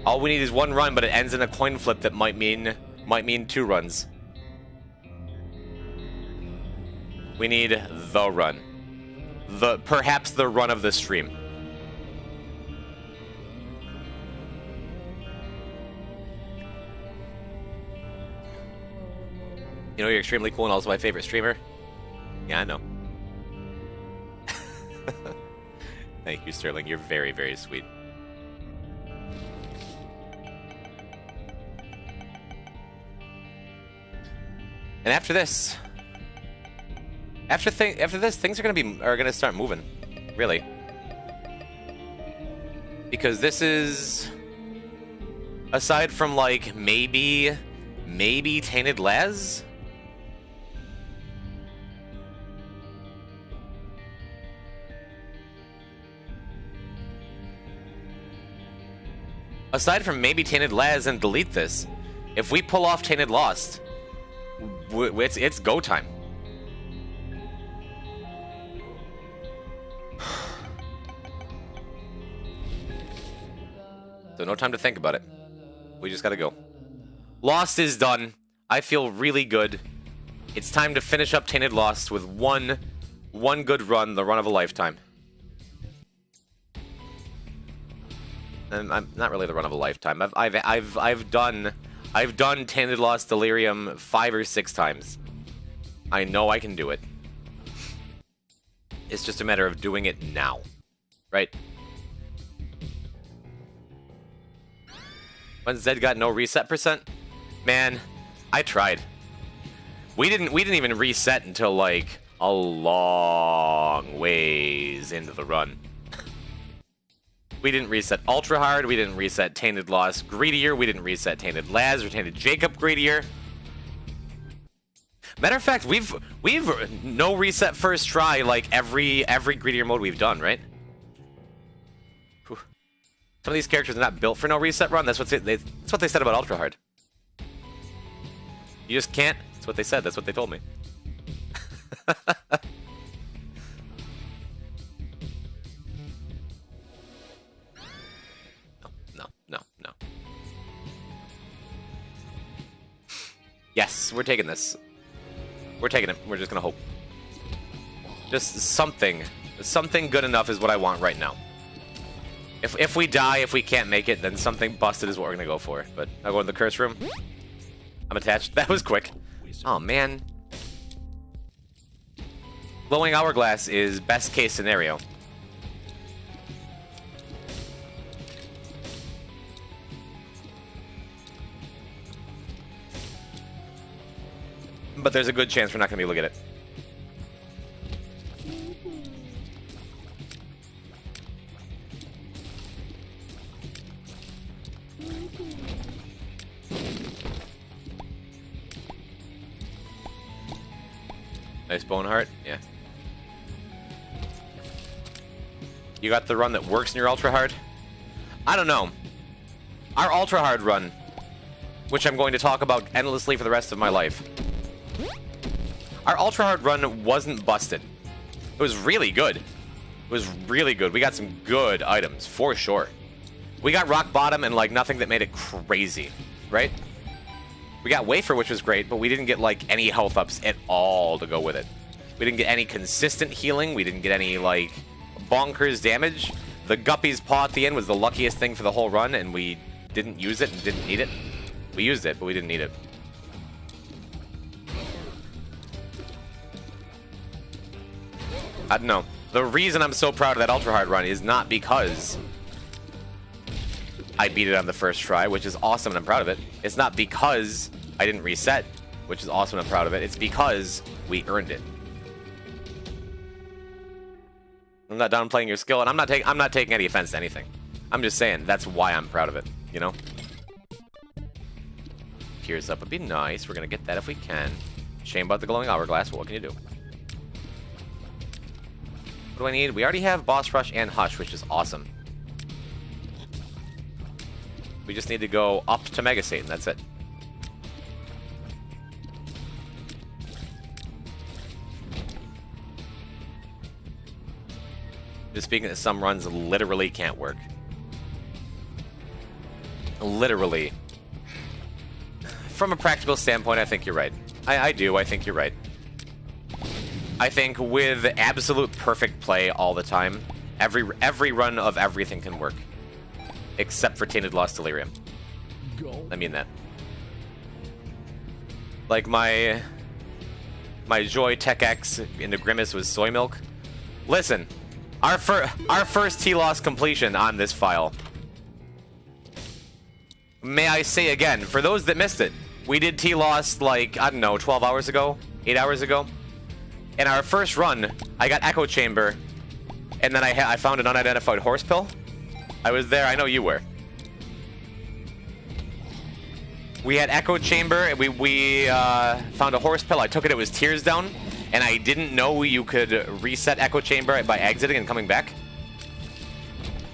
All we need is one run, but it ends in a coin flip that might mean 2 runs. We need the run. Perhaps the run of the stream. You know, you're extremely cool and also my favorite streamer. Yeah, I know. Thank you, Sterling. You're very, very sweet. And after this, things are gonna start moving, really, because this is, aside from like maybe Tainted Laz. Aside from maybe Tainted Laz and delete this, if we pull off Tainted Lost, it's go time. So no time to think about it. We just gotta go. Lost is done. I feel really good. It's time to finish up Tainted Lost with one good run, the run of a lifetime. And I'm not really the run of a lifetime. I've done Tainted Lost Delirium 5 or 6 times. I know I can do it. It's just a matter of doing it now, right? When Zed got no reset percent, man, I tried. We didn't even reset until like a long ways into the run. We didn't reset Ultra Hard, we didn't reset Tainted Lost Greedier, we didn't reset Tainted Laz or Tainted Jacob Greedier. Matter of fact, we've no reset first try like every Greedier mode we've done, right? Whew. Some of these characters are not built for no reset run. That's what they said about Ultra Hard. You just can't. That's what they said. That's what they told me. No. Yes, we're taking this. We're taking it. We're just gonna hope. Just something good enough is what I want right now. If we die, if we can't make it, then something busted is what we're gonna go for. But I'll go in the curse room. I'm attached. That was quick. Oh man. Glowing Hourglass is best case scenario. But there's a good chance we're not going to be able to get it. Nice bone heart, yeah. You got the run that works in your Ultra Hard? I don't know. Our Ultra Hard run, which I'm going to talk about endlessly for the rest of my life. Our Ultra Hard run wasn't busted. It was really good. It was really good. We got some good items, for sure. We got Rock Bottom and, like, nothing that made it crazy, right? We got Wafer, which was great, but we didn't get, like, any health ups at all to go with it. We didn't get any consistent healing. We didn't get any, like, bonkers damage. The Guppy's Paw at the end was the luckiest thing for the whole run, and we didn't use it and didn't need it. We used it, but we didn't need it. I don't know. The reason I'm so proud of that Ultra Hard run is not because I beat it on the first try, which is awesome and I'm proud of it. It's not because I didn't reset, which is awesome and I'm proud of it. It's because we earned it. I'm not downplaying your skill, and I'm not taking any offense to anything. I'm just saying that's why I'm proud of it, you know? Tears up would be nice. We're gonna get that if we can. Shame about the glowing hourglass, but what can you do? What do I need? We already have Boss Rush and Hush, which is awesome. We just need to go up to Mega Satan, that's it. Just speaking that some runs literally can't work. literally. From a practical standpoint, I think you're right. I do. I think you're right. I think with absolute perfect play all the time, every run of everything can work. Except for Tainted Lost Delirium. I mean that. Like my Joy Tech X into Grimace was soy milk. Listen, our first T-Loss completion on this file. May I say again, for those that missed it, we did T-Loss like, I don't know, 12 hours ago? 8 hours ago? In our first run, I got Echo Chamber, and then I found an unidentified horse pill. I was there, I know you were. We had Echo Chamber, and we found a horse pill. I took it, it was Tears Down, and I didn't know you could reset Echo Chamber by exiting and coming back.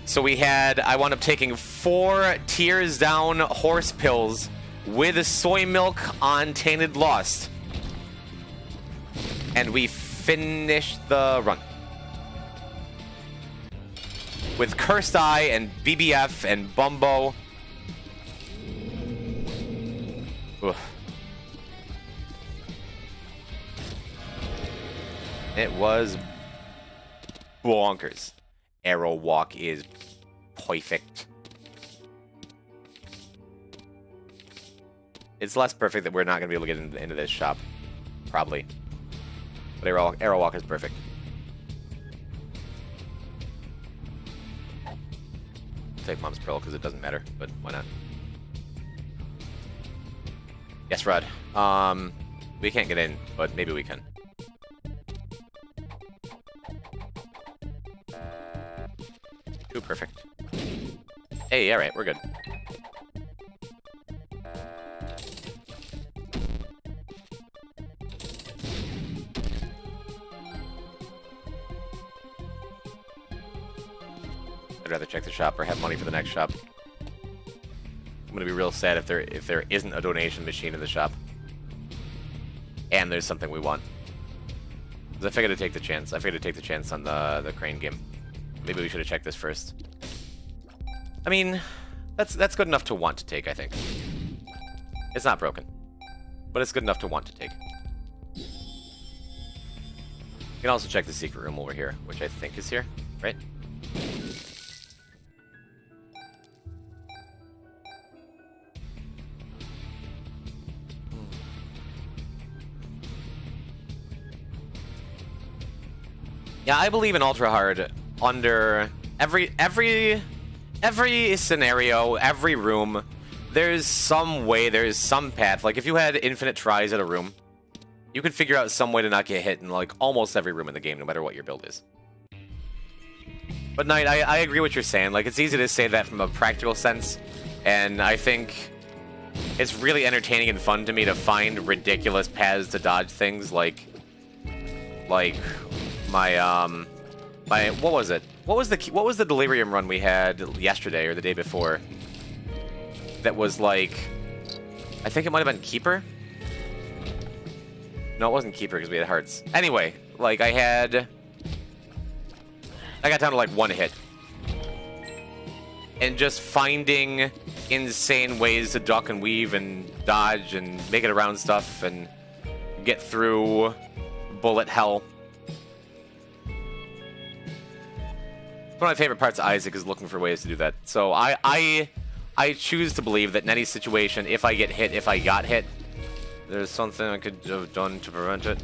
So I wound up taking 4 Tears Down horse pills with soy milk on Tainted Lost. And we finished the run. With Cursed Eye and BBF and Bumbo. Ugh. It was bonkers. Arrow Walk is perfect. It's less perfect that we're not going to be able to get into this shop. Probably. But Arrow Walk is perfect. I'll take Mom's Pearl because it doesn't matter, but why not? Yes, Rod. We can't get in, but maybe we can. Ooh, perfect. Hey, alright, we're good. I'd rather check the shop or have money for the next shop. I'm gonna be real sad if there isn't a donation machine in the shop. And there's something we want. Because I figured to take the chance. I figured to take the chance on the crane game. Maybe we should have checked this first. I mean, that's good enough to want to take, I think. It's not broken. But it's good enough to want to take. You can also check the secret room over here, which I think is here, right? Yeah, I believe in Ultra Hard under every scenario, every room, there's some way, there's some path. Like if you had infinite tries at a room, you could figure out some way to not get hit in like almost every room in the game, no matter what your build is. But Knight, I agree with what you're saying. Like it's easy to say that from a practical sense, and I think it's really entertaining and fun to me to find ridiculous paths to dodge things like my what was it? What was the Delirium run we had yesterday or the day before? That was like, I think it might have been Keeper. No, it wasn't Keeper because we had hearts. Anyway, like I got down to like 1 hit, and just finding insane ways to duck and weave and dodge and make it around stuff and get through bullet hell. One of my favorite parts of Isaac is looking for ways to do that. So I choose to believe that in any situation, if I got hit, there's something I could have done to prevent it.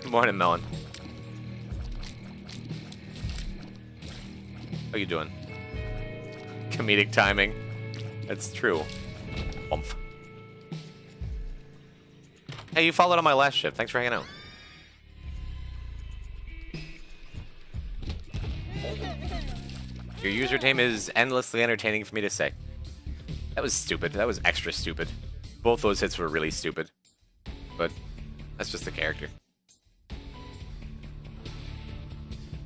Good morning, Melon. How you doing? Comedic timing. That's true. Oomph. Hey, you followed on my last ship. Thanks for hanging out. Your username is endlessly entertaining for me to say. That was stupid. That was extra stupid. Both those hits were really stupid. But that's just the character.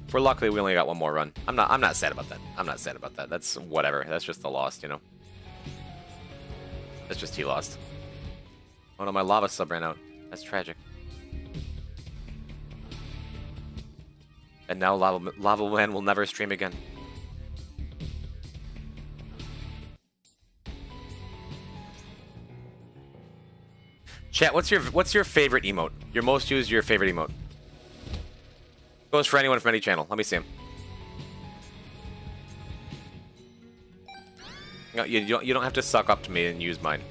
For luckily, we only got 1 more run. I'm not sad about that. I'm not sad about that. That's whatever. That's just the loss, you know. That's just he lost. Oh no, my lava sub ran out. That's tragic. And now Lava Man will never stream again. Chat, what's your favorite emote? Your most used, your favorite emote? Goes for anyone from any channel. Let me see him. No, you don't have to suck up to me and use mine.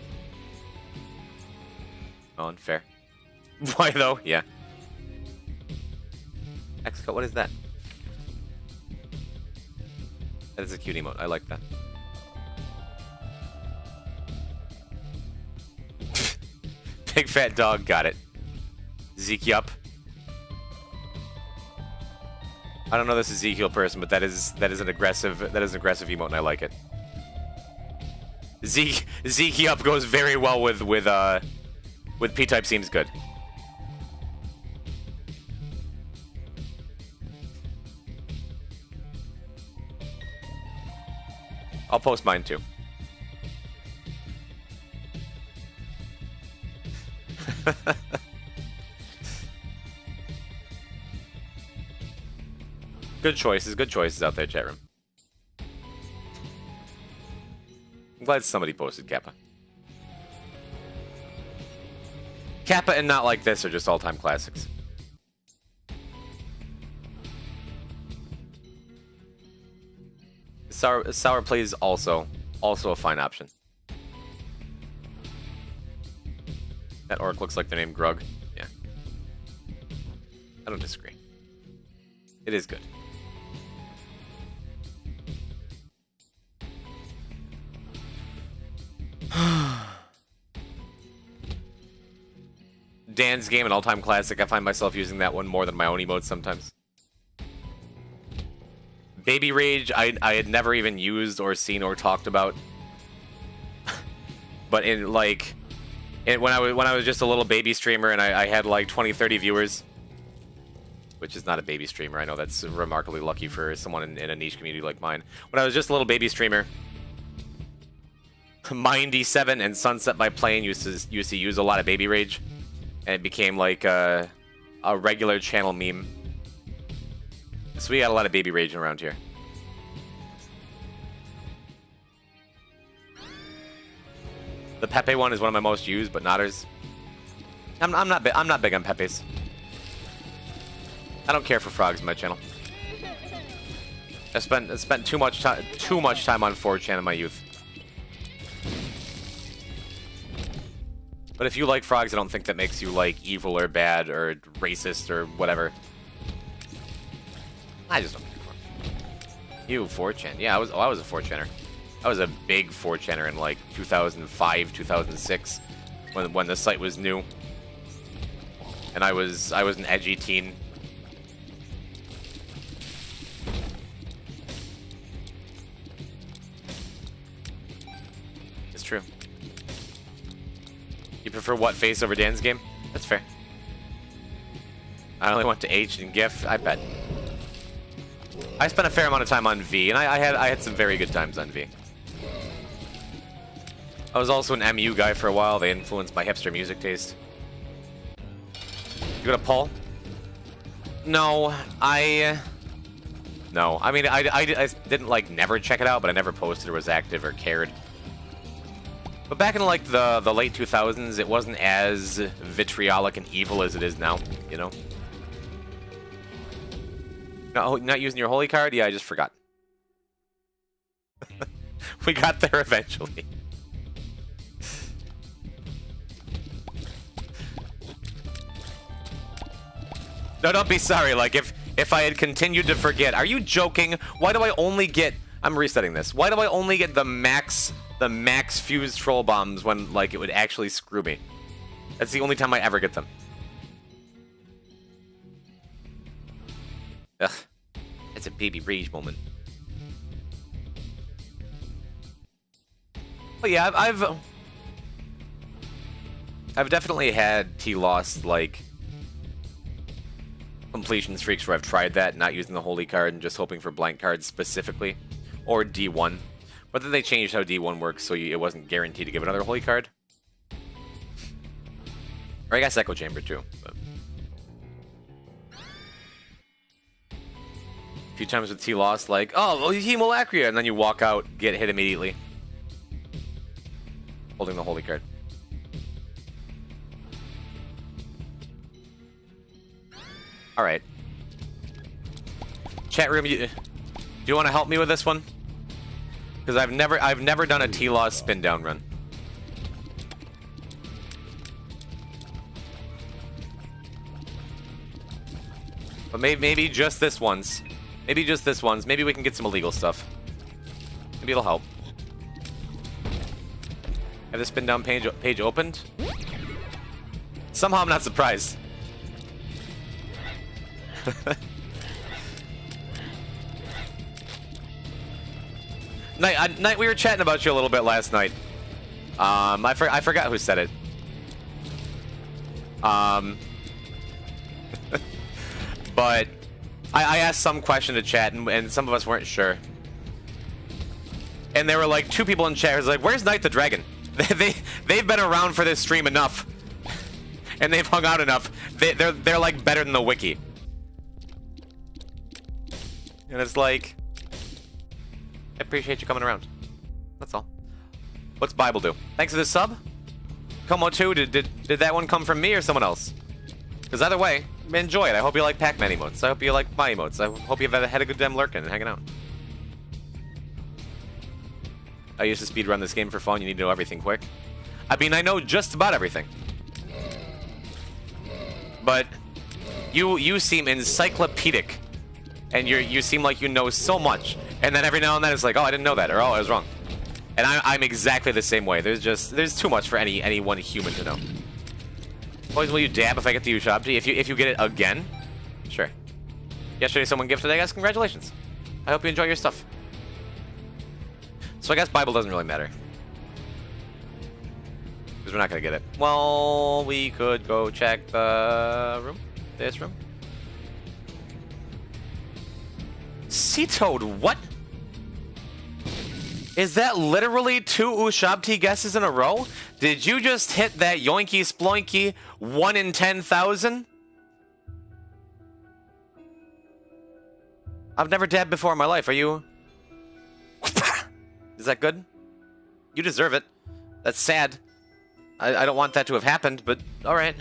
Oh, unfair. Why though? Yeah. Xcode, what is that? That is a cute emote. I like that. Big fat dog, got it. Zeke up. I don't know this Ezekiel person, but that is an aggressive emote, and I like it. Zeke up goes very well with P-type. Seems good. I'll post mine too. Good choices out there, chat room. I'm glad somebody posted Kappa. Kappa and Not Like This are just all-time classics. Sour Plays also a fine option. That orc looks like their name Grug. Yeah. I don't disagree. It is good. Dan's game, an all-time classic. I find myself using that one more than my own emotes sometimes. Baby Rage, I had never even used or seen or talked about. But in like, when I was just a little baby streamer and I had like 20-30 viewers, which is not a baby streamer. I know that's remarkably lucky for someone in a niche community like mine. When I was just a little baby streamer, Mindy7 and Sunset by Plane used to use a lot of Baby Rage, and it became like a regular channel meme. So we got a lot of Baby Rage around here. The Pepe one is one of my most used, but not ours. I'm not big on Pepes. I don't care for frogs in my channel. I spent too much time on 4chan in my youth. But if you like frogs, I don't think that makes you like evil or bad or racist or whatever. I just don't care for you 4chan. Yeah, I was a 4chaner. I was a big 4chaner in like 2005, 2006 when the site was new. And I was an edgy teen. It's true. You prefer what face over Dan's game? That's fair. I only went to H and GIF. I bet. I spent a fair amount of time on V, and I had some very good times on V. I was also an MU guy for a while. They influenced my hipster music taste. You got a poll? No, no. I mean, I didn't like never check it out, but I never posted or was active or cared. But back in like the late 2000s, it wasn't as vitriolic and evil as it is now, you know? Not using your holy card? Yeah, I just forgot. We got there eventually. No, don't be sorry. Like, if I had continued to forget. Are you joking? Why do I only get... I'm resetting this. Why do I only get the max fused troll bombs when, like, it would actually screw me? That's the only time I ever get them. Ugh. It's a baby rage moment. But yeah, I've definitely had T-Lost, like, completion streaks where I've tried that, not using the holy card and just hoping for blank cards specifically. Or D1. But then they changed how D1 works, so it wasn't guaranteed to give another holy card. Or I guess Echo Chamber too. But. A few times with T-Loss, like, oh, well, Hemolacria, and then you walk out, get hit immediately. Holding the holy card. Alright. Chat room, do you want to help me with this one? Because I've never done a T-Loss spin down run. But maybe just this once. Maybe just this once. Maybe we can get some illegal stuff. Maybe it'll help. Have the spin down page opened? Somehow I'm not surprised. Night, we were chatting about you a little bit last night. I forgot who said it. But I asked some question to chat, and some of us weren't sure. And there were like 2 people in chat who was like, "Where's Night the Dragon?" They've been around for this stream enough, and they've hung out enough. They're like better than the wiki. And it's like, I appreciate you coming around. That's all. What's Bible do? Thanks for the sub. Como 2, did that one come from me or someone else? Because either way, enjoy it. I hope you like Pac-Man emotes. I hope you like my emotes. I hope you've had a good time lurking and hanging out. I used to speedrun this game for fun. You need to know everything quick. I mean, I know just about everything. But you seem encyclopedic. And you seem like you know so much. And then every now and then it's like, oh, I didn't know that. Or, oh, I was wrong. And I'm exactly the same way. There's too much for any one human to know. Always, will you dab if I get to use Shabji? If you get it again? Sure. Yesterday someone gifted, I guess. Congratulations. I hope you enjoy your stuff. So I guess Bible doesn't really matter. Because we're not going to get it. Well, we could go check the room. This room. Sea-Toad, what? Is that literally 2 Ushabti guesses in a row? Did you just hit that yoinky sploinky 1 in 10,000? I've never dabbed before in my life. Are you? Is that good? You deserve it. That's sad. I don't want that to have happened, but alright.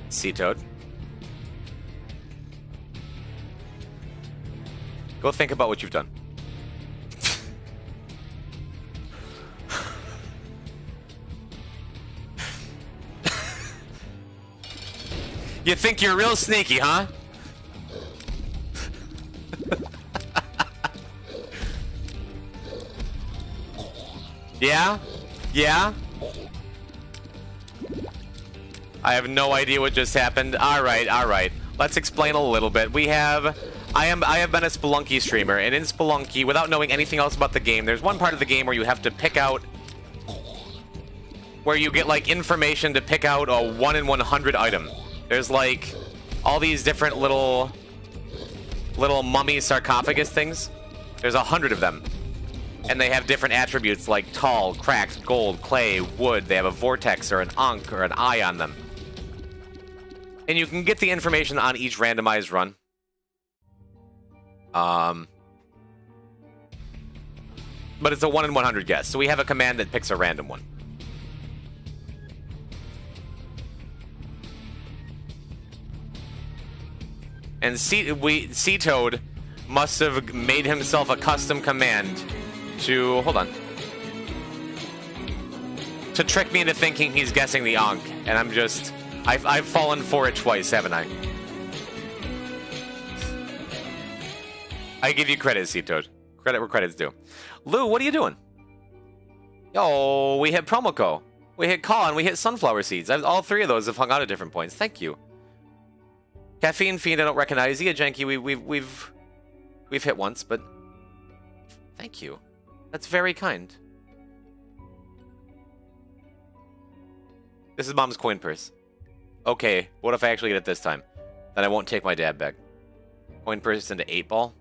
Sea-Toad. Go think about what you've done. You think you're real sneaky, huh? Yeah? Yeah? I have no idea what just happened. Alright, alright. Let's explain a little bit. I have been a Spelunky streamer, and in Spelunky, without knowing anything else about the game, there's one part of the game where you have to pick out, where you get like information to pick out a 1 in 100 item. There's like all these different little mummy sarcophagus things. There's 100 of them. And they have different attributes like tall, cracked, gold, clay, wood. They have a vortex or an ankh or an eye on them. And you can get the information on each randomized run. But it's a 1 in 100 guess. So we have a command that picks a random one. And Sea-Toad must have made himself a custom command to... Hold on. To trick me into thinking he's guessing the Ankh. And I'm just... I've fallen for it twice, haven't I? I give you credit, Sea-Toad. Credit where credit's due. Lou, what are you doing? Oh, we hit Promoco. We hit Colin. We hit Sunflower Seeds. All three of those have hung out at different points. Thank you. Caffeine Fiend, I don't recognize. Yeah, Janky, we've hit once, but thank you. That's very kind. This is Mom's coin purse. Okay, what if I actually get it this time? Then I won't take my dad back. Coin purse into 8-ball.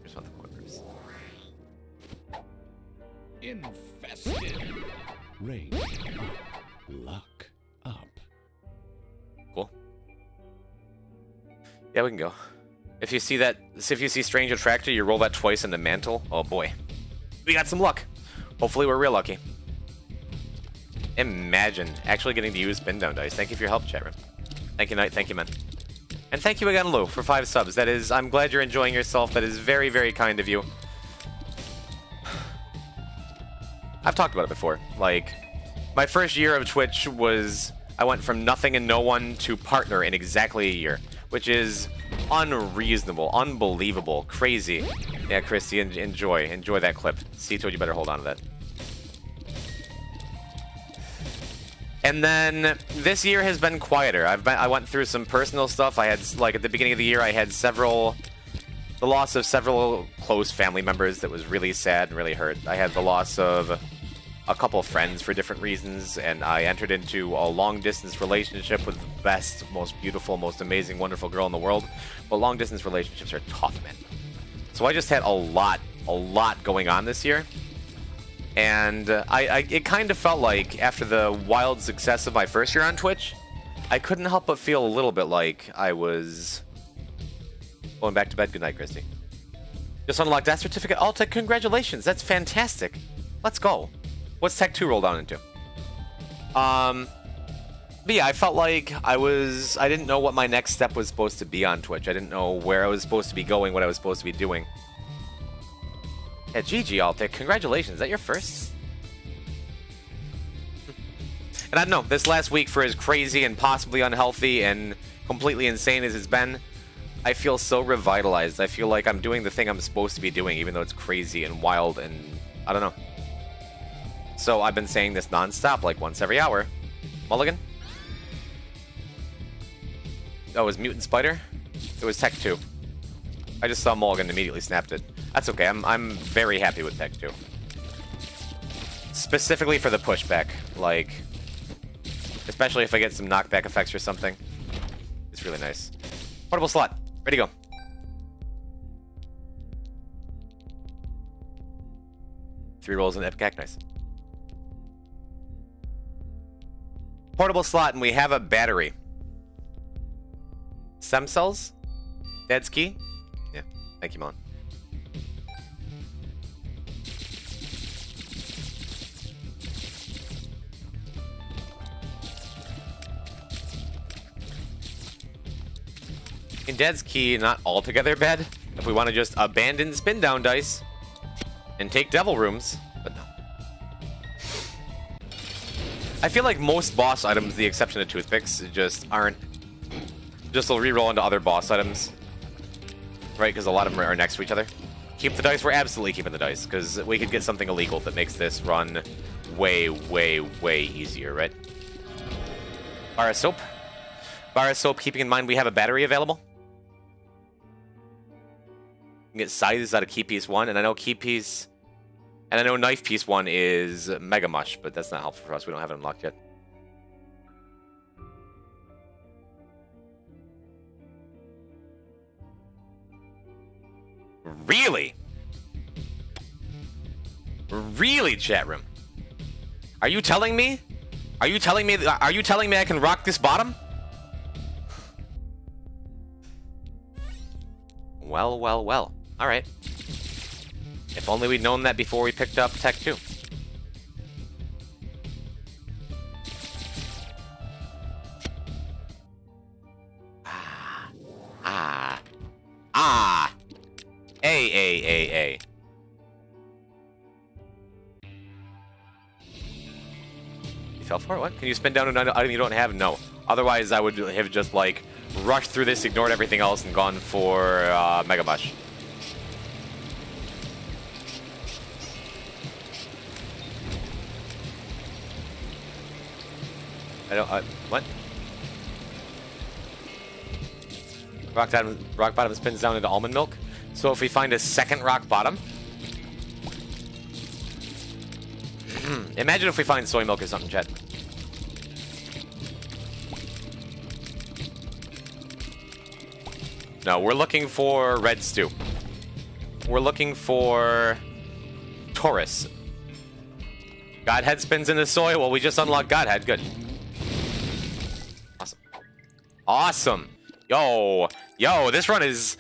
Just want the coin purse. Infested. Range up. Luck up. Cool. Yeah, we can go. If you see that, if you see Strange Attractor, you roll that twice in the mantle. Oh boy. We got some luck. Hopefully we're real lucky. Imagine actually getting to use spin down dice. Thank you for your help, chat room. Thank you, Knight. Thank you, man. And thank you again, Lou, for 5 subs. That is, I'm glad you're enjoying yourself. That is very, very kind of you. I've talked about it before. Like, my first year of Twitch was, I went from nothing and no one to partner in exactly a year, which is unreasonable, unbelievable, crazy. Yeah, Christy, enjoy that clip. C-Toad, you better hold on to that. And then this year has been quieter. I went through some personal stuff. I had, like, at the beginning of the year, I had the loss of several close family members that was really sad and really hurt. I had the loss of a couple of friends for different reasons, and I entered into a long-distance relationship with the best, most beautiful, most amazing, wonderful girl in the world. But long-distance relationships are tough, man. So I just had a lot going on this year. And it kind of felt like, after the wild success of my first year on Twitch, I couldn't help but feel a little bit like I was going back to bed. Good night, Christy. Just unlocked that certificate. Alta, congratulations. That's fantastic. Let's go. What's Tech 2 rolled down into? But yeah, I felt like I didn't know what my next step was supposed to be on Twitch. I didn't know where I was supposed to be going, what I was supposed to be doing. Yeah, GG, Altic. Congratulations. Is that your first? And I don't know, this last week, for as crazy and possibly unhealthy and completely insane as it's been, I feel so revitalized. I feel like I'm doing the thing I'm supposed to be doing, even though it's crazy and wild and I don't know. So I've been saying this non-stop, like once every hour. Mulligan? Oh, it was Mutant Spider? It was Tech 2. I just saw Mulligan and immediately snapped it. That's okay, I'm very happy with Tech 2. Specifically for the pushback, like, especially if I get some knockback effects or something. It's really nice. Portable slot, ready to go. Three rolls in Epic Act, nice. Portable slot, and we have a battery. Stem cells? Dead's key? Yeah, thank you, Mon. In Dead's Key, not altogether bad. If we want to just abandon spin down dice and take devil rooms, but no. I feel like most boss items, with the exception of toothpicks, just aren't. Just will reroll into other boss items, right? Because a lot of them are next to each other. Keep the dice. We're absolutely keeping the dice because we could get something illegal that makes this run way, way, way easier, right? Bar of soap. Bar of soap. Keeping in mind we have a battery available. You can get scythes out of key piece 1, and I know key piece, and I know knife piece 1 is Mega Mush, but that's not helpful for us. We don't have it unlocked yet. Really? Really, chat room? Are you telling me? Are you telling me I can rock this bottom? Well, well, well. All right. If only we'd known that before we picked up Tech 2. A. You fell for it? What? Can you spin down an item you don't have? No. Otherwise, I would have just, like, rushed through this, ignored everything else, and gone for Mega Mush. I don't, what? Rock bottom spins down into almond milk. So if we find a second rock bottom... Imagine if we find soy milk or something, chat. No, we're looking for red stew. We're looking for... Taurus. Godhead spins into soy. Well, we just unlocked Godhead. Good. Awesome. Awesome. Yo, this run is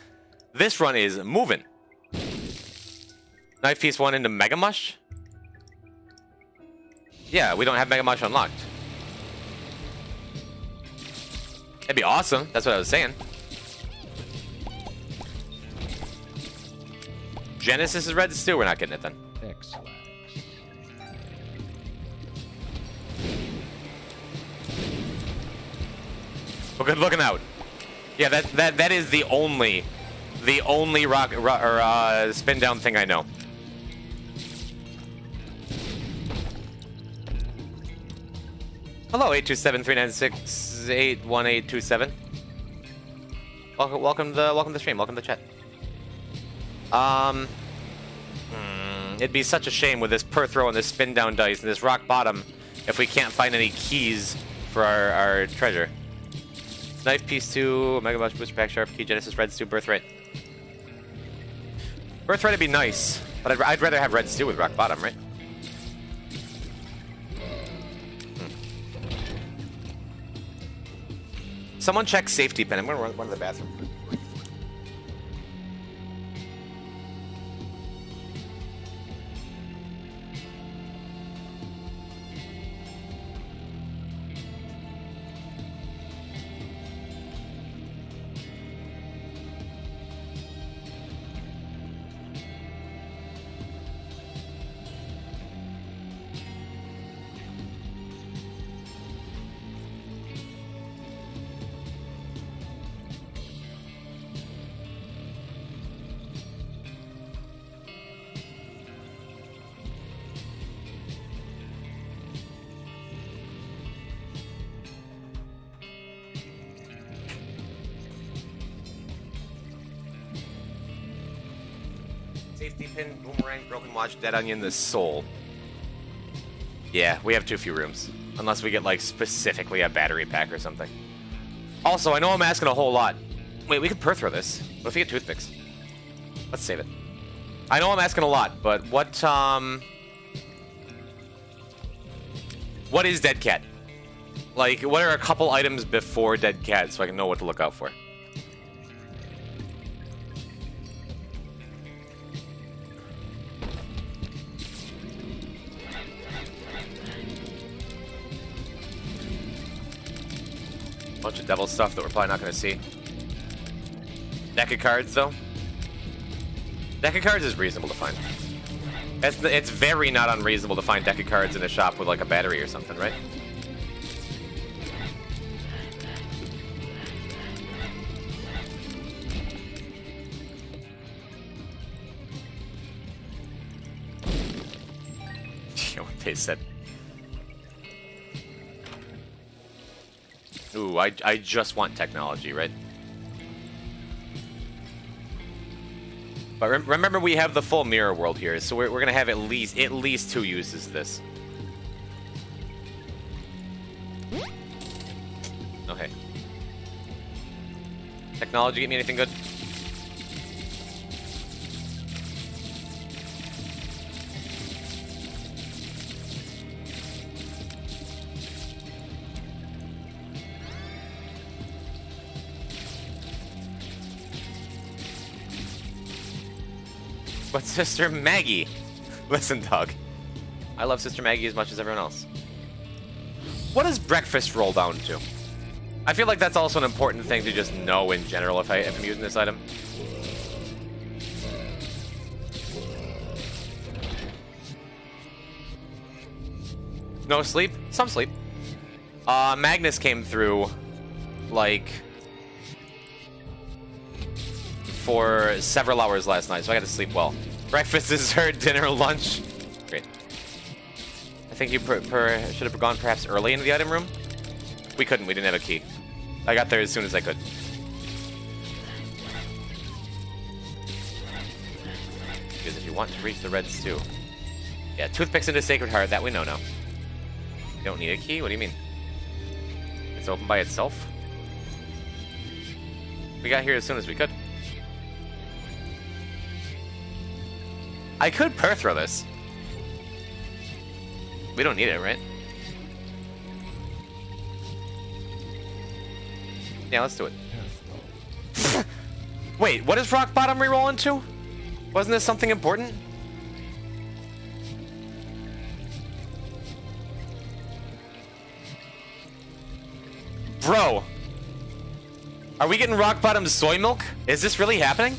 moving. Knife piece 1 into Mega Mush. Yeah, we don't have Mega Mush unlocked. That'd be awesome. That's what I was saying. Genesis is red stew. We're not getting it then. Excellent. Well, good looking out. Yeah, that is the only rock or spin down thing I know. Hello, 827-396-81827. Welcome to the stream. Welcome to the chat. It'd be such a shame with this per throw and this spin down dice and this rock bottom if we can't find any keys for our treasure. Knife piece 2, Mega Mush booster pack, sharp key, Genesis red stew, birthright. Birthright would be nice, but I'd rather have red stew with rock bottom, right? Someone check safety pin. I'm gonna run to the bathroom. Safety pin, boomerang, broken watch, dead onion, the soul. Yeah, we have too few rooms. Unless we get, like, specifically a battery pack or something. Also, I know I'm asking a whole lot. Wait, we could per throw this. What if we get toothpicks? Let's save it. I know I'm asking a lot, but what is Dead Cat? Like, what are a couple items before Dead Cat so I can know what to look out for? Bunch of devil stuff that we're probably not going to see. Deck of cards, though. Deck of cards is reasonable to find. It's very not unreasonable to find deck of cards in a shop with, like, a battery or something, right? What they said. Ooh, I just want technology, right? But remember, we have the full mirror world here, so we're gonna have at least 2 uses of this. Okay. Technology get me anything good? But Sister Maggie. Listen, Doug. I love Sister Maggie as much as everyone else. What does breakfast roll down to? I feel like that's also an important thing to just know in general if I'm using this item. No sleep? Some sleep. Magnus came through, like, for several hours last night, so I got to sleep well. Breakfast, dessert, dinner, lunch. Great. I think you should have gone perhaps early into the item room. We couldn't. We didn't have a key. I got there as soon as I could. Because if you want to reach the red stew. Yeah, toothpicks into Sacred Heart. That we know now. You don't need a key? What do you mean? It's open by itself? We got here as soon as we could. I could per throw this. We don't need it, right? Yeah, let's do it. Wait, what does rock bottom reroll into? Wasn't this something important? Bro, are we getting rock bottom soy milk? Is this really happening?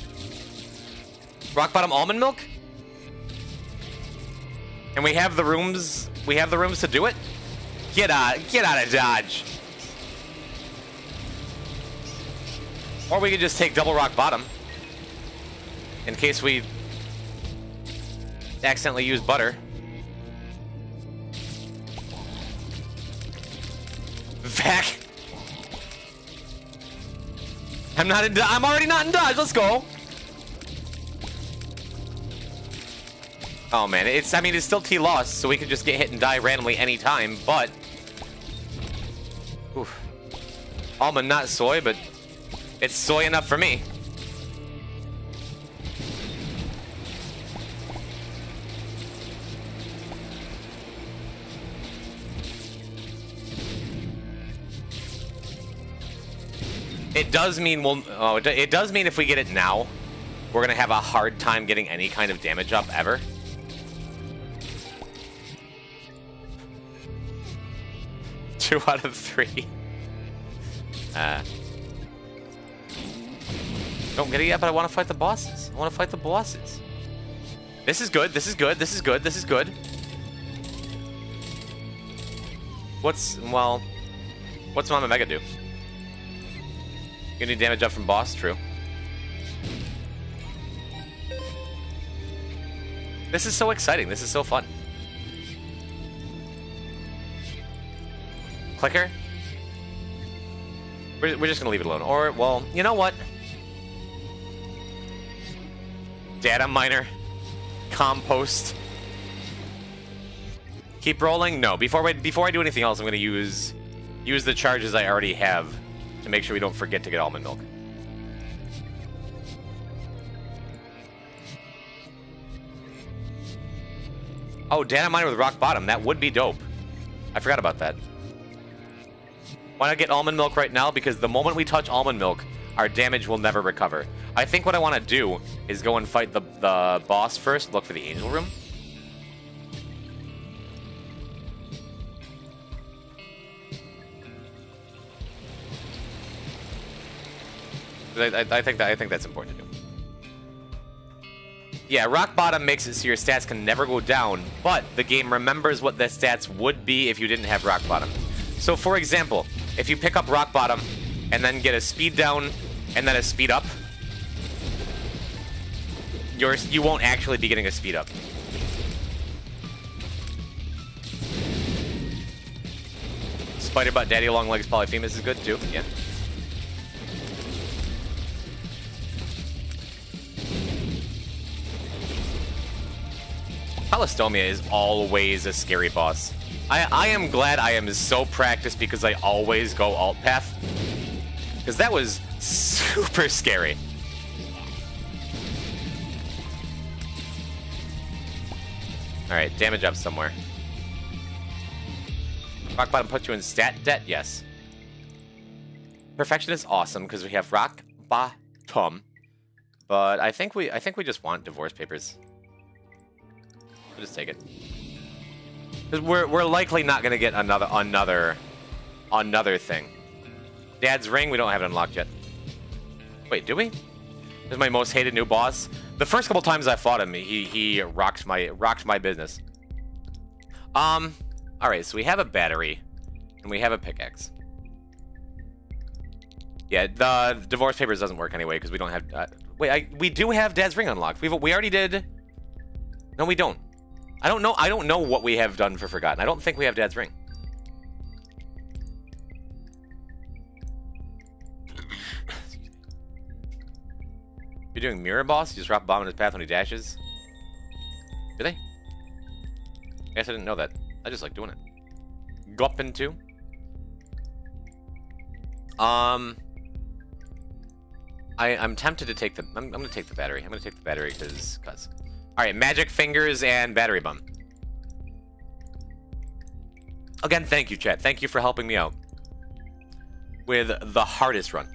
Rock bottom almond milk? And we have the rooms. We have the rooms to do it. Get out of Dodge. Or we could just take double rock bottom in case we accidentally use butter. Vac. I'm already not in Dodge. Let's go. Oh man, I mean, it's still T-loss, so we could just get hit and die randomly anytime, but... Oof. Almond, not soy, but it's soy enough for me. It does mean it does mean if we get it now, we're gonna have a hard time getting any kind of damage up ever. Two out of 3. Don't get it yet, but I want to fight the bosses. I want to fight the bosses. This is good. This is good. This is good. This is good. What's Mama Mega do? You need damage up from boss, true. This is so exciting. This is so fun. Clicker? We're just gonna leave it alone. Or, well, you know what? Data miner. Compost. Keep rolling? No. Before I do anything else, I'm gonna use the charges I already have to make sure we don't forget to get almond milk. Oh, data miner with rock bottom. That would be dope. I forgot about that. Why not get almond milk right now? Because the moment we touch almond milk, our damage will never recover. I think what I want to do is go and fight the boss first. Look for the angel room. I think that's important to do. Yeah, rock bottom makes it so your stats can never go down, but the game remembers what the stats would be if you didn't have rock bottom. So, for example, if you pick up rock bottom and then get a speed down and then a speed up, you won't actually be getting a speed up. Spider butt, daddy long legs, polyphemus is good too. Yeah. Pallastomia is always a scary boss. I am glad I am so practiced because I always go alt path. Because that was super scary. Alright, damage up somewhere. Rock bottom puts you in stat debt? Yes. Perfection is awesome because we have rock bottom. But I think we just want divorce papers. We'll just take it. Because we're likely not gonna get another thing. Dad's ring, we don't have it unlocked yet. Wait, do we? This is my most hated new boss. The first couple times I fought him, he rocked my business. Alright, so we have a battery. And we have a pickaxe. Yeah, the divorce papers doesn't work anyway because we don't have. We do have Dad's ring unlocked. We already did. No, we don't. I don't know. I don't know what we have done for Forgotten. I don't think we have Dad's ring. You're doing Mirror Boss? You just drop a bomb in his path when he dashes? Do they? I guess I didn't know that. I just like doing it. Guppin' too. I'm tempted to take the... I'm gonna take the battery. I'm gonna take the battery because... Alright, Magic Fingers and Battery Bum. Again, thank you, chat. Thank you for helping me out with the hardest run.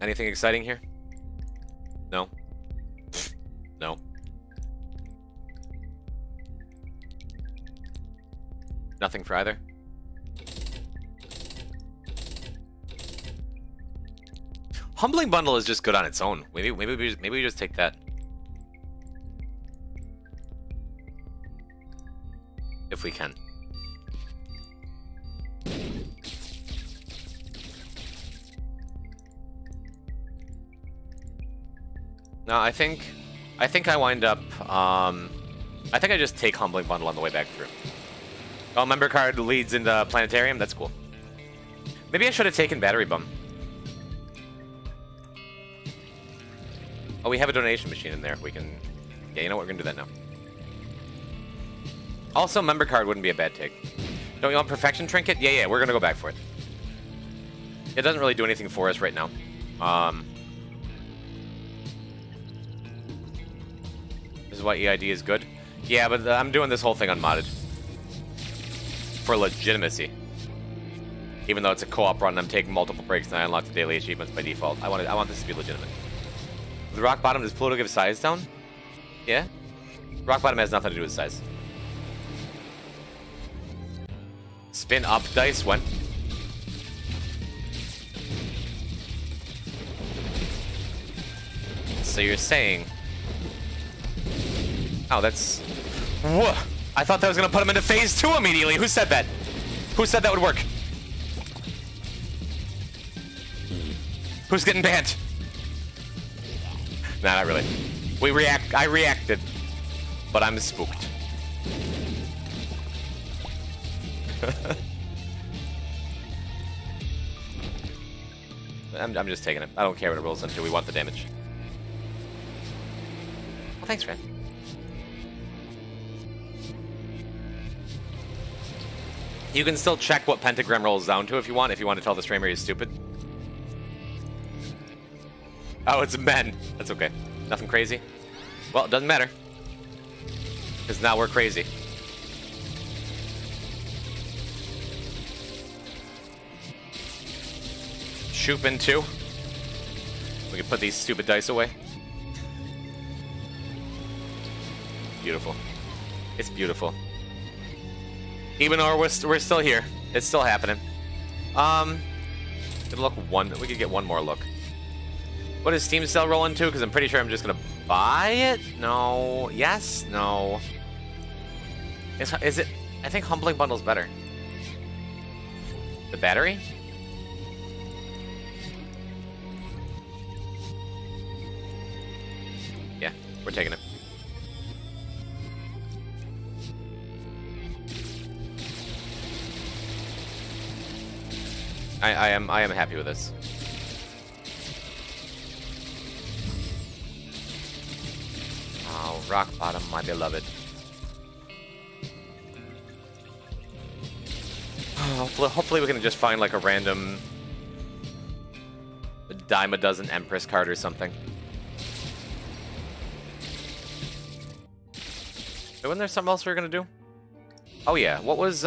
Anything exciting here? No? No. Nothing for either? Humbling Bundle is just good on its own. Maybe we just take that. If we can. No, I think I wind up, I think I just take Humbling Bundle on the way back through. Oh, member card leads into Planetarium? That's cool. Maybe I should have taken Battery Bum. Oh, we have a donation machine in there. We can... Yeah, you know what? We're gonna do that now. Also, member card wouldn't be a bad take. Don't you want Perfection Trinket? Yeah, we're gonna go back for it. It doesn't really do anything for us right now. This is why EID is good. Yeah, but I'm doing this whole thing unmodded. For legitimacy. Even though it's a co-op run, I'm taking multiple breaks and I unlock the daily achievements by default. I want this to be legitimate. The rock bottom, does Pluto give size down? Yeah? Rock bottom has nothing to do with size. Spin up dice when? So you're saying... Oh, that's... Whoa! I thought that was gonna put him into phase 2 immediately. Who said that? Who said that would work? Who's getting banned? Nah, not really. I reacted. But I'm spooked. I'm just taking it. I don't care what it rolls into. We want the damage. Well, thanks, friend. You can still check what pentagram rolls down to if you want to tell the streamer he's stupid. Oh, it's men. That's okay. Nothing crazy. Well, it doesn't matter. Because now we're crazy. Shoopin' too. We can put these stupid dice away. Beautiful. It's beautiful. Even though we're still here, it's still happening. Good look one. We could get one more look. What does Steam sale roll into? Because I'm pretty sure I'm just gonna buy it. No. Yes. No. Is it? I think Humbling Bundle's better. The battery? Yeah, we're taking it. I am happy with this. Oh, rock bottom, my beloved. Hopefully we can just find like a random dime a dozen Empress card or something. Wait, wasn't there something else we were gonna do? Oh yeah, what was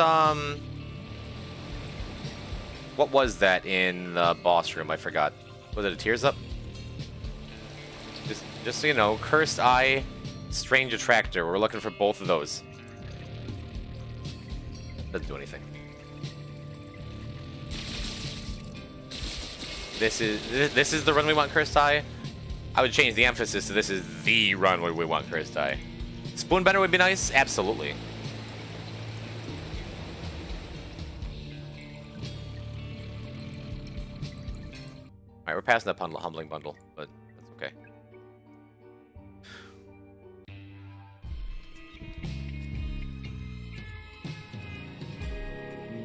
that in the boss room? I forgot. Was it a Tears Up? Just so you know, Cursed Eye, Strange Attractor. We're looking for both of those. Doesn't do anything. This is the run we want, Cursed Eye. I would change the emphasis to this is the run where we want Cursed Eye. Spoonbender would be nice. Absolutely. Alright, we're passing up on Humbling Bundle, but that's okay.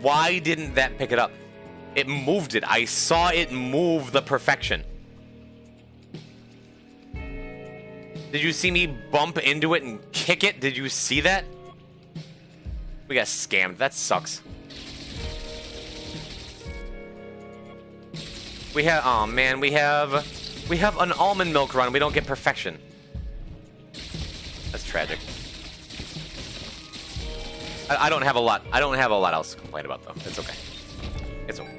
Why didn't that pick it up? It moved it. I saw it move the perfection. Did you see me bump into it and kick it? Did you see that? We got scammed. That sucks. We have, oh man, we have an almond milk run. We don't get perfection. That's tragic. I don't have a lot. I don't have a lot else to complain about though. It's okay. It's okay.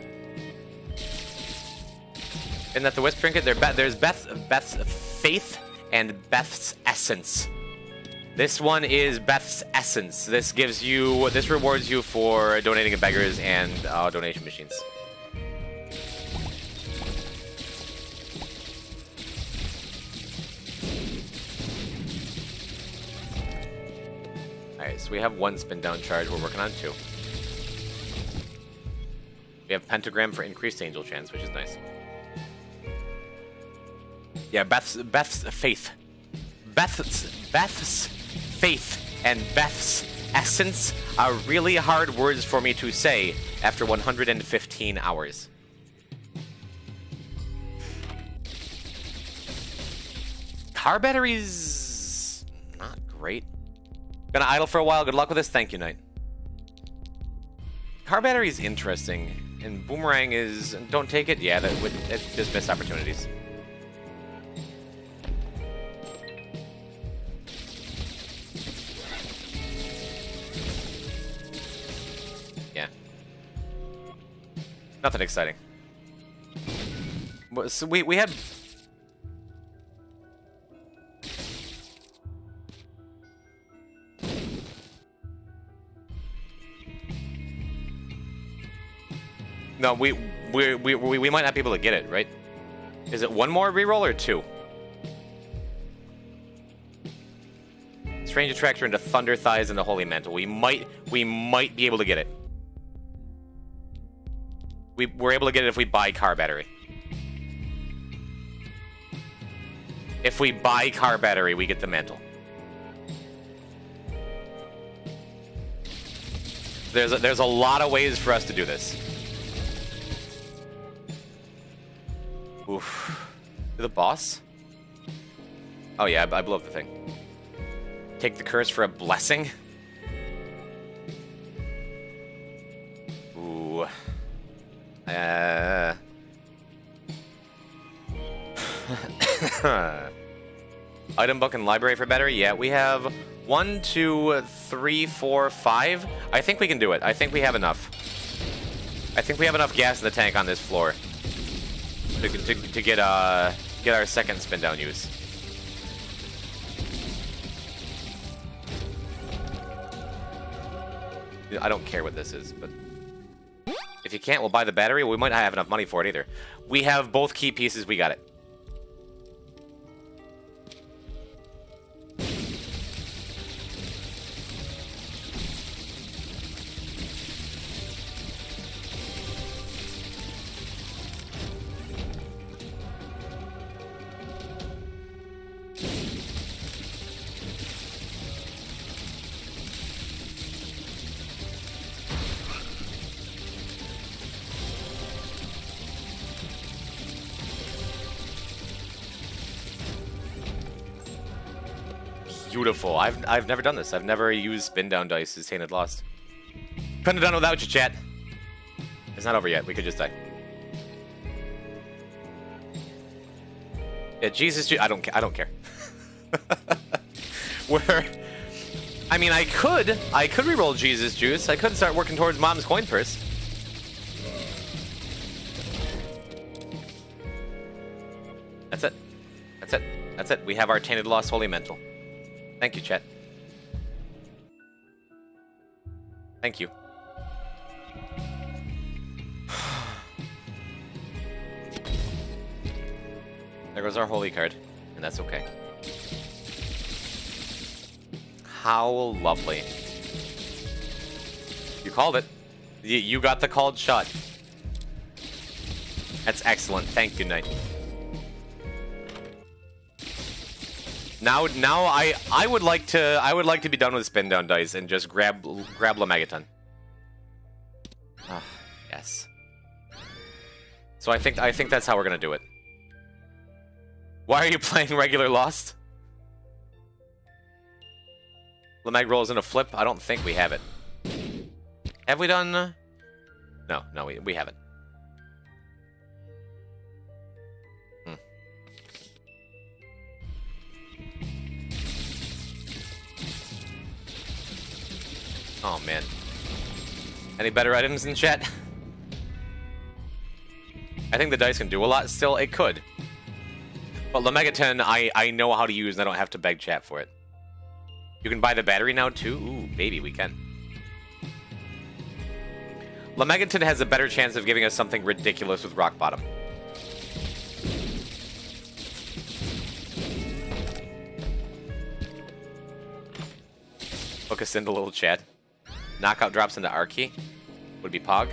Isn't that the Wisp trinket? There's Beth's Faith and Beth's Essence. This one is Beth's Essence. This rewards you for donating to beggars and donation machines. Alright, so we have 1 spin down charge. We're working on 2. We have Pentagram for increased angel chance, which is nice. Yeah, Beth's Faith. Beth's Faith and Beth's Essence are really hard words for me to say after 115 hours. Car batteries... not great. Gonna idle for a while. Good luck with this. Thank you, Knight. Car battery is interesting, and Boomerang is... don't take it? Yeah, it's just missed opportunities. Yeah. Nothing exciting. So we had... No, we might not be able to get it, right? Is it 1 more reroll or 2? Strange Attractor into Thunder Thighs and the Holy Mantle. We might be able to get it. We're able to get it if we buy car battery. If we buy car battery, we get the mantle. There's a lot of ways for us to do this. Oof. The boss? Oh yeah, I blew up the thing. Take the curse for a blessing? Ooh. Item book and library for battery? Yeah, we have 1, 2, 3, 4, 5. I think we can do it. I think we have enough. I think we have enough gas in the tank on this floor to get our second spin down use. I don't care what this is, but if you can't, we'll buy the battery. We might not have enough money for it either. We have both key pieces. We got it. Beautiful. I've never done this. I've never used spin down dice as Tainted Lost. Couldn't have done it without you, chat. It's not over yet. We could just die. Yeah, Jesus. I don't care. I mean, I could reroll Jesus Juice. I could start working towards Mom's coin purse. That's it. That's it. That's it. We have our Tainted Lost Holy Mental. Thank you, chat. Thank you. There goes our holy card, and that's okay. How lovely. You called it. You got the called shot. That's excellent. Thank you, Knight. Now I would like to be done with spin down dice and just grab Lemegeton. Ah, yes. So I think that's how we're gonna do it. Why are you playing regular Lost? Lemeg rolls in a flip. I don't think we have it. Have we done? No, we haven't. Oh, man. Any better items in chat? I think the dice can do a lot still. It could. But Lemegeton, I know how to use, and I don't have to beg chat for it. You can buy the battery now, too? Ooh, baby, we can. Lemegeton has a better chance of giving us something ridiculous with Rock Bottom. Hook us into a little chat. Knockout drops into our key. Would be Pog.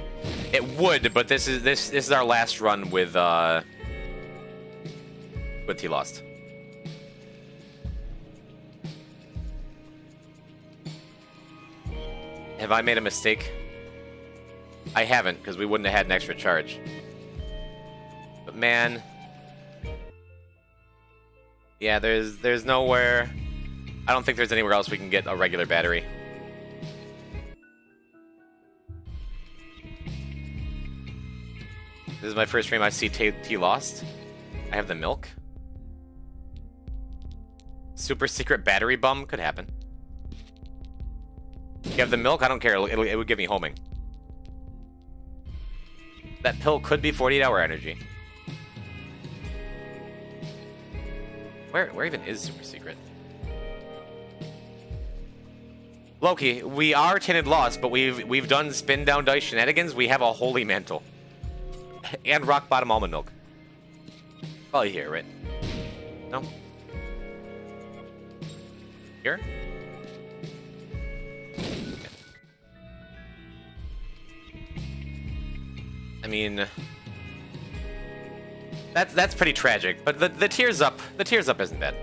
It would, but this is our last run with T Lost. Have I made a mistake? I haven't, because we wouldn't have had an extra charge. But man, yeah, there's nowhere. I don't think there's anywhere else we can get a regular battery. This is my first stream I see T Lost. I have the milk. Super secret battery bum could happen. You have the milk? I don't care. It would give me homing. That pill could be 48-hour energy. Where even is super secret? Loki, we are Tinted Lost, but we've done spin down dice shenanigans. We have a holy mantle. And rock bottom almond milk. Probably here, right? No? Here? Okay. I mean, that's pretty tragic, but the tears up isn't bad.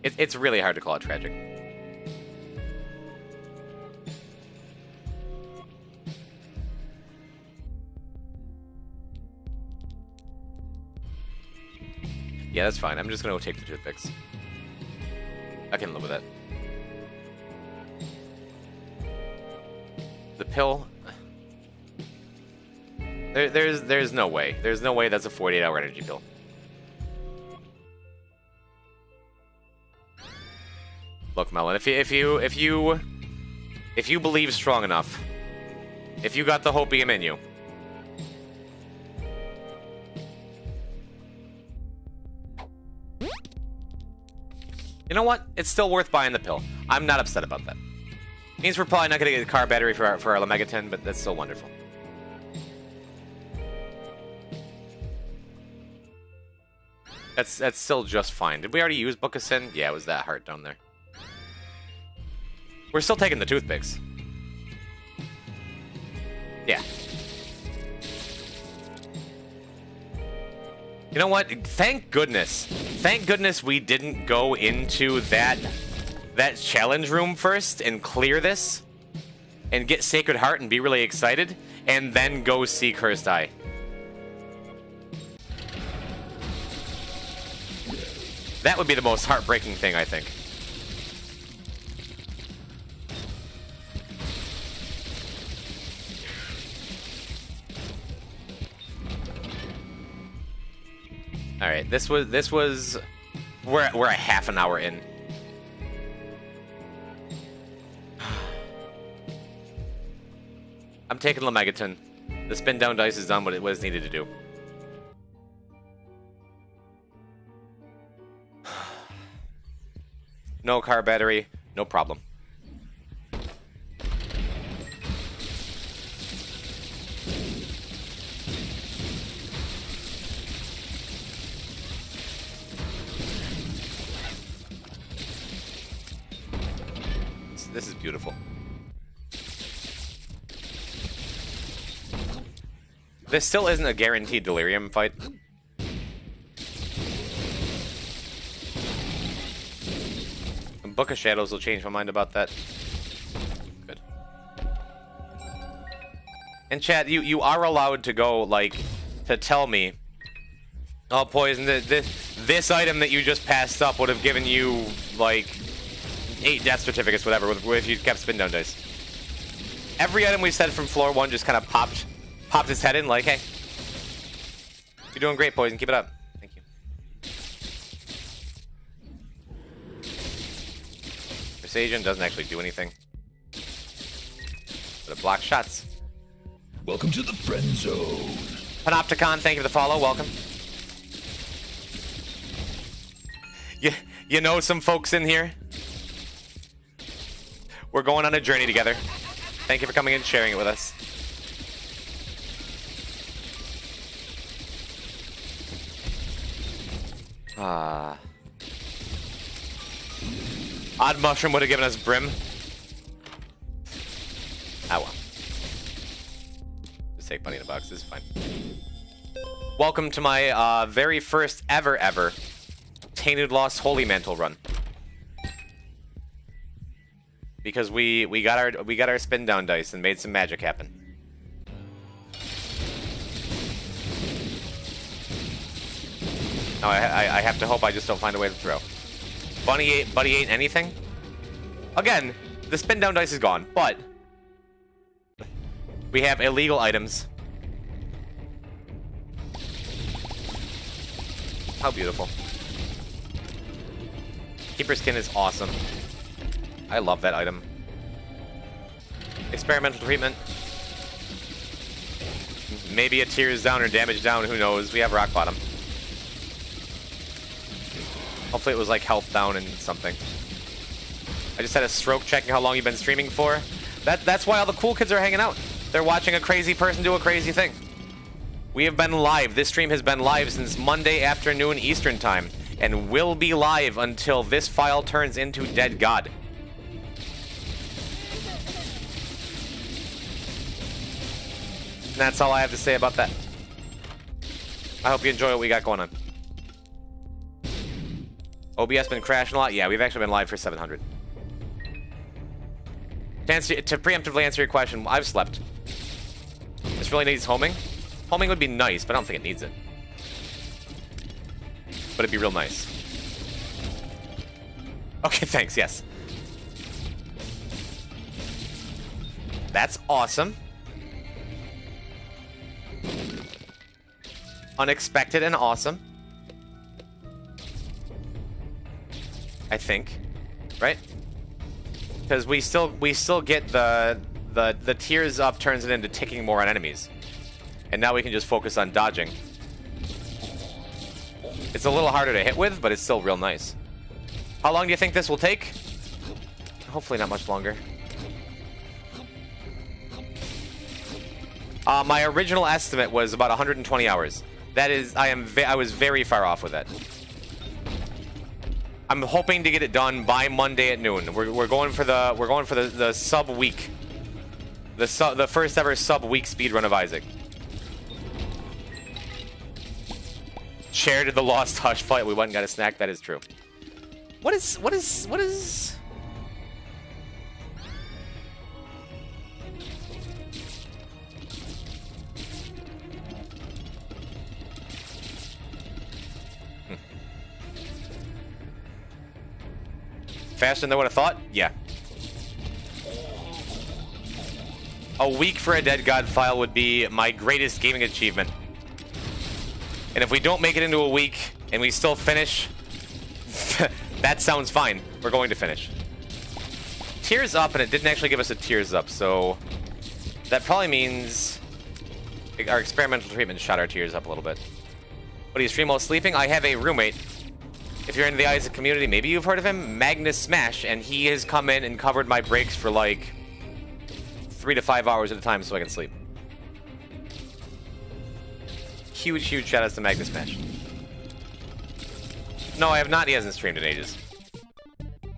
It's really hard to call it tragic. Yeah, that's fine. I'm just gonna go take the toothpicks. I can live with that. The pill. There's no way. There's no way that's a 48-hour energy pill. Look, Melon, if you believe strong enough, if you got the hopium in you. You know what? It's still worth buying the pill. I'm not upset about that. Means we're probably not going to get a car battery for our Lemegeton, but that's still wonderful. That's still just fine. Did we already use Book of Sin? Yeah, it was that heart down there. We're still taking the toothpicks. Yeah. You know what? Thank goodness. Thank goodness we didn't go into that challenge room first and clear this and get Sacred Heart and be really excited and then go see Cursed Eye. That would be the most heartbreaking thing, I think. All right, this was we're a half an hour in. I'm taking Lemegeton. The spin down dice has done what it was needed to do. No car battery, no problem. This is beautiful. This still isn't a guaranteed delirium fight. Book of Shadows will change my mind about that. Good. And chat, you are allowed to go, like, to tell me, oh, Poison, this item that you just passed up would have given you, like, 8 death certificates, whatever, if you kept spin down dice. Every item we said from floor 1 just kind of popped its head in, like, hey, you're doing great, Poison, keep it up. Thank you. Precision doesn't actually do anything, but it blocks shots. Welcome to the friend zone. Panopticon, thank you for the follow, welcome. You know some folks in here? We're going on a journey together. Thank you for coming and sharing it with us. Odd Mushroom would have given us Brim. Ah well. Just take money in a box, this is fine. Welcome to my very first ever Tainted Lost Holy Mantle run. Because we got our spin down dice and made some magic happen. No, I have to hope I just don't find a way to throw. Buddy ain't anything. Again, the spin down dice is gone, but we have illegal items. How beautiful. Keeper Skin is awesome. I love that item. Experimental treatment. Maybe a tears down or damage down, who knows? We have rock bottom. Hopefully it was like health down and something. I just had a stroke checking how long you've been streaming for. That's why all the cool kids are hanging out. They're watching a crazy person do a crazy thing. We have been live. This stream has been live since Monday afternoon Eastern time, and will be live until this file turns into Dead God. And that's all I have to say about that. I hope you enjoy what we got going on. OBS been crashing a lot? Yeah, we've actually been live for 700. To preemptively answer your question, I've slept. This really needs homing? Homing would be nice, but I don't think it needs it. But it'd be real nice. Okay, thanks, yes. That's awesome. Unexpected and awesome. I think, right? Because we still get the tears up turns it into ticking more on enemies, and now we can just focus on dodging. It's a little harder to hit with, but it's still real nice. How long do you think this will take? Hopefully not much longer. My original estimate was about 120 hours. That is, I was very far off with that. I'm hoping to get it done by Monday at noon. We're going for the sub week, the first ever sub week speedrun of Isaac. Shared the Lost Hush fight. We went and got a snack. That is true. What is? Faster than I would have thought? Yeah. A week for a Dead God file would be my greatest gaming achievement. And if we don't make it into a week and we still finish, that sounds fine. We're going to finish. Tears up, and it didn't actually give us a tears up, so that probably means our experimental treatment shot our tears up a little bit. What do you stream while sleeping? I have a roommate. If you're into the Isaac community, maybe you've heard of him, Magnus Smash, and he has come in and covered my breaks for like 3 to 5 hours at a time so I can sleep. Huge shout outs to Magnus Smash. No, I have not. He hasn't streamed in ages.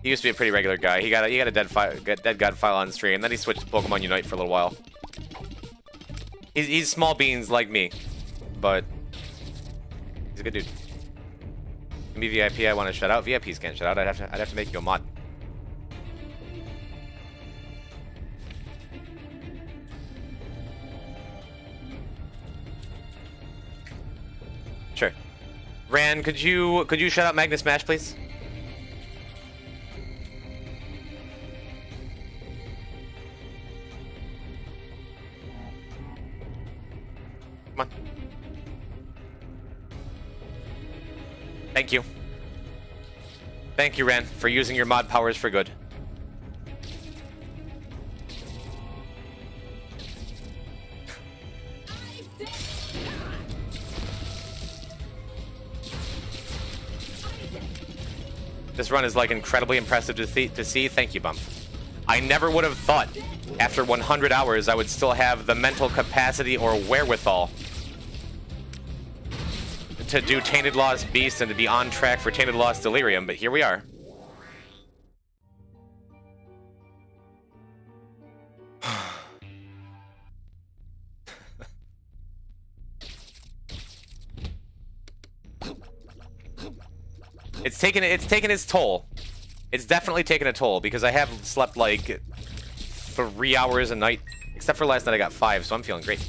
He used to be a pretty regular guy. He got a dead god file on stream, then he switched to Pokemon Unite for a little while. He's small beans like me, but he's a good dude. Me VIP, I want to shut out. VIPs can't shut out. I'd have to make you a mod. Sure. Ran, could you shut out Magnus Smash, please? Come on. Thank you. Thank you, Ran, for using your mod powers for good. This run is like incredibly impressive to see. Thank you, Bump. I never would have thought after 100 hours I would still have the mental capacity or wherewithal to do Tainted Lost Beast and to be on track for Tainted Lost Delirium, but here we are. It's taken its toll. It's definitely taken a toll because I have slept like 3 hours a night, except for last night I got 5, so I'm feeling great.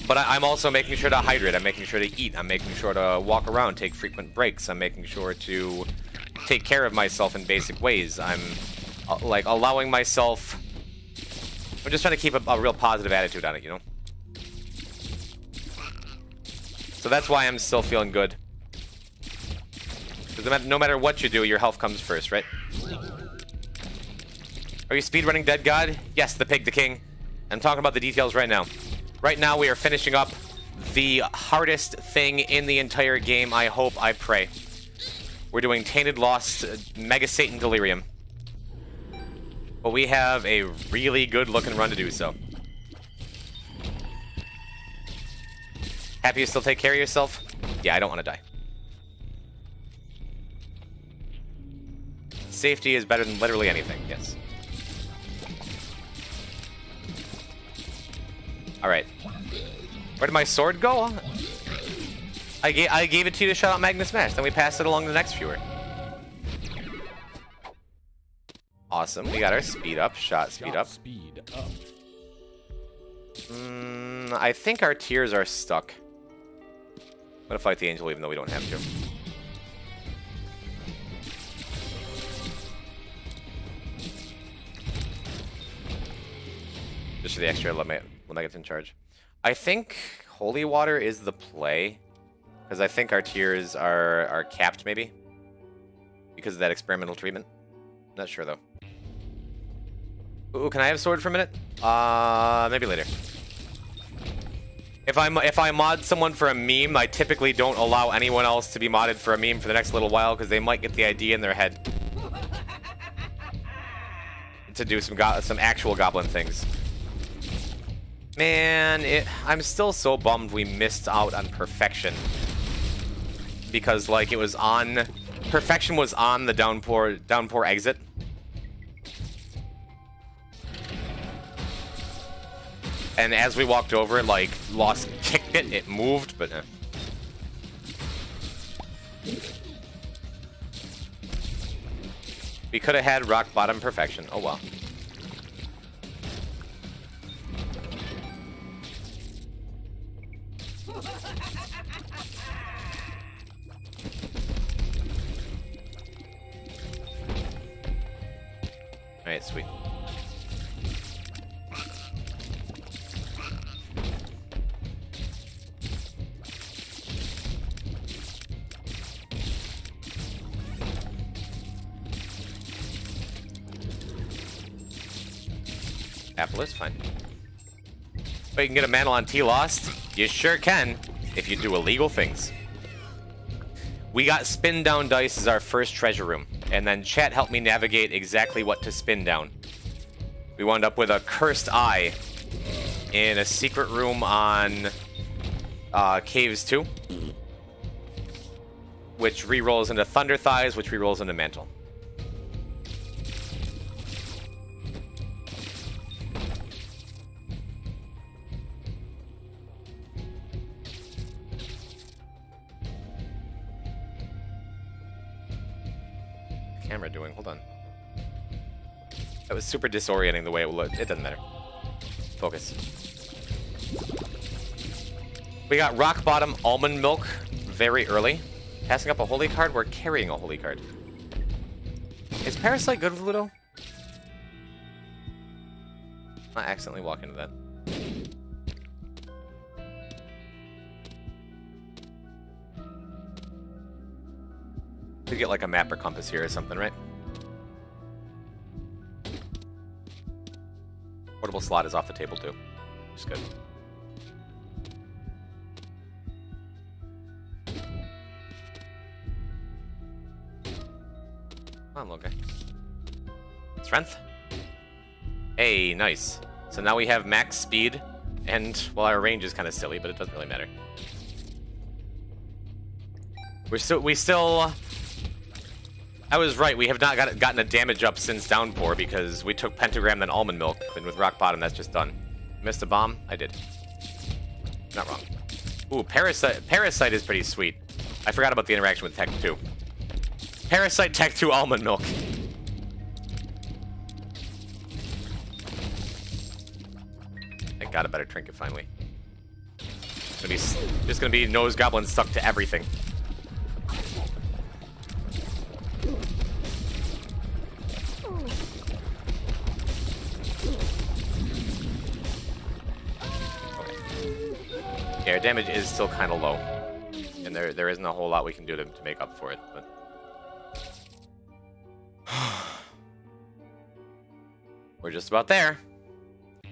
But I'm also making sure to hydrate. I'm making sure to eat. I'm making sure to walk around, take frequent breaks. I'm making sure to take care of myself in basic ways. I'm like allowing myself. I'm just trying to keep a real positive attitude on it, you know. So that's why I'm still feeling good. Because no matter what you do, your health comes first, right? Are you speedrunning Dead God? Yes, the Pig the King. I'm talking about the details right now. Right now, we are finishing up the hardest thing in the entire game, I hope, I pray. We're doing Tainted Lost Mega Satan Delirium. But we have a really good looking run to do so. Happy you still take care of yourself? Yeah, I don't want to die. Safety is better than literally anything, yes. Alright. Where did my sword go? I gave it to you to shut out Magnus Smash, then we passed it along to the next viewer. Awesome, we got our speed up, shot speed up. I think our tiers are stuck. I'm gonna fight the angel even though we don't have to. Just for the extra Lemegaton charge. I think Holy Water is the play. Because I think our tiers are capped, maybe. Because of that experimental treatment. Not sure, though. Ooh, can I have sword for a minute? Maybe later. If I mod someone for a meme, I typically don't allow anyone else to be modded for a meme for the next little while, because they might get the idea in their head. To do some actual goblin things. Man, I'm still so bummed we missed out on Perfection. Because, like, it was on... Perfection was on the downpour exit. And as we walked over it, like, Lost kicked it, it moved, but... We could have had rock bottom Perfection. Oh, well. Alright, sweet. Apple is fine. But you can get a mantle on T-Lost? You sure can, if you do illegal things. We got spin down dice as our first treasure room, and then chat helped me navigate exactly what to spin down. We wound up with a cursed eye in a secret room on Caves 2, which re-rolls into Thunder Thighs, which re-rolls into Mantle. camera doing? Hold on. That was super disorienting the way it looked. It doesn't matter. Focus. We got Rock Bottom Almond Milk very early. Passing up a holy card, we're carrying a holy card. Is Parasite good with Ludo? I accidentally walk into that. Could get like a map or compass here or something, right? Portable slot is off the table too. Which is good. Come on, little guy. Strength? Hey, nice. So now we have max speed, and, well, our range is kind of silly, but it doesn't really matter. We still... I was right, we have not gotten a damage up since Downpour, because we took Pentagram, then Almond Milk, and with Rock Bottom, that's just done. Missed a bomb? I did. Not wrong. Ooh, Parasite is pretty sweet. I forgot about the interaction with Tech 2. Parasite, Tech 2, Almond Milk. I got a better trinket finally. Just gonna be Nose Goblin stuck to everything. Yeah, our damage is still kind of low, and there isn't a whole lot we can do to make up for it. But we're just about there.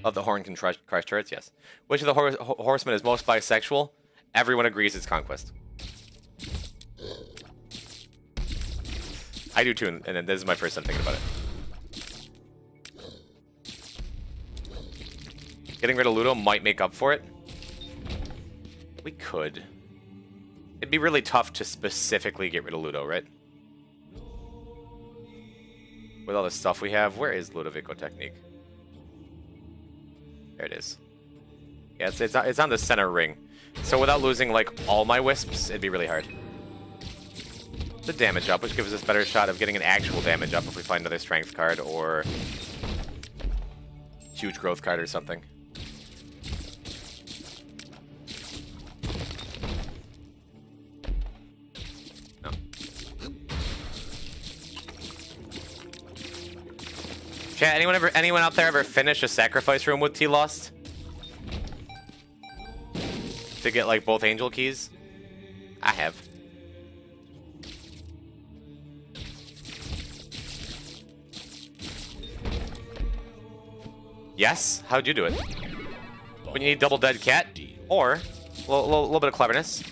Of the Horn can crush turrets, yes. Which of the horsemen is most bisexual? Everyone agrees it's Conquest. I do too, and this is my first time thinking about it. Getting rid of Ludo might make up for it. We could. It'd be really tough to specifically get rid of Ludo, right? With all the stuff we have, where is Ludovico Technique? There it is. Yeah, it's on the center ring. So without losing, like, all my wisps, it'd be really hard. The damage up, which gives us a better shot of getting an actual damage up if we find another strength card or huge growth card or something. No. Chat, anyone out there ever finish a sacrifice room with T-Lost? To get, like, both angel keys? I have. Yes? How'd you do it? When you need double dead cat? Or, a little bit of cleverness.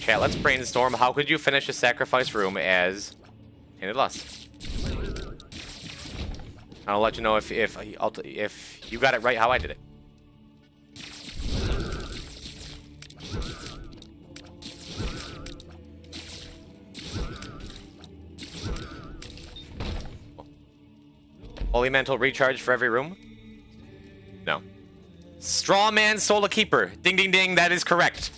Chat, let's brainstorm. How could you finish a sacrifice room as Tainted Lust? I'll let you know if you got it right how I did it. Holy Mantle recharge for every room? No. Straw Man Soul Keeper. Ding ding ding, that is correct.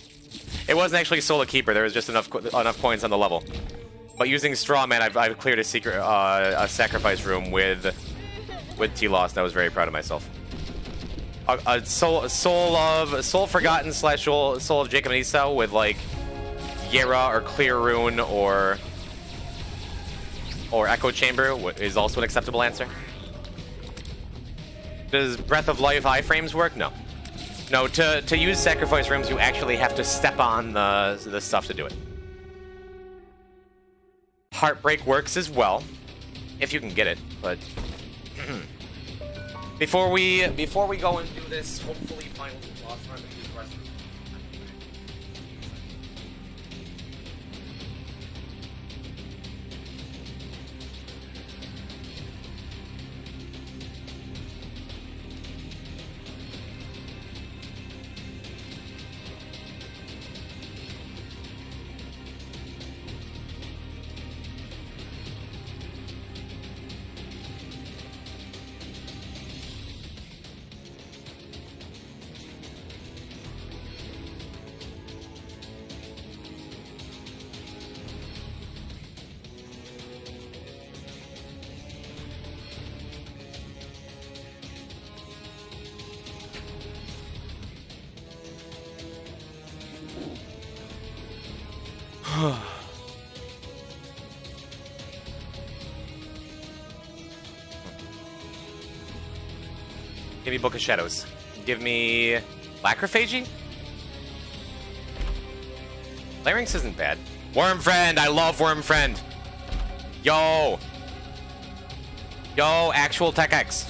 It wasn't actually Soul Keeper, there was just enough coins on the level. But using Straw Man, I've cleared a secret a sacrifice room with T-Lost, and I was very proud of myself. A soul Forgotten / Soul of Jacob and Esau with, like, Yera or Clear Rune or Echo Chamber is also an acceptable answer. Does Breath of Life iframes work? No. No, to use sacrifice rooms, you actually have to step on the stuff to do it. Heartbreak works as well, if you can get it, but before we go and do this, hopefully final boss run, we do the rest of it. Give me Book of Shadows. Give me Lacrophagy? Larynx isn't bad. Worm Friend! I love Worm Friend! Yo! Yo, actual Tech X.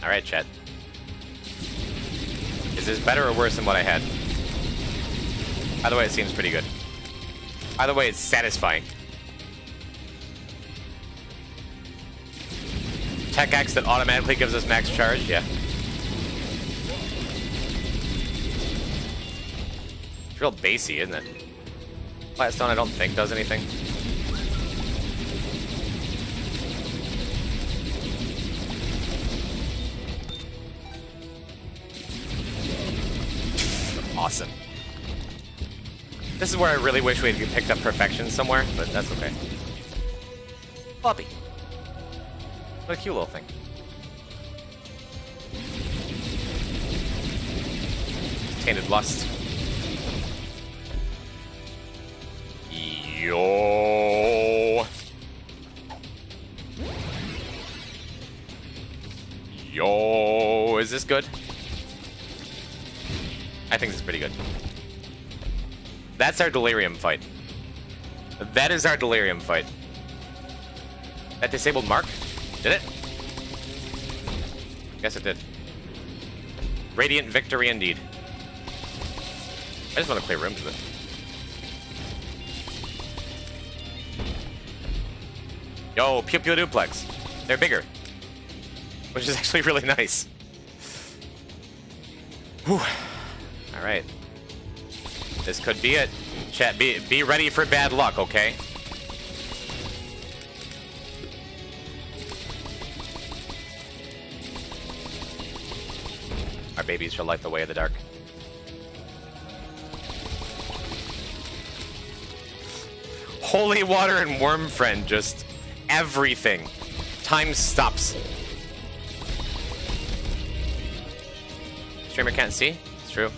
Alright, chat. Is this better or worse than what I had? Either way, it seems pretty good. Either way, it's satisfying. Tech X that automatically gives us max charge, yeah. It's real bassy, isn't it? Flatstone, I don't think does anything. Awesome. This is where I really wish we had picked up Perfection somewhere, but that's okay. Puppy. What a cute little thing. Tainted Lust. Yo. Yo. Is this good? I think this is pretty good. That's our Delirium fight. That is our Delirium fight. That disabled Mark? Did it? Guess it did. Radiant victory indeed. I just want to clear rooms with it. Yo, Pew Pew Duplex. They're bigger. Which is actually really nice. Whew. Alright. This could be it. Chat, be ready for bad luck, okay? Our babies shall light the way of the dark. Holy Water and Worm Friend, just everything. Time stops. Streamer can't see? It's true.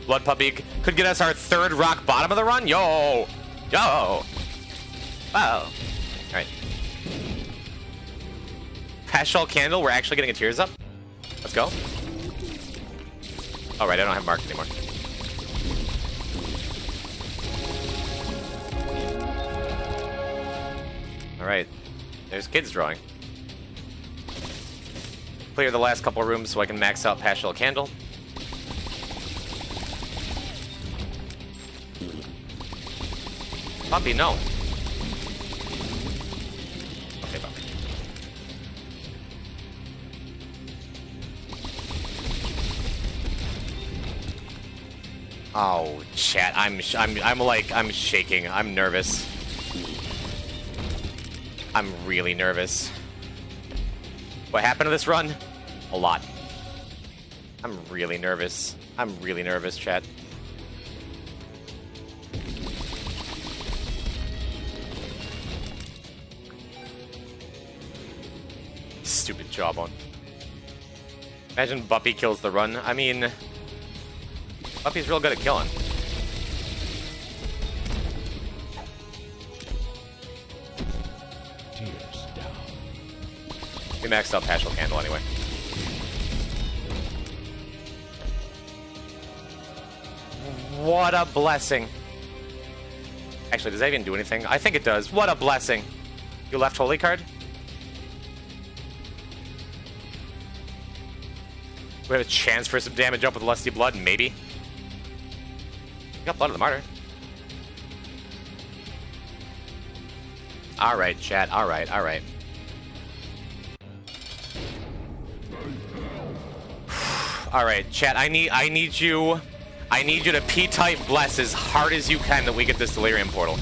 Blood Puppy could get us our third rock bottom of the run? Yo! Yo! Wow. Alright. Pastel Candle, we're actually getting a Tears Up? Let's go. Alright, I don't have Mark anymore. Alright. There's kids drawing. Clear the last couple rooms so I can max out Pastel Candle. Puppy, no. Okay, Puppy. Oh, chat, I'm shaking. I'm nervous. I'm really nervous. What happened to this run? A lot. I'm really nervous. I'm really nervous, chat. Stupid jawbone. Imagine Buppy kills the run. I mean, Buppy's real good at killing. Tears down. We maxed out Pastel Candle anyway. What a blessing. Actually, does that even do anything? I think it does. What a blessing. You left Holy card? We have a chance for some damage up with Lusty Blood? Maybe. We got Blood of the Martyr. Alright, chat. Alright, alright. Alright, chat. I need you to P-type bless as hard as you can that we get this Delirium Portal.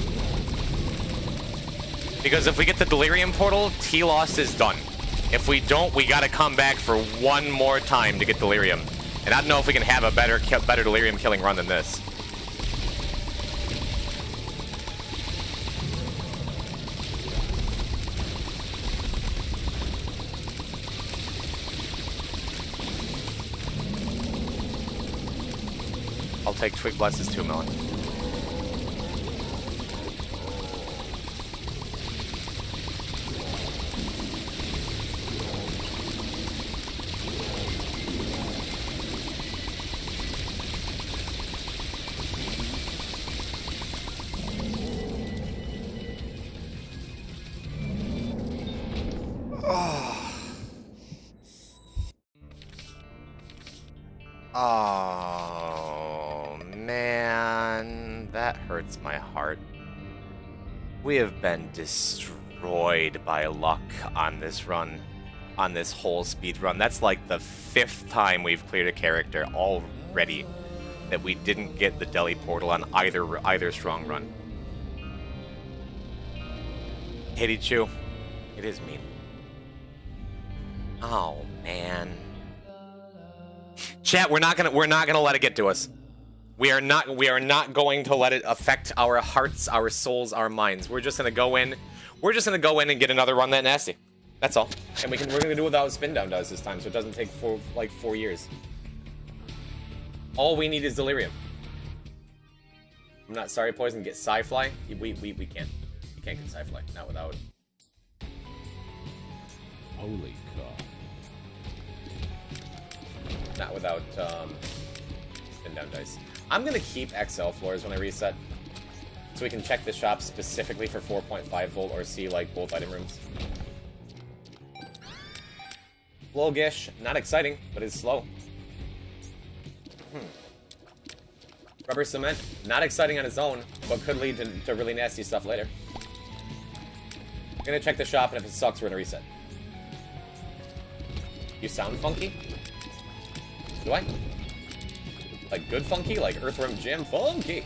Because if we get the Delirium Portal, T-Lost is done. If we don't, we gotta come back for one more time to get Delirium. And I don't know if we can have a better Delirium killing run than this. I'll take Twig Blesses too, Melon. Oh, man, that hurts my heart. We have been destroyed by luck on this run, on this whole speed run. That's like the 5th time we've cleared a character already that we didn't get the Deli Portal on either strong run. Katie Chew, it is mean. Oh, man. Chat, we're not gonna let it get to us. We are not going to let it affect our hearts, our souls, our minds. We're just gonna go in. We're just gonna go in and get another run that nasty. That's all. And we're gonna do it without Spin Down does this time, so it doesn't take 4 years. All we need is Delirium. I'm not sorry, Poison. Get Sci-Fly. We can't. You can't get Sci-Fly. Not without. Holy cow. Not without Spin Down Dice. I'm gonna keep XL floors when I reset, so we can check the shop specifically for 4.5 volt or see like both item rooms. Sluggish, not exciting, but it's slow. Rubber Cement, not exciting on its own, but could lead to really nasty stuff later. I'm gonna check the shop, and if it sucks, we're gonna reset. You sound funky? Do I? Like good funky? Like Earthworm Jim funky?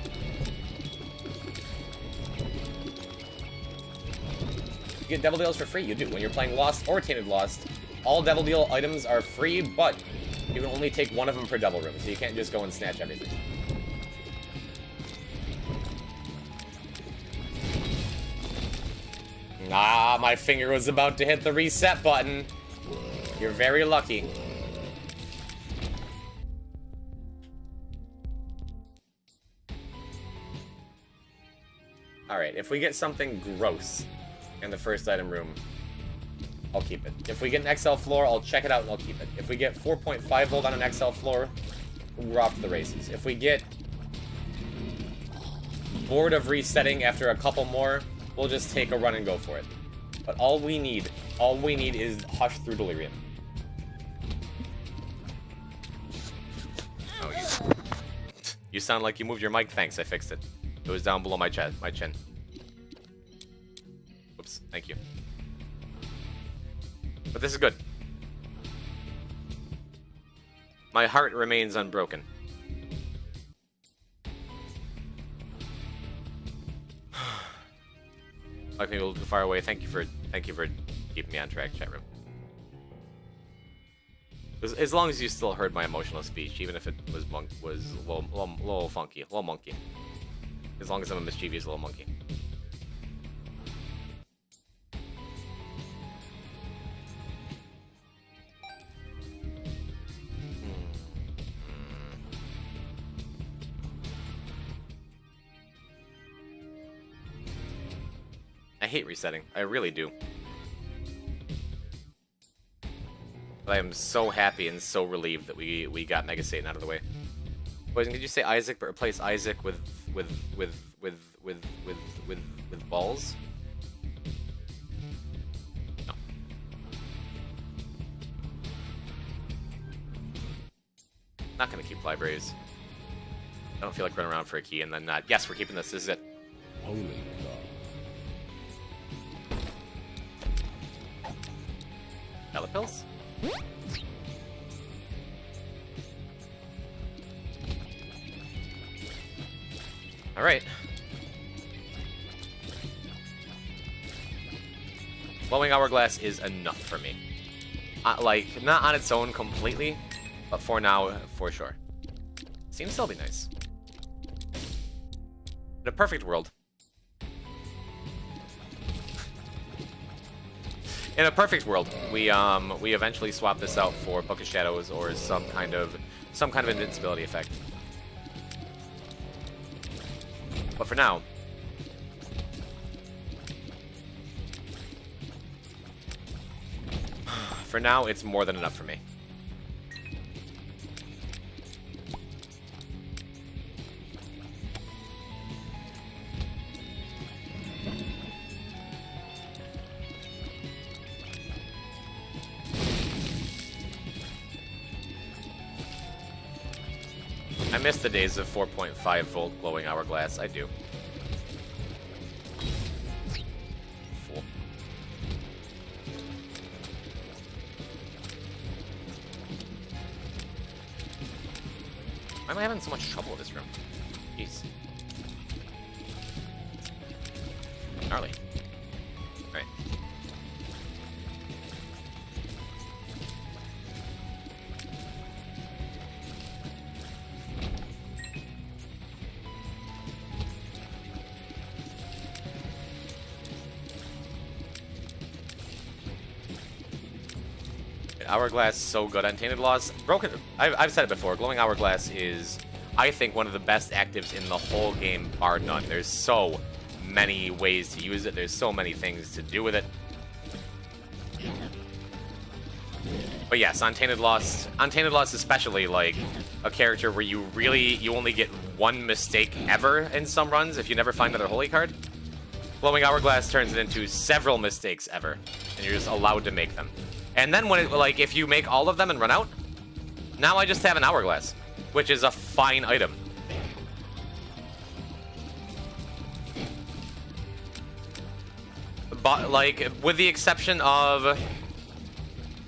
You get Devil Deals for free, you do. When you're playing Lost or Tainted Lost, all Devil Deal items are free, but you can only take one of them per Devil Room, so you can't just go and snatch everything. Ah, my finger was about to hit the reset button. You're very lucky. Alright, if we get something gross in the first item room, I'll keep it. If we get an XL floor, I'll check it out and I'll keep it. If we get 4.5 volt on an XL floor, we're off to the races. If we get bored of resetting after a couple more, we'll just take a run and go for it. But all we need is Hush through Delirium. Oh, you sound like you moved your mic. Thanks, I fixed it. It was down below my chin. Oops, thank you. But this is good. My heart remains unbroken. Like me a little too far away. Thank you for keeping me on track, chat room. As long as you still heard my emotional speech, even if it was a little funky, a little monkey. As long as I'm a mischievous little monkey. I hate resetting. I really do. But I am so happy and so relieved that we got Mega Satan out of the way. Poison, did you say Isaac, but replace Isaac with balls? No. Not gonna keep libraries. I don't feel like running around for a key and then not. Yes, we're keeping this. This is it. Holy cow. Pellet pills? Alright. Glowing Hourglass is enough for me. Like, not on its own completely, but for now, for sure. Seems still be nice. In a perfect world. In a perfect world, we eventually swap this out for Book of Shadows or some kind of invincibility effect. for now, it's more than enough for me. I miss the days of 4.5 volt glowing hourglass. I do. Fool. Why am I having so much trouble with this room? Jeez. Gnarly. Alright. Hourglass so good on Tainted Laws. Broken. I've said it before. Glowing Hourglass is, I think, one of the best actives in the whole game, bar none. There's so many ways to use it. There's so many things to do with it. But yes, on Tainted Loss especially, like a character where you only get one mistake ever in some runs if you never find another holy card. Glowing Hourglass turns it into several mistakes ever, and you're just allowed to make them. And then when it, like, if you make all of them and run out, now I just have an Hourglass, which is a fine item. But, like, with the exception of,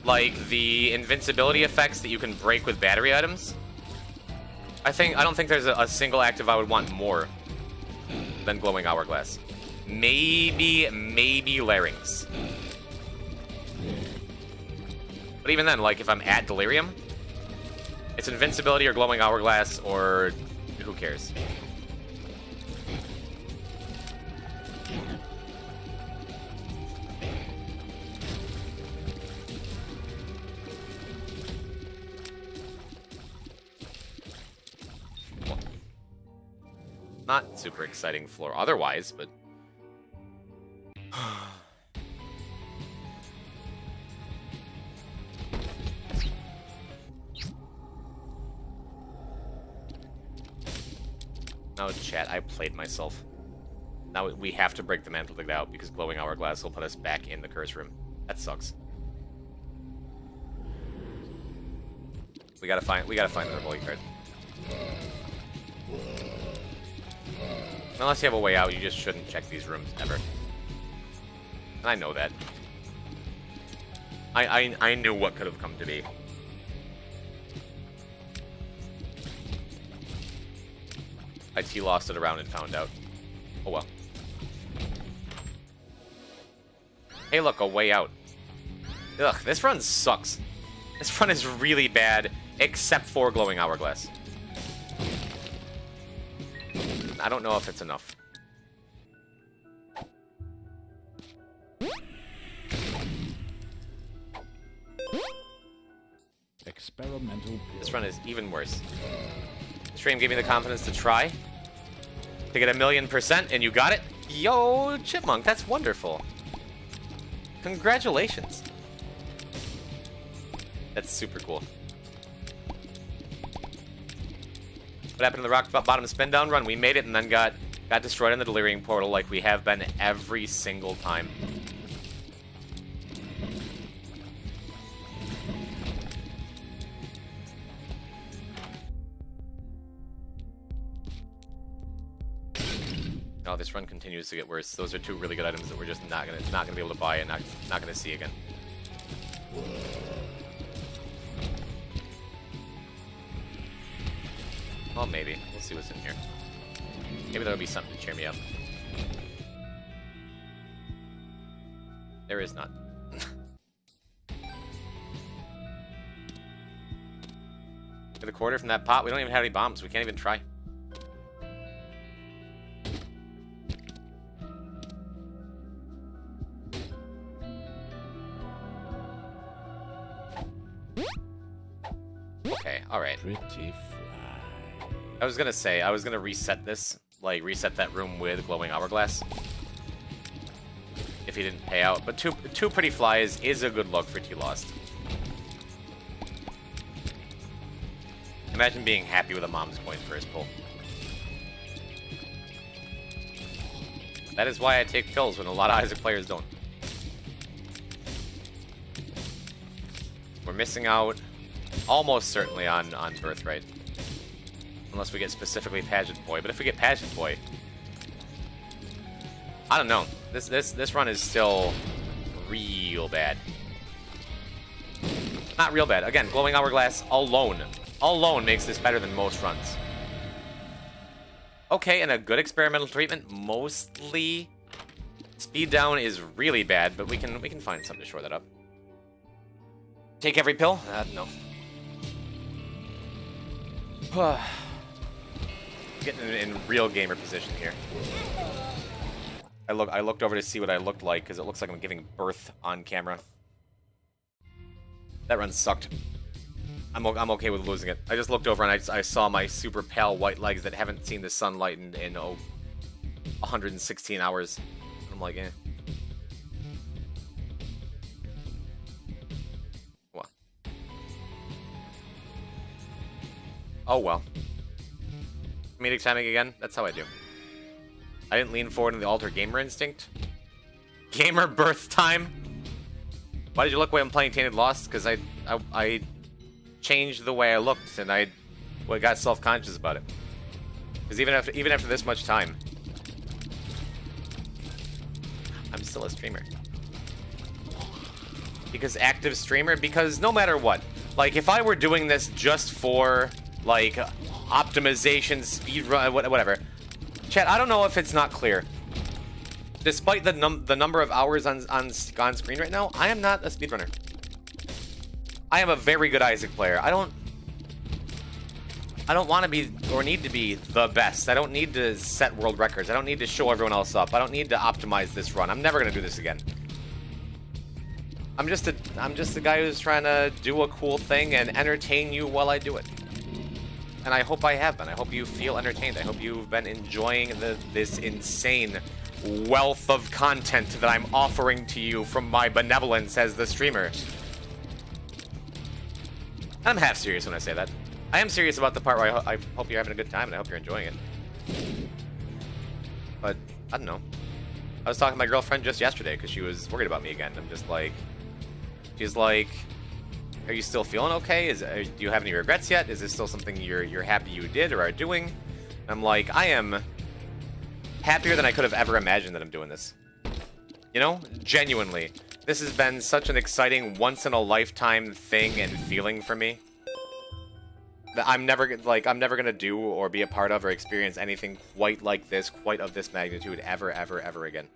like, the invincibility effects that you can break with battery items, I don't think there's a single active I would want more than Glowing Hourglass. Maybe Larynx. But even then, like, if I'm at Delirium, it's invincibility or Glowing Hourglass, or who cares? Well, not super exciting floor otherwise, but... Now, chat, I played myself. Now we have to break the mantle to get out because Glowing Hourglass will put us back in the curse room. That sucks. We gotta find another holy card. Unless you have a way out, you just shouldn't check these rooms ever. And I know that. I knew what could have come to be. IT lost it around and found out. Oh well. Hey look, a way out. Ugh, this run sucks. This run is really bad, except for Glowing Hourglass. I don't know if it's enough. Experimental. This run is even worse. Stream gave me the confidence to try. To get 1,000,000%, and you got it? Yo, Chipmunk, that's wonderful. Congratulations. That's super cool. What happened to the rock bottom spin down run? We made it and then got destroyed in the Delirium portal like we have been every single time. Oh, this run continues to get worse. Those are two really good items that we're just not gonna be able to buy and not gonna see again. Well, maybe. We'll see what's in here. Maybe there'll be something to cheer me up. There is not. Get a quarter from that pot. We don't even have any bombs. We can't even try. Okay, alright. Pretty fly. I was gonna say, I was gonna reset this like reset that room with glowing hourglass. If he didn't pay out. But two pretty flies is a good look for T-Lost. Imagine being happy with a mom's coin first pull. That is why I take kills when a lot of Isaac players don't. We're missing out almost certainly on Birthright. Unless we get specifically Pageant Boy. But if we get Pageant Boy, I don't know. This run is still real bad. Not real bad. Again, glowing hourglass alone makes this better than most runs. Okay, and a good experimental treatment. Mostly speed down is really bad, but we can find something to shore that up. Take every pill? No. Getting in real gamer position here. I looked over to see what I looked like because it looks like I'm giving birth on camera. That run sucked. I'm okay with losing it. I just looked over and I saw my super pale white legs that haven't seen the sunlight in 116 hours. I'm like, eh. What? Oh well. Comedic timing again? That's how I do. I didn't lean forward in the alter gamer instinct. Gamer birth time? Why did you look away when playing Tainted Lost? Because I changed the way I looked and I got self-conscious about it. Because even after this much time, I'm still a streamer. Because active streamer? Because no matter what, like if I were doing this just for like optimization, speedrun, whatever. Chat, I don't know if it's not clear. Despite the number of hours on screen right now, I am not a speedrunner. I am a very good Isaac player. I don't want to be or need to be the best. I don't need to set world records. I don't need to show everyone else up. I don't need to optimize this run. I'm never gonna do this again. I'm just a guy who's trying to do a cool thing and entertain you while I do it. And I hope I have been. I hope you feel entertained. I hope you've been enjoying this insane wealth of content that I'm offering to you from my benevolence as the streamer. I'm half serious when I say that. I am serious about the part where I hope you're having a good time and I hope you're enjoying it. But, I don't know. I was talking to my girlfriend just yesterday because she was worried about me again. I'm just like... She's like... Are you still feeling okay? Do you have any regrets yet? Is this still something you're happy you did or are doing? And I'm like, I am happier than I could have ever imagined that I'm doing this. You know? Genuinely. This has been such an exciting, once-in-a-lifetime thing and feeling for me. That I'm never gonna do or be a part of or experience anything quite like this, quite of this magnitude, ever, ever, ever again.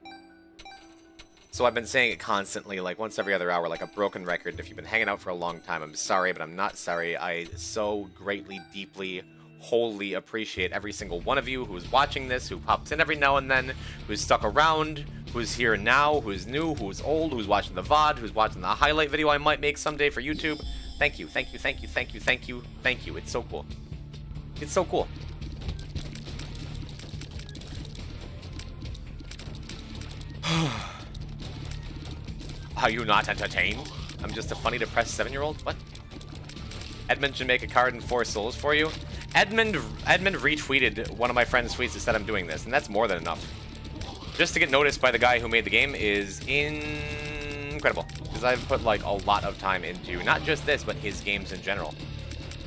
So I've been saying it constantly, like once every other hour, like a broken record. If you've been hanging out for a long time, I'm sorry, but I'm not sorry. I so greatly, deeply, wholly appreciate every single one of you who's watching this, who pops in every now and then, who's stuck around, who's here now, who's new, who's old, who's watching the VOD, who's watching the highlight video I might make someday for YouTube. Thank you, thank you, thank you, thank you, thank you, thank you. It's so cool. It's so cool. Are you not entertained? I'm just a funny, depressed 7-year-old? What? Edmund should make a card and 4 souls for you. Edmund retweeted one of my friend's tweets that said I'm doing this, and that's more than enough. Just to get noticed by the guy who made the game is incredible. Because I've put like a lot of time into not just this, but his games in general.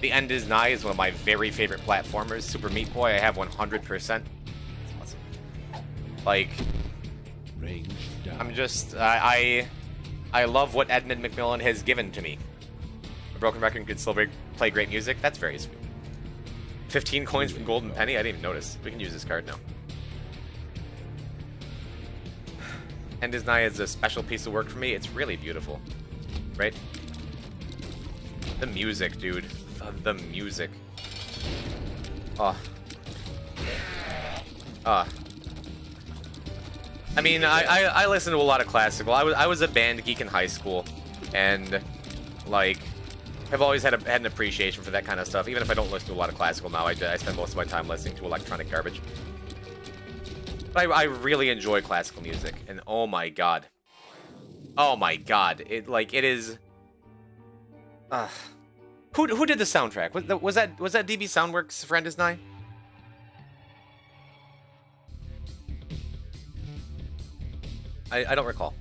The End is Nigh is one of my very favorite platformers. Super Meat Boy, I have 100%. That's awesome. Like, Range down. I'm just, I love what Edmund McMillan has given to me. A broken record could still play great music. That's very sweet. 15 coins from Golden Penny? I didn't even notice. We can use this card now. End is Nigh is a special piece of work for me. It's really beautiful. Right? The music, dude. The music. Oh. I mean, I listen to a lot of classical. I was a band geek in high school, and like, I've always had an appreciation for that kind of stuff. Even if I don't listen to a lot of classical now, I spend most of my time listening to electronic garbage. I really enjoy classical music, and oh my god. Oh my god. It is... Who did the soundtrack? Was that DB Soundworks Friend is Nigh? I don't recall.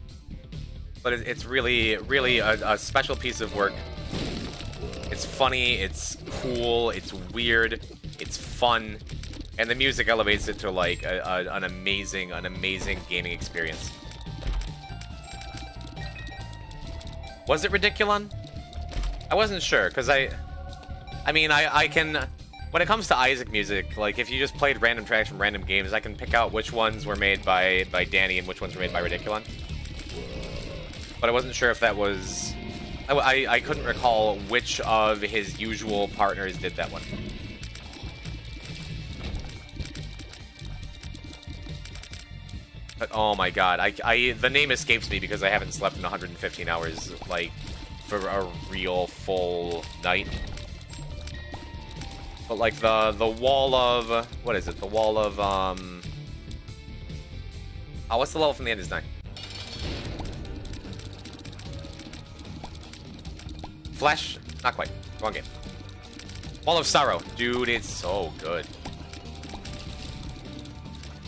But it's really a special piece of work. It's funny, it's cool, it's weird, it's fun, and the music elevates it to like an amazing gaming experience. Was it Ridiculon? I wasn't sure, because I mean, I can, when it comes to Isaac music, like, if you just played random tracks from random games, I can pick out which ones were made by Danny and which ones were made by Ridiculon. But I wasn't sure if that was... I couldn't recall which of his usual partners did that one. But, oh my god, the name escapes me because I haven't slept in 115 hours, like, for a real full night. But like the wall of... What is it? The wall of, Oh, what's the level from the end is 9? Flash? Not quite. Wrong game. Wall of Sorrow. Dude, it's so good.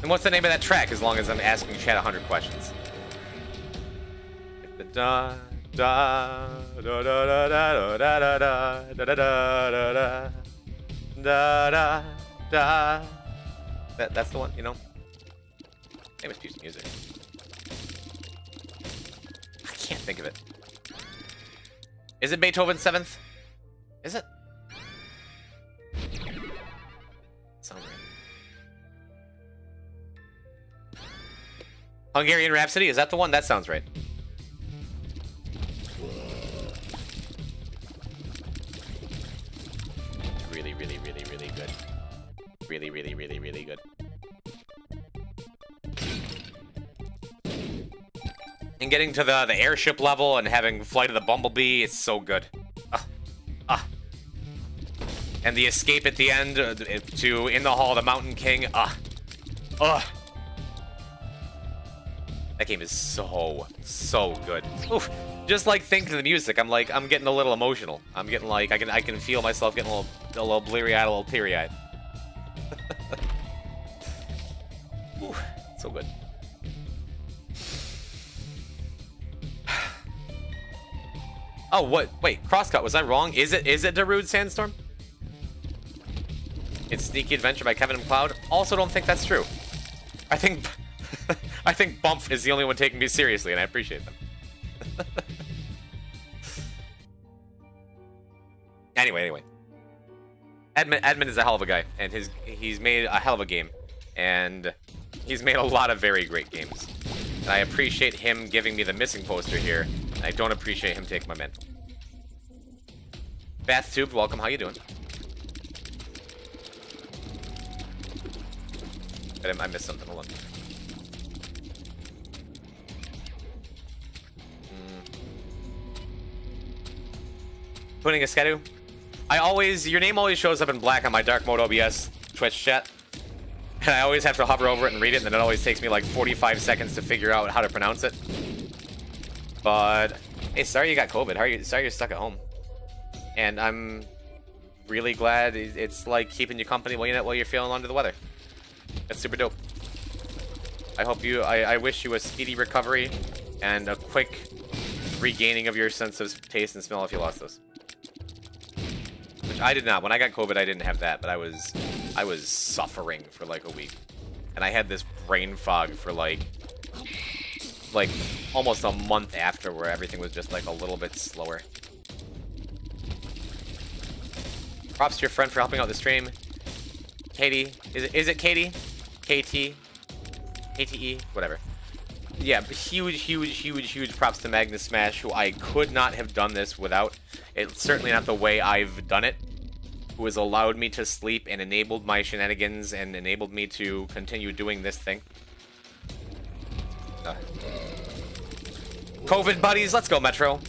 And what's the name of that track, as long as I'm asking chat 100 questions? Da da da da da da da da da da da da da da. That's the one, you know? Famous piece of music. I can't think of it. Is it Beethoven's 7th? Is it? Sounds right. Hungarian Rhapsody, is that the one? That sounds right. It's really good. Really good. And getting to the airship level and having Flight of the Bumblebee, it's so good. And the escape at the end to In the Hall of the Mountain King, That game is so good. Oof. Just like thinking of the music, I'm getting a little emotional. I'm getting like, I can feel myself getting a little bleary-eyed, a little teary-eyed. So good. Oh, what? Wait, Crosscut, was I wrong? Is it Darude Sandstorm? It's Sneaky Adventure by Kevin McLeod. Also don't think that's true. I think Bump is the only one taking me seriously, and I appreciate them. Anyway. Edmund is a hell of a guy, and he's made a hell of a game, and he's made a lot of very great games. And I appreciate him giving me the missing poster here, and I don't appreciate him taking my men. BathTube, welcome. How you doing? I missed something. Hold on. Putting a Skedu. Your name always shows up in black on my dark mode OBS Twitch chat. And I always have to hover over it and read it, and then it always takes me like 45 seconds to figure out how to pronounce it. But, hey, sorry you got COVID. Sorry you're stuck at home. And I'm really glad it's like keeping you company while you're feeling under the weather. That's super dope. I wish you a speedy recovery and a quick regaining of your sense of taste and smell if you lost those. Which I did not. When I got COVID, I didn't have that, but I was suffering for like a week. And I had this brain fog for like almost a month after, where everything was just like a little bit slower. Props to your friend for helping out the stream. Katie, is it Katie? KT? KTE? Whatever. Yeah, huge props to Magnus Smash, who I could not have done this without. It's certainly not the way I've done it. Who has allowed me to sleep and enabled my shenanigans and enabled me to continue doing this thing. COVID buddies, let's go, Metro.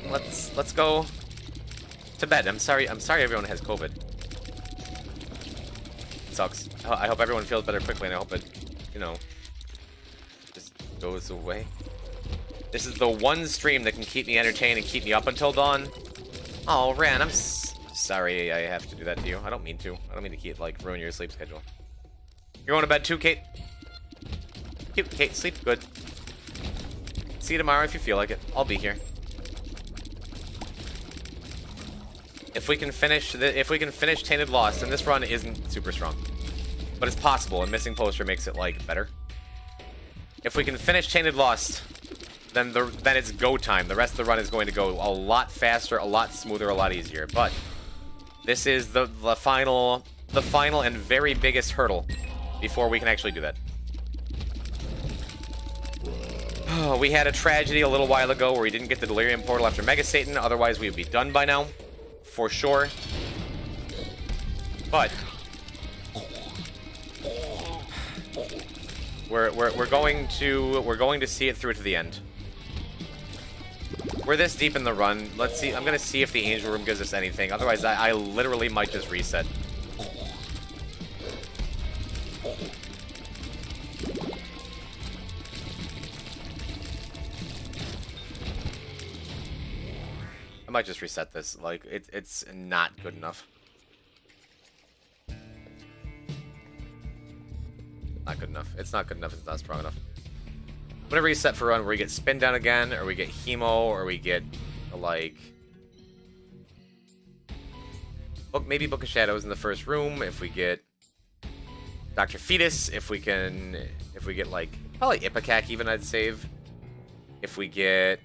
Let's go to bed. I'm sorry everyone has COVID. It sucks. I hope everyone feels better quickly, and I hope it, you know, goes away. This is the one stream that can keep me entertained and keep me up until dawn. Oh, Ran, I'm sorry I have to do that to you. I don't mean to. I don't mean to keep, like, ruin your sleep schedule. You're going to bed too, Kate? Kate, sleep good. See you tomorrow if you feel like it. I'll be here. If we can finish Tainted Lost, and this run isn't super strong, but it's possible, and missing poster makes it, like, better. If we can finish Tainted Lost, then it's go time. The rest of the run is going to go a lot faster, a lot smoother, a lot easier. But this is the final and very biggest hurdle before we can actually do that. Oh, we had a tragedy a little while ago where we didn't get the Delirium Portal after Mega Satan. Otherwise, we would be done by now, for sure. But we're going to see it through to the end. We're this deep in the run. Let's see. I'm gonna see if the Angel Room gives us anything. Otherwise, I literally might just reset. I might just reset this. Like, it's not good enough. Not good enough. It's not good enough. It's not strong enough. Whenever you set for a run where we get spin down again, or we get Hemo, or we get, like... maybe Book of Shadows in the first room, if we get Dr. Fetus, if we get, like, probably Ipecac even I'd save. If we get...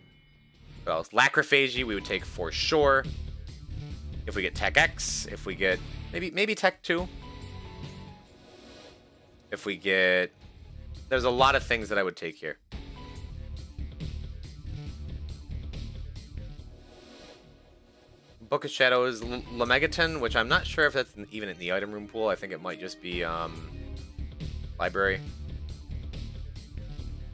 what else? Lacrophagy, we would take for sure. If we get Tech X, if we get... maybe Tech 2. If we get... there's a lot of things that I would take here. Book of Shadows, Lemegaton, which I'm not sure if that's even in the item room pool. I think it might just be library.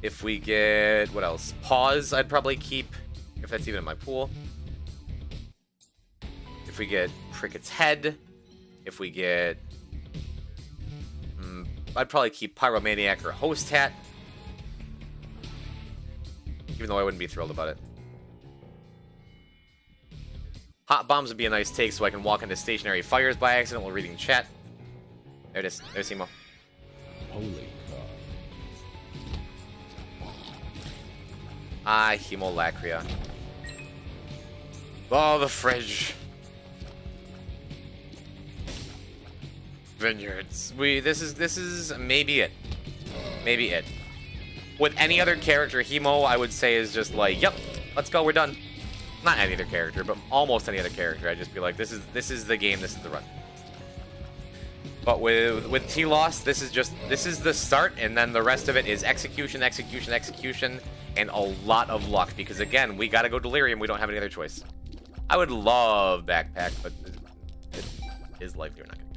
If we get... what else? Pause, I'd probably keep, if that's even in my pool. If we get Cricket's Head. If we get... I'd probably keep Pyromaniac or Host Hat. Even though I wouldn't be thrilled about it. Hot Bombs would be a nice take so I can walk into stationary fires by accident while reading chat. There it is. There's Hemo. Holy cow. Ah, Hemolacria. Oh, the fridge. Vineyards. This is maybe it. Maybe it. With any other character, Hemo, I would say, is just like, yep, let's go, we're done. Not any other character, but almost any other character. I'd just be like, this is the game, this is the run. But with T-Lost, this is the start, and then the rest of it is execution, execution, execution, and a lot of luck. Because again, we gotta go Delirium, we don't have any other choice. I would love Backpack, but it is likely we're not gonna get it.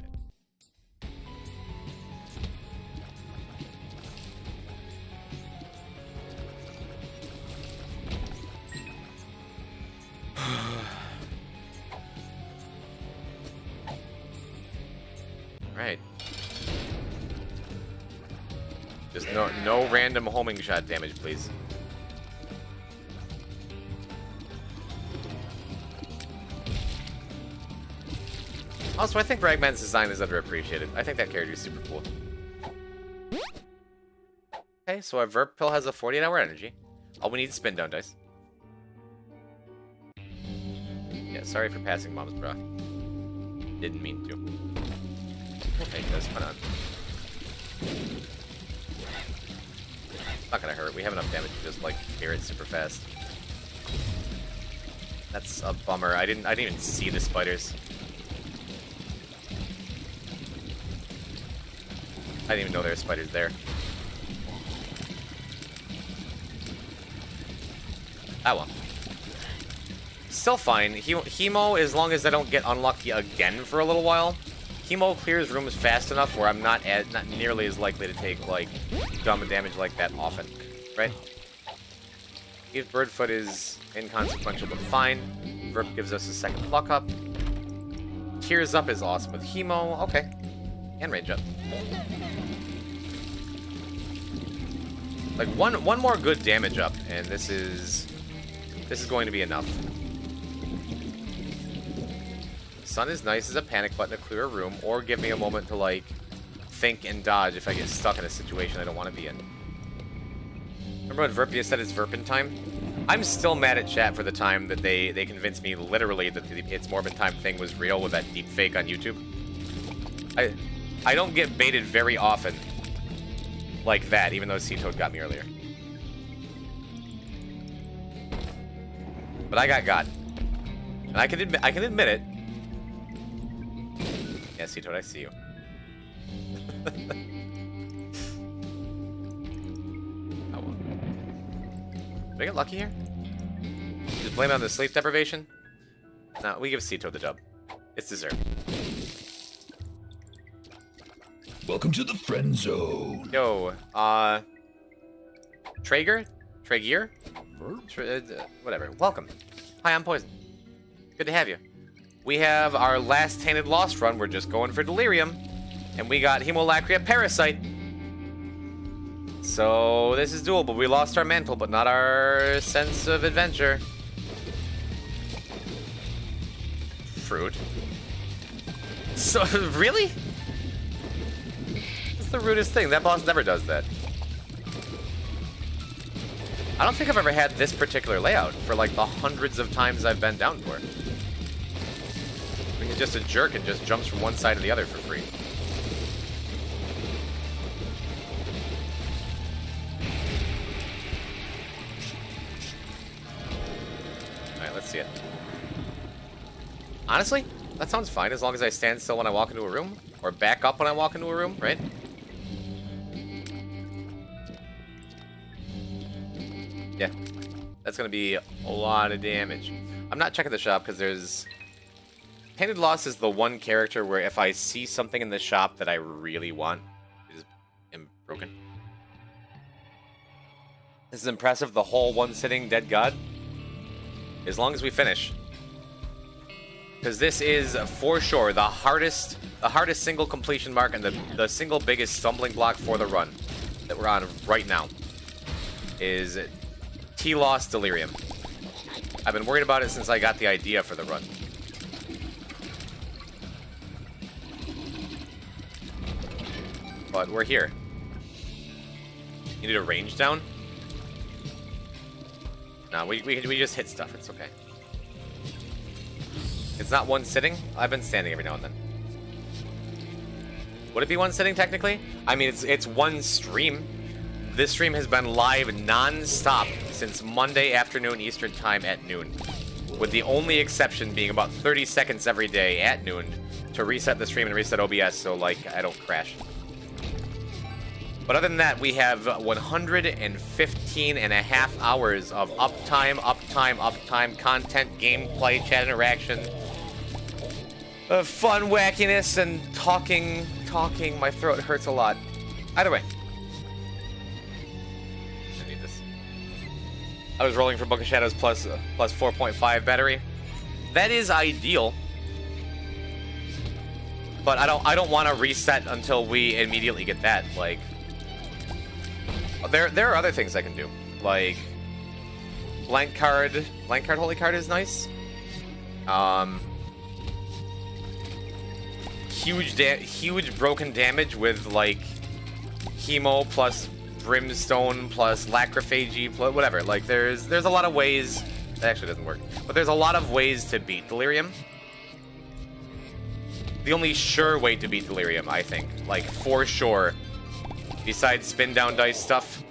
Right. Just no random homing shot damage, please. Also, I think Ragman's design is underappreciated. I think that character is super cool. Okay, so our Verp Pill has a 48-hour energy. All we need is spin down dice. Yeah, sorry for passing Mom's bra. Didn't mean to. We'll take this, why not? Not gonna hurt. We have enough damage to just, like, clear it super fast. That's a bummer. I didn't even see the spiders. I didn't even know there were spiders there. Ah well. Still fine. Hemo, as long as I don't get unlucky again for a little while. Hemo clears rooms fast enough where I'm not nearly as likely to take, like, dumb damage like that often. Right? Eve Birdfoot is inconsequential but fine. Verp gives us a second pluck up. Tears Up is awesome with Hemo. Okay. And range up. Like one more good damage up, and this is going to be enough. Sun is nice as a panic button to clear a room, or give me a moment to like think and dodge if I get stuck in a situation I don't want to be in. Remember when Verpia said it's Verpin time? I'm still mad at chat for the time that they convinced me literally that the It's Morbid Time thing was real with that deep fake on YouTube. I don't get baited very often like that, even though C-Toad got me earlier. But I got. And I can admit it. Yeah, C-Toad, I see you. Oh well. Did I get lucky here? Just blame it on the sleep deprivation? No, we give C-Toad the dub. It's deserved. Welcome to the friend zone. Yo, Traeger? Whatever. Welcome. Hi, I'm Poison. Good to have you. We have our last Tainted Lost run. We're just going for Delirium. And we got Hemolacria Parasite. So, this is doable. We lost our mantle, but not our sense of adventure. Fruit. So, really? That's the rudest thing. That boss never does that. I don't think I've ever had this particular layout for like the hundreds of times I've been down for. I think he's just a jerk and just jumps from one side to the other for free. Alright, let's see it. Honestly, that sounds fine as long as I stand still when I walk into a room, or back up when I walk into a room, right? Yeah, that's going to be a lot of damage. I'm not checking the shop because there's... Tainted Lost is the one character where if I see something in the shop that I really want, I'm broken. This is impressive, the whole one-sitting Dead God. As long as we finish. Because this is, for sure, the hardest single completion mark and the single biggest stumbling block for the run that we're on right now. Is T-Lost Delirium. I've been worried about it since I got the idea for the run. But we're here. You need a range down? No, we just hit stuff. It's okay. It's not one sitting. I've been standing every now and then. Would it be one sitting technically? I mean, it's one stream. This stream has been live non-stop since Monday afternoon Eastern Time at noon, with the only exception being about 30 seconds every day at noon to reset the stream and reset OBS so like I don't crash. But other than that, we have 115 and a half hours of uptime, content, gameplay, chat interaction, fun wackiness, and talking. My throat hurts a lot. Either way. I need this. I was rolling for Book of Shadows plus 4.5 battery. That is ideal. But I don't want to reset until we immediately get that. Like, there are other things I can do. Like, blank card holy card is nice. Huge broken damage with like Hemo plus Brimstone plus Lacrophagy plus whatever. Like there's a lot of ways. That actually doesn't work. But there's a lot of ways to beat Delirium. The only sure way to beat Delirium, I think, like for sure, besides spin down dice stuff,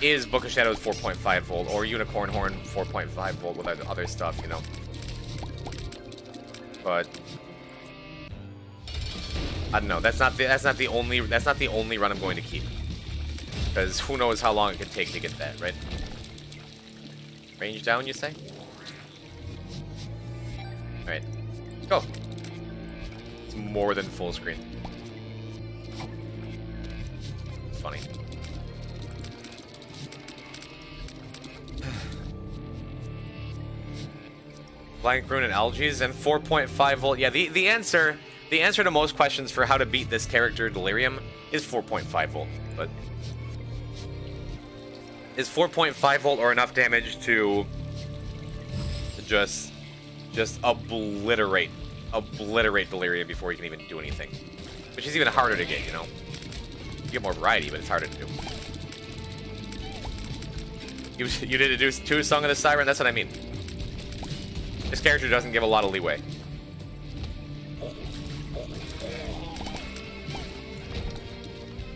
is Book of Shadows 4.5 volt or Unicorn Horn 4.5 volt with other stuff, you know. But I don't know. That's not the only run I'm going to keep, because who knows how long it could take to get that, right? Range down, you say? All right, go. It's more than full screen. It's funny. Blank Rune and Algaes and 4.5 volt. Yeah, the answer to most questions for how to beat this character Delirium is 4.5 volt, but Is 4.5 volt or enough damage to just obliterate Delirium before you can even do anything? Which is even harder to get, you know? You get more variety, but it's harder to do. You did a 2 Song of the Siren? That's what I mean. This character doesn't give a lot of leeway.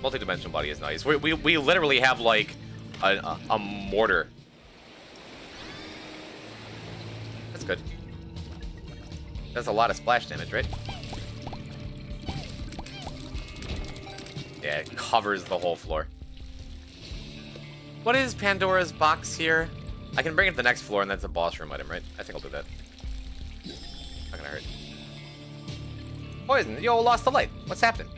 Multi-dimensional body is nice. We literally have, like, a mortar. That's good. That's a lot of splash damage, right? Yeah, it covers the whole floor. What is Pandora's box here? I can bring it to the next floor, and that's a boss room item, right? I think I'll do that. Not gonna hurt. Poison, yo, lost the light. What's happened?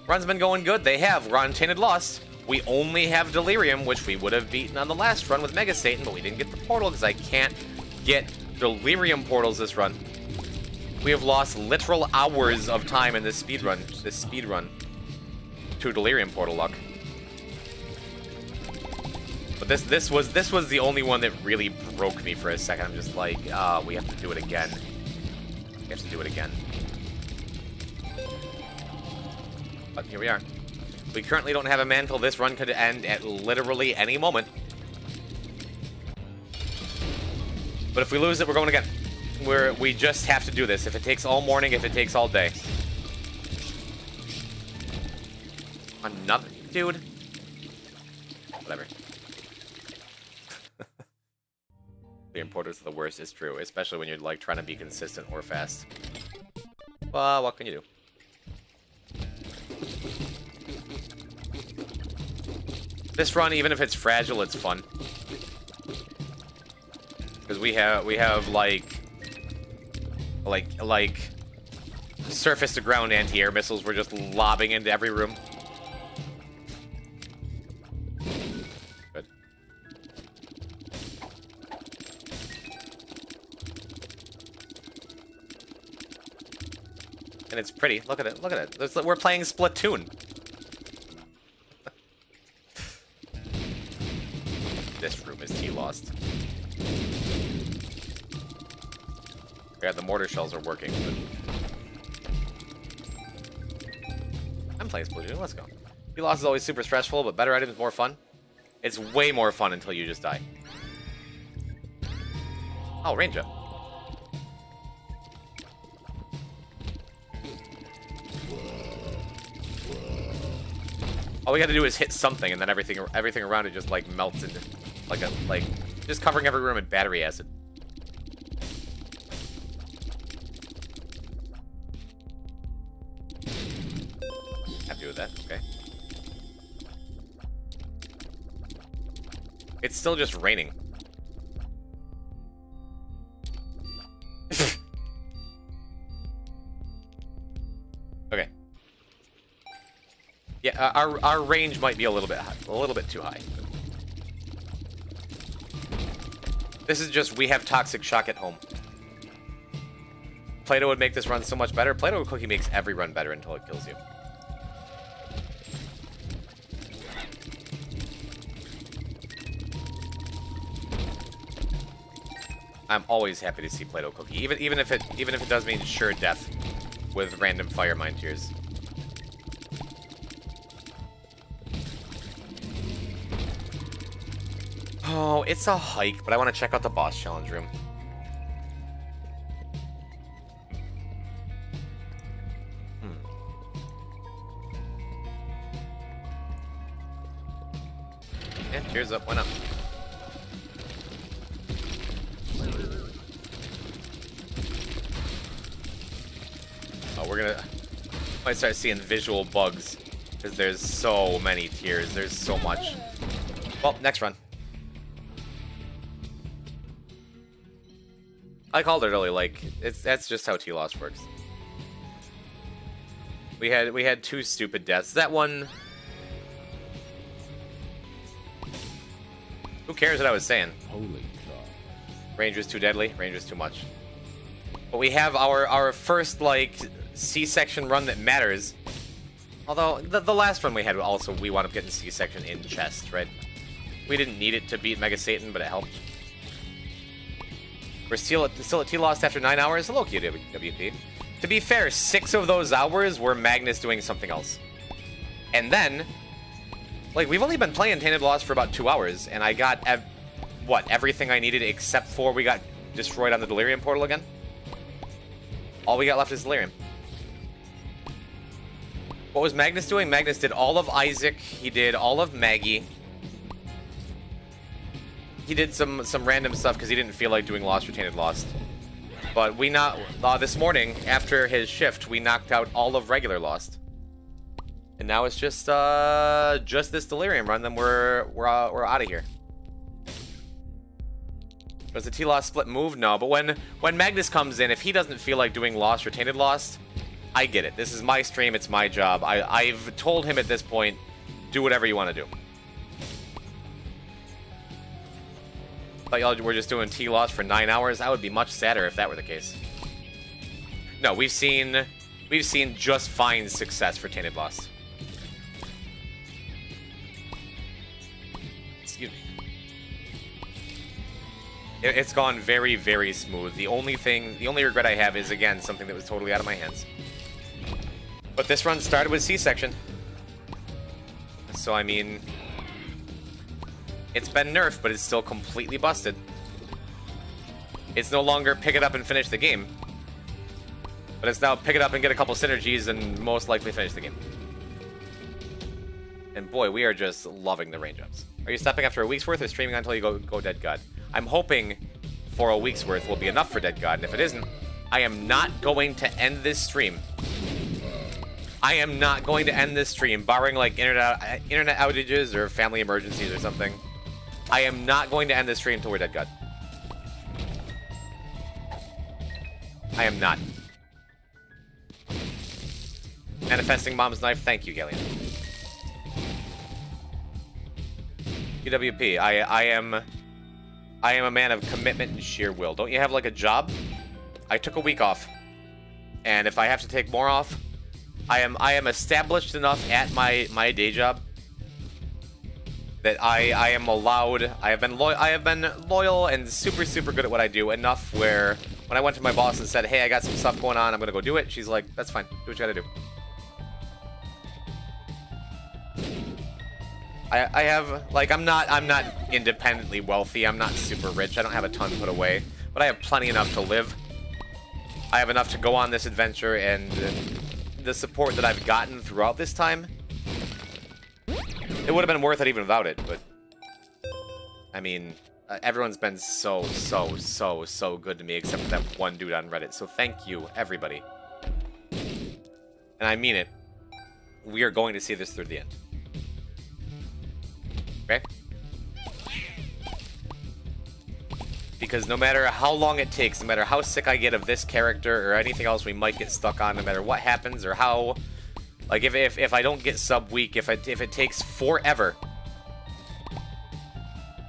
Run's been going good. They have. We're on Tainted Lost. We only have Delirium, which we would have beaten on the last run with Mega Satan, but we didn't get the portal because I can't get Delirium portals this run. We have lost literal hours of time in this speedrun to Delirium portal luck. But this was the only one that really broke me for a second. I'm just like, we have to do it again. We have to do it again. But here we are. We currently don't have a mantle. This run could end at literally any moment. But if we lose it, we're going again. We just have to do this. If it takes all morning, if it takes all day. Another dude. Whatever. The importers are the worst, is true, especially when you're like trying to be consistent or fast. Well, what can you do? This run, even if it's fragile, it's fun. Because we have like surface to ground anti-air missiles we're just lobbing into every room. Good. And it's pretty. Look at it. Look at it. We're playing Splatoon. This room is T-Lost. Yeah, the mortar shells are working. But I'm playing Splatoon. Let's go. T-Lost is always super stressful, but better items more fun. It's way more fun until you just die. Oh, Ranger. All we gotta do is hit something, and then everything around it just like melts into like just covering every room in battery acid. Happy with that. Okay. It's still just raining. Okay. Yeah, our range might be a little bit too high. This is just, we have Toxic Shock at home. Play-Doh would make this run so much better. Play-Doh Cookie makes every run better until it kills you. I'm always happy to see Play-Doh Cookie, even if it does mean sure death with random Fire Mine Tears. Oh, it's a hike, but I want to check out the boss challenge room. Yeah, cheers up, why not? Oh, might start seeing visual bugs, because there's so many tiers, there's so much. Well, next run. I called it early, like, that's just how T-Lost works. We had 2 stupid deaths. That one... Who cares what I was saying? Holy cow. Range was too deadly, range was too much. But we have our first, like, C-section run that matters. Although, the last run we had also, we wound up getting C-section in chest, right? We didn't need it to beat Mega Satan, but it helped. We're still at T-Lost after 9 hours. Hello, QWP. To be fair, 6 of those hours were Magnus doing something else. And then, like, we've only been playing Tainted Lost for about 2 hours, and I got, everything I needed except for we got destroyed on the Delirium portal again? All we got left is Delirium. What was Magnus doing? Magnus did all of Isaac. He did all of Maggie. He did some random stuff because he didn't feel like doing Lost or Tainted Lost. But we this morning, after his shift, we knocked out all of regular Lost. And now it's just this Delirium run, then we're out of here. Does the T-Lost split move? No, but when Magnus comes in, if he doesn't feel like doing Lost or Tainted Lost, I get it. This is my stream, it's my job. I've told him at this point, do whatever you want to do. Thought y'all were just doing T-Lost for 9 hours. I would be much sadder if that were the case. No, we've seen just fine success for Tainted Lost. Excuse me. It's gone very, very smooth. The only regret I have is, again, something that was totally out of my hands. But this run started with C-section. So, I mean, it's been nerfed, but it's still completely busted. It's no longer pick it up and finish the game. But it's now pick it up and get a couple synergies and most likely finish the game. And boy, we are just loving the range ups. Are you stopping after a week's worth or streaming until you go Dead God? I'm hoping for a week's worth will be enough for Dead God, and if it isn't, I am not going to end this stream. I am not going to end this stream, barring like internet outages or family emergencies or something. I am not going to end this stream until we're Dead God. I am not. Manifesting Mom's Knife, thank you, Galleon. UWP, I am a man of commitment and sheer will. Don't you have like a job? I took a week off. And if I have to take more off, I am established enough at my day job that I am allowed. I have been loyal and super good at what I do, enough where when I went to my boss and said, "Hey, I got some stuff going on, I'm gonna go do it," she's like, "That's fine. Do what you gotta do." I have, like, I'm not independently wealthy. I'm not super rich. I don't have a ton put away, but I have plenty enough to live. I have enough to go on this adventure, and the support that I've gotten throughout this time, it would have been worth it even without it, but I mean, everyone's been so good to me except for that one dude on Reddit, so thank you, everybody. And I mean it. We are going to see this through the end. Okay? Because no matter how long it takes, no matter how sick I get of this character or anything else we might get stuck on, no matter what happens or how, like, if I don't get sub week, if it takes forever,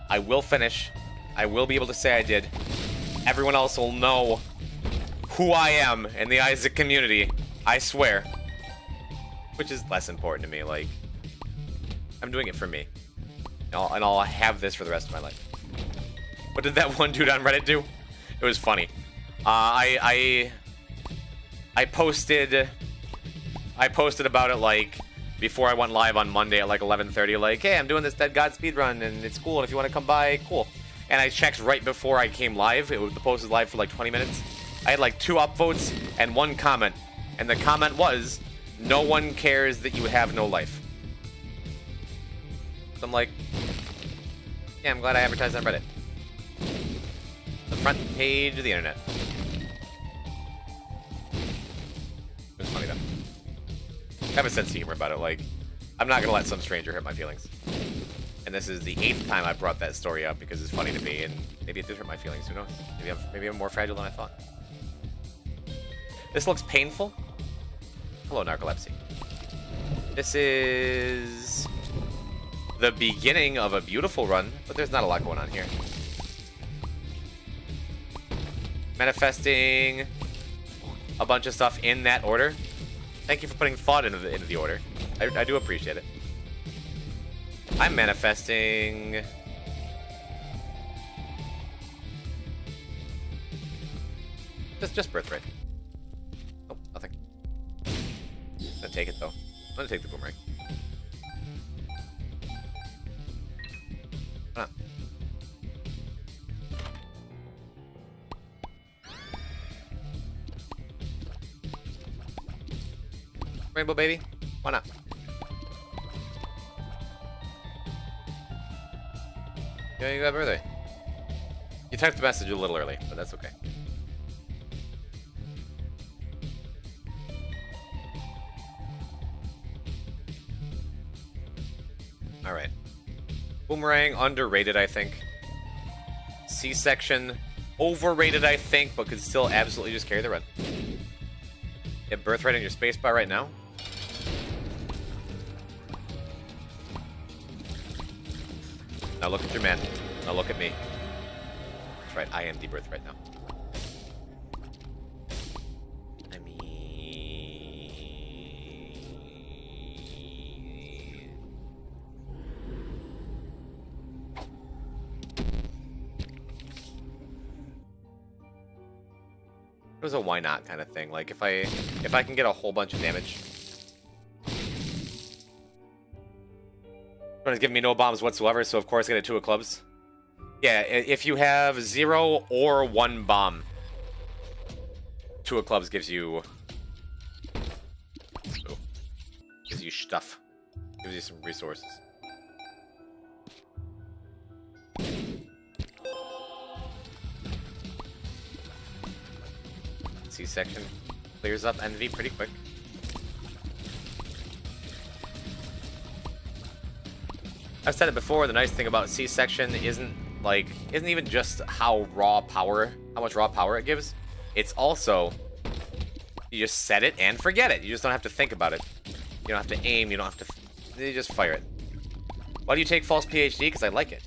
I will finish. I will be able to say I did. Everyone else will know who I am in the Isaac community. I swear. Which is less important to me. Like, I'm doing it for me. And I'll have this for the rest of my life. What did that one dude on Reddit do? It was funny. I posted about it, like, before I went live on Monday at like 11:30, like, hey, I'm doing this Dead God speedrun and it's cool, and if you want to come by, cool. And I checked right before I came live. The post was live for like 20 minutes. I had like 2 upvotes and 1 comment. And the comment was, no one cares that you have no life. So I'm like, yeah, I'm glad I advertised on Reddit. The front page of the internet. It was funny though. I have a sense of humor about it. Like, I'm not gonna let some stranger hurt my feelings. And this is the 8th time I brought that story up because it's funny to me, and maybe it did hurt my feelings. Who knows? Maybe I'm more fragile than I thought. This looks painful. Hello, narcolepsy. This is the beginning of a beautiful run, but there's not a lot going on here. Manifesting a bunch of stuff in that order. Thank you for putting thought into the order. I do appreciate it. I'm manifesting Just birthright. Oh, nothing. I'm gonna take it though. I'm gonna take the boomerang. Why not? Rainbow baby? Why not? Yeah, you got birthday. You typed the message a little early, but that's okay. Alright. Boomerang, underrated, I think. C-section, overrated, I think, but could still absolutely just carry the run. You have birthright in your spacebar right now. Now look at your man. Now look at me. That's right, I am the birthright now. I mean... It was a why not kind of thing. Like if I can get a whole bunch of damage. It's giving me no bombs whatsoever, so of course I get a 2 of clubs. Yeah, if you have 0 or 1 bomb, 2 of clubs gives you... Oh, gives you stuff. Gives you some resources. C-section clears up envy pretty quick. I've said it before, the nice thing about C-section isn't even just how much raw power it gives. It's also, you just set it and forget it. You just don't have to think about it. You don't have to aim, you don't have to, you just fire it. Why do you take false PhD? Because I like it.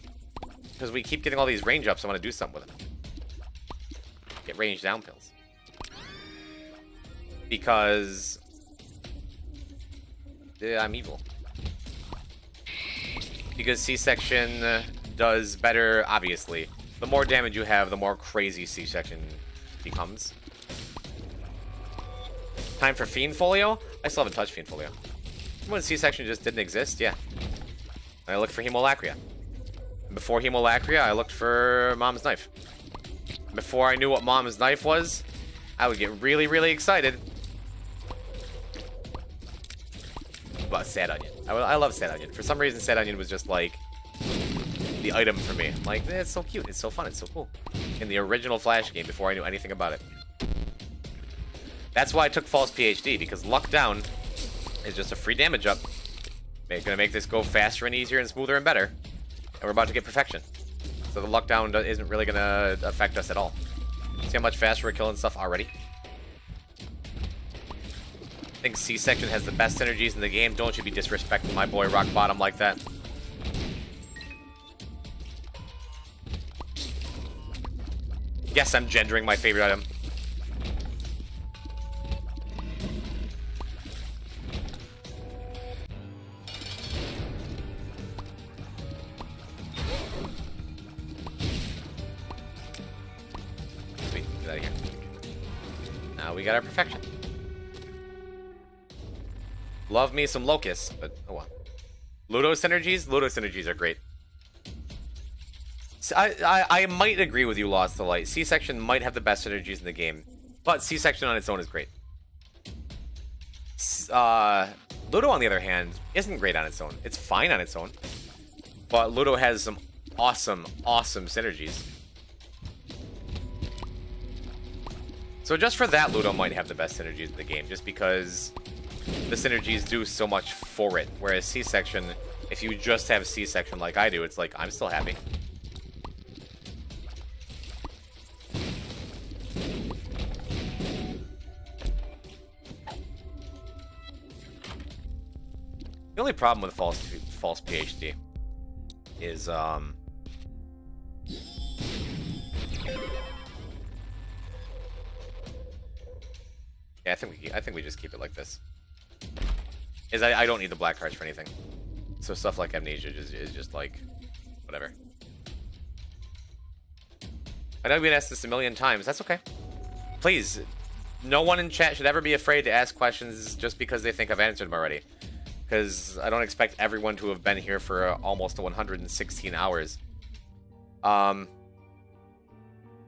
Because we keep getting all these range ups, I want to do something with them. Get range down pills. Because I'm evil. Because C-section does better, obviously. The more damage you have, the more crazy C-section becomes. Time for Fiend Folio? I still haven't touched Fiend Folio. When C-section just didn't exist, yeah. I looked for Hemolacria. Before Hemolacria, I looked for Mom's Knife. Before I knew what Mom's Knife was, I would get really, really excited about Sad Onion. I love Sad Onion. For some reason, Sad Onion was just like the item for me. Like, it's so cute, it's so fun, it's so cool. In the original Flash game, before I knew anything about it. That's why I took False PhD, because Luck Down is just a free damage up. Gonna make this go faster and easier and smoother and better. And we're about to get Perfection. So the Luck Down isn't really gonna affect us at all. See how much faster we're killing stuff already? I think C-section has the best synergies in the game. Don't you be disrespecting my boy Rock Bottom like that. Yes, I'm gendering my favorite item. Sweet, get out of here. Now we got our Perfection. Love me some Locusts, but oh well. Ludo synergies are great. I might agree with you, Lost to Light. C-section might have the best synergies in the game, but C-section on its own is great. Ludo, on the other hand, isn't great on its own. It's fine on its own, but Ludo has some awesome, awesome synergies. So just for that, Ludo might have the best synergies in the game, just because the synergies do so much for it. Whereas C-section, if you just have C-section like I do, it's like, I'm still happy. The only problem with false PhD is yeah, I think we just keep it like this. I don't need the black cards for anything. So stuff like Amnesia is just like whatever. I know we've been asked this a million times. That's okay. Please, no one in chat should ever be afraid to ask questions just because they think I've answered them already. Because I don't expect everyone to have been here for almost 116 hours. Time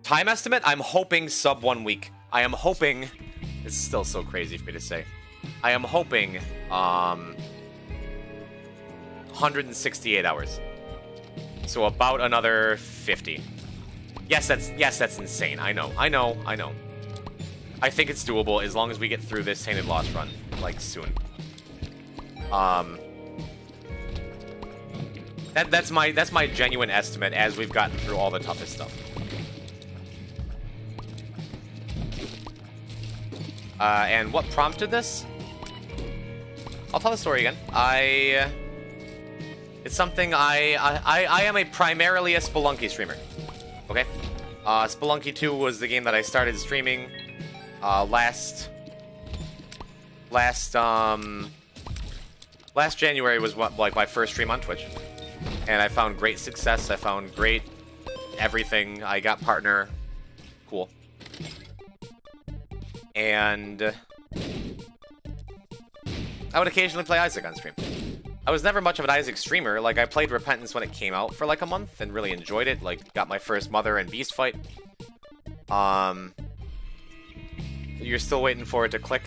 estimate? I'm hoping sub 1 week. I am hoping... It's still so crazy for me to say. I am hoping 168 hours. So about another 50. Yes, that's insane. I know. I think it's doable as long as we get through this Tainted Lost run, like, soon. That's my genuine estimate as we've gotten through all the toughest stuff. And what prompted this? I'll tell the story again. It's something I am primarily a Spelunky streamer. Okay? Spelunky 2 was the game that I started streaming last January was like my first stream on Twitch. And I found great success. I found great everything. I got partner. Cool. And I would occasionally play Isaac on stream. I was never much of an Isaac streamer. Like, I played Repentance when it came out for like a month and really enjoyed it. Like, got my first Mother and Beast fight. You're still waiting for it to click.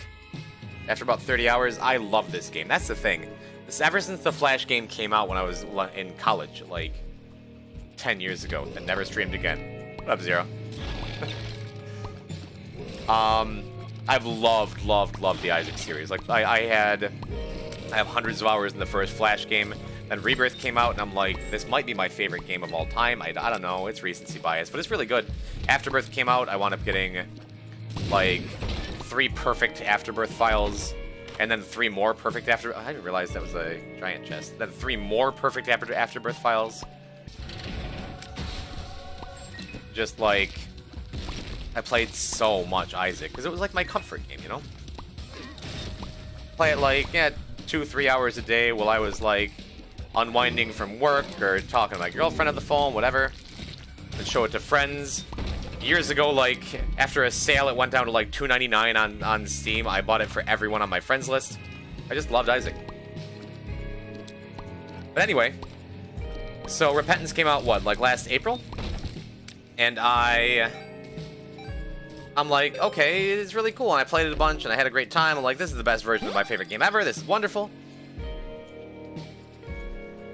After about 30 hours, I love this game. That's the thing. Ever since the Flash game came out when I was in college, like 10 years ago, and never streamed again. What up, Zero? I've loved the Isaac series. Like, I have hundreds of hours in the first Flash game. Then Rebirth came out, and I'm like, this might be my favorite game of all time. I don't know, it's recency bias, but it's really good. Afterbirth came out, I wound up getting, like, 3 perfect Afterbirth files, and then 3 more perfect Afterbirth... I didn't realize that was a giant chest. Then 3 more perfect Afterbirth files. Just, like... I played so much Isaac, because it was like my comfort game, you know? Play it like, yeah, 2-3 hours a day while I was like unwinding from work or talking to my girlfriend on the phone, whatever. And show it to friends. Years ago, like, after a sale, it went down to like $2.99 on Steam. I bought it for everyone on my friends list. I just loved Isaac. But anyway, so Repentance came out, what, like last April? And I'm like, okay, it's really cool, and I played it a bunch, and I had a great time. I'm like, this is the best version of my favorite game ever. This is wonderful.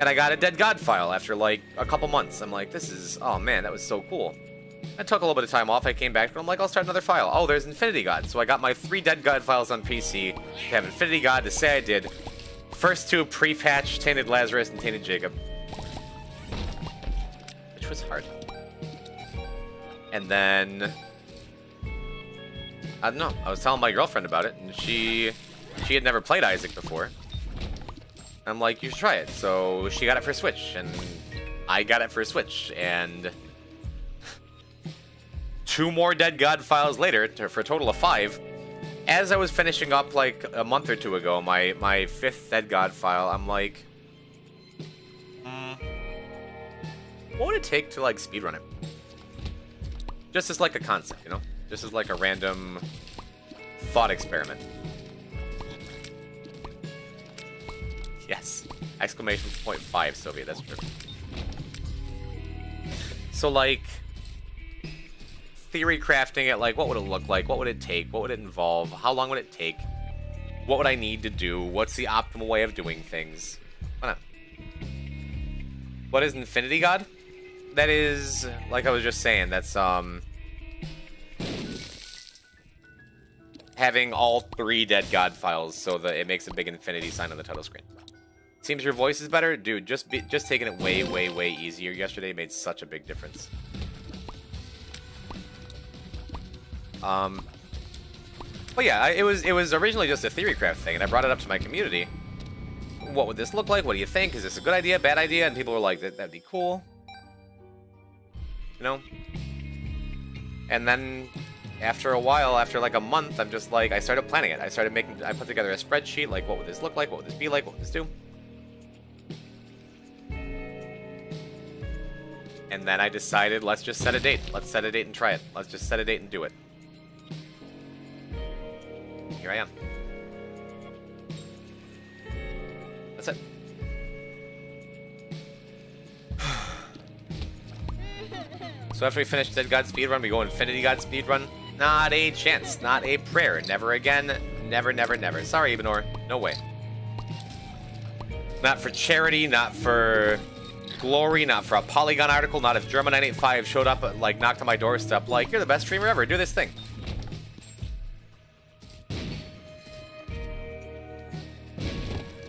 And I got a Dead God file after, like, a couple months. I'm like, this is, oh man, that was so cool. I took a little bit of time off. I came back, but I'm like, I'll start another file. Oh, there's Infinity God. So I got my 3 Dead God files on PC to have Infinity God to say I did. First 2 pre-patch, Tainted Lazarus and Tainted Jacob. Which was hard. And then... I don't know. I was telling my girlfriend about it, and she had never played Isaac before. I'm like, you should try it. So she got it for Switch, and I got it for Switch, and 2 more Dead God files later, for a total of 5. As I was finishing up, like, a month or 2 ago, my 5th Dead God file, I'm like, what would it take to, like, speedrun it? Just as, like, a concept, you know? Just as, like, a random thought experiment. Yes. Exclamation point 5, Sylvia, that's true. So, like, theory crafting it, like, what would it look like? What would it take? What would it involve? How long would it take? What would I need to do? What's the optimal way of doing things? Why not? What is Infinity God? That is, like I was just saying, that's, having all 3 Dead God files so that it makes a big infinity sign on the title screen. Seems your voice is better? Dude, just taking it way, way, way easier yesterday made such a big difference. But yeah, it was originally just a theory craft thing, and I brought it up to my community. What would this look like? What do you think? Is this a good idea, bad idea? And people were like, that'd be cool. You know? And then after a while, after like a month, I'm just like, I started planning it. I put together a spreadsheet, like, what would this look like? What would this be like? What would this do? And then I decided, let's just set a date. Let's set a date and try it. Let's just set a date and do it. here I am. That's it. So after we finish Dead God speedrun, we go Infinity God speedrun. Not a chance, not a prayer. Never again, never, never, never. Sorry, Ivanor, no way. Not for charity, not for glory, not for a Polygon article, not if German985 showed up, like, knocked on my doorstep, like, you're the best streamer ever, do this thing.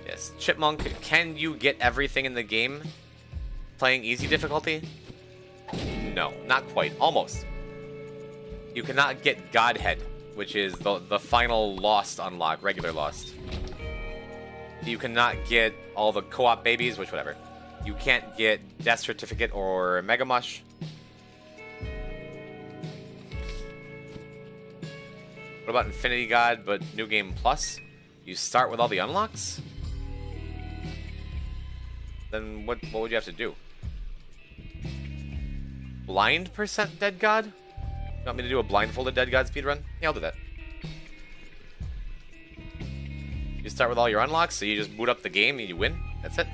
Yes, Chipmunk, can you get everything in the game playing easy difficulty? No, not quite. Almost. You cannot get Godhead, which is the final Lost unlock, regular Lost. You cannot get all the co-op babies, which whatever. You can't get Death Certificate or Mega Mush. What about Infinity God, but New Game Plus? You start with all the unlocks? Then what would you have to do? Blind % Dead God? You want me to do a blindfolded Dead God speedrun? Yeah, I'll do that. You start with all your unlocks, so you just boot up the game and you win? That's it?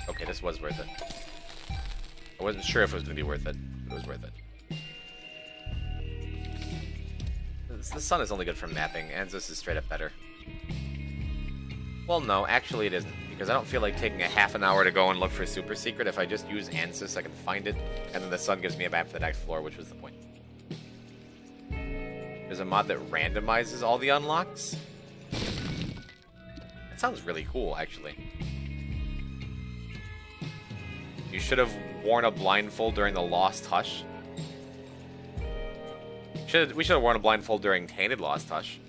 Okay, this was worth it. I wasn't sure if it was going to be worth it, but it was worth it. The sun is only good for mapping, Anzus is straight up better. Well, no, actually it isn't, because I don't feel like taking a half an hour to go and look for Super Secret. If I just use Ansys, I can find it, and then the sun gives me a map to the next floor, which was the point. There's a mod that randomizes all the unlocks. That sounds really cool, actually. You should have worn a blindfold during the Lost Hush. We should have worn a blindfold during Tainted Lost Hush.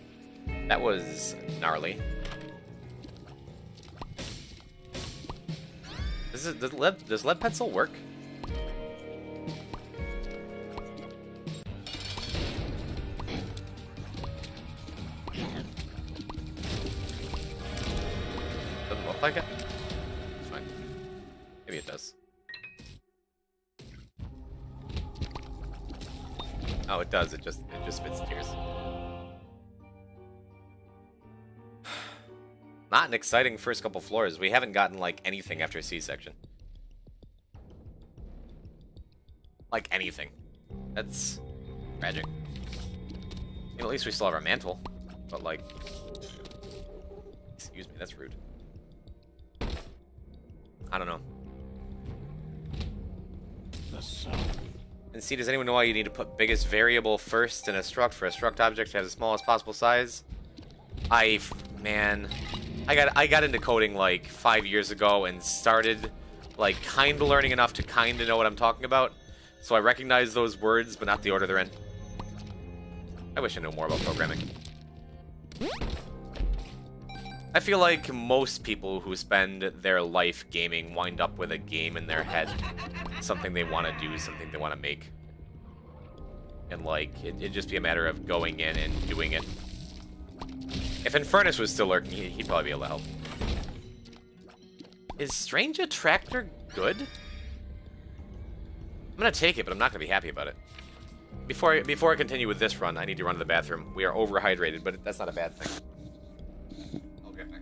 That was gnarly. Does lead pencil work? Doesn't look like it? It's fine. Maybe it does. Oh, it does. It just spits tears. Not an exciting first couple floors. We haven't gotten, like, anything after C-section. Like, anything. That's tragic. I mean, at least we still have our mantle. But, like... Excuse me, that's rude. I don't know. And see, does anyone know why you need to put biggest variable first in a struct for a struct object to have the smallest possible size? Man... I got into coding like 5 years ago and started like kinda learning enough to kinda know what I'm talking about. So I recognize those words, but not the order they're in. I wish I knew more about programming. I feel like most people who spend their life gaming wind up with a game in their head. Something they want to do, something they want to make. And like, it'd just be a matter of going in and doing it. If Infernus was still lurking, he'd probably be able to help. Is Strange Attractor good? I'm gonna take it, but I'm not gonna be happy about it. Before I continue with this run, I need to run to the bathroom. We are overhydrated, but that's not a bad thing. I'll get back.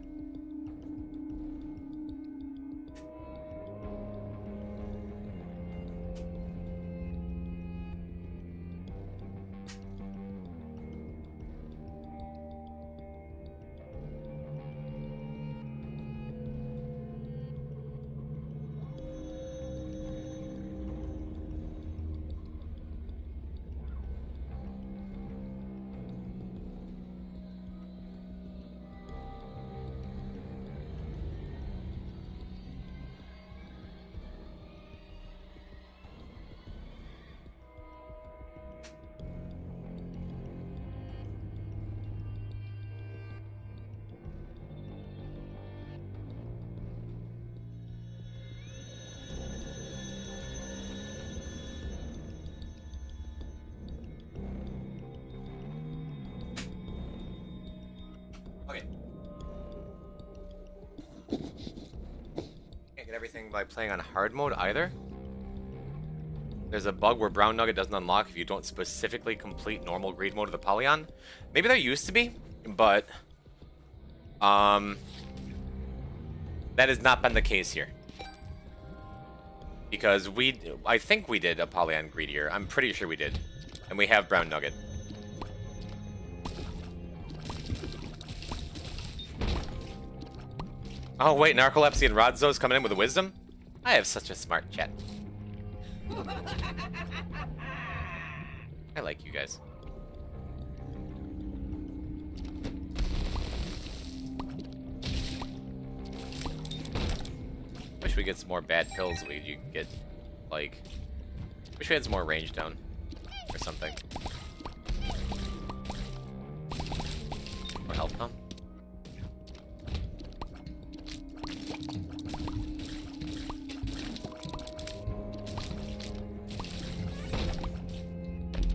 Everything by playing on hard mode either. There's a bug where Brown Nugget doesn't unlock if you don't specifically complete normal greed mode of the Polygon. Maybe there used to be, but that has not been the case here. Because I think we did a Polygon greedier. I'm pretty sure we did. And we have Brown Nugget. Oh wait, Narcolepsy and Rodzo's coming in with a wisdom? I have such a smart chat. I like you guys. Wish we get some more bad pills you could get, like... Wish we had some more range down. Or something. More health pump.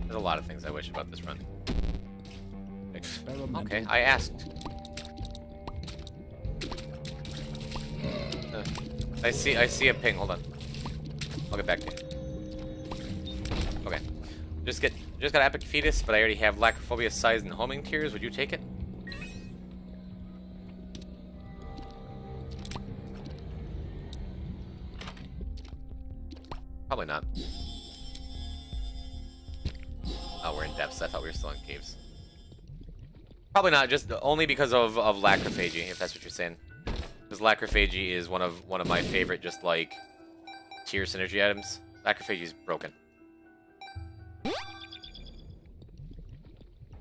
There's a lot of things I wish about this run. Okay, I asked. I see a ping. Hold on. I'll get back to you. Okay. Just got Epic Fetus, but I already have Lacrophobia, Size, and Homing Tears. Would you take it? Probably not. Oh, we're in depths. I thought we were still in caves. Probably not, just only because of Lacrophagy, if that's what you're saying. Because Lacrophagy is one of my favorite, just like, tier synergy items. Lacrophagy is broken. We're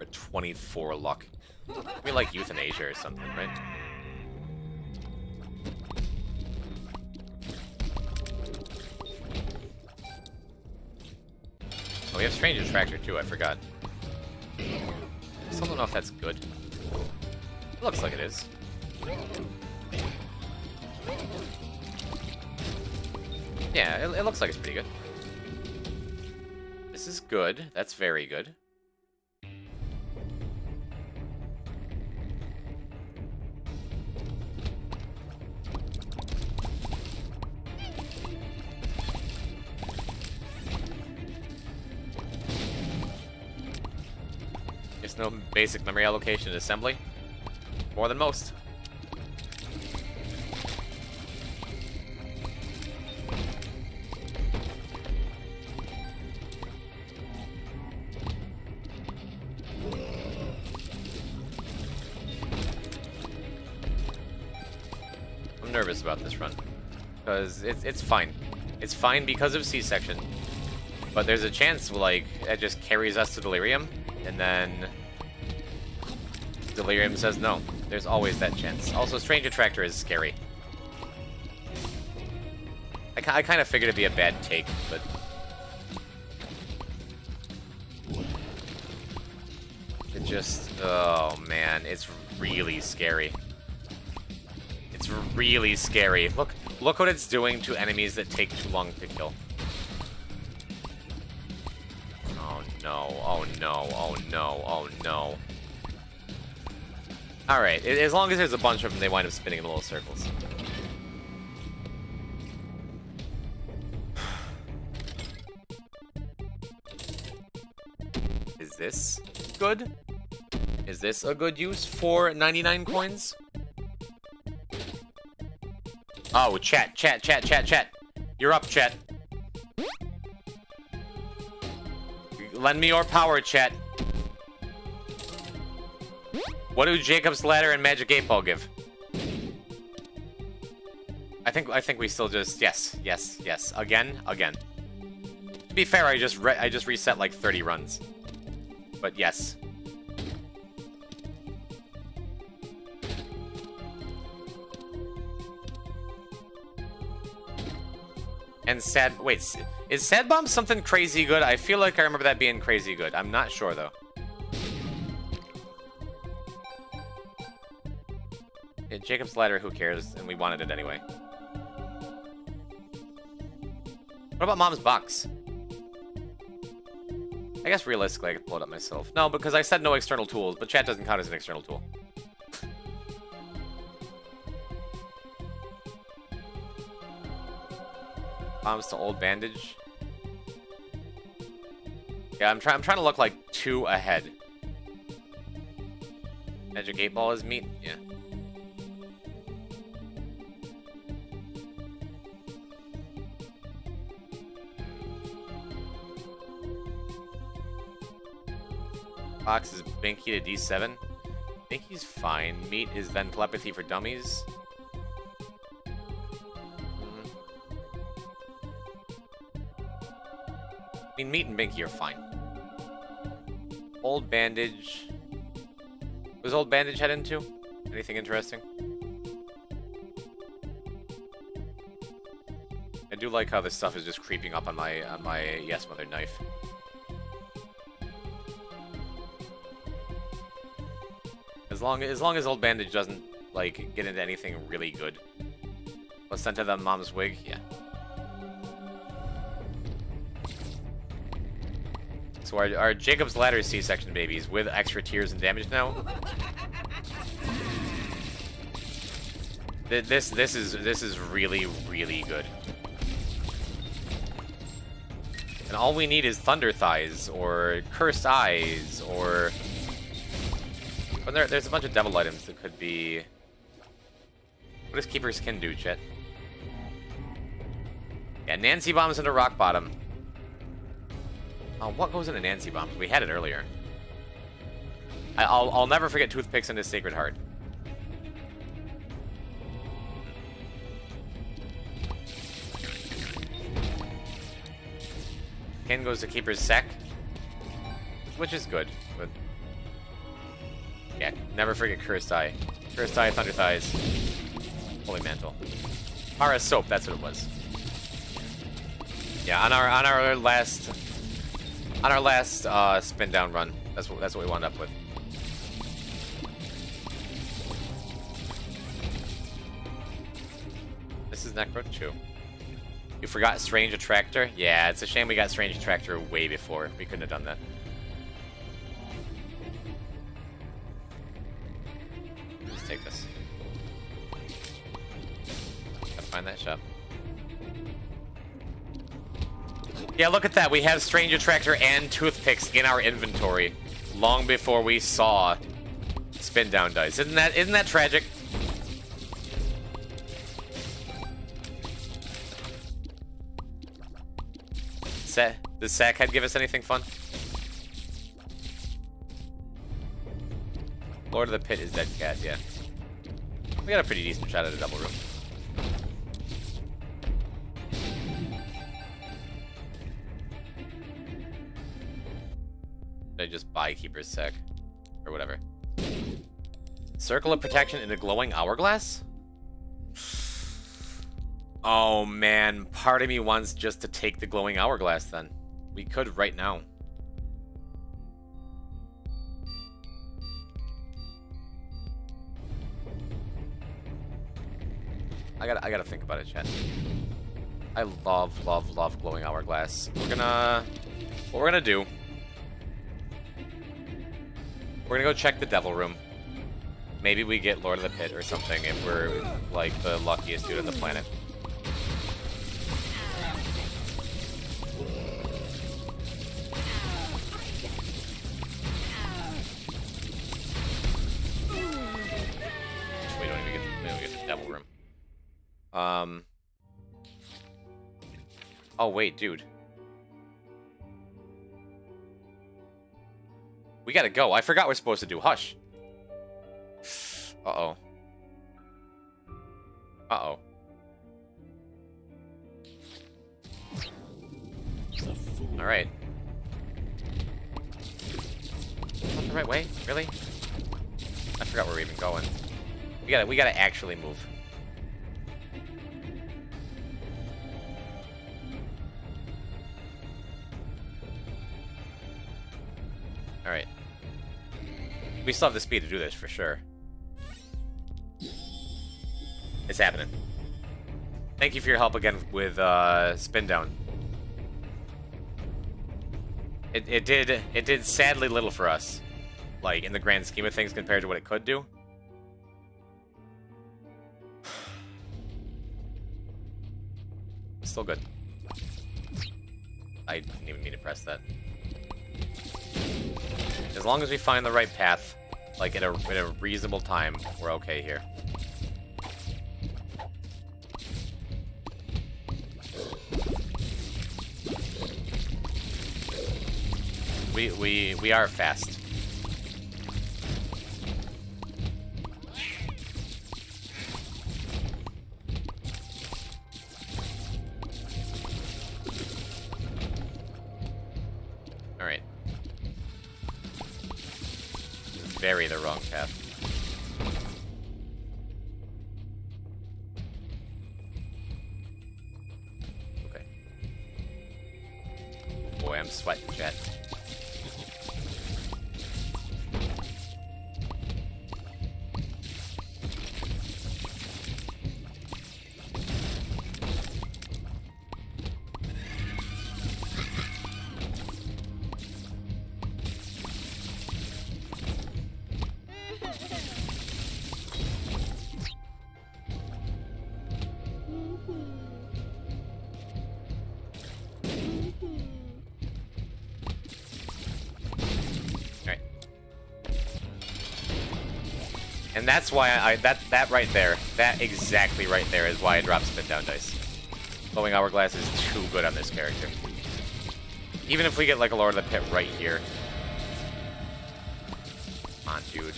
at 24 luck. We like euthanasia or something, right? Oh, we have Strange Attractor too, I forgot. I still don't know if that's good. It looks like it is. Yeah, it looks like it's pretty good. This is good. That's very good. There's no basic memory allocation in assembly. More than most. I'm nervous about this run. Because it's fine. It's fine because of C-section. But there's a chance, like, it just carries us to Delirium, and then Delirium says no. There's always that chance. Also, Strange Attractor is scary. I kind of figured it'd be a bad take, but... It just... Oh, man. It's really scary. It's really scary. Look what it's doing to enemies that take too long to kill. Oh, no. Oh, no. Oh, no. Oh, no. Alright, as long as there's a bunch of them, they wind up spinning in little circles. Is this good? Is this a good use for 99 coins? Oh, chat. You're up, chat. Lend me your power, chat. What do Jacob's Ladder and Magic 8-Ball give? I think we still just yes. Again. To be fair, I just reset like 30 runs. But yes. And wait, is Sad Bomb something crazy good? I feel like I remember that being crazy good. I'm not sure though. Yeah, Jacob's Ladder, who cares? And we wanted it anyway. What about Mom's Box? I guess realistically I could pull it up myself. No, because I said no external tools, but chat doesn't count as an external tool. Bombs to Old Bandage. Yeah, I'm trying to look like 2 ahead. Magic 8 Ball is meat? Yeah. Fox is Binky to D7. Binky's fine. Meat is then Telepathy for Dummies. I mean, Meat and Binky are fine. Old Bandage. What does Old Bandage head into? Anything interesting? I do like how this stuff is just creeping up on my Yes Mother knife. As long as Old Bandage doesn't like get into anything really good. Placenta the Mom's Wig, yeah. So our Jacob's Ladder C-section babies with extra tears and damage now. This is really good. And all we need is Thunder Thighs or Cursed Eyes or there's a bunch of devil items that could be. What does Keeper's Kin do, chat? Yeah, Nancy Bombs into Rock Bottom. Oh, what goes into Nancy Bombs? We had it earlier. I'll never forget Toothpicks into Sacred Heart. Ken goes to Keeper's Sec, which is good, but yeah, never forget Cursed Eye. Cursed Eye, Thunder Thighs, Holy Mantle. Para Soap, that's what it was. Yeah, on our last spin down run, that's what we wound up with. This is Necro 2. You forgot Strange Attractor? Yeah, it's a shame we got Strange Attractor way before. We couldn't have done that. Let's take this. Gotta find that shop. Yeah, look at that. We have Strange Attractor and Toothpicks in our inventory long before we saw Spin Down Dice. Isn't that tragic? Does Sackhead give us anything fun? Lord of the Pit is Dead Cat, yeah. We got a pretty decent shot at a double room. Should I just buy Keeper's Sec? Or whatever. Circle of Protection in a Glowing Hourglass? Oh man, part of me wants just to take the Glowing Hourglass then. We could right now. I gotta think about it, chat. I love Glowing Hourglass. What we're gonna do. We're gonna go check the Devil Room. Maybe we get Lord of the Pit or something if we're like the luckiest dude on the planet. We don't even get the Devil Room. Oh wait, dude. We gotta go. I forgot we're supposed to do Hush. Uh-oh. Uh-oh. Alright. Not the right way? Really? I forgot where we're even going. We gotta actually move. Alright. We still have the speed to do this, for sure. It's happening. Thank you for your help again with Spin Down. It did sadly little for us. Like, in the grand scheme of things compared to what it could do. Still good. I didn't even mean to press that. As long as we find the right path, like in a reasonable time, we're okay here. We are fast. All right. Very the wrong path. Okay. Boy, I'm sweating, chat. And that's why that right there, that exactly right there is why I dropped spin down dice. Glowing Hourglass is too good on this character. Even if we get like a Lord of the Pit right here. Come on, dude.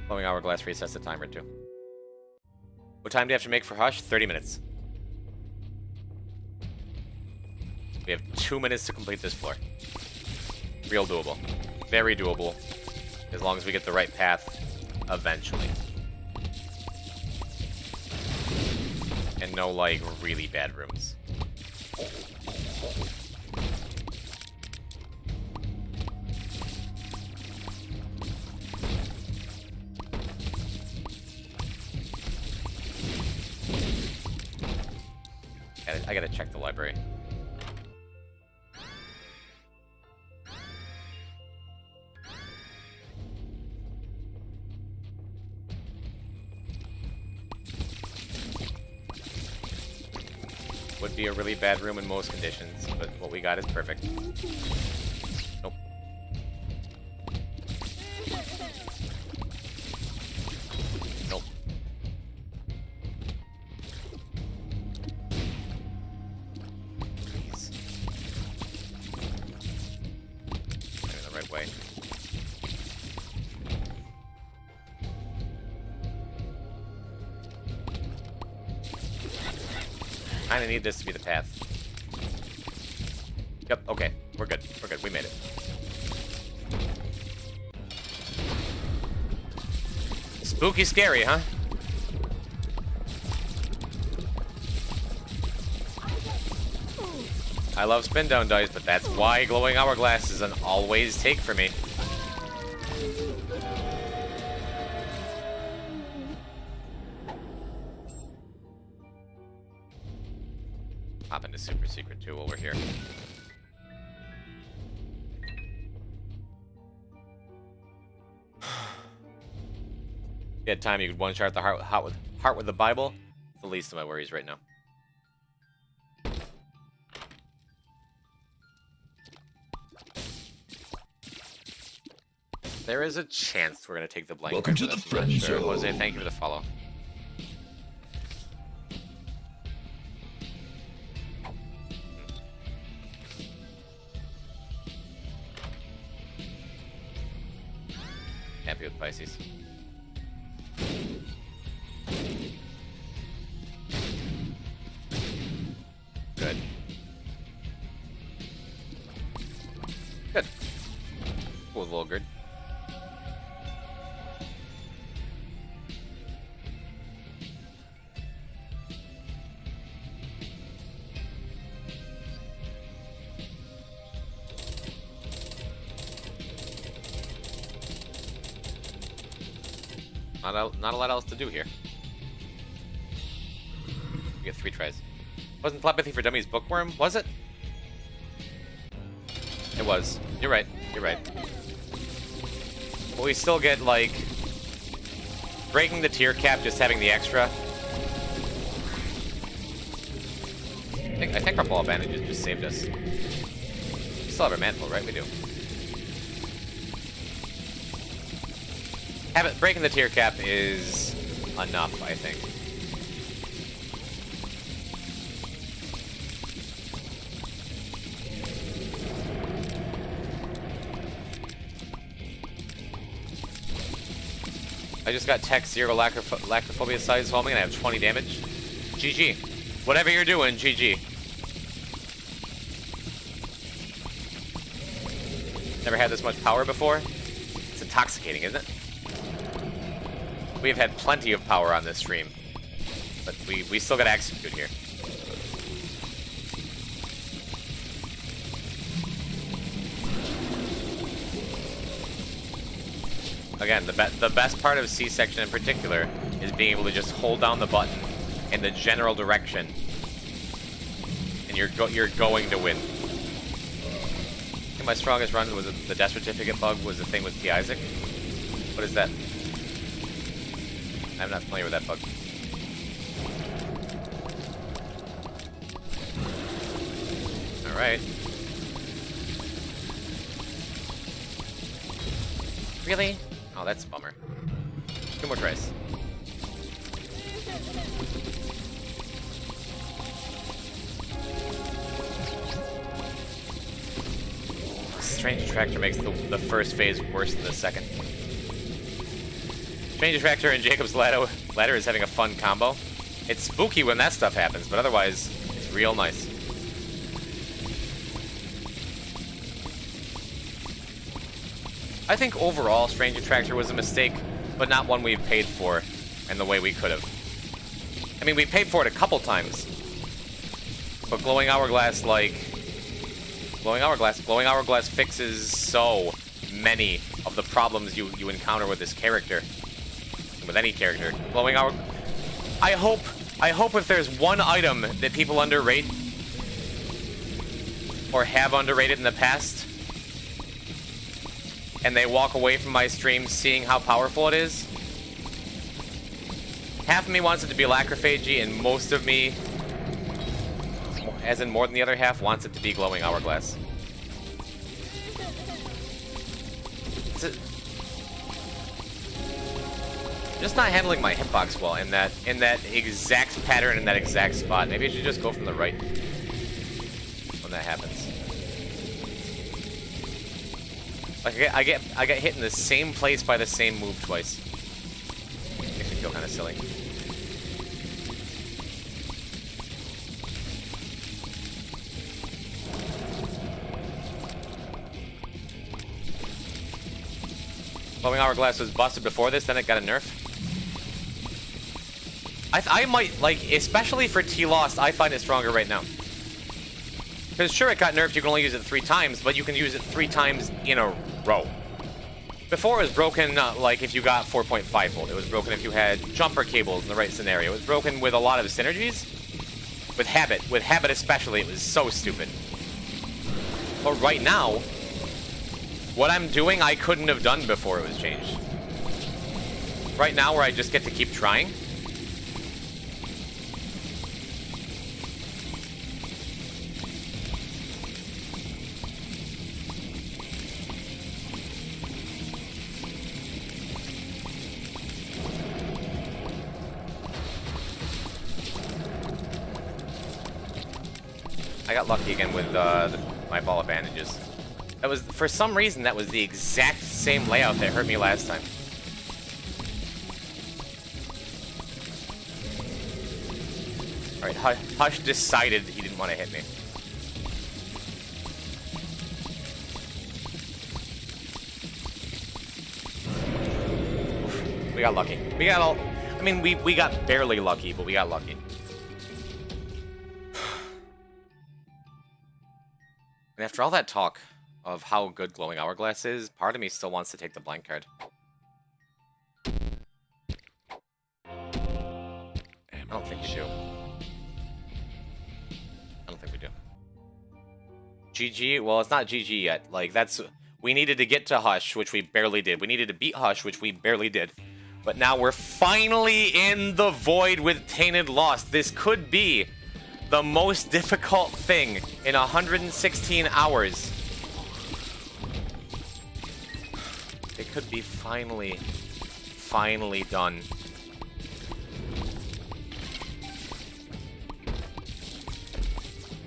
Glowing Hourglass resets the timer too. What time do you have to make for Hush? 30 minutes. We have 2 minutes to complete this floor. Real doable. Very doable. As long as we get the right path eventually. And no, like, really bad rooms. I gotta check the library. Would be a really bad room in most conditions, but what we got is perfect. Nope. Nope. Please. Going the right way. Kinda need this to be the path. Yep, okay. We're good. We're good. We made it. Spooky scary, huh? I love spin down dice, but that's why Glowing Hourglass is an always take for me. Hop into Super Secret too while we're here. If you had time, you could one-shot the heart with the Bible. It's the least of my worries right now. There is a chance we're gonna take the blank. Welcome to the friend zone. Jose, thank you for the follow. Happy with Pisces. Good. Good. Cool, little good. Not a lot else to do here. We get 3 tries. Wasn't Telepathy for Dummies Bookworm, was it? It was. You're right. You're right. But we still get, like, breaking the tier cap, just having the extra. I think our ball of bandages just saved us. We still have our mantle, right? We do. Breaking the tier cap is enough, I think. I just got Tech 0 Lacrophobia size homing and I have 20 damage. GG. Whatever you're doing, GG. Never had this much power before. It's intoxicating, isn't it? We've had plenty of power on this stream. But we still gotta execute here. Again, the best part of C-section in particular is being able to just hold down the button in the general direction, and you're going to win. I think my strongest run was the death certificate bug was the thing with P. Isaac. What is that? I'm not familiar with that bug. All right. Really? Oh, that's a bummer. 2 more tries. Strange Attractor makes the first phase worse than the second. Strange Attractor and Jacob's Ladder is having a fun combo. It's spooky when that stuff happens, but otherwise, it's real nice. I think overall, Strange Attractor was a mistake, but not one we've paid for in the way we could have. I mean, we paid for it a couple times, but Glowing Hourglass, Glowing Hourglass fixes so many of the problems you encounter with this character, with any character. Glowing Hour. I hope if there's one item that people underrate or have underrated in the past, and they walk away from my stream seeing how powerful it is. Half of me wants it to be Lacrophagy, and most of me, as in more than the other half, wants it to be Glowing Hourglass. Just not handling my hitbox well in that exact pattern, in that exact spot. Maybe I should just go from the right when that happens. Like I get hit in the same place by the same move twice. Makes me feel kind of silly. Glowing Hourglass was busted before this, then it got a nerf. I might, like, especially for T-Lost, I find it stronger right now. Because sure, it got nerfed, you can only use it 3 times, but you can use it 3 times in a row. Before it was broken, like, if you got 4.5 volt. It was broken if you had jumper cables in the right scenario. It was broken with a lot of synergies. With Habit especially, it was so stupid. But right now, what I'm doing, I couldn't have done before it was changed. Right now, where I just get to keep trying. I got lucky again with my ball of bandages. That was, for some reason, that was the exact same layout that hurt me last time. Alright, Hush decided he didn't want to hit me. We got lucky. We got all... I mean, we got barely lucky, but we got lucky. And after all that talk of how good Glowing Hourglass is, part of me still wants to take the blank card. I don't think we do. I don't think we do. GG? Well, it's not GG yet. Like, that's... We needed to get to Hush, which we barely did. We needed to beat Hush, which we barely did. But now we're finally in the void with Tainted Lost. This could be The most difficult thing in 116 hours. It could be finally done.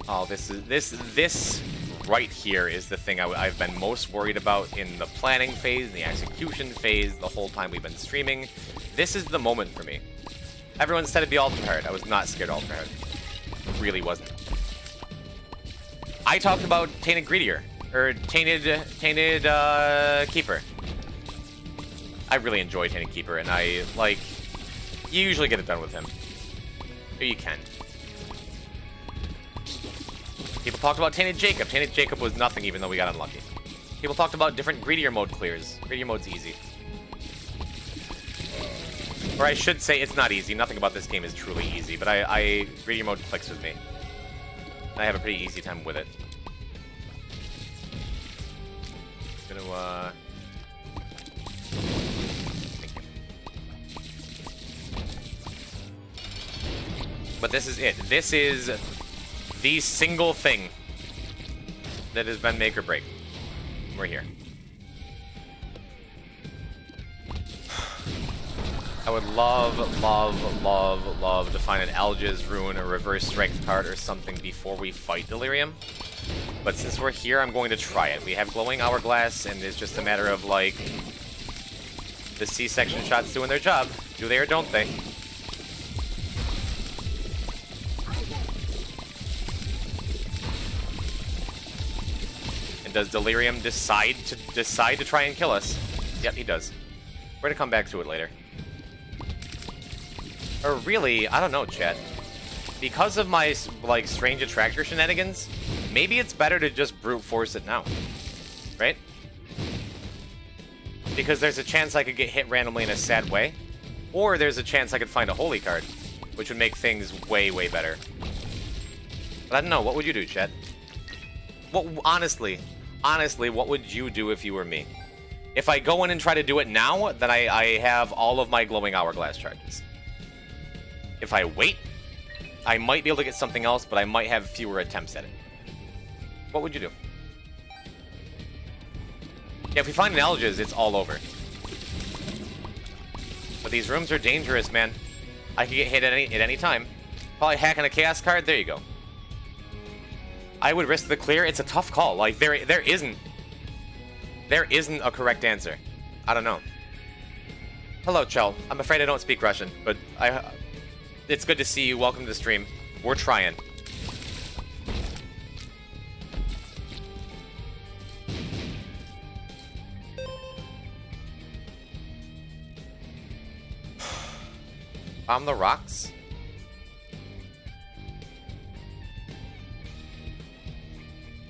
Oh, this right here is the thing I've been most worried about in the planning phase, the execution phase, the whole time we've been streaming. This is the moment for me. Everyone said it'd be ultra hard. I was not scared of ultra hard. Really wasn't. I talked about Tainted Greedier, or Tainted Keeper. I really enjoy Tainted Keeper, and I, like, you usually get it done with him. Or you can. People talked about Tainted Jacob. Tainted Jacob was nothing even though we got unlucky. People talked about different Greedier mode clears. Greedier mode's easy. Or I should say it's not easy. Nothing about this game is truly easy, but Greedier mode clicks with me. And I have a pretty easy time with it. Gonna, thank you. But this is it. This is the single thing that has been make or break. We're here. I would love to find an Algiz Rune or Reverse Strength card or something before we fight Delirium. But since we're here, I'm going to try it. We have Glowing Hourglass, and it's just a matter of, like, the C-section shots doing their job. Do they or don't they? And does Delirium decide to try and kill us? Yep, he does. We're gonna come back to it later. Or really, I don't know, chat. Because of my, like, strange attractor shenanigans, maybe it's better to just brute force it now. Right? Because there's a chance I could get hit randomly in a sad way. Or there's a chance I could find a holy card, which would make things way, way better. But I don't know, what would you do, chat? What, honestly, what would you do if you were me? If I go in and try to do it now, then I have all of my Glowing Hourglass charges. If I wait, I might be able to get something else, but I might have fewer attempts at it. What would you do? Yeah, if we find an Algiz, it's all over. But these rooms are dangerous, man. I could get hit at any time. Probably hacking a Chaos card, there you go. I would risk the clear. It's a tough call. Like, there isn't a correct answer. I don't know. Hello, Chell. I'm afraid I don't speak Russian, but it's good to see you. Welcome to the stream. We're trying. On the rocks?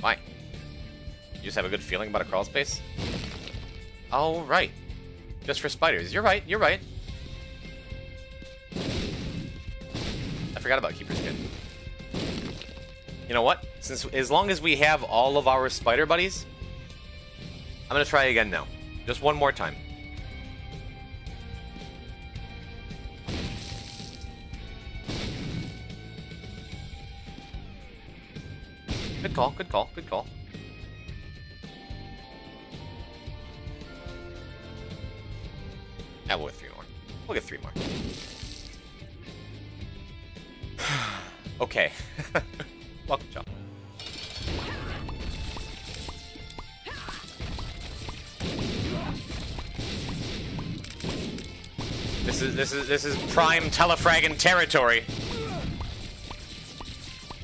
Why? You just have a good feeling about a crawl space? Oh, right. Just for spiders. You're right, you're right. I forgot about Keeper's Kit. You know what? As long as we have all of our spider buddies, I'm gonna try again now. Just one more time. Good call, good call, good call. Yeah, we'll get 3 more. We'll get 3 more. Okay. Welcome, John. This is prime telefragging territory.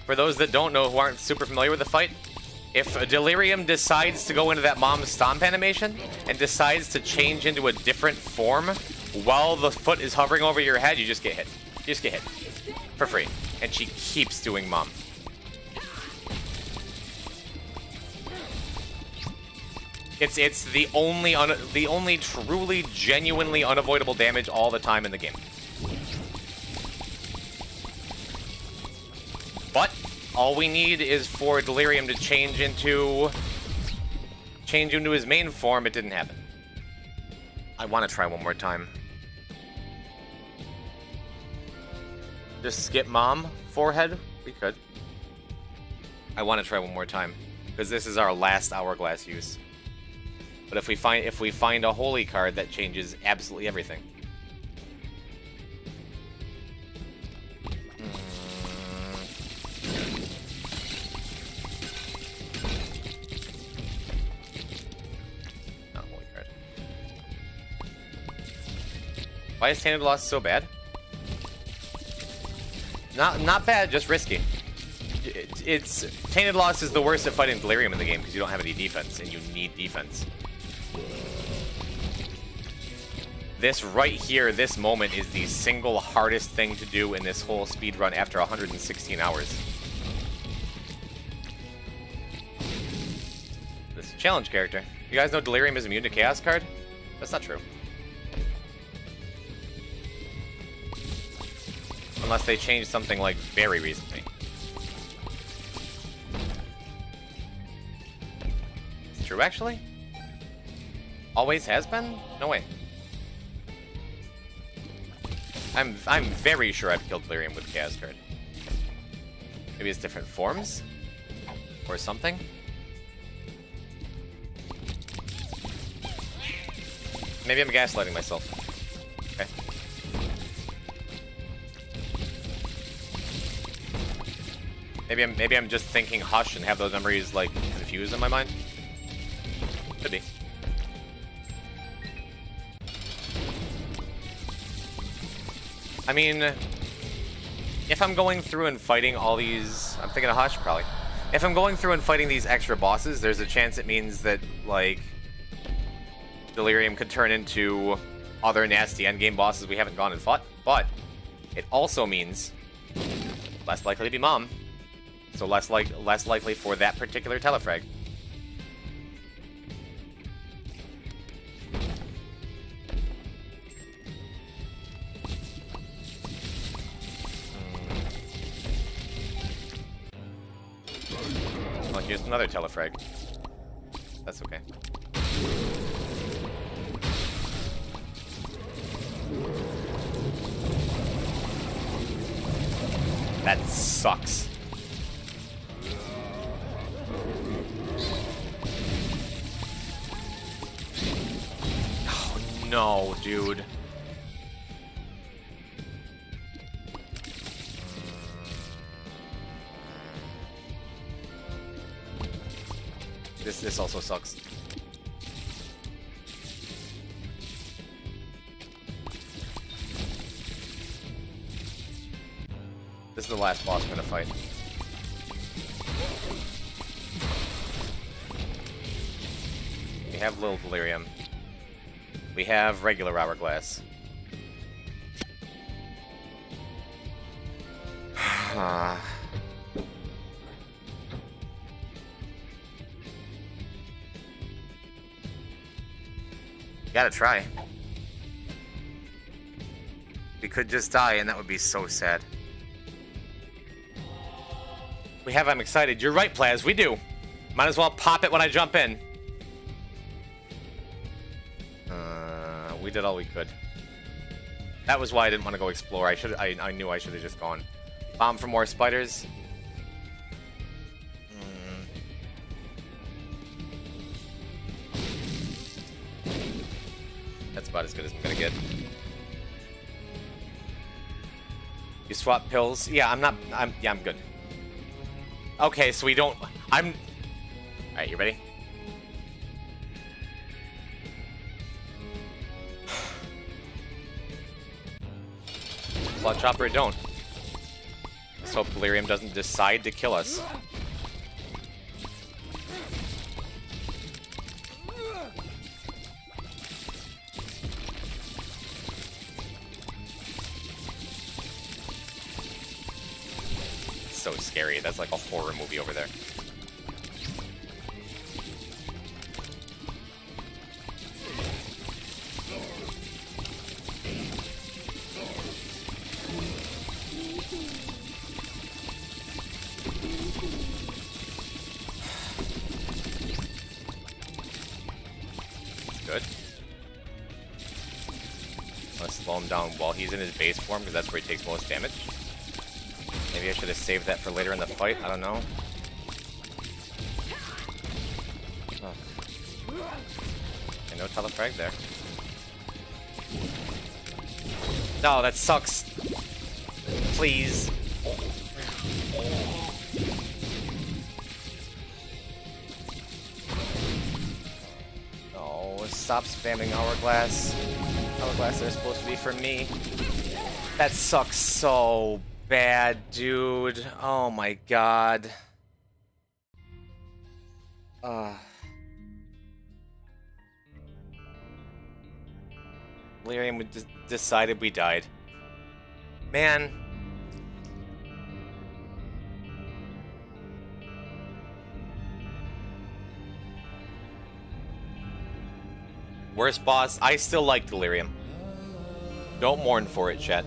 For those that don't know, who aren't super familiar with the fight, if a Delirium decides to go into that mom stomp animation and decides to change into a different form while the foot is hovering over your head, you just get hit. You just get hit. For free. And she keeps doing mom. It's the only truly, genuinely unavoidable damage all the time in the game. But all we need is for Delirium to change into his main form. It didn't happen. I want to try one more time. Just skip mom, forehead, We could. I want to try one more time because this is our last hourglass use. But if we find a holy card, that changes absolutely everything. Not holy card. Why is Tainted Lost so bad? Not bad, just risky. It's Tainted Lost is the worst at fighting Delirium in the game because you don't have any defense, and you need defense. This right here, this moment, is the single hardest thing to do in this whole speed run after 116 hours. This is a challenge character. You guys know Delirium is immune to Chaos card? That's not true. Unless they changed something like very recently. It's true, actually? Always has been? No way. I'm very sure I've killed Delirium with Chaos card. Maybe it's different forms? Or something? Maybe I'm gaslighting myself. Okay. Maybe I'm just thinking Hush and have those memories, like, confused in my mind. Could be. I mean, if I'm going through and fighting all these... I'm thinking of Hush, probably. If I'm going through and fighting these extra bosses, there's a chance it means that, like, Delirium could turn into other nasty endgame bosses we haven't gone and fought. But it also means less likely to be Mom. So less likely for that particular telefrag. Well, here's another telefrag. That's okay. That sucks. Oh no, dude. This also sucks. This is the last boss we're gonna fight. We have Little Delirium. We have regular Hourglass. Gotta try. We could just die, and that would be so sad. We have I'm excited. You're right, Plaz. We do. Might as well pop it when I jump in. We did all we could. That was why I didn't want to go explore. I knew I should have just gone. Bomb for more spiders. That's about as good as I'm gonna get. You swap pills? Yeah, I'm good. Okay, so we don't... Alright, you ready? Clutch Chopper, don't. Let's hope Delirium doesn't decide to kill us. So scary. That's like a horror movie over there. Good. Let's slow him down while he's in his base form, because that's where he takes most damage. Maybe I should have saved that for later in the fight. I don't know. Oh. Okay, no telefrag there. No, that sucks. Please. Oh, stop spamming hourglass. Hourglass are supposed to be for me. That sucks so bad, dude. Oh my god. Lyrium decided we died. Man. Worst boss. I still like Delirium. Don't mourn for it, chat.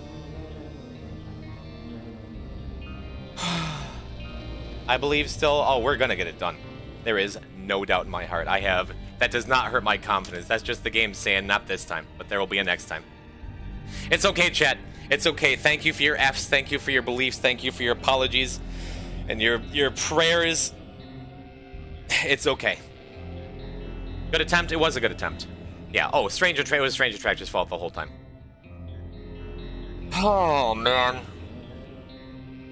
I believe still... Oh, we're gonna get it done. There is no doubt in my heart. I have... That does not hurt my confidence. That's just the game saying not this time, but there will be a next time. It's okay, chat. It's okay. Thank you for your Fs. Thank you for your beliefs. Thank you for your apologies. And your prayers. It's okay. Good attempt? It was a good attempt. Yeah. Oh, it was Stranger Tractor's fault the whole time. Oh, man.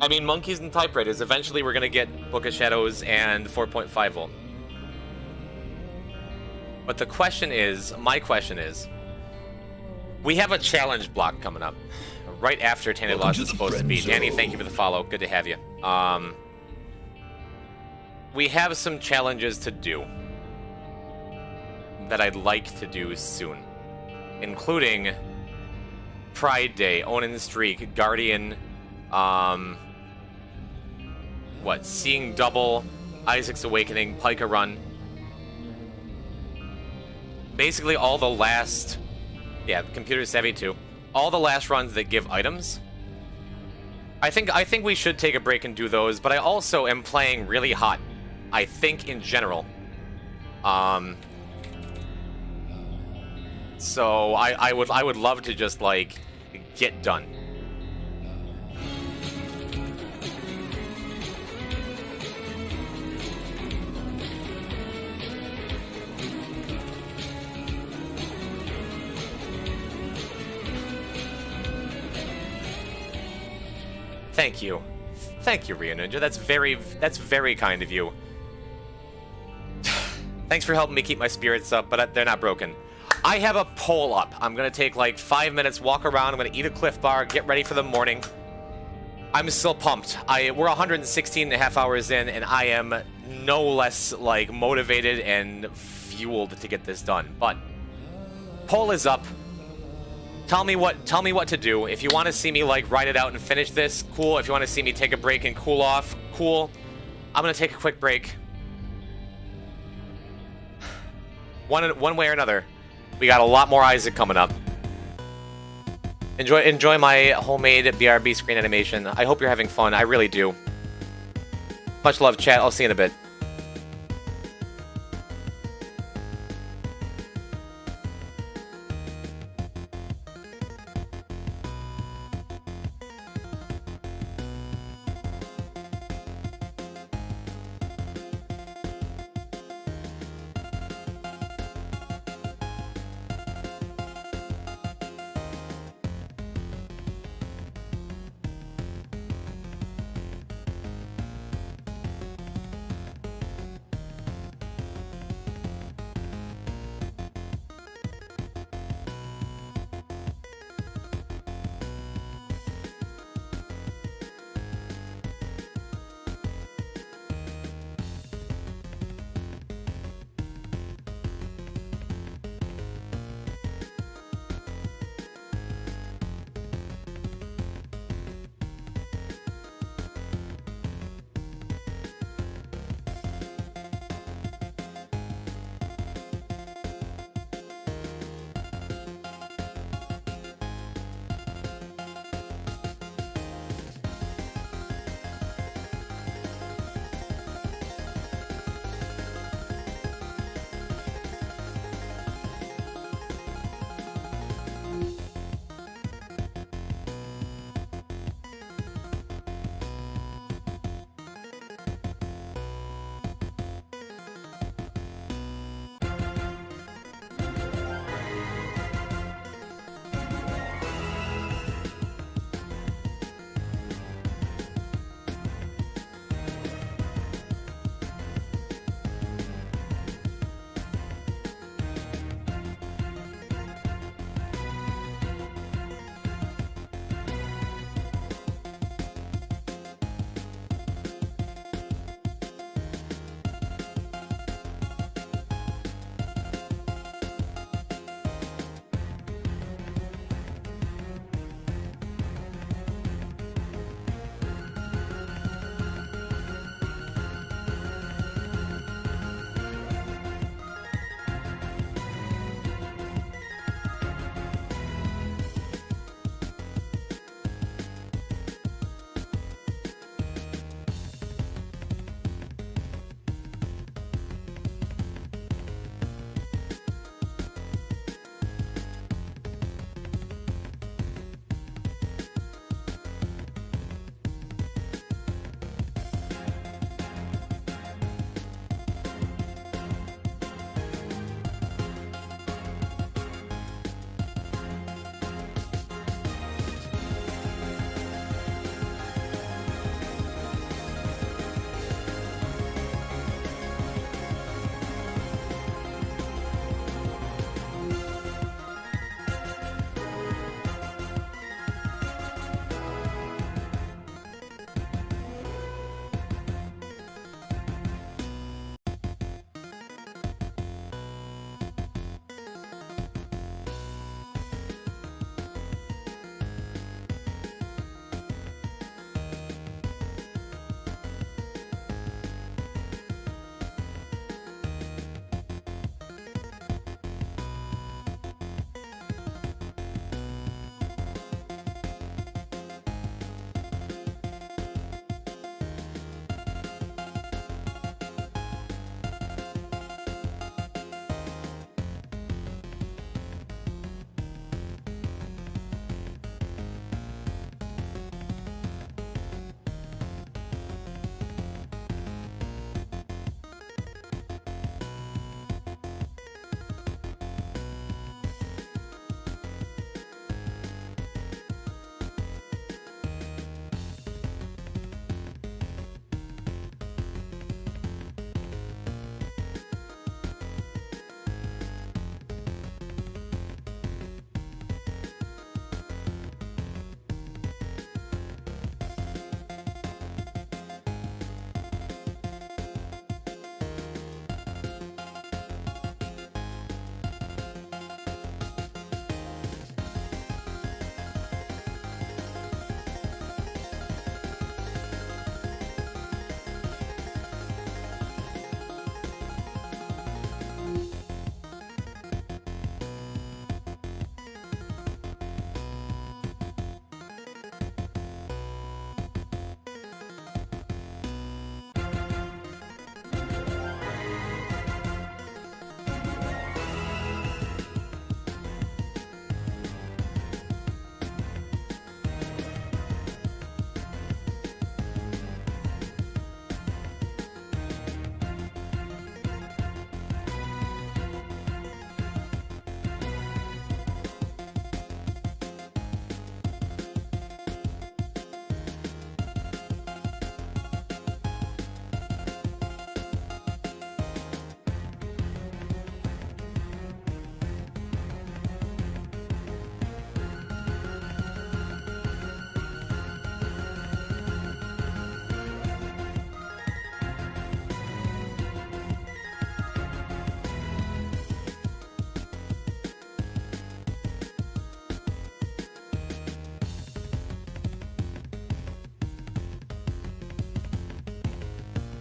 I mean, monkeys and typewriters. Eventually, we're going to get Book of Shadows and 4.5 volt. But the question is, my question is, we have a challenge block coming up right after Tainted Lost is supposed to be. Danny, thank you for the follow. Good to have you. We have some challenges to do that I'd like to do soon, including Pride Day, Onin Streak, Guardian, Seeing Double, Isaac's Awakening, Pika Run. Basically all the last... Yeah, Computer Savvy too. All the last runs that give items. I think we should take a break and do those, but I also am playing really hot. I think in general. So I would love to just like get done. Thank you. Thank you, Rio Ninja. That's very kind of you. Thanks for helping me keep my spirits up, but they're not broken. I have a poll up. I'm gonna take like 5 minutes, walk around, I'm gonna eat a Cliff Bar, get ready for the morning. I'm still pumped. We're 116 and a half hours in, and I am no less like motivated and fueled to get this done. But poll is up. Tell me what to do. If you want to see me like ride it out and finish this, cool. If you want to see me take a break and cool off, cool. I'm gonna take a quick break. One way or another, we got a lot more Isaac coming up. Enjoy my homemade BRB screen animation. I hope you're having fun. I really do. Much love, chat. I'll see you in a bit.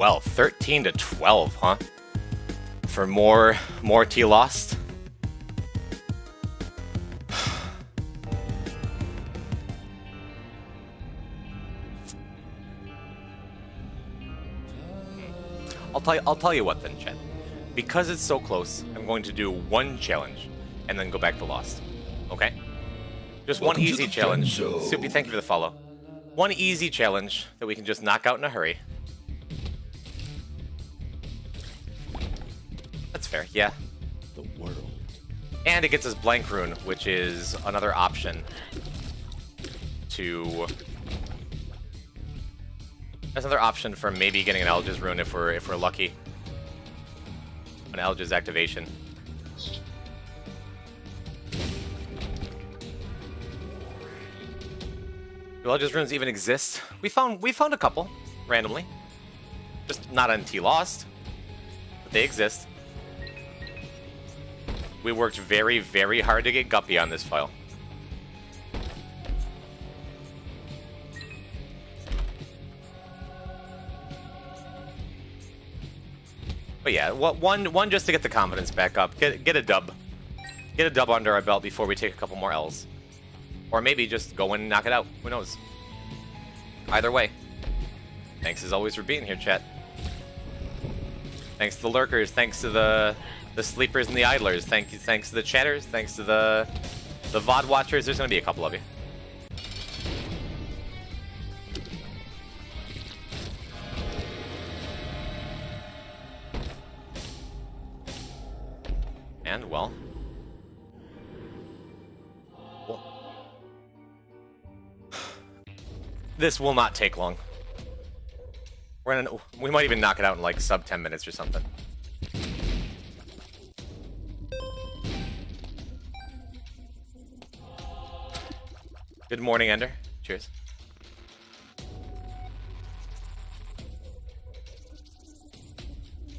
12. 13 to 12, huh? For more T lost. I'll tell you what then, Chet. Because it's so close, I'm going to do one challenge and then go back to Lost. Okay? Just one easy challenge. Soupy, thank you for the follow. One easy challenge that we can just knock out in a hurry. That's fair, yeah. The world. And it gets us Blank Rune, which is another option to... That's another option for maybe getting an Algiz Rune if we're lucky. An Algiz activation. Do Algiz Runes even exist? We found a couple randomly. Just not on T Lost. But they exist. We worked very, very hard to get Guppy on this file. But yeah, one just to get the confidence back up. Get a dub. Get a dub under our belt before we take a couple more L's. Or maybe just go in and knock it out. Who knows? Either way. Thanks as always for being here, chat. Thanks to the lurkers. Thanks to the sleepers and the idlers. Thanks to the chatters. Thanks to the VOD watchers. There's going to be a couple of you. And, well... This will not take long. We might even knock it out in like sub 10 minutes or something. Good morning, Ender. Cheers.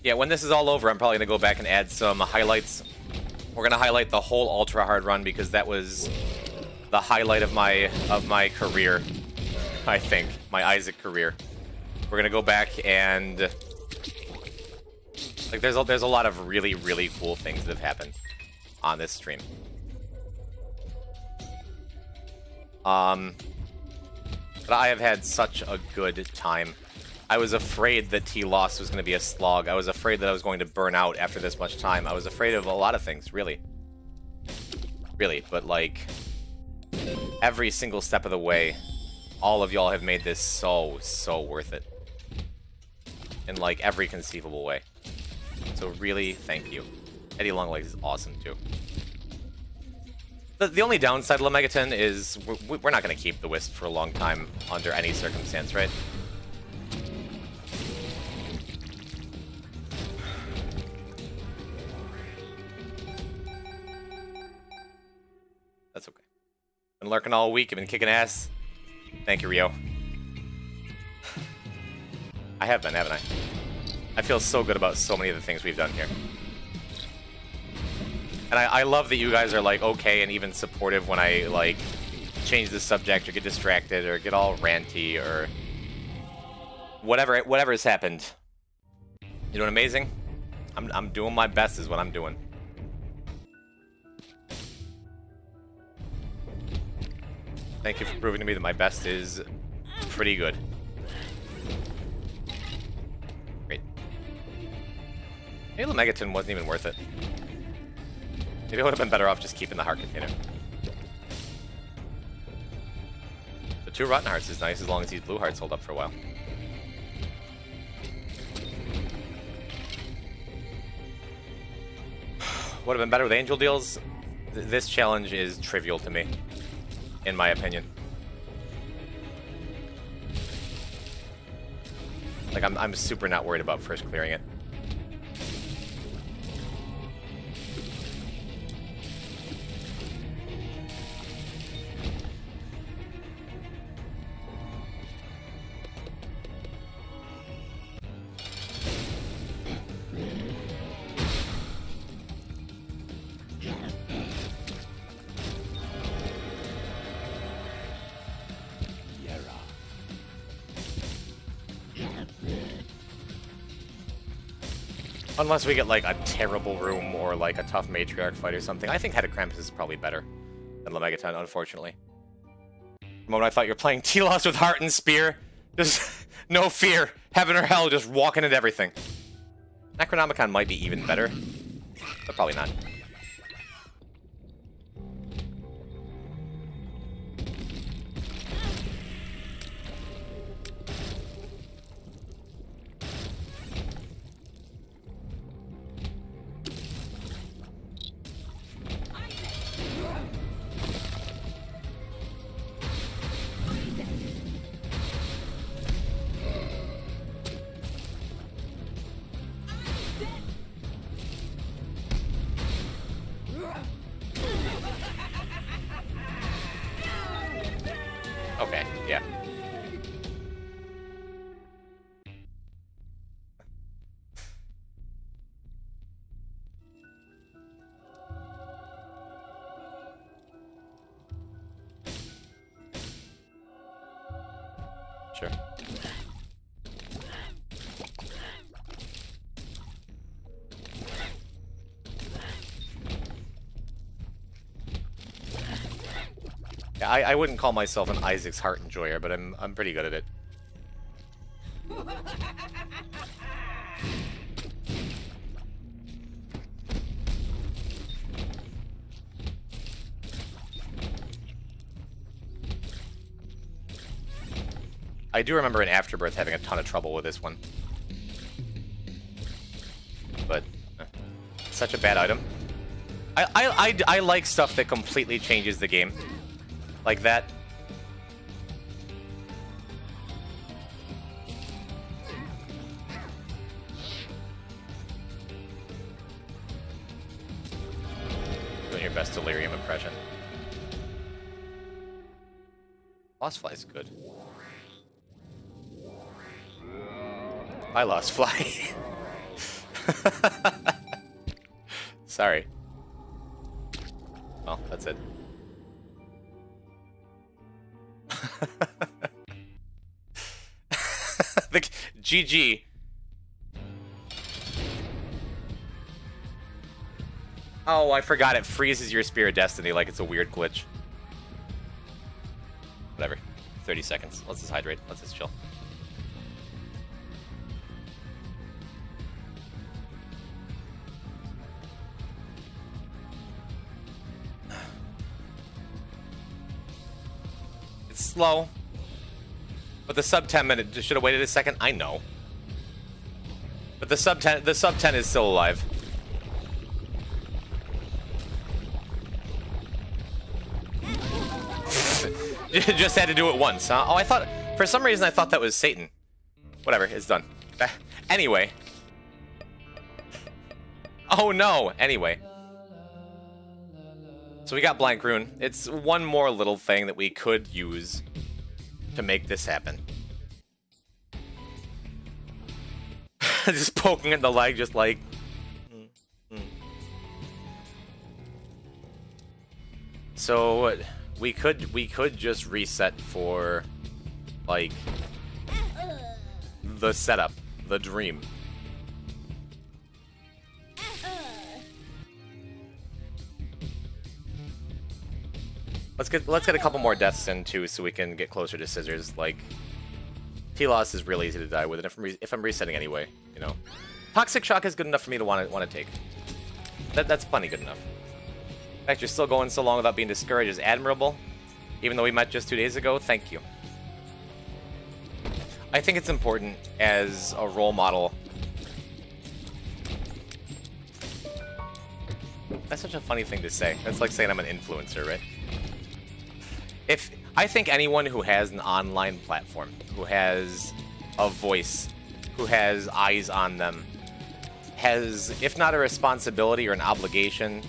Yeah, when this is all over, I'm probably gonna go back and add some highlights. We're gonna highlight the whole ultra hard run because that was the highlight of my career. I think my Isaac career. We're gonna go back and like there's a lot of really, really cool things that have happened on this stream. But I have had such a good time. I was afraid that T-Lost was going to be a slog. I was afraid that I was going to burn out after this much time. I was afraid of a lot of things, really. Really, but like, every single step of the way, all of y'all have made this so, so worth it. In like, every conceivable way. So really, thank you. Eddie Longlegs is awesome, too. The only downside of Lemegaton is we're not going to keep the Wisp for a long time under any circumstance, right? That's okay. Been lurking all week, I've been kicking ass. Thank you, Rio. I have been, haven't I? I feel so good about so many of the things we've done here. And I love that you guys are, like, okay and even supportive when I, like, change the subject or get distracted or get all ranty or whatever has happened. You doing amazing? I'm doing my best is what I'm doing. Thank you for proving to me that my best is pretty good. Great. Maybe Lemegaton wasn't even worth it. Maybe I would have been better off just keeping the heart container. The 2 Rotten Hearts is nice as long as these blue hearts hold up for a while. Would have been better with angel deals. This challenge is trivial to me, in my opinion. Like, I'm super not worried about first clearing it. Unless we get, like, a terrible room or, like, a tough matriarch fight or something. I think Head of Krampus is probably better than Lemegeton, unfortunately. The moment I thought you were playing Telos with Heart and Spear, just no fear, heaven or hell, just walking at everything. Necronomicon might be even better, but probably not. Okay, yeah. Sure. Yeah, I wouldn't call myself an Isaac's Heart enjoyer, but I'm pretty good at it. I do remember in Afterbirth having a ton of trouble with this one. But, such a bad item. I like stuff that completely changes the game. Like that. Doing your best delirium impression. Lost Fly's good. I lost Fly. Sorry. Well, that's it. The GG. Oh, I forgot it freezes your Spear of Destiny like it's a weird glitch. Whatever. 30 seconds. Let's just hydrate. Let's just chill. It's slow. But the sub 10 minute should have waited a second. I know. But the sub 10 is still alive. Just had to do it once, huh? Oh, I thought for some reason I thought that was Satan. Whatever, it's done. Anyway. Oh no. Anyway. So we got Blank Rune. It's one more little thing that we could use to make this happen. Just poking at the leg, just like... So we could just reset for, like, the setup, the dream. Let's get a couple more deaths in too, so we can get closer to Scissors. Like, Telos is really easy to die with, and if I'm resetting anyway, you know, Toxic Shock is good enough for me to want to take. That's plenty good enough. In fact, you're still going so long without being discouraged is admirable. Even though we met just 2 days ago, thank you. I think it's important as a role model. That's such a funny thing to say. That's like saying I'm an influencer, right? I think anyone who has an online platform, who has a voice, who has eyes on them, has, if not a responsibility or an obligation,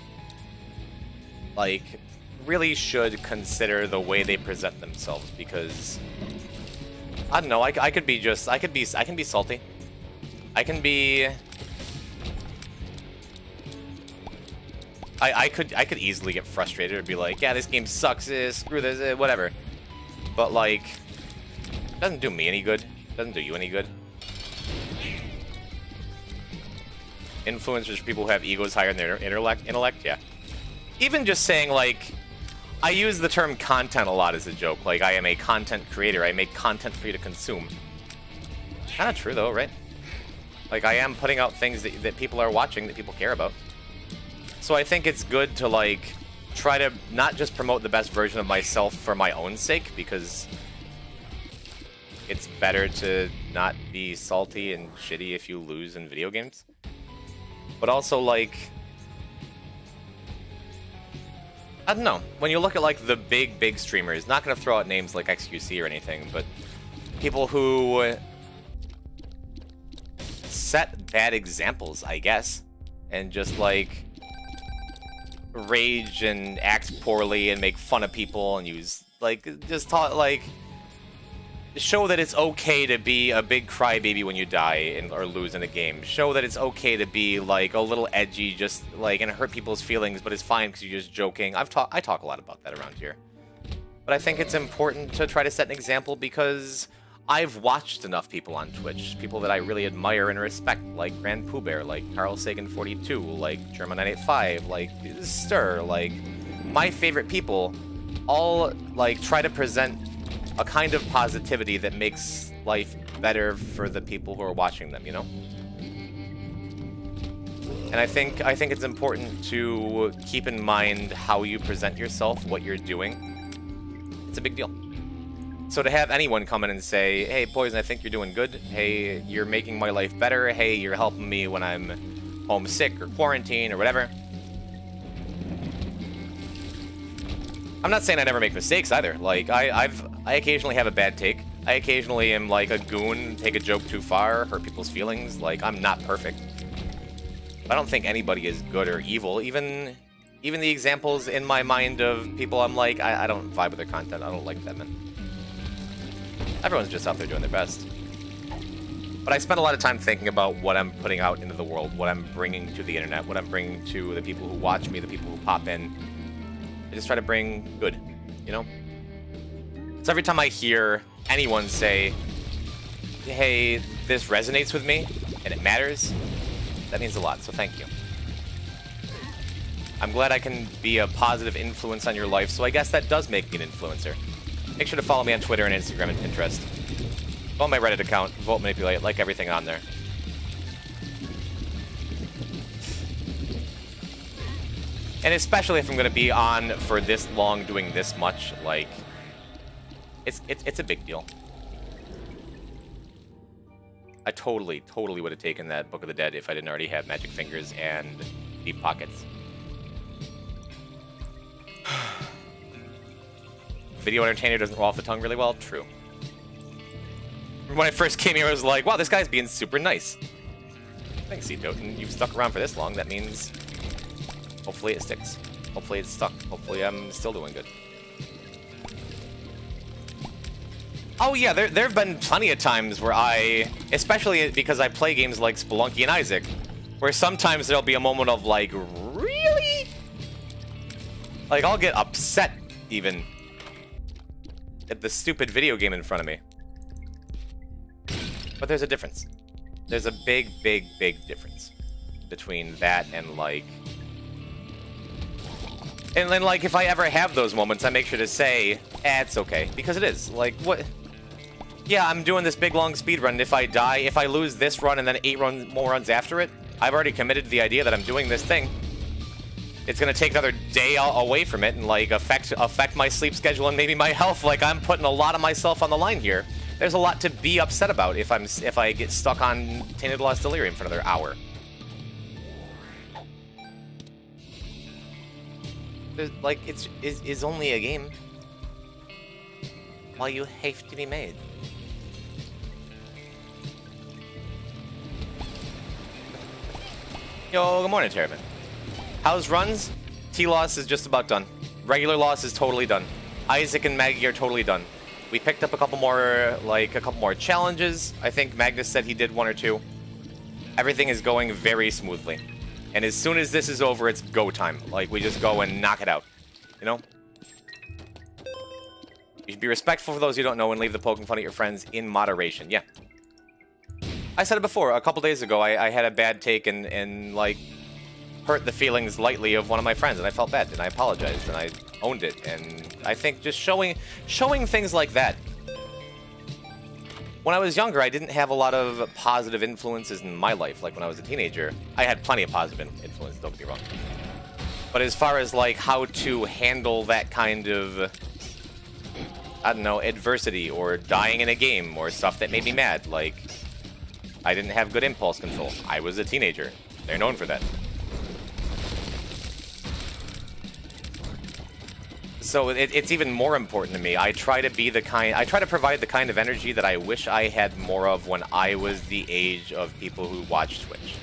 like, really should consider the way they present themselves, because I don't know, I can be salty. I can be I could easily get frustrated or be like, yeah, this game sucks, screw this, whatever. But like, it doesn't do me any good. It doesn't do you any good. Influencers are people who have egos higher than their intellect, yeah. Even just saying, like, I use the term content a lot as a joke. Like, I am a content creator. I make content for you to consume. Kind of true, though, right? Like, I am putting out things that people are watching, that people care about. So I think it's good to, like, try to not just promote the best version of myself for my own sake, because it's better to not be salty and shitty if you lose in video games. But also, like, I don't know. When you look at, like, the big streamers, not going to throw out names like XQC or anything, but people who set bad examples, I guess, and just, like, rage and act poorly and make fun of people and use, like, just talk, like, show that it's okay to be a big crybaby when you die or lose in a game. Show that it's okay to be, like, a little edgy, just, like, and hurt people's feelings, but it's fine because you're just joking. I talk a lot about that around here. But I think it's important to try to set an example because I've watched enough people on Twitch, people that I really admire and respect, like Grand Pooh Bear, like Carl Sagan42, like German985, like Stir, like my favorite people, all, like, try to present a kind of positivity that makes life better for the people who are watching them, you know? And I think it's important to keep in mind how you present yourself, what you're doing. It's a big deal. So to have anyone come in and say, hey, Poison, I think you're doing good. Hey, you're making my life better. Hey, you're helping me when I'm homesick or quarantine or whatever. I'm not saying I never make mistakes either. Like, I occasionally have a bad take. I occasionally am like a goon, take a joke too far, hurt people's feelings. Like, I'm not perfect. I don't think anybody is good or evil. Even the examples in my mind of people I'm like, I don't vibe with their content. I don't like them. And everyone's just out there doing their best. But I spend a lot of time thinking about what I'm putting out into the world, what I'm bringing to the internet, what I'm bringing to the people who watch me, the people who pop in. I just try to bring good, you know? So every time I hear anyone say, hey, this resonates with me, and it matters, that means a lot, so thank you. I'm glad I can be a positive influence on your life, so I guess that does make me an influencer. Make sure to follow me on Twitter and Instagram and Pinterest. Follow my Reddit account, Vote Manipulate, like everything on there. And especially if I'm going to be on for this long doing this much, like, it's a big deal. I totally would have taken that Book of the Dead if I didn't already have Magic Fingers and Deep Pockets. Video entertainer doesn't roll off the tongue really well? True. When I first came here, I was like, wow, this guy's being super nice. Thanks, Seadoten. You've stuck around for this long. That means hopefully it sticks. Hopefully it's stuck. Hopefully I'm still doing good. Oh yeah, there have been plenty of times where especially because I play games like Spelunky and Isaac, where sometimes there'll be a moment of like, really? Like, I'll get upset even at the stupid video game in front of me. But there's a difference. There's a big difference between that and like... And then, like, if I ever have those moments, I make sure to say, it's okay. Because it is. Like, what... Yeah, I'm doing this big, long speed run. If I die, if I lose this run and then 8 more runs after it, I've already committed to the idea that I'm doing this thing. It's going to take another day away from it and, like, affect my sleep schedule and maybe my health. Like, I'm putting a lot of myself on the line here. There's a lot to be upset about if I get stuck on Tainted Lost Delirium for another hour. Like, it's only a game. Why you have to be made? Yo, good morning, Chairman. How's runs? T-Loss is just about done. Regular Loss is totally done. Isaac and Maggie are totally done. We picked up a couple more challenges. I think Magnus said he did 1 or 2. Everything is going very smoothly. And as soon as this is over, it's go time. Like, we just go and knock it out. You know? You should be respectful for those you don't know and leave the poking fun at your friends in moderation. Yeah. I said it before, a couple days ago, I had a bad take and like, hurt the feelings lightly of one of my friends, and I felt bad, and I apologized, and I owned it, and I think just showing things like that. When I was younger, I didn't have a lot of positive influences in my life. Like when I was a teenager, I had plenty of positive influences, don't get me wrong. But as far as like how to handle that kind of, I don't know, adversity or dying in a game or stuff that made me mad, like, I didn't have good impulse control. I was a teenager. They're known for that. So it's even more important to me. I try to provide the kind of energy that I wish I had more of when I was the age of people who watch Twitch.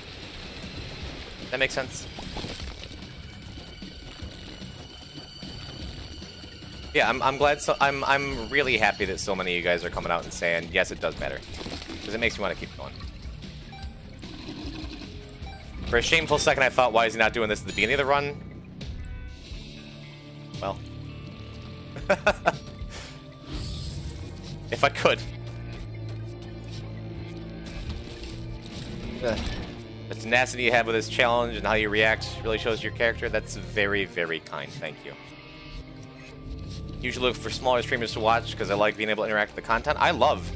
That makes sense? Yeah, I'm glad. I'm really happy that so many of you guys are coming out and saying yes, it does matter, because it makes me want to keep going. For a shameful second, I thought, why is he not doing this at the beginning of the run? Well. If I could. The tenacity you have with this challenge and how you react really shows your character. That's very, very kind. Thank you. Usually look for smaller streamers to watch because I like being able to interact with the content. I love.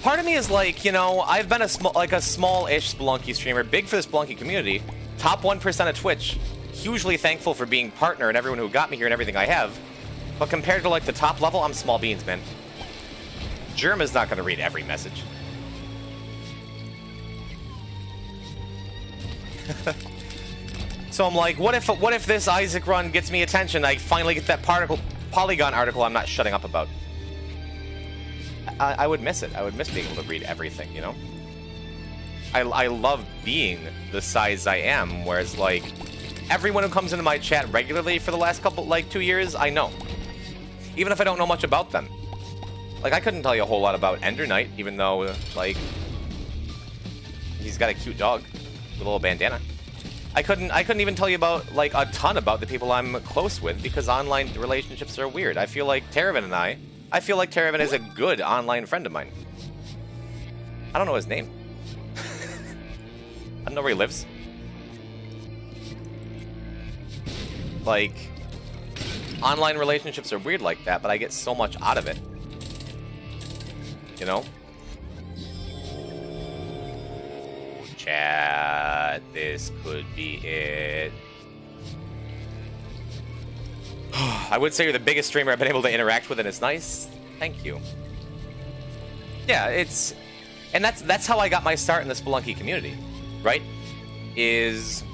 Part of me is like, you know, I've been a small-ish Spelunky streamer, big for the Spelunky community, top 1% of Twitch. Hugely thankful for being partner and everyone who got me here and everything I have. But compared to like the top level, I'm small beans, man. Germ is not going to read every message. So I'm like, what if this Isaac run gets me attention? I finally get that Polygon article I'm not shutting up about. I would miss it. I would miss being able to read everything, you know? I love being the size I am, whereas like everyone who comes into my chat regularly for the last couple, 2 years, I know. Even if I don't know much about them. Like, I couldn't tell you a whole lot about Ender Knight, even though, like, he's got a cute dog with a little bandana. I couldn't even tell you about, like, a ton about the people I'm close with, because online relationships are weird. I feel like Terravan is a good online friend of mine. I don't know his name. I don't know where he lives. Like, online relationships are weird like that, but I get so much out of it. You know? Chat, this could be it. I would say you're the biggest streamer I've been able to interact with, and it's nice. Thank you. Yeah, and that's how I got my start in the Spelunky community, right? Is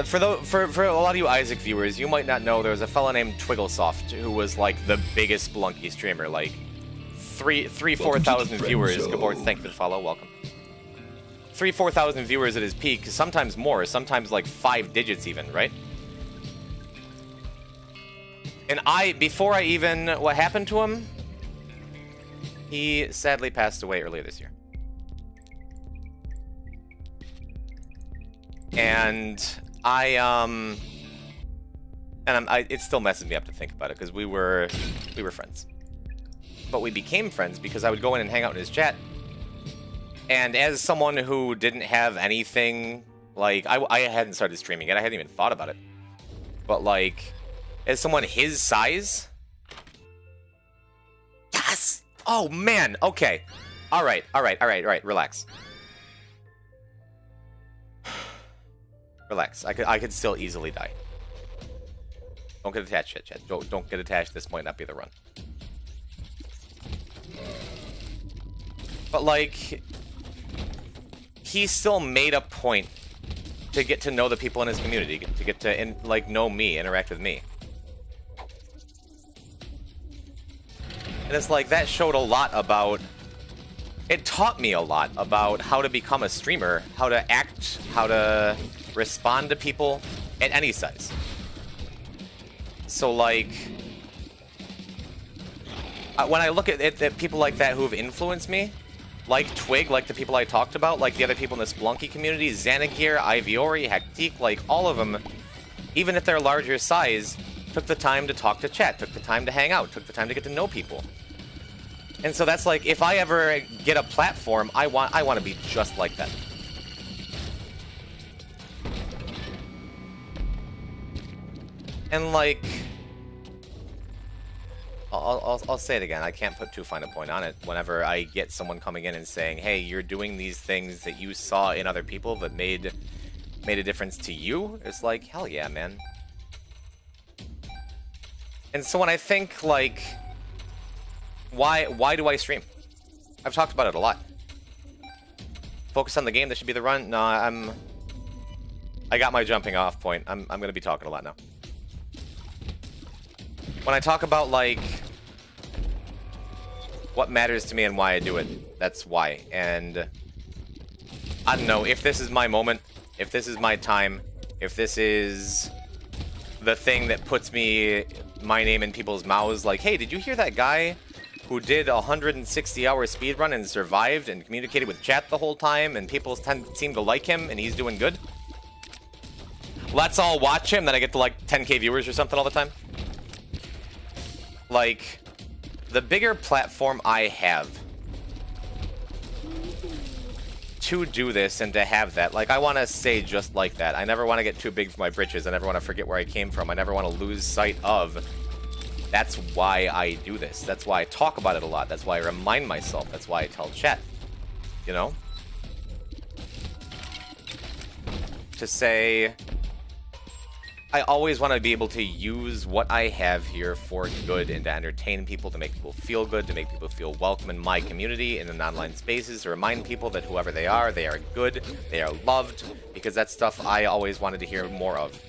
for a lot of you Isaac viewers, you might not know there was a fella named Twigglesoft who was like the biggest Spelunky streamer, like 4,000 viewers. Gabort, thank you for the follow. Welcome. 4,000 viewers at his peak, sometimes more, sometimes like 5 digits even, right? And before I even, what happened to him? He sadly passed away earlier this year. And it still messes me up to think about it, because we were friends. But we became friends because I would go in and hang out in his chat. And as someone who didn't have anything, like, I hadn't started streaming yet, I hadn't even thought about it. But, like, as someone his size... Yes! Oh, man! Okay. Alright, relax. Relax. I could still easily die. Don't get attached yet, chat. Don't get attached. This might not be the run. But, like... he still made a point to get to know the people in his community, to get to, know me, interact with me. And it's like, that showed a lot about... it taught me a lot about how to become a streamer, how to act, how to respond to people at any size. So, like... when I look at people like that who have influenced me, like Twig, like the people I talked about, like the other people in the Spelunky community, Xanagir, Iviori, Hectique, like all of them, even if they're larger size, took the time to talk to chat, took the time to hang out, took the time to get to know people. And so that's like, if I ever get a platform, I want to be just like that. And like, I'll say it again. I can't put too fine a point on it. Whenever I get someone coming in and saying, "Hey, you're doing these things that you saw in other people that made a difference to you," it's like, hell yeah, man. And so when I think like, why do I stream? I've talked about it a lot. Focus on the game. That should be the run. No, I got my jumping off point. I'm gonna be talking a lot now. When I talk about like what matters to me and why I do it, that's why. And I don't know, if this is my moment, if this is my time, if this is the thing that puts my name in people's mouths, like, hey, did you hear that guy who did a 160-hour speedrun and survived and communicated with chat the whole time and people seem to like him and he's doing good? Let's all watch him, then I get to like 10k viewers or something all the time. Like, the bigger platform I have to do this and to have that, like, I want to say just like that. I never want to get too big for my britches. I never want to forget where I came from. I never want to lose sight of. That's why I do this. That's why I talk about it a lot. That's why I remind myself. That's why I tell chat. You know? To say, I always want to be able to use what I have here for good and to entertain people, to make people feel good, to make people feel welcome in my community and in online spaces, to remind people that whoever they are good, they are loved, because that's stuff I always wanted to hear more of.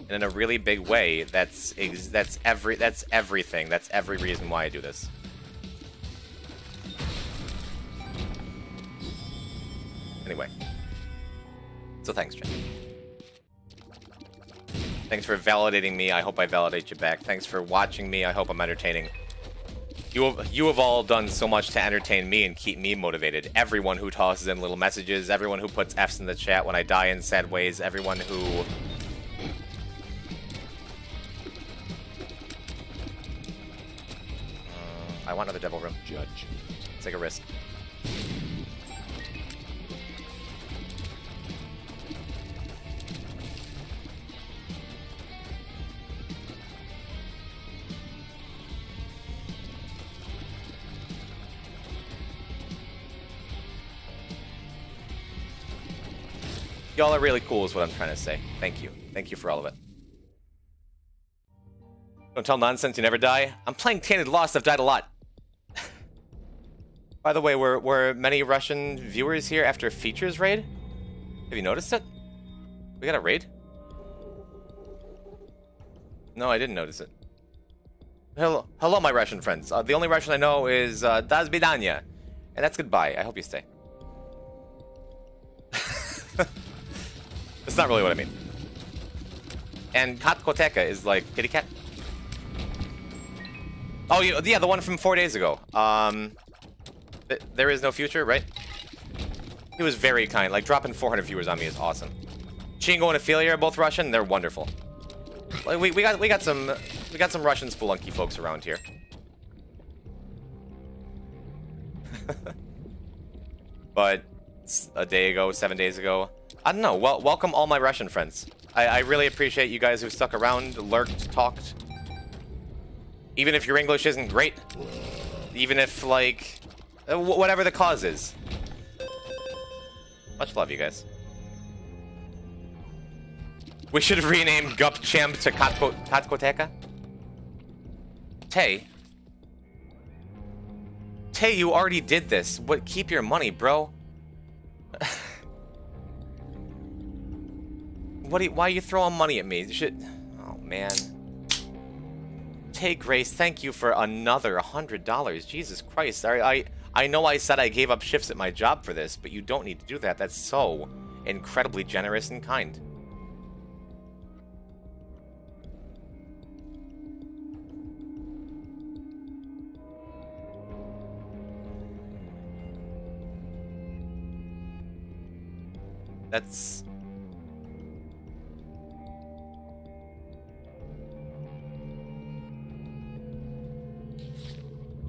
And in a really big way, that's everything. That's every reason why I do this. Anyway. So thanks, Jen. Thanks for validating me. I hope I validate you back. Thanks for watching me. I hope I'm entertaining. You have all done so much to entertain me and keep me motivated. Everyone who tosses in little messages, everyone who puts Fs in the chat when I die in sad ways, everyone who... I want another devil room. Judge. Let's take a risk. Y'all are really cool is what I'm trying to say. Thank you. Thank you for all of it. Don't tell nonsense, you never die. I'm playing Tainted Lost, I've died a lot. By the way, were many Russian viewers here after Features raid? Have you noticed it? We got a raid? No, I didn't notice it. Hello, my Russian friends. The only Russian I know is Das Vidanya. And that's goodbye. I hope you stay. That's not really what I mean. And Katkoteka is like kitty cat. Oh, yeah, the one from 4 days ago. There is no future, right? He was very kind. Like, dropping 400 viewers on me is awesome. Chingo and Ophelia are both Russian. They're wonderful. Like, we got some Russian spelunky folks around here. But a day ago, 7 days ago, I don't know. Well, welcome all my Russian friends. I really appreciate you guys who stuck around, lurked, talked. Even if your English isn't great. Even if, like, whatever the cause is. Much love, you guys. We should rename Gupchamp to Katkoteka. Tay, you already did this. What? Keep your money, bro. Why are you throwing money at me? Oh, man. Tay Grace, thank you for another $100. Jesus Christ. I know I said I gave up shifts at my job for this, but you don't need to do that. That's so incredibly generous and kind.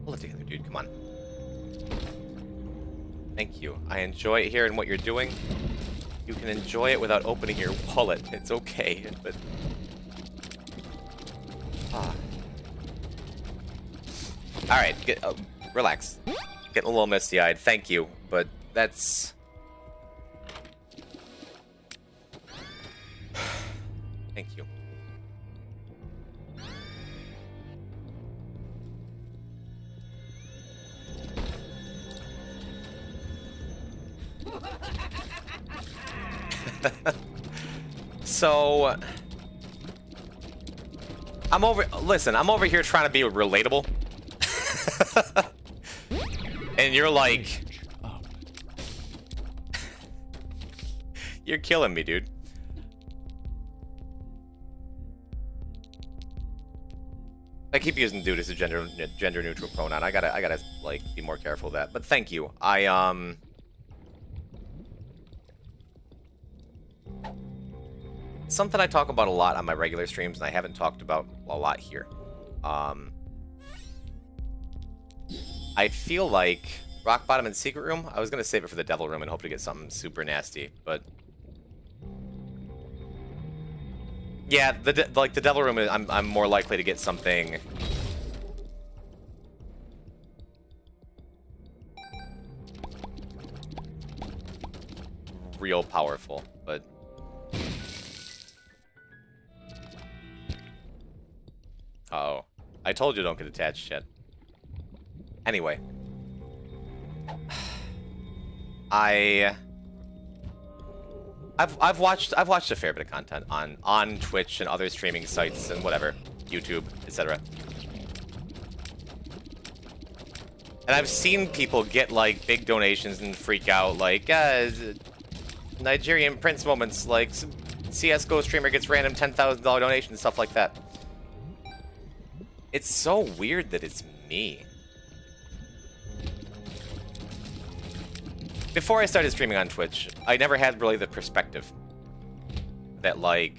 Pull it together, dude. Come on. Thank you. I enjoy hearing what you're doing. You can enjoy it without opening your wallet. It's okay, but... Alright, relax. Getting a little misty-eyed. Thank you, but that's... Thank you. So... I'm over here trying to be relatable. And you're like... You're killing me, dude. I keep using dude as a gender neutral pronoun. I gotta like be more careful of that. But thank you. Something I talk about a lot on my regular streams, and I haven't talked about a lot here. I feel like Rock Bottom and Secret Room, I was gonna save it for the Devil Room and hope to get something super nasty, but yeah, the Devil Room, I'm more likely to get something real powerful, but uh-oh. I told you don't get attached yet. Anyway. I've watched a fair bit of content on Twitch and other streaming sites and whatever, YouTube, etc. And I've seen people get like big donations and freak out, like Nigerian Prince moments, like CS:GO streamer gets random $10,000 donation and stuff like that. It's so weird that it's me. Before I started streaming on Twitch, I never had really the perspective that, like,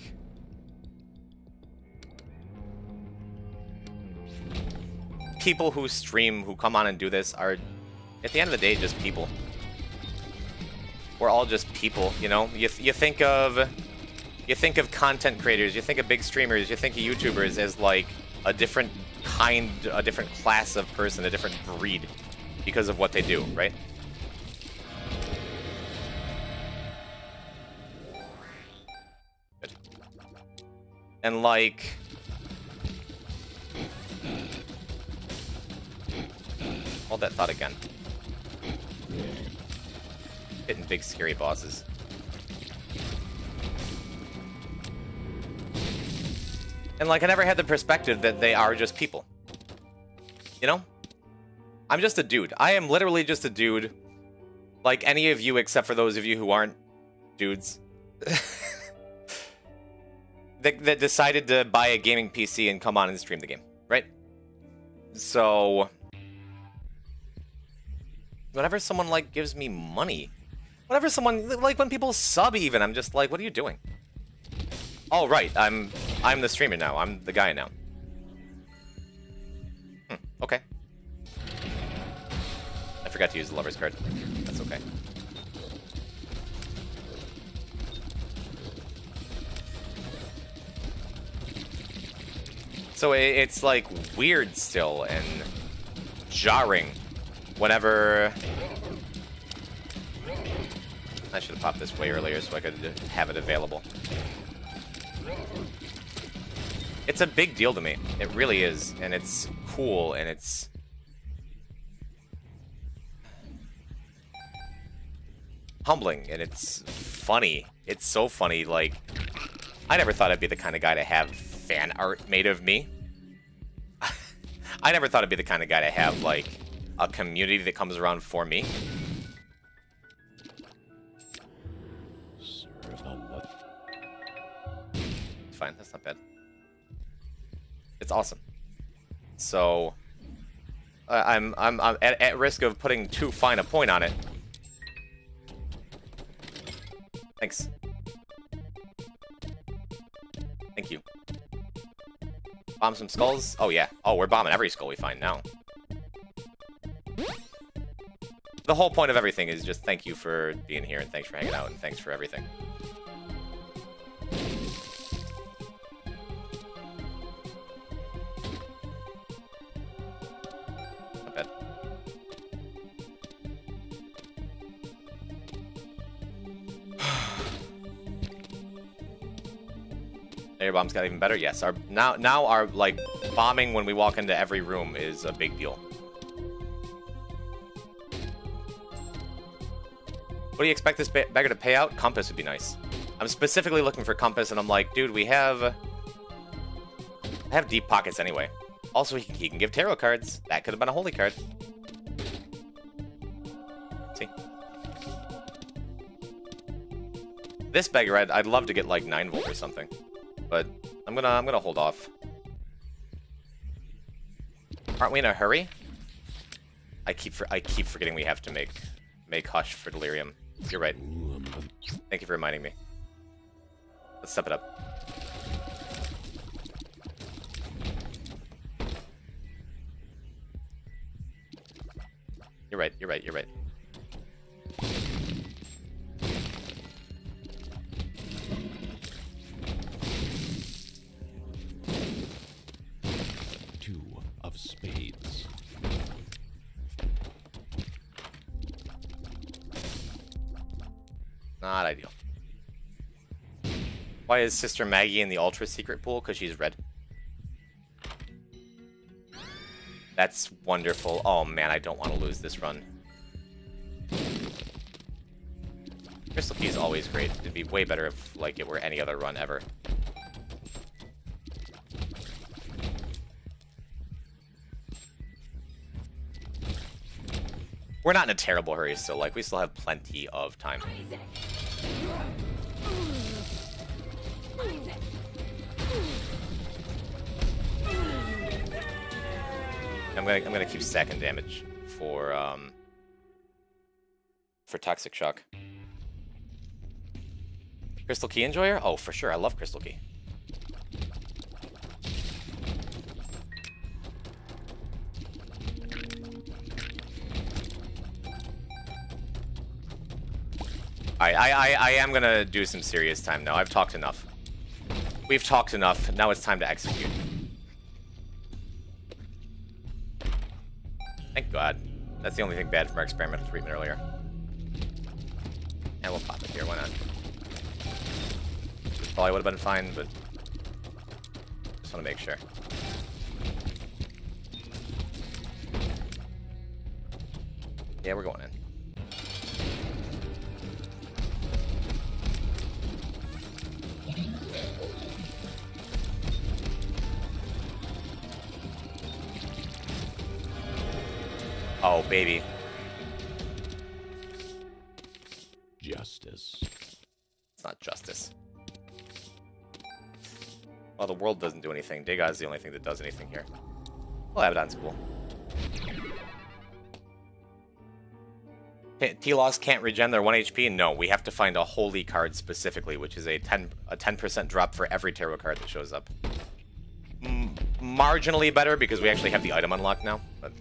people who stream, who come on and do this, are, at the end of the day, just people. We're all just people, you know? You think of content creators, you think of big streamers, you think of YouTubers as, like, a different kind, a different class of person, a different breed, because of what they do, right? Good. And like... hold that thought again. Hitting big scary bosses. And like, I never had the perspective that they are just people. You know? I'm just a dude. I am literally just a dude. Like any of you except for those of you who aren't dudes. that decided to buy a gaming PC and come on and stream the game, right? So... whenever someone, like, gives me money... whenever someone... like, when people sub even, I'm just like, what are you doing? Oh, right, I'm the streamer now. I'm the guy now. Okay. I forgot to use the lover's card. That's okay. So it's, like, weird still and jarring whenever... I should have popped this way earlier so I could have it available. It's a big deal to me. It really is. And it's cool, and it's... humbling, and it's funny. It's so funny, like... I never thought I'd be the kind of guy to have fan art made of me. I never thought I'd be the kind of guy to have, like, a community that comes around for me. Fine, that's not bad. It's awesome. So I'm at risk of putting too fine a point on it. Thanks. Thank you. Bomb some skulls? Oh yeah. Oh, we're bombing every skull we find now. the whole point of everything is just thank you for being here, and thanks for hanging out, and thanks for everything. Not bad. Air bombs got even better. Yes, our now our like bombing when we walk into every room is a big deal. What do you expect this beggar to pay out? Compass would be nice. I'm specifically looking for compass, and I'm like, dude, I have deep pockets anyway. Also, he can give tarot cards. That could have been a holy card. See? This beggar, I'd love to get like 9 volt or something, but I'm gonna hold off. Aren't we in a hurry? I keep forgetting we have to make hush for delirium. You're right. Thank you for reminding me. Let's step it up. You're right, you're right, you're right. Two of spades. Not ideal. Why is Sister Maggie in the Ultra Secret pool? Because she's red. That's wonderful. Oh man, I don't want to lose this run. Crystal Key is always great. It'd be way better if like it were any other run ever. We're not in a terrible hurry still, like we still have plenty of time. I'm gonna keep stacking damage for Toxic Shock. Crystal Key enjoyer? Oh, for sure. I love Crystal Key. I am gonna do some serious time now. I've talked enough. We've talked enough. Now it's time to execute. Thank God. That's the only thing bad from our experimental treatment earlier. And we'll pop it here. Why not? This probably would have been fine, but just want to make sure. Yeah, we're going in. Oh, baby. Justice. It's not justice. Well, the world doesn't do anything. Degas is the only thing that does anything here. Well, Abaddon's cool. T-Loss can't regen their 1 HP? No, we have to find a holy card specifically, which is a 10% drop for every tarot card that shows up. Marginally better because we actually have the item unlocked now, but...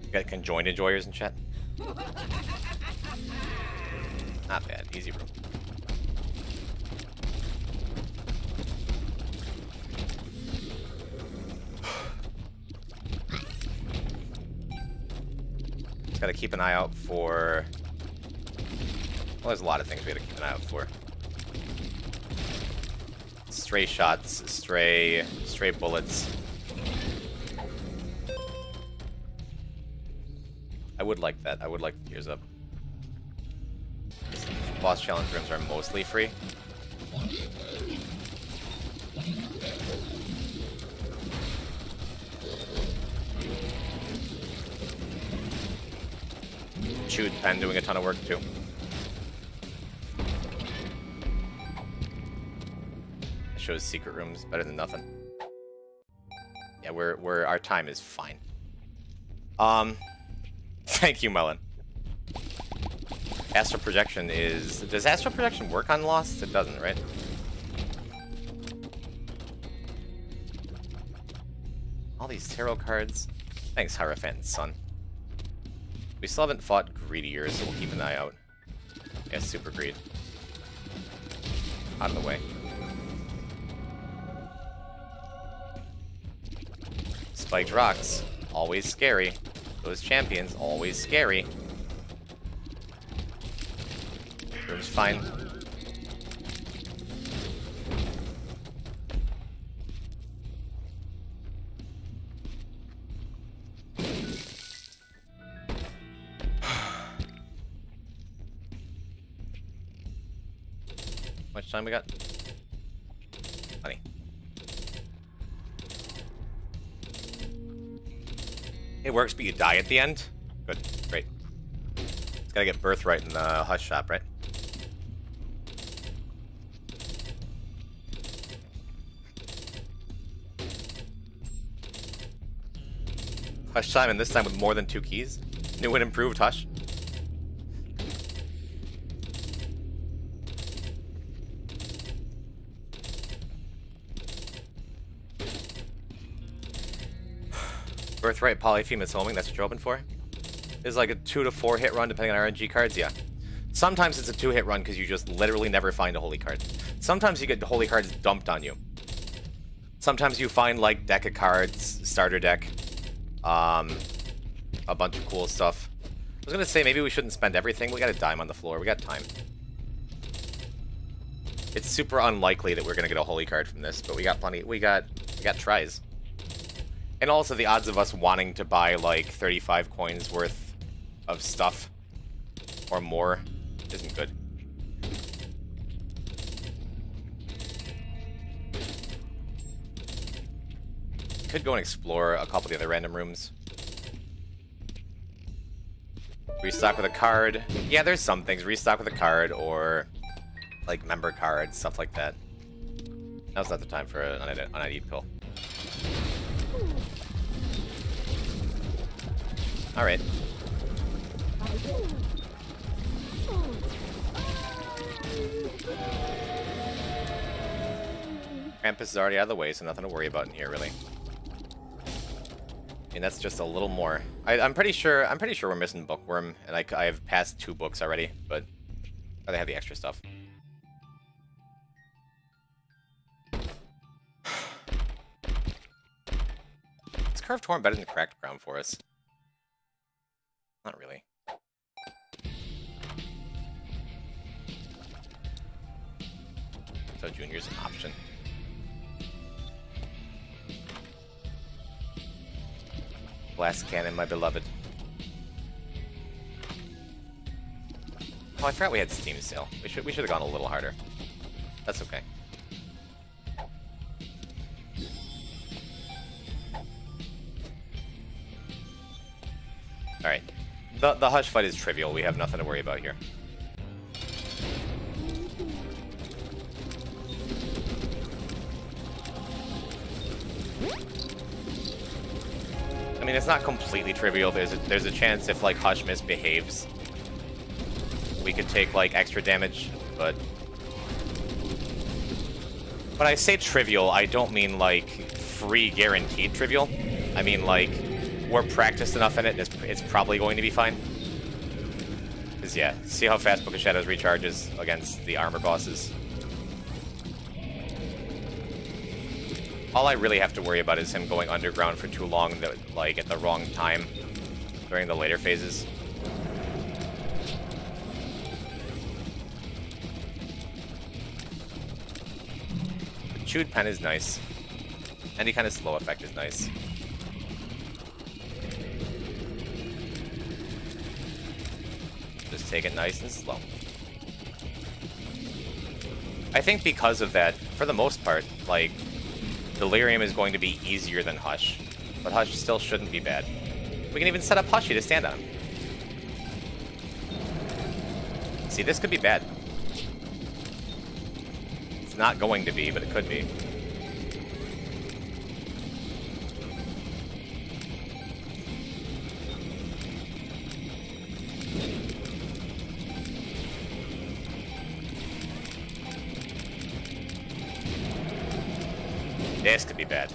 You got conjoined enjoyers in chat? Not bad. Easy room. Just gotta keep an eye out for... Well, there's a lot of things we gotta keep an eye out for. Stray shots, stray bullets. I would like that. I would like the Tears Up. Boss challenge rooms are mostly free. Chewed Pen doing a ton of work too. It shows secret rooms better than nothing. Yeah, our time is fine. Thank you, Melon. Astral Projection is... Does Astral Projection work on Lost? It doesn't, right? All these tarot cards. Thanks, Hierophant's son. We still haven't fought Greedier, so we'll keep an eye out. Yeah, Super Greed. Out of the way. Spiked rocks. Always scary. Those champions, always scary. Room's fine. How much time we got? Plenty. It works, but you die at the end? Good. Great. It's gotta get birthright in the Hush shop, right? Hush time, and this time with more than 2 keys? New and improved Hush? Birthright Polyphemus homing, that's what you're hoping for? It's like a 2 to 4 hit run depending on RNG cards, yeah. Sometimes it's a 2-hit run because you just literally never find a holy card. Sometimes you get holy cards dumped on you. Sometimes you find like deck of cards, starter deck, a bunch of cool stuff. I was gonna say maybe we shouldn't spend everything. We got a dime on the floor. We got time. It's super unlikely that we're gonna get a holy card from this, but we got plenty. We got tries. And also the odds of us wanting to buy like 35 coins worth of stuff or more isn't good. Could go and explore a couple of the other random rooms. Restock with a card. Yeah, there's some things. Restock with a card or like member cards, stuff like that. Now's not the time for an unedited pill. Alright. Krampus is already out of the way, so nothing to worry about in here, really. I mean, that's just a little more. I'm pretty sure we're missing Bookworm, and I have passed 2 books already, but they have the extra stuff. Is Carved Horn better than Cracked Ground for us? Not really. So Junior's an option. Blast Cannon, my beloved. Oh, I forgot we had Steam Sale. We should have gone a little harder. That's okay. Alright. The Hush fight is trivial. We have nothing to worry about here. I mean, it's not completely trivial. There's a chance if like Hush misbehaves, we could take like extra damage, but when I say trivial, I don't mean like free guaranteed trivial. I mean like we're practiced enough in it, it's probably going to be fine. Because yeah, see how fast Book of Shadows recharges against the armor bosses. All I really have to worry about is him going underground for too long, like at the wrong time during the later phases. Chewed Pen is nice. Any kind of slow effect is nice. Just take it nice and slow. I think because of that, for the most part, like, Delirium is going to be easier than Hush, but Hush still shouldn't be bad. We can even set up Hushy to stand on him. See, this could be bad. It's not going to be, but it could be. This could be bad.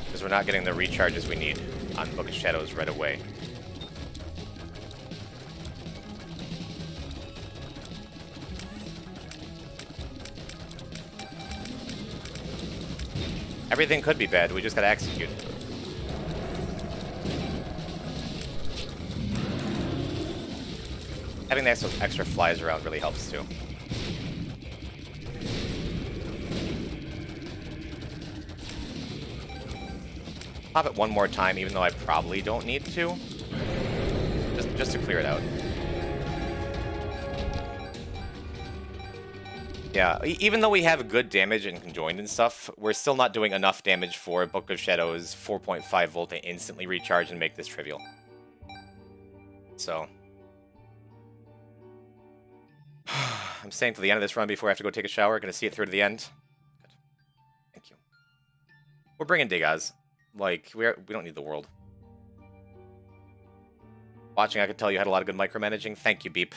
Because we're not getting the recharges we need. on Book of Shadows right away. Everything could be bad, we just gotta execute. Having the extra flies around really helps too. Pop it one more time, even though I probably don't need to. Just to clear it out. Yeah, even though we have good damage and conjoined and stuff, we're still not doing enough damage for Book of Shadows 4.5 volt to instantly recharge and make this trivial. So... I'm staying to the end of this run before I have to go take a shower. Gonna see it through to the end. Good. Thank you. We're bringing Digaz. Like, we don't need the world. Watching, I could tell you had a lot of good micromanaging. Thank you, Beep.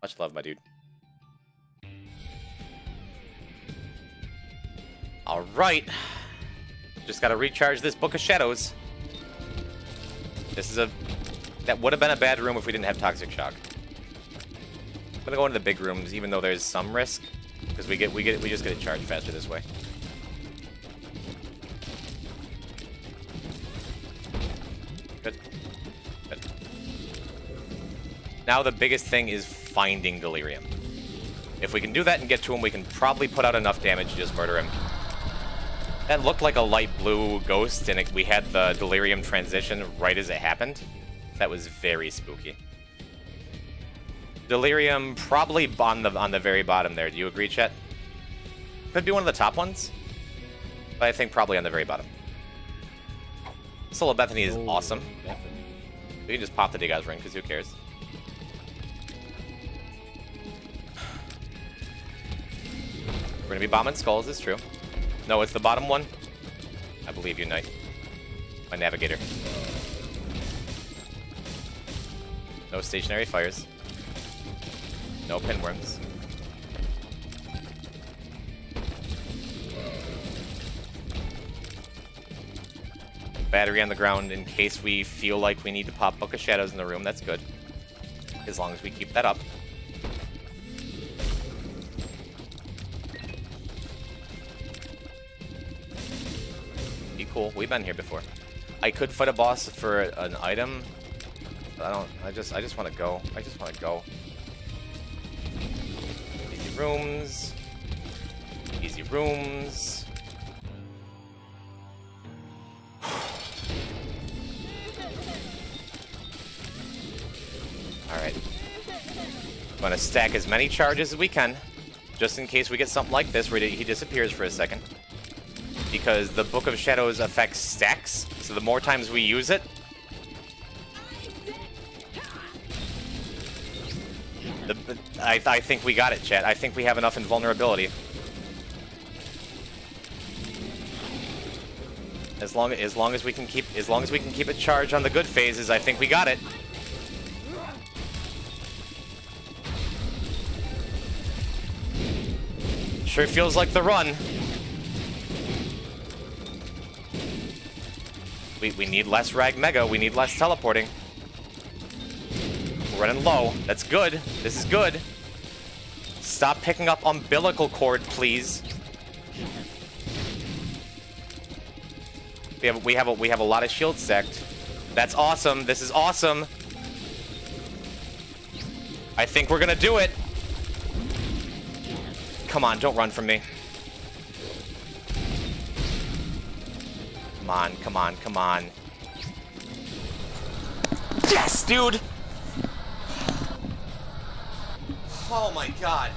Much love, my dude. Alright. Just gotta recharge this Book of Shadows. This is a... That would have been a bad room if we didn't have Toxic Shock. I'm gonna go into the big rooms, even though there's some risk. Because we just get it charged faster this way. Good. Good. Now the biggest thing is finding Delirium. If we can do that and get to him, we can probably put out enough damage to just murder him. That looked like a light blue ghost, and we had the Delirium transition right as it happened. That was very spooky. Delirium probably on the very bottom there. Do you agree, chat? Could be one of the top ones, but I think probably on the very bottom. Soul of Bethany is awesome. We can just pop the Digaz ring, because who cares? We're gonna be bombing skulls, it's true. No, it's the bottom one. I believe you, Knight. My navigator. No stationary fires. No pinworms. Battery on the ground in case we feel like we need to pop Book of Shadows in the room. That's good. As long as we keep that up. Be cool. We've been here before. I could fight a boss for an item. But I don't. I just want to go. I just want to go. Easy rooms. Easy rooms. Alright. I'm gonna stack as many charges as we can, just in case we get something like this where he disappears for a second. Because the Book of Shadows affects stacks, so the more times we use it, I think we got it, chat. I think we have enough invulnerability. As long as we can keep it charged on the good phases, I think we got it. Sure feels like the run. We need less Rag Mega. We need less teleporting. We're running low. That's good. This is good. Stop picking up umbilical cord, please. We have a lot of shield stacked. That's awesome. This is awesome. I think we're gonna do it. Come on, don't run from me. Come on, come on, come on. Yes, dude! Oh my god.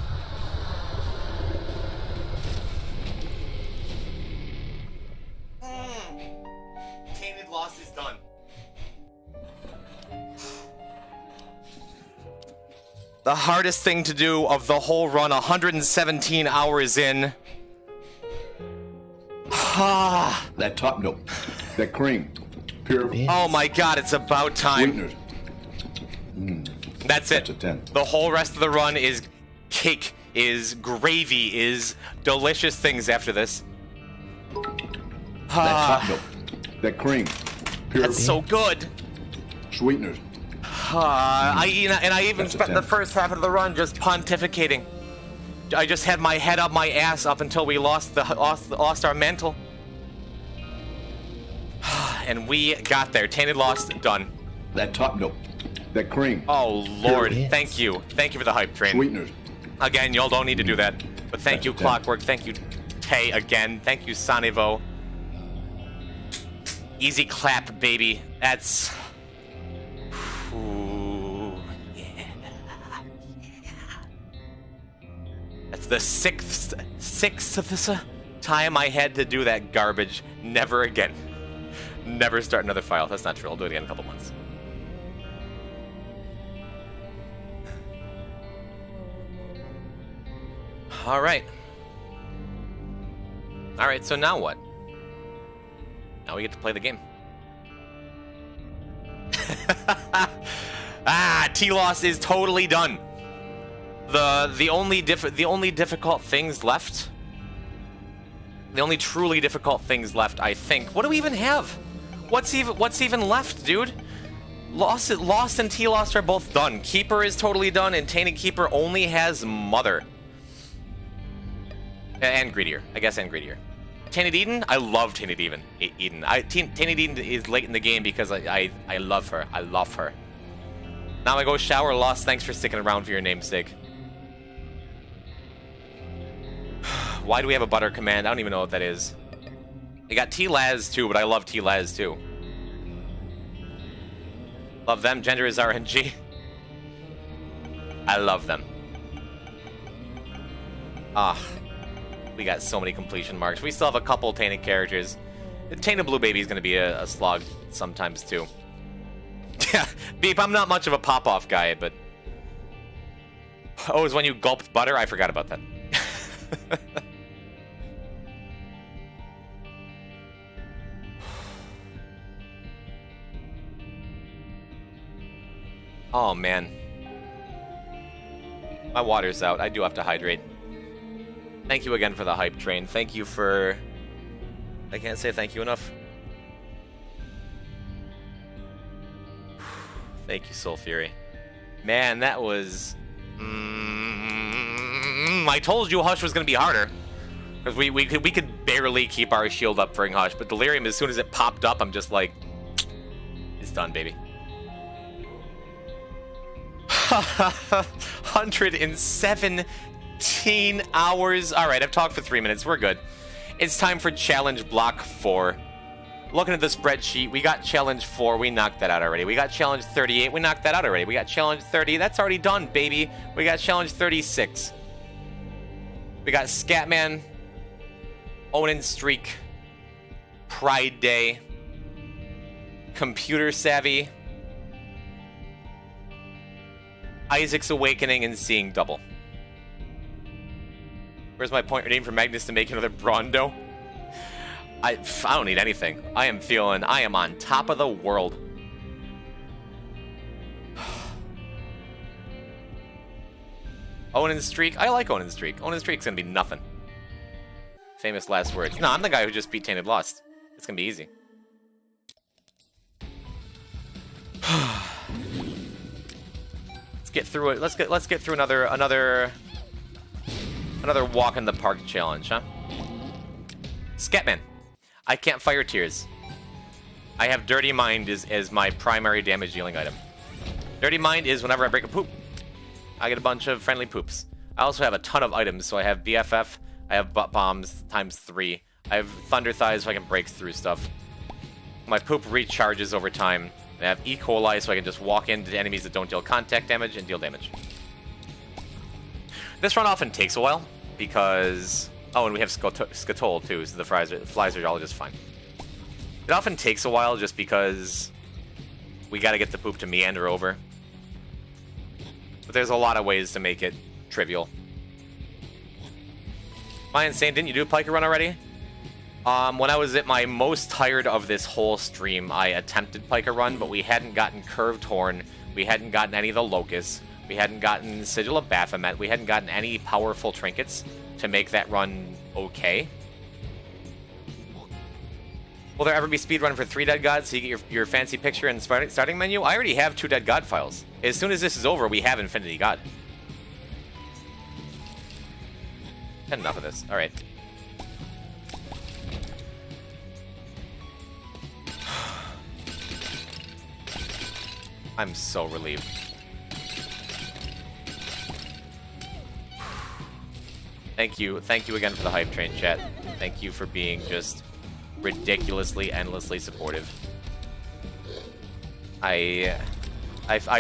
Tainted Lost is done. The hardest thing to do of the whole run, 117 hours in. That top note, that cream, pure. Oh my god, it's about time. That's it. That's a 10. The whole rest of the run is cake, is gravy, is delicious things after this. That top note, that cream, Pure That's so good. sweeteners. I even That's a spent the 10. first half of the run just pontificating. I just had my head up my ass up until we lost our mantle. And we got there. Tainted Lost, done. That top note. That cream. Oh, Lord. Yes. Thank you. Thank you for the hype train. Sweeteners. Again, y'all don't need to do that. But thank you, That's a 10. Clockwork. Thank you, Tay, again. Thank you, Sonivo. Easy clap, baby. That's... Ooh, yeah. That's the sixth time I had to do that garbage. Never again. Never start another file. That's not true. I'll do it again in a couple months. Alright. Alright, so now what? Now we get to play the game. T-Loss is totally done. The only difficult things left. The only truly difficult things left, I think. What do we even have? What's even left, dude? Lost and T-Lost are both done. Keeper is totally done, and Tainted Keeper only has Mother. And Greedier. I guess and Greedier. Tainted Eden? I love Tainted Eden. Tainted Eden is late in the game because I love her. I love her. Now I go shower. Lost, thanks for sticking around for your namesake. Why do we have a butter command? I don't even know what that is. I got T-Laz too, but I love T-Laz too. Love them. Gender is RNG. I love them. We got so many completion marks. We still have a couple Tainted characters. The Tainted Blue Baby is going to be a slog sometimes too. Yeah, Beep, I'm not much of a pop-off guy, but... Oh, is when you gulped butter? I forgot about that. Oh, man. My water's out. I do have to hydrate. Thank you again for the hype train. Thank you for... I can't say thank you enough. Thank you, Soul Fury. Man, that was... I told you Hush was going to be harder. Because we could barely keep our shield up for Hush. But Delirium, as soon as it popped up, I'm just like... It's done, baby. 117 hours. Alright, I've talked for 3 minutes. We're good. It's time for Challenge Block 4. Looking at the spreadsheet, we got Challenge 4. We knocked that out already. We got Challenge 38. We knocked that out already. We got Challenge 30. That's already done, baby. We got Challenge 36. We got Scatman, Onin Streak, Pride Day, Computer Savvy, Isaac's Awakening, and Seeing Double. Where's my point redeem for Magnus to make another Brondo? I don't need anything. I am on top of the world. Onin Streak? I like Onin Streak. Onin Streak's gonna be nothing. Famous last words. No, I'm the guy who just beat Tainted Lost. It's gonna be easy. Let's get through it. Let's get through another walk in the park challenge, huh? Scatman. I can't fire tears. I have Dirty Mind as my primary damage dealing item. Dirty Mind is whenever I break a poop, I get a bunch of friendly poops. I also have a ton of items, so I have BFF, I have butt bombs ×3. I have Thunder Thighs so I can break through stuff. My poop recharges over time. I have E. coli so I can just walk into enemies that don't deal contact damage and deal damage. This run often takes a while because... Oh, and we have Skatol too, so the flies are all just fine. It often takes a while just because we gotta get the poop to meander over. But there's a lot of ways to make it trivial. Am I insane? Didn't you do a Piker run already? When I was at my most tired of this whole stream, I attempted Piker run, but we hadn't gotten Curved Horn, we hadn't gotten any of the Locusts, we hadn't gotten Sigil of Baphomet, we hadn't gotten any powerful trinkets to make that run okay. Will there ever be speedrun for 3 Dead Gods so you get your fancy picture in the starting menu? I already have 2 Dead God files. As soon as this is over, we have Infinity God. Had enough of this. Alright. I'm so relieved. Thank you again for the hype train, chat. Thank you for being just ridiculously, endlessly supportive. I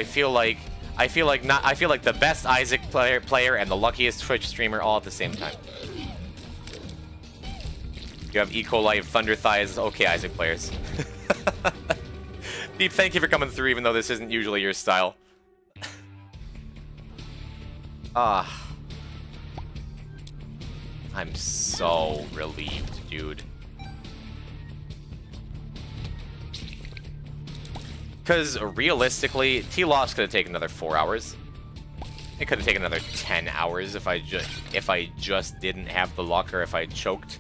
feel like the best Isaac player and the luckiest Twitch streamer all at the same time. You have E. coli, Thunder Thighs, okay, Isaac players. Deep, thank you for coming through, even though this isn't usually your style. I'm so relieved, dude. Because realistically, T-Loss could have taken another 4 hours. It could have taken another 10 hours if I just didn't have the luck or if I choked.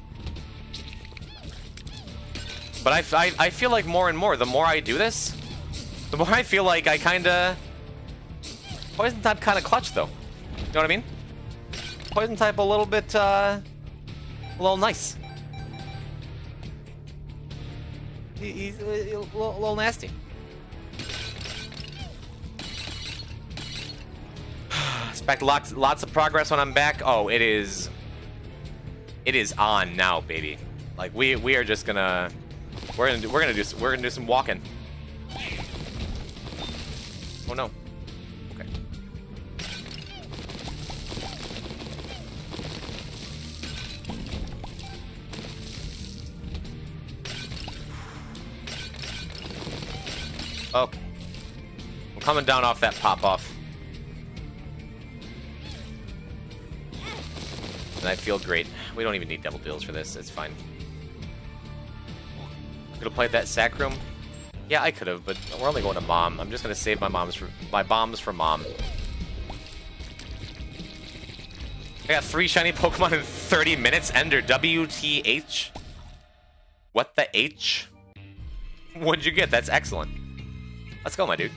But I feel like more and more, the more I do this, the more I feel like I kinda... Poison type kinda clutch, though. You know what I mean? Poison type a little bit, a little nice. He's a little nasty. Expect lots of progress when I'm back. Oh, it is on now, baby. Like we are just gonna we're gonna do some walking. Oh no. Okay. Okay. I'm coming down off that pop-off. And I feel great. We don't even need double deals for this. It's fine. Could have played that sack room. Yeah, I could have, but we're only going to mom. I'm just gonna save my bombs for mom. I got 3 shiny Pokemon in 30 minutes. Ender WTH. What the H? What'd you get? That's excellent. Let's go, my dude.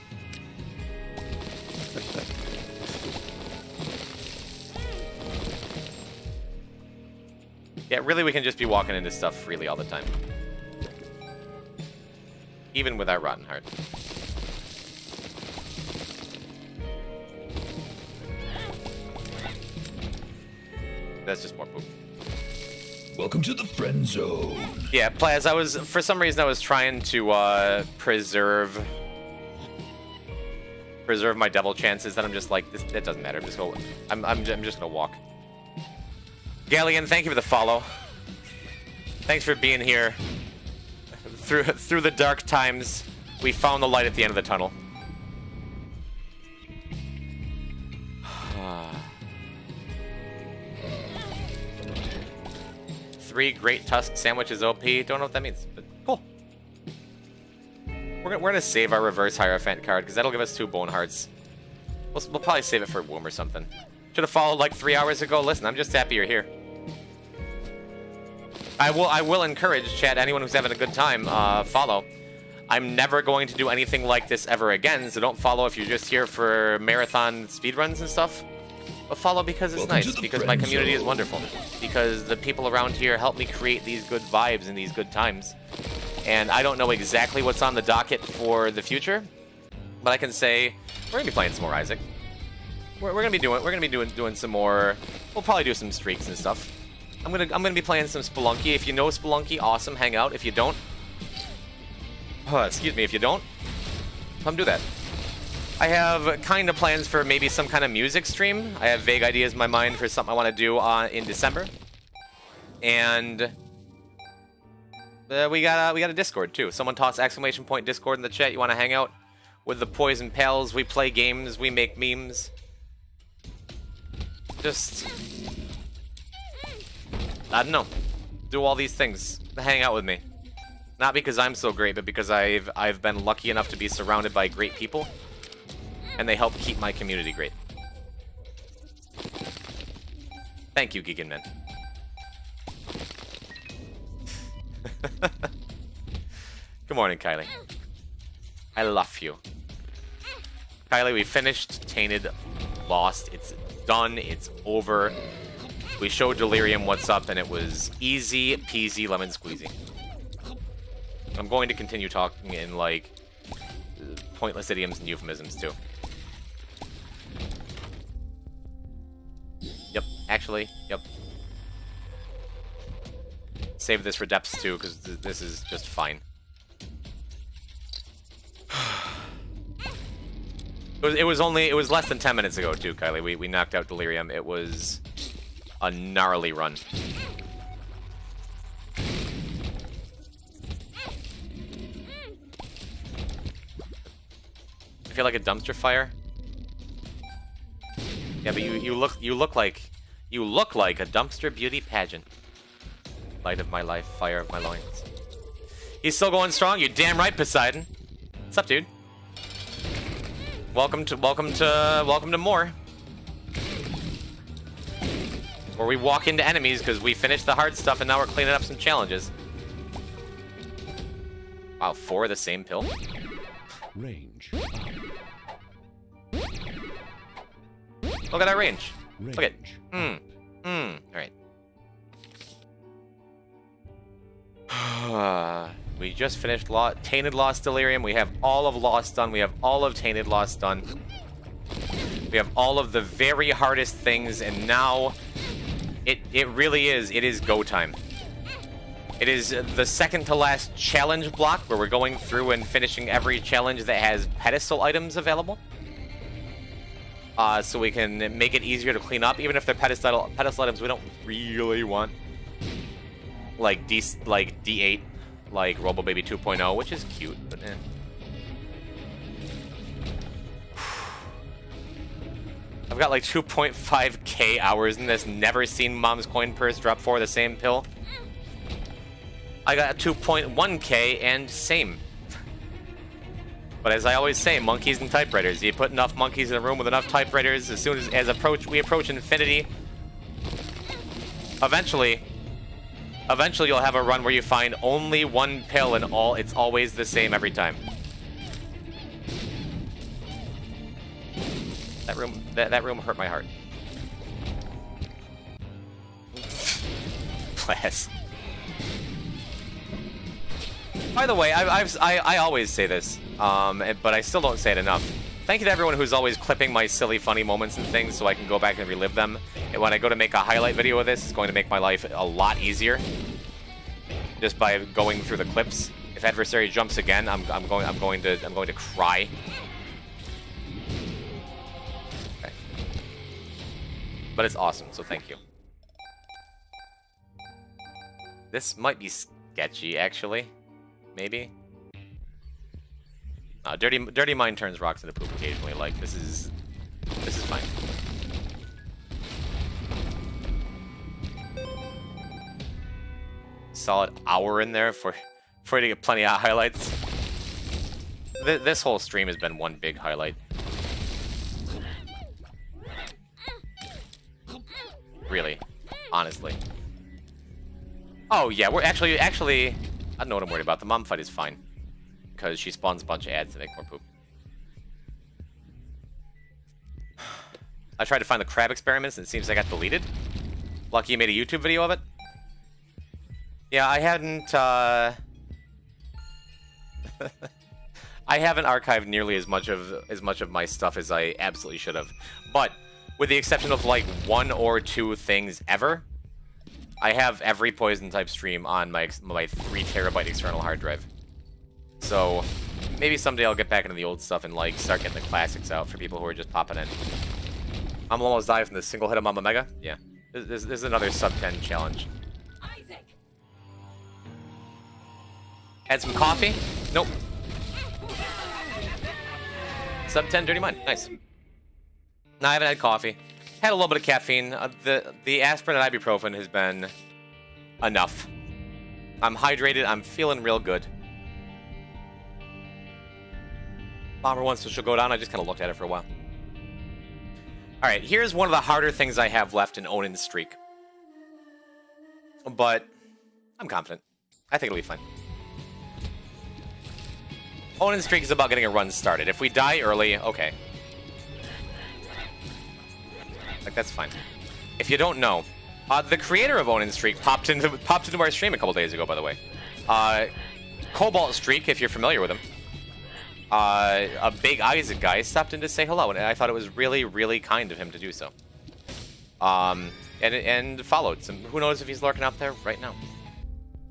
Yeah, really, we can just be walking into stuff freely all the time. Even with our Rotten Heart. That's just more poop. Welcome to the friend zone. Yeah, as for some reason I was trying to preserve my devil chances. That I'm just like, it doesn't matter. I'm just gonna walk. Galleon, thank you for the follow. Thanks for being here. Through the dark times, we found the light at the end of the tunnel. Three great tusk sandwiches OP. Don't know what that means, but cool. We're gonna save our reverse Hierophant card because that'll give us 2 bone hearts. We'll probably save it for Womb or something. Should have followed like 3 hours ago. Listen, I'm just happy you're here. I will encourage, chat, anyone who's having a good time, follow. I'm never going to do anything like this ever again, so don't follow if you're just here for marathon speedruns and stuff. But follow because it's nice, because my community is wonderful. Because the people around here help me create these good vibes and these good times. And I don't know exactly what's on the docket for the future, but I can say we're gonna be playing some more Isaac. We're gonna be doing some more. We'll probably do some streaks and stuff. I'm gonna be playing some Spelunky. If you know Spelunky, awesome, hang out. If you don't, excuse me, if you don't, come do that. I have kind of plans for maybe some kind of music stream. I have vague ideas in my mind for something I want to do in December. And we got a Discord too. Someone toss ! Discord in the chat. You want to hang out with the Poison Pals? We play games. We make memes. Just, I don't know. Do all these things. Hang out with me. Not because I'm so great, but because I've been lucky enough to be surrounded by great people. And they help keep my community great. Thank you, Gigan Man. Good morning, Kylie. I love you. Kylie, we finished Tainted Lost. It's done. It's over. We showed Delirium what's up, and it was easy peasy lemon squeezy. I'm going to continue talking in, like, pointless idioms and euphemisms, too. Yep, actually, yep. Save this for depths, too, because this is just fine. It was less than 10 minutes ago, too, Kylie. We knocked out Delirium. It was a gnarly run. I feel like a dumpster fire. Yeah, but you look like a dumpster beauty pageant. Light of my life, fire of my loins. He's still going strong. You're damn right, Poseidon. What's up, dude? Welcome to more. Where we walk into enemies because we finished the hard stuff and now we're cleaning up some challenges. Wow, 4 of the same pill. Range. Look at that range. Range. Look at. Alright. We just finished Tainted Lost Delirium. We have all of Lost done. We have all of Tainted Lost done. We have all of the very hardest things, and now it really is. It is go time. It is the second to last challenge block where we're going through and finishing every challenge that has pedestal items available. So we can make it easier to clean up, even if they're pedestal items we don't really want. Like D8, like Robo Baby 2.0, which is cute, but eh. I've got like 2.5k hours in this. Never seen Mom's coin purse drop 4 of the same pill. I got 2.1k and same. But as I always say, monkeys and typewriters. You put enough monkeys in a room with enough typewriters, as soon as we approach infinity, eventually you'll have a run where you find only one pill and it's always the same every time. That room hurt my heart. Bless. By the way, I always say this, but I still don't say it enough. Thank you to everyone who's always clipping my silly, funny moments and things so I can go back and relive them. And when I go to make a highlight video of this, it's going to make my life a lot easier. Just by going through the clips. If adversary jumps again, I'm going to cry. Okay. But it's awesome, so thank you. This might be sketchy, actually. Maybe. Dirty Mind turns rocks into poop occasionally. Like, this is fine. Solid hour in there for you to get plenty of highlights. This whole stream has been one big highlight. Really, honestly. Oh yeah, we're actually. I don't know what I'm worried about. The mom fight is fine. Because she spawns a bunch of ads to make more poop. I tried to find the crab experiments and it seems I got deleted. Lucky you made a YouTube video of it. Yeah, I hadn't, I haven't archived nearly as much of my stuff as I absolutely should have. But, with the exception of like 1 or 2 things ever, I have every Poison type stream on my 3 terabyte external hard drive. So, maybe someday I'll get back into the old stuff and like start getting the classics out for people who are just popping in. I'm almost died from the single hit of Mama Mega. Yeah, this is another sub 10 challenge. Had some coffee? Nope. Sub 10 Dirty Mind. Nice. No, I haven't had coffee. Had a little bit of caffeine. The aspirin and ibuprofen has been enough. I'm hydrated. I'm feeling real good. Bomber wants to go down. I just kind of looked at it for a while. Alright, here's one of the harder things I have left in Onin's streak. But I'm confident. I think it'll be fine. Onin streak is about getting a run started. If we die early, okay. Like, that's fine. If you don't know, the creator of Onin Streak popped into our stream a couple days ago, by the way. Cobalt Streak, if you're familiar with him. A big Isaac guy stopped in to say hello, and I thought it was really, really kind of him to do so. And followed some. Who knows if he's lurking out there right now?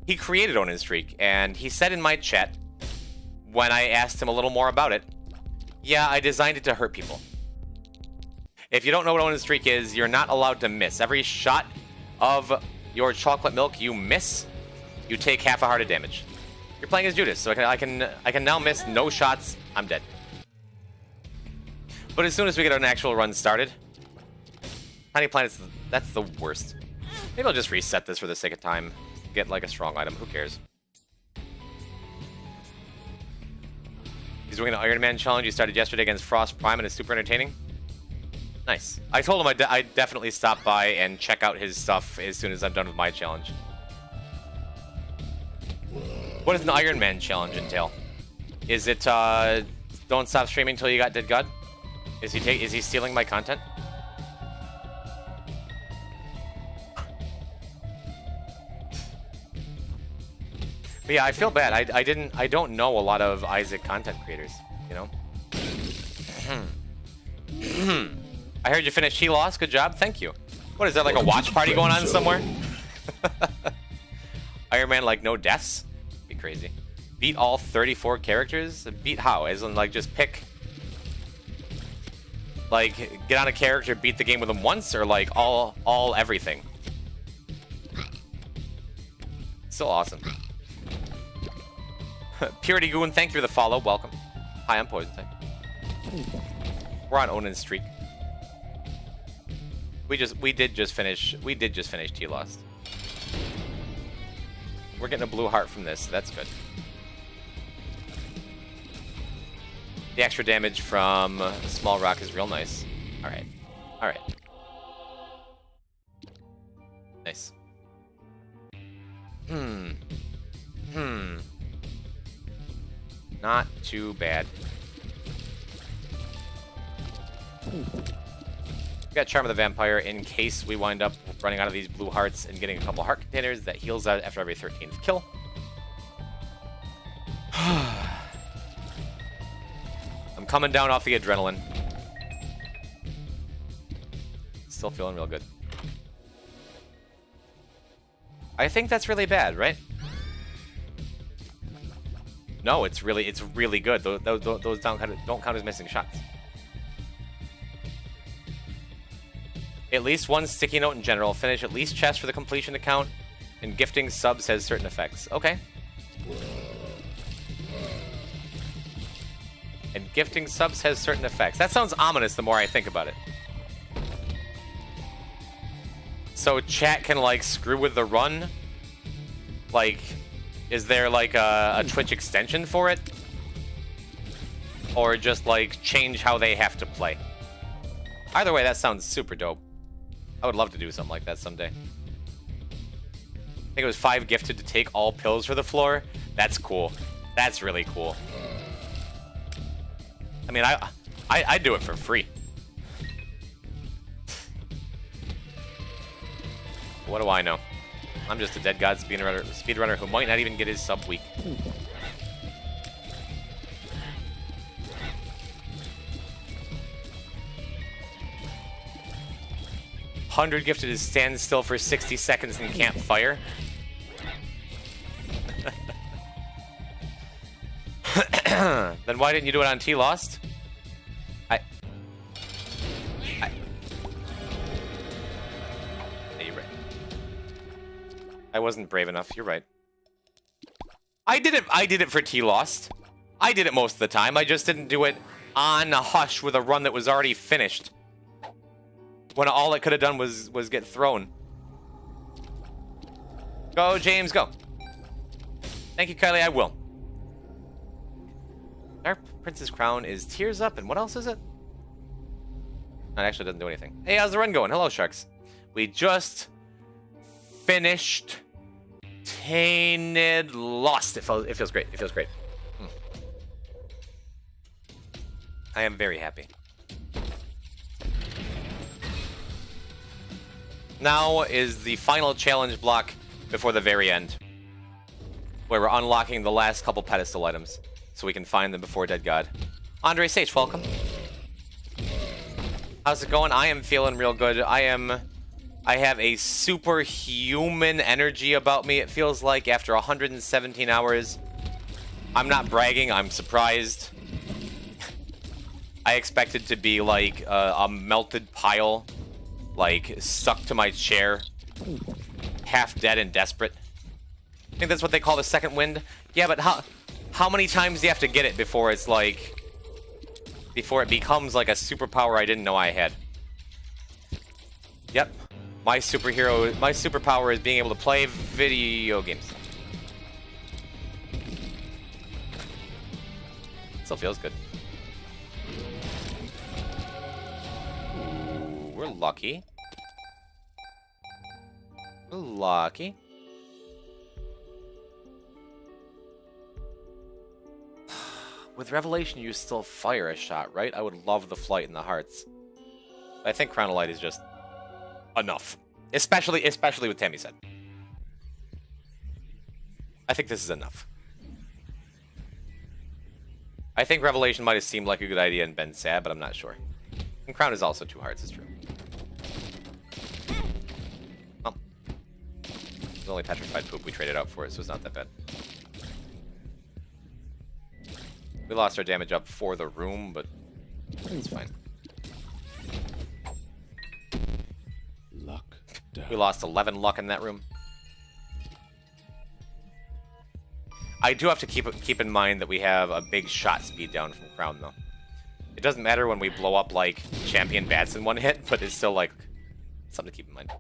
He created Onin Streak, and he said in my chat, when I asked him a little more about it, yeah, I designed it to hurt people. If you don't know what Onin Streak is, you're not allowed to miss. Every shot of your chocolate milk you miss, you take half a heart of damage. You're playing as Judas, so I can now miss no shots. I'm dead. But as soon as we get an actual run started, Tiny Planets, that's the worst. Maybe I'll just reset this for the sake of time. Get like a strong item. Who cares? He's doing an Iron Man challenge. He started yesterday against Frost Prime and it's super entertaining. Nice. I told him I'd definitely stop by and check out his stuff as soon as I'm done with my challenge. What does an Iron Man challenge entail? Is it don't stop streaming until you got Dead God? Is he stealing my content? But yeah, I feel bad. I don't know a lot of Isaac content creators, you know? I heard you finished He Lost. Good job. Thank you. What is that, like a watch party going on somewhere? Iron Man, like, no deaths? Be crazy. Beat all 34 characters? Beat how? As in, like, just pick... Like, get on a character, beat the game with them once, or, like, all everything? Still awesome. Purity Goon, thank you for the follow. Welcome. Hi, I'm Poison Type. We're on Onin Streak. We did just finish T Lost. We're getting a blue heart from this, so that's good. The extra damage from Small Rock is real nice. Alright. Alright. Nice. Not too bad. We got Charm of the Vampire in case we wind up running out of these blue hearts and getting a couple heart containers that heals out after every 13th kill. I'm coming down off the adrenaline. Still feeling real good. I think that's really bad, right? No, it's really good. Those don't count as missing shots. At least one sticky note in general. Finish at least chest for the completion account. And gifting subs has certain effects. Okay. And gifting subs has certain effects. That sounds ominous the more I think about it. So chat can, like, screw with the run? Like, is there, like, a Twitch extension for it? Or just, like, change how they have to play? Either way, that sounds super dope. I would love to do something like that someday. I think it was 5 gifted to take all pills for the floor. That's cool. That's really cool. I mean, I'd do it for free. What do I know? I'm just a Dead God speedrunner who might not even get his sub week. 100 gifted is stand still for 60 seconds and can't fire. Then why didn't you do it on T Lost? Yeah, you're right. I wasn't brave enough. You're right. I did it for T Lost. I did it most of the time. I just didn't do it on a hush with a run that was already finished. When all it could have done was get thrown. Go, James, go. Thank you, Kylie, I will. Dark Prince's Crown is Tears Up, and what else is it? It actually doesn't do anything. Hey, how's the run going? Hello, Sharks. We just finished Tainted Lost. It feels great. It feels great. I am very happy. Now is the final challenge block before the very end, where we're unlocking the last couple pedestal items so we can find them before Dead God. Andre Sage, welcome. How's it going? I am feeling real good. I have a superhuman energy about me, it feels like, after 117 hours. I'm not bragging, I'm surprised. I expected to be like a melted pile, like stuck to my chair, half dead and desperate. I think that's what they call the second wind. Yeah, but how many times do you have to get it before it's like, before it becomes like a superpower I didn't know I had? Yep, my superpower is being able to play video games. Still feels good. Ooh, we're lucky. We're lucky. With Revelation, you still fire a shot, right? I would love the flight and the hearts. I think Crown of Light is just enough. Especially with Tammy said. I think this is enough. I think Revelation might have seemed like a good idea and been sad, but I'm not sure. And Crown is also 2 hearts, it's true. Well, it's only petrified poop we traded out for it, so it's not that bad. We lost our damage up for the room, but it's fine. Luck down. We lost 11 luck in that room. I do have to keep in mind that we have a big shot speed down from Crown, though. It doesn't matter when we blow up, like, Champion Bats in one hit, but it's still, like, something to keep in mind.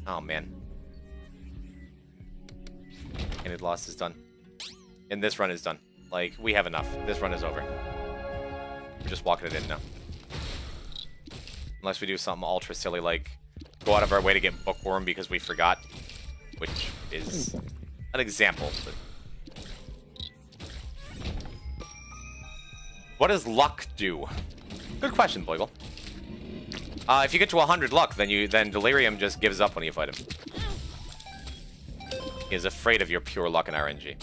Oh, man. Painted Lost is done. And this run is done. Like, we have enough. This run is over. We're just walking it in now. Unless we do something ultra silly, like go out of our way to get Bookworm because we forgot. Which is an example. But... what does luck do? Good question, Boigle. If you get to 100 luck, then Delirium just gives up when you fight him. He is afraid of your pure luck and RNG.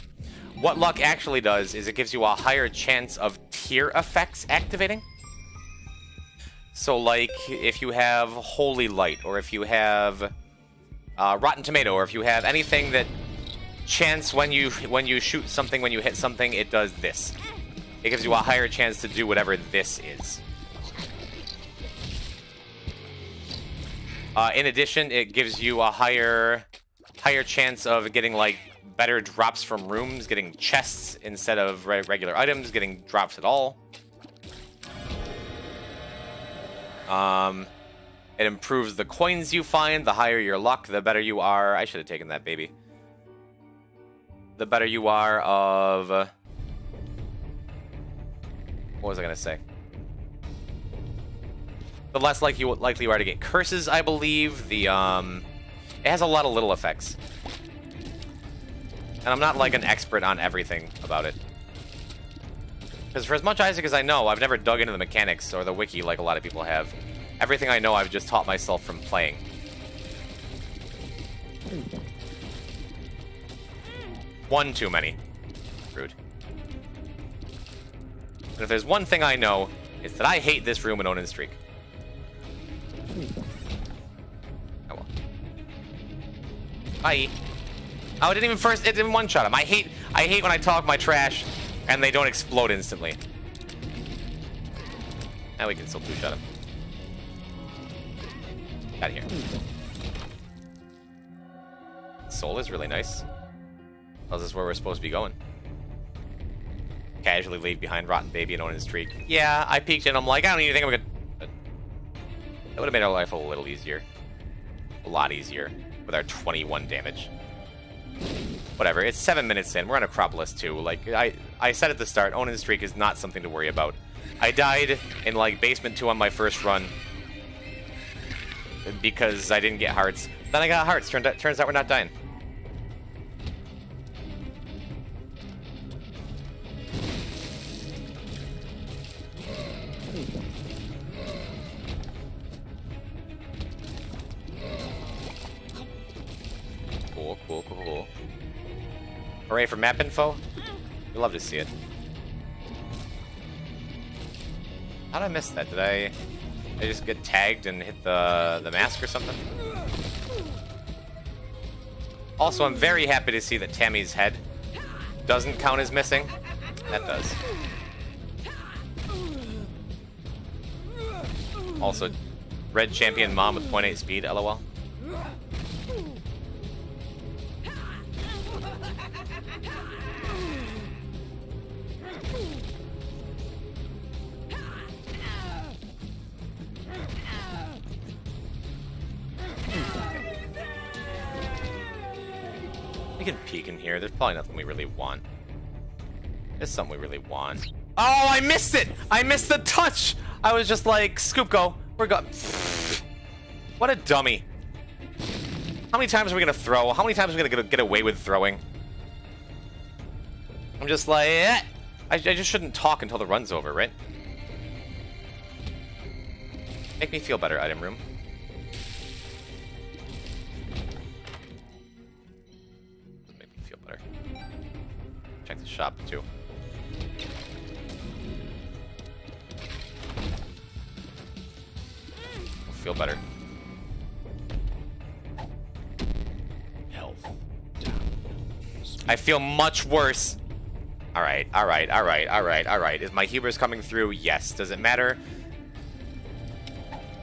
What luck actually does is it gives you a higher chance of tier effects activating. So, like, if you have Holy Light, or if you have Rotten Tomato, or if you have anything that chance when you shoot something, when you hit something, it does this. It gives you a higher chance to do whatever this is. In addition, it gives you a higher chance of getting, like, better drops from rooms, getting chests instead of regular items, getting drops at all. It improves the coins you find. The higher your luck, the better you are. I should have taken that, baby. The better you are of... what was I going to say? The less likely you are to get curses, I believe. The, it has a lot of little effects. And I'm not, like, an expert on everything about it. Because for as much Isaac as I know, I've never dug into the mechanics or the wiki like a lot of people have. Everything I know, I've just taught myself from playing. One too many. Rude. And if there's one thing I know, it's that I hate this room in Onin Streak. Oh well. Bye. Oh, it didn't one-shot him. I hate when I talk my trash and they don't explode instantly. Now we can still two-shot him. Out of here. Soul is really nice. Oh, this is where we're supposed to be going. Casually leave behind Rotten Baby and Onin Streak. Yeah, I peeked in. I'm like, I don't even think I'm gonna... but that would have made our life a little easier. A lot easier. With our 21 damage. Whatever, it's 7 minutes in. We're on Acropolis 2. Like, I said at the start, Onin Streak is not something to worry about. I died in, like, Basement 2 on my first run. Because I didn't get hearts. Then I got hearts. Turns out we're not dying. Cool, cool, cool. Hooray for map info. We love to see it. How did I miss that? Did I just get tagged and hit the mask or something? Also, I'm very happy to see that Tammy's head doesn't count as missing. That does. Also, red champion mom with 0.8 speed, lol. We can peek in here. There's probably nothing we really want. There's something we really want. Oh, I missed it! I missed the touch! I was just like, Scoop, go. We're go. What a dummy. How many times are we gonna throw? How many times are we gonna get away with throwing? I'm just like, eh. I just shouldn't talk until the run's over, right? Make me feel better, item room. Make me feel better. Check the shop, too. Feel better. Health. I feel much worse. Alright, alright, alright, alright, alright. Is my hubris coming through? Yes. Does it matter?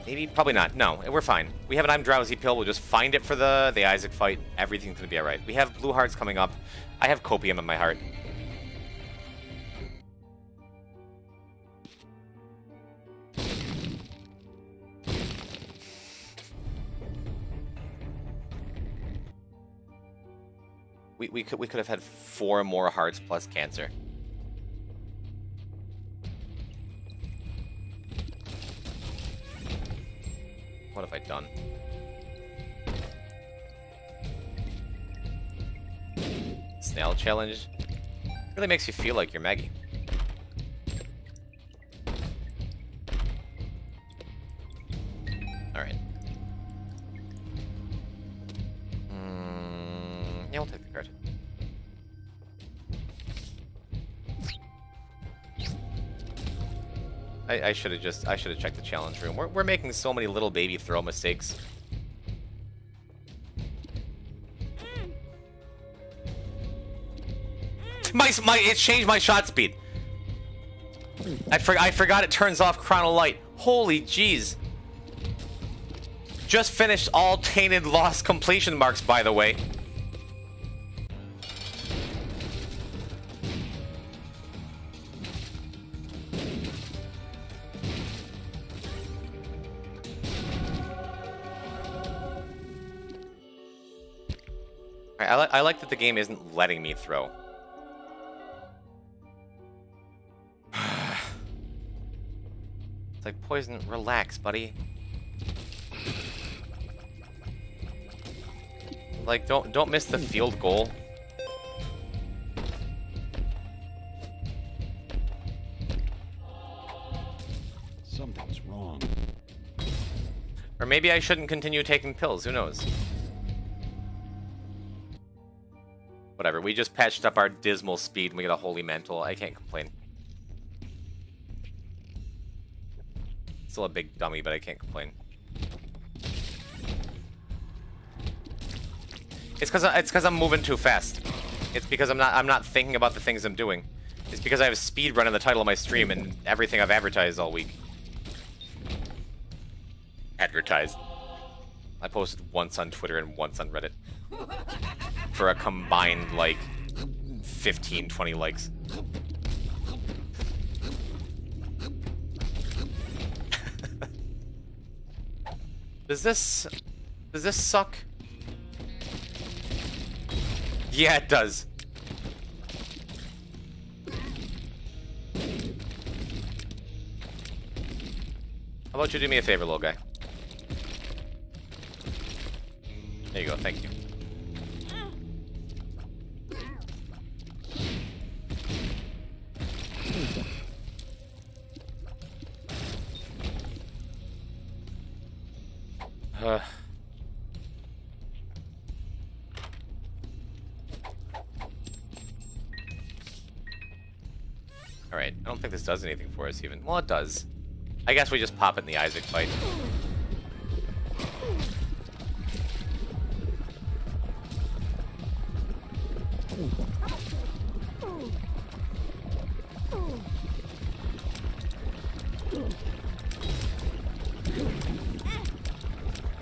Maybe, probably not. No, we're fine. We have an I'm Drowsy pill. We'll just find it for the Isaac fight. Everything's gonna be alright. We have blue hearts coming up. I have copium in my heart. We could have had 4 more hearts plus cancer. What have I done? Snail challenge really makes you feel like you're Maggie. All right. Yeah, we'll take the card. I should have checked the challenge room. We're making so many little baby throw mistakes. It changed my shot speed. I forgot it turns off chrono light. Holy jeez. Just finished all tainted lost completion marks, by the way. I like that the game isn't letting me throw. It's like, Poison, relax, buddy. Like, don't miss the field goal. Something's wrong. Or maybe I shouldn't continue taking pills, who knows? Whatever, we just patched up our dismal speed and we got a holy mantle. I can't complain. Still a big dummy, but I can't complain. It's because I'm moving too fast. It's because I'm not thinking about the things I'm doing. It's because I have SPEEDRUN in the title of my stream and everything I've advertised all week. Advertised. I posted once on Twitter and once on Reddit. For a combined, like, 15, 20 likes. Does this suck? Yeah, it does. How about you do me a favor, little guy? There you go, thank you. Alright, I don't think this does anything for us even. Well, it does. I guess we just pop it in the Isaac fight.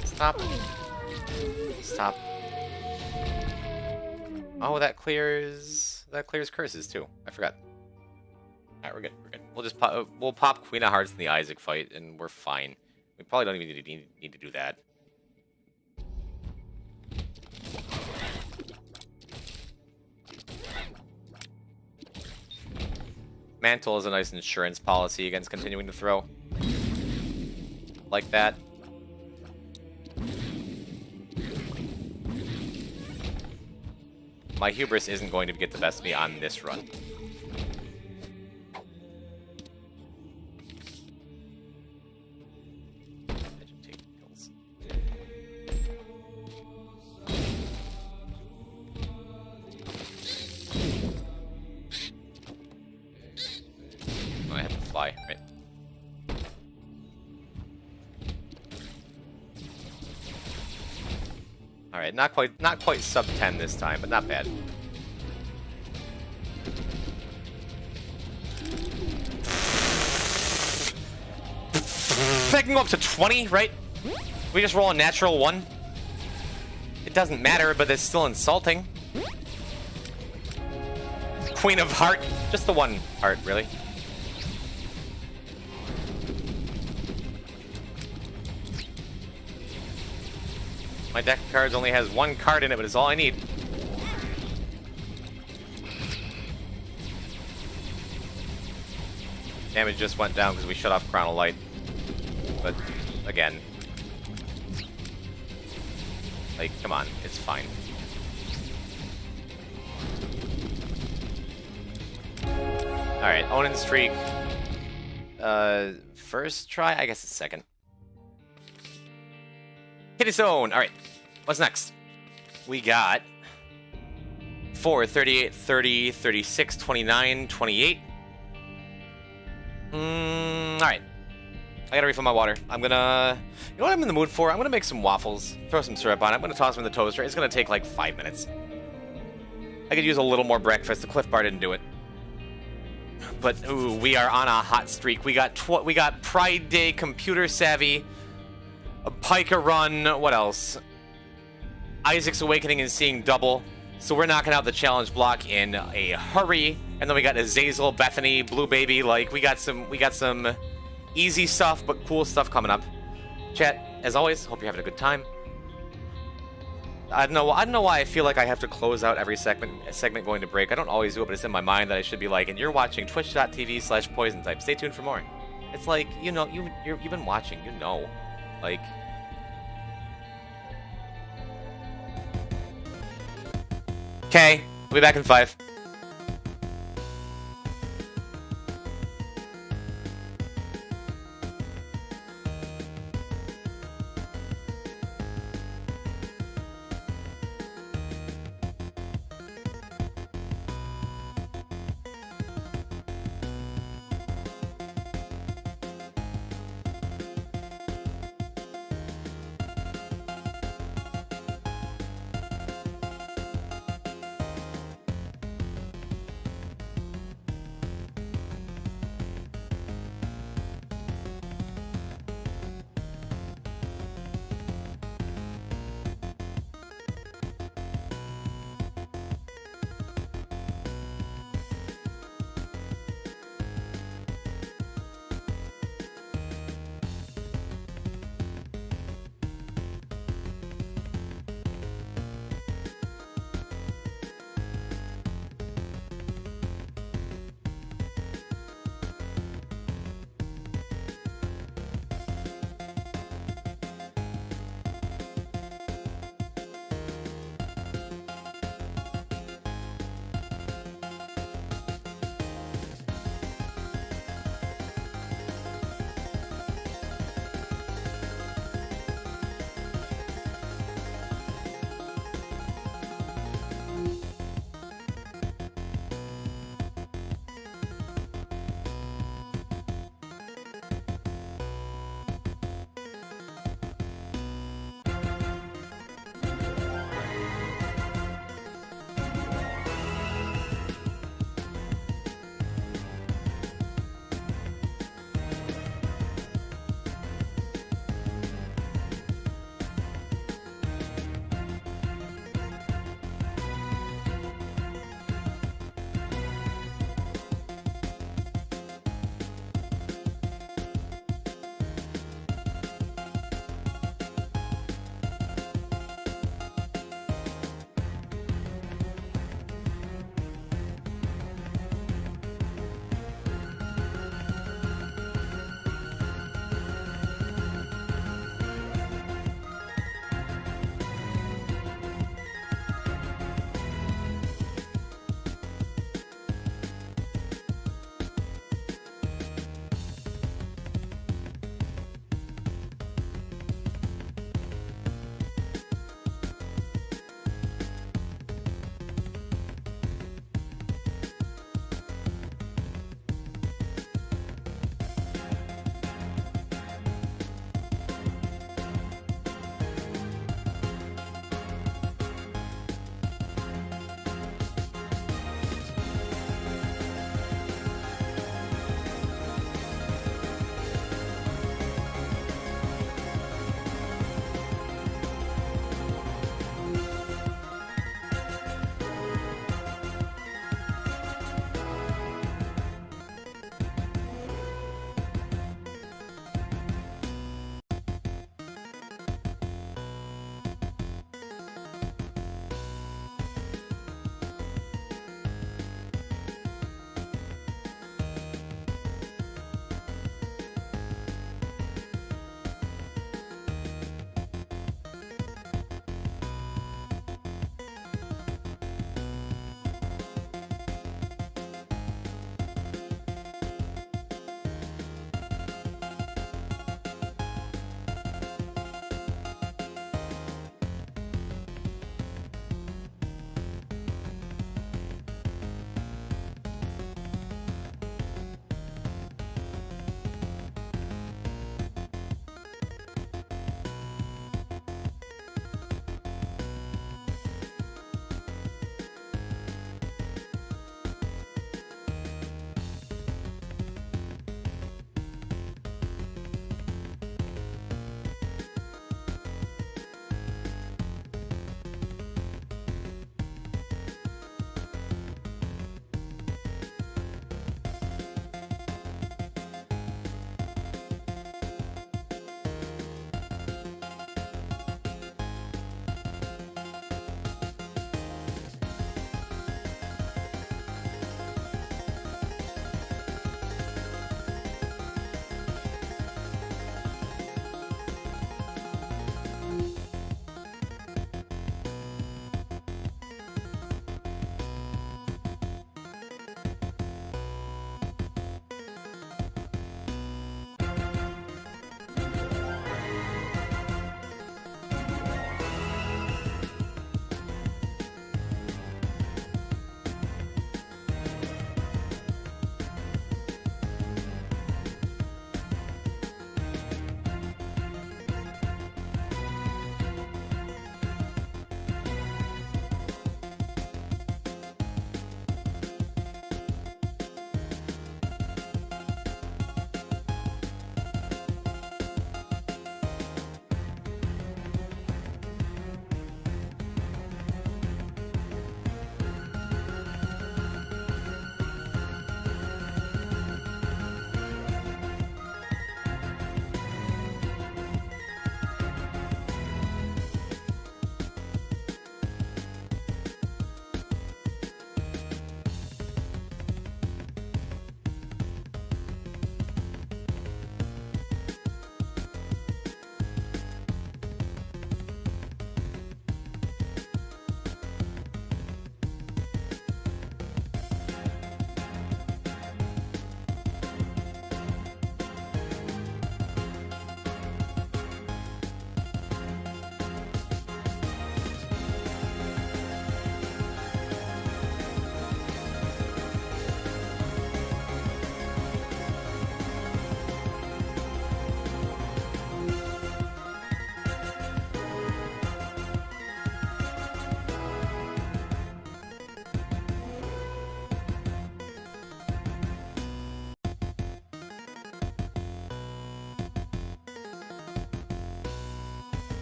Stop. Stop. Oh, that clears curses too. I forgot. Alright, we're good. We're good. We'll just pop Queen of Hearts in the Isaac fight, and we're fine. We probably don't even need to do that. Mantle is a nice insurance policy against continuing to throw. Like that. My hubris isn't going to get the best of me on this run. Oh, I have to fly, right? Alright, not quite sub 10 this time, but not bad. I can go up to 20, right? We just roll a natural 1. It doesn't matter, but it's still insulting. Queen of Heart. Just the one heart, really. My deck of cards only has 1 card in it, but it's all I need. Damage just went down because we shut off Crown of Light. But, again. Like, come on, it's fine. Alright, Onin streak. First try? I guess it's second. Hit his own! Alright, what's next? We got 4, 38, 30, 36, 29, 28. Alright. I gotta refill my water. I'm gonna... You know what I'm in the mood for? I'm gonna make some waffles. Throw some syrup on it. I'm gonna toss them in the toaster. It's gonna take like 5 minutes. I could use a little more breakfast. The Cliff Bar didn't do it. But, ooh, we are on a hot streak. We got Pride Day, Computer Savvy, a Pika Run, what else? Isaac's Awakening and Seeing Double. So we're knocking out the challenge block in a hurry. And then we got Azazel, Bethany, Blue Baby. Like, we got some easy stuff, but cool stuff coming up. Chat, as always, hope you're having a good time. I don't know why I feel like I have to close out every segment going to break. I don't always do it, but it's in my mind that I should be like, and you're watching twitch.tv/poisontype. Stay tuned for more. It's like, you know, you've been watching, you know. Like... Okay, we'll be back in 5.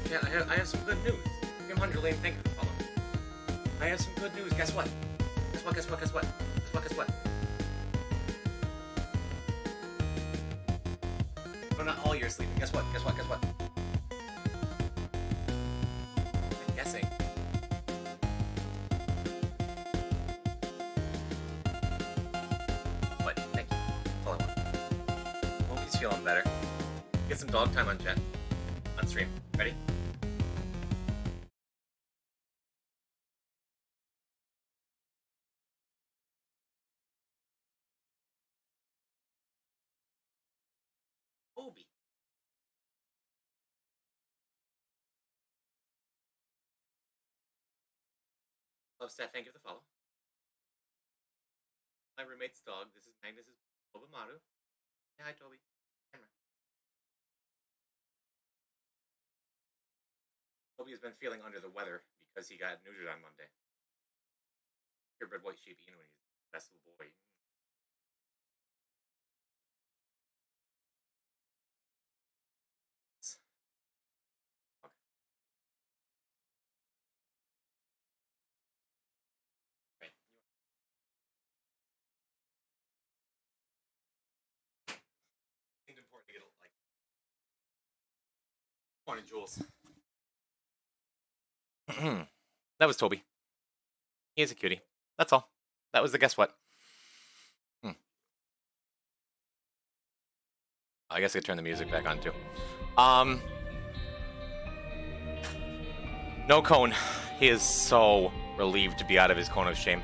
Yeah, I have some good news. Kim Hunderlane, thank you for following. I have some good news. Guess what? Guess what? Guess what? Guess what? Guess what? Guess what? No, not all you're sleeping. Guess what? Guess what? Guess what? I'm guessing. What? Thank you. That's all I want. Hope he's feeling better. Get some dog time on chat. On stream. Ready? Obi. Love Stat, thank you for the follow. My roommate's dog. This is Magnus's Obamaru. Yeah, hi Toby. Camera. Toby has been feeling under the weather because he got neutered on Monday. Purebred white sheep, you know, when he's the best little boy. Important to get like morning, Jules. That was Toby. He is a cutie. That's all. That was the guess what. I guess I could turn the music back on too. No cone. He is so relieved to be out of his cone of shame.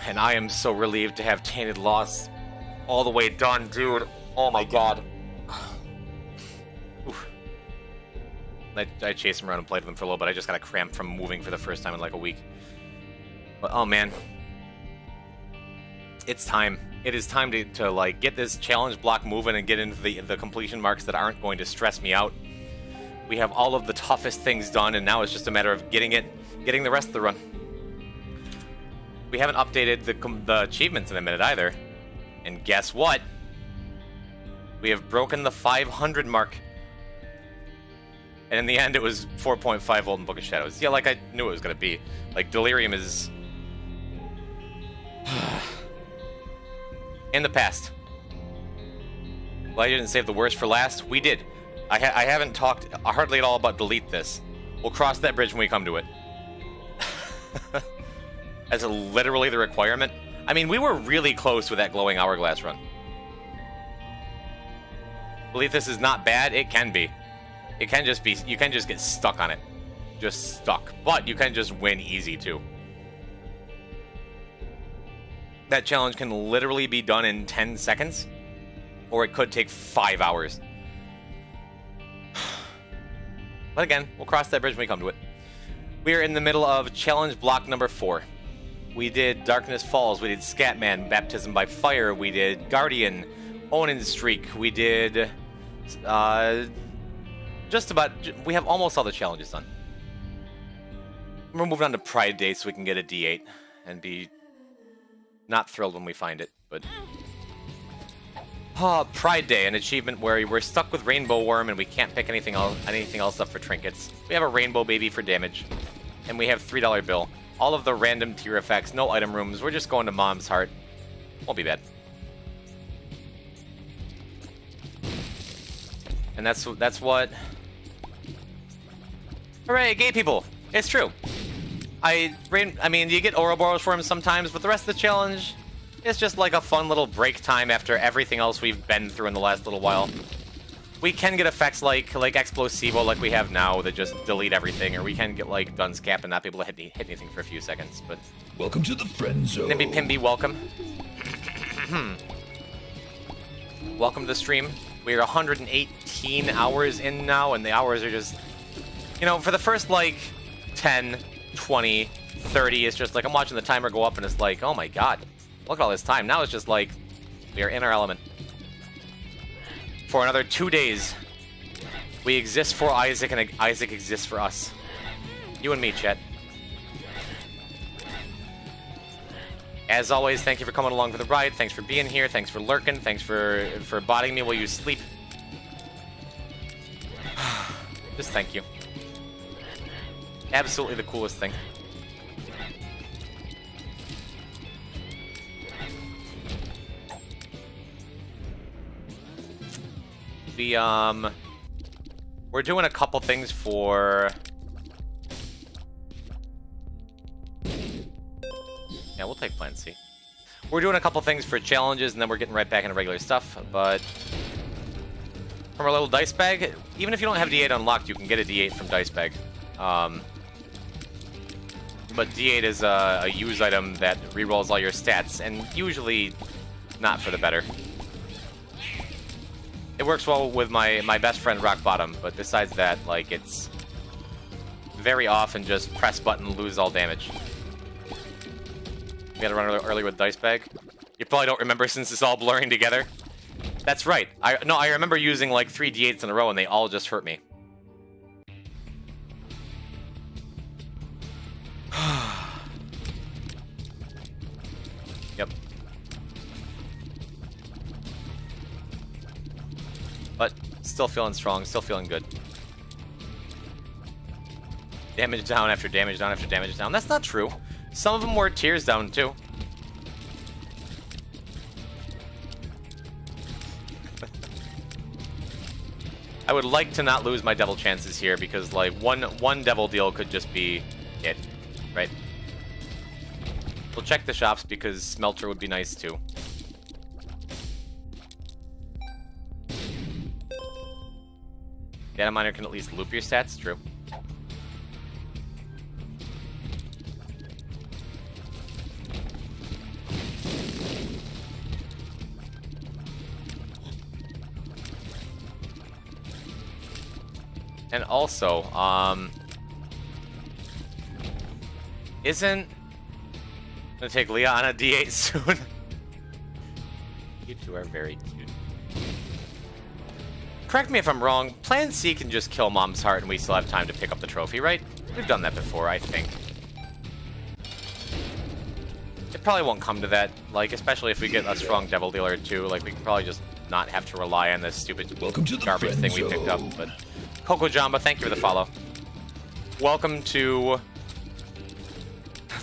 And I am so relieved to have Tainted Loss all the way done, dude. Oh my god. Oof. I chased him around and played with him for a little bit. I just got a cramp from moving for the first time in like a week. But oh man. It's time. It is time to like get this challenge block moving and get into the completion marks that aren't going to stress me out. We have all of the toughest things done, and now it's just a matter of getting the rest of the run. We haven't updated the achievements in a minute either. And guess what? We have broken the 500 mark. And in the end, it was 4.5 Volt in Book of Shadows. Yeah, like I knew it was going to be. Like, Delirium is... in the past. Well, I didn't save the worst for last. We did. I haven't talked hardly at all about delete this. We'll cross that bridge when we come to it. As literally the requirement. I mean, we were really close with that glowing hourglass run. Delete this is not bad. It can be. It can just be. You can just get stuck on it. Just stuck. But you can just win easy too. That challenge can literally be done in 10 seconds. Or it could take 5 hours. But again, we'll cross that bridge when we come to it. We are in the middle of challenge block number 4. We did Darkness Falls. We did Scatman, Baptism by Fire. We did Guardian, Onin Streak. We did... just about... We have almost all the challenges done. We're moving on to Pride Day so we can get a D8 and be not thrilled when we find it, but... Pride Day, an achievement where we're stuck with Rainbow Worm and we can't pick anything else up for trinkets. We have a Rainbow Baby for damage, and we have $3 bill. All of the random tier effects, no item rooms. We're just going to Mom's Heart. Won't be bad. And that's what... Hooray, gay people! It's true. I mean, you get Ouroboros for him sometimes, but the rest of the challenge... It's just like a fun little break time after everything else we've been through in the last little while. We can get effects like Explosivo like we have now that just delete everything, or we can get like Duns Cap and not be able to hit anything for a few seconds, but... Welcome to the friend zone. Nimby Pimby, welcome. Welcome to the stream. We are 118 hours in now, and the hours are just... You know, for the first like 10, 20, 30, it's just like I'm watching the timer go up and it's like, oh my god. Look at all this time. Now it's just like, we are in our element. For another 2 days, we exist for Isaac, and Isaac exists for us. You and me, Chet. As always, thank you for coming along for the ride. Thanks for being here. Thanks for lurking. Thanks for botting me while you sleep. Just thank you. Absolutely the coolest thing. We're doing a couple things for... Yeah, we'll take Plan C. We're doing a couple things for challenges, and then we're getting right back into regular stuff, but... From our little dice bag, even if you don't have D8 unlocked, you can get a D8 from dice bag. But D8 is a use item that rerolls all your stats, and usually not for the better. It works well with my best friend Rock Bottom, but besides that, like, it's very often just press button, lose all damage. We gotta run early with dice bag. You probably don't remember since it's all blurring together. That's right. I remember using like 3 D8s in a row and they all just hurt me. Yep. But still feeling strong, still feeling good. Damage down after damage down after damage down. That's not true. Some of them were tears down too. I would like to not lose my devil chances here because like one devil deal could just be it, right? We'll check the shops because smelter would be nice too. Data miner can at least loop your stats, true. And also, isn't gonna take Leah on a D8 soon? You two are very cute. Correct me if I'm wrong, Plan C can just kill Mom's heart and we still have time to pick up the trophy, right? We've done that before, I think. It probably won't come to that, like, especially if we get a strong Devil Dealer too, like, we can probably just not have to rely on this stupid garbage thing we picked up, but... Coco Jamba, thank you for the follow. Welcome to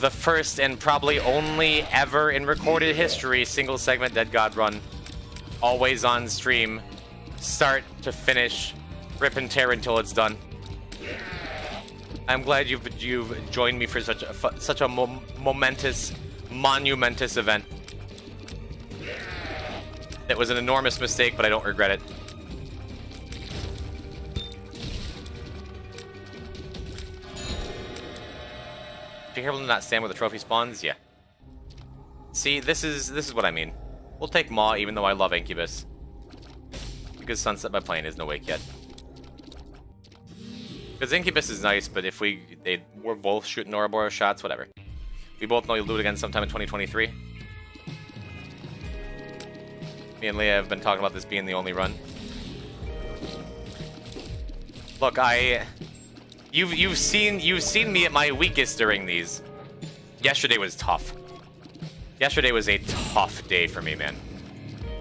the first and probably only ever in recorded history single segment Dead God run. Always on stream. Start to finish. Rip and tear until it's done. I'm glad you've joined me for such a momentous, monumentous event. It was an enormous mistake, but I don't regret it. Be careful to not stand where the trophy spawns. Yeah. See, this is what I mean. We'll take Maw, even though I love Incubus, because Sunset by Plane isn't awake yet. Because Incubus is nice, but if we're both shooting Ouroboros shots, whatever. We both know you'll do it again sometime in 2023. Me and Leah have been talking about this being the only run. Look, You've seen me at my weakest during these. Yesterday was tough. Yesterday was a tough day for me, man.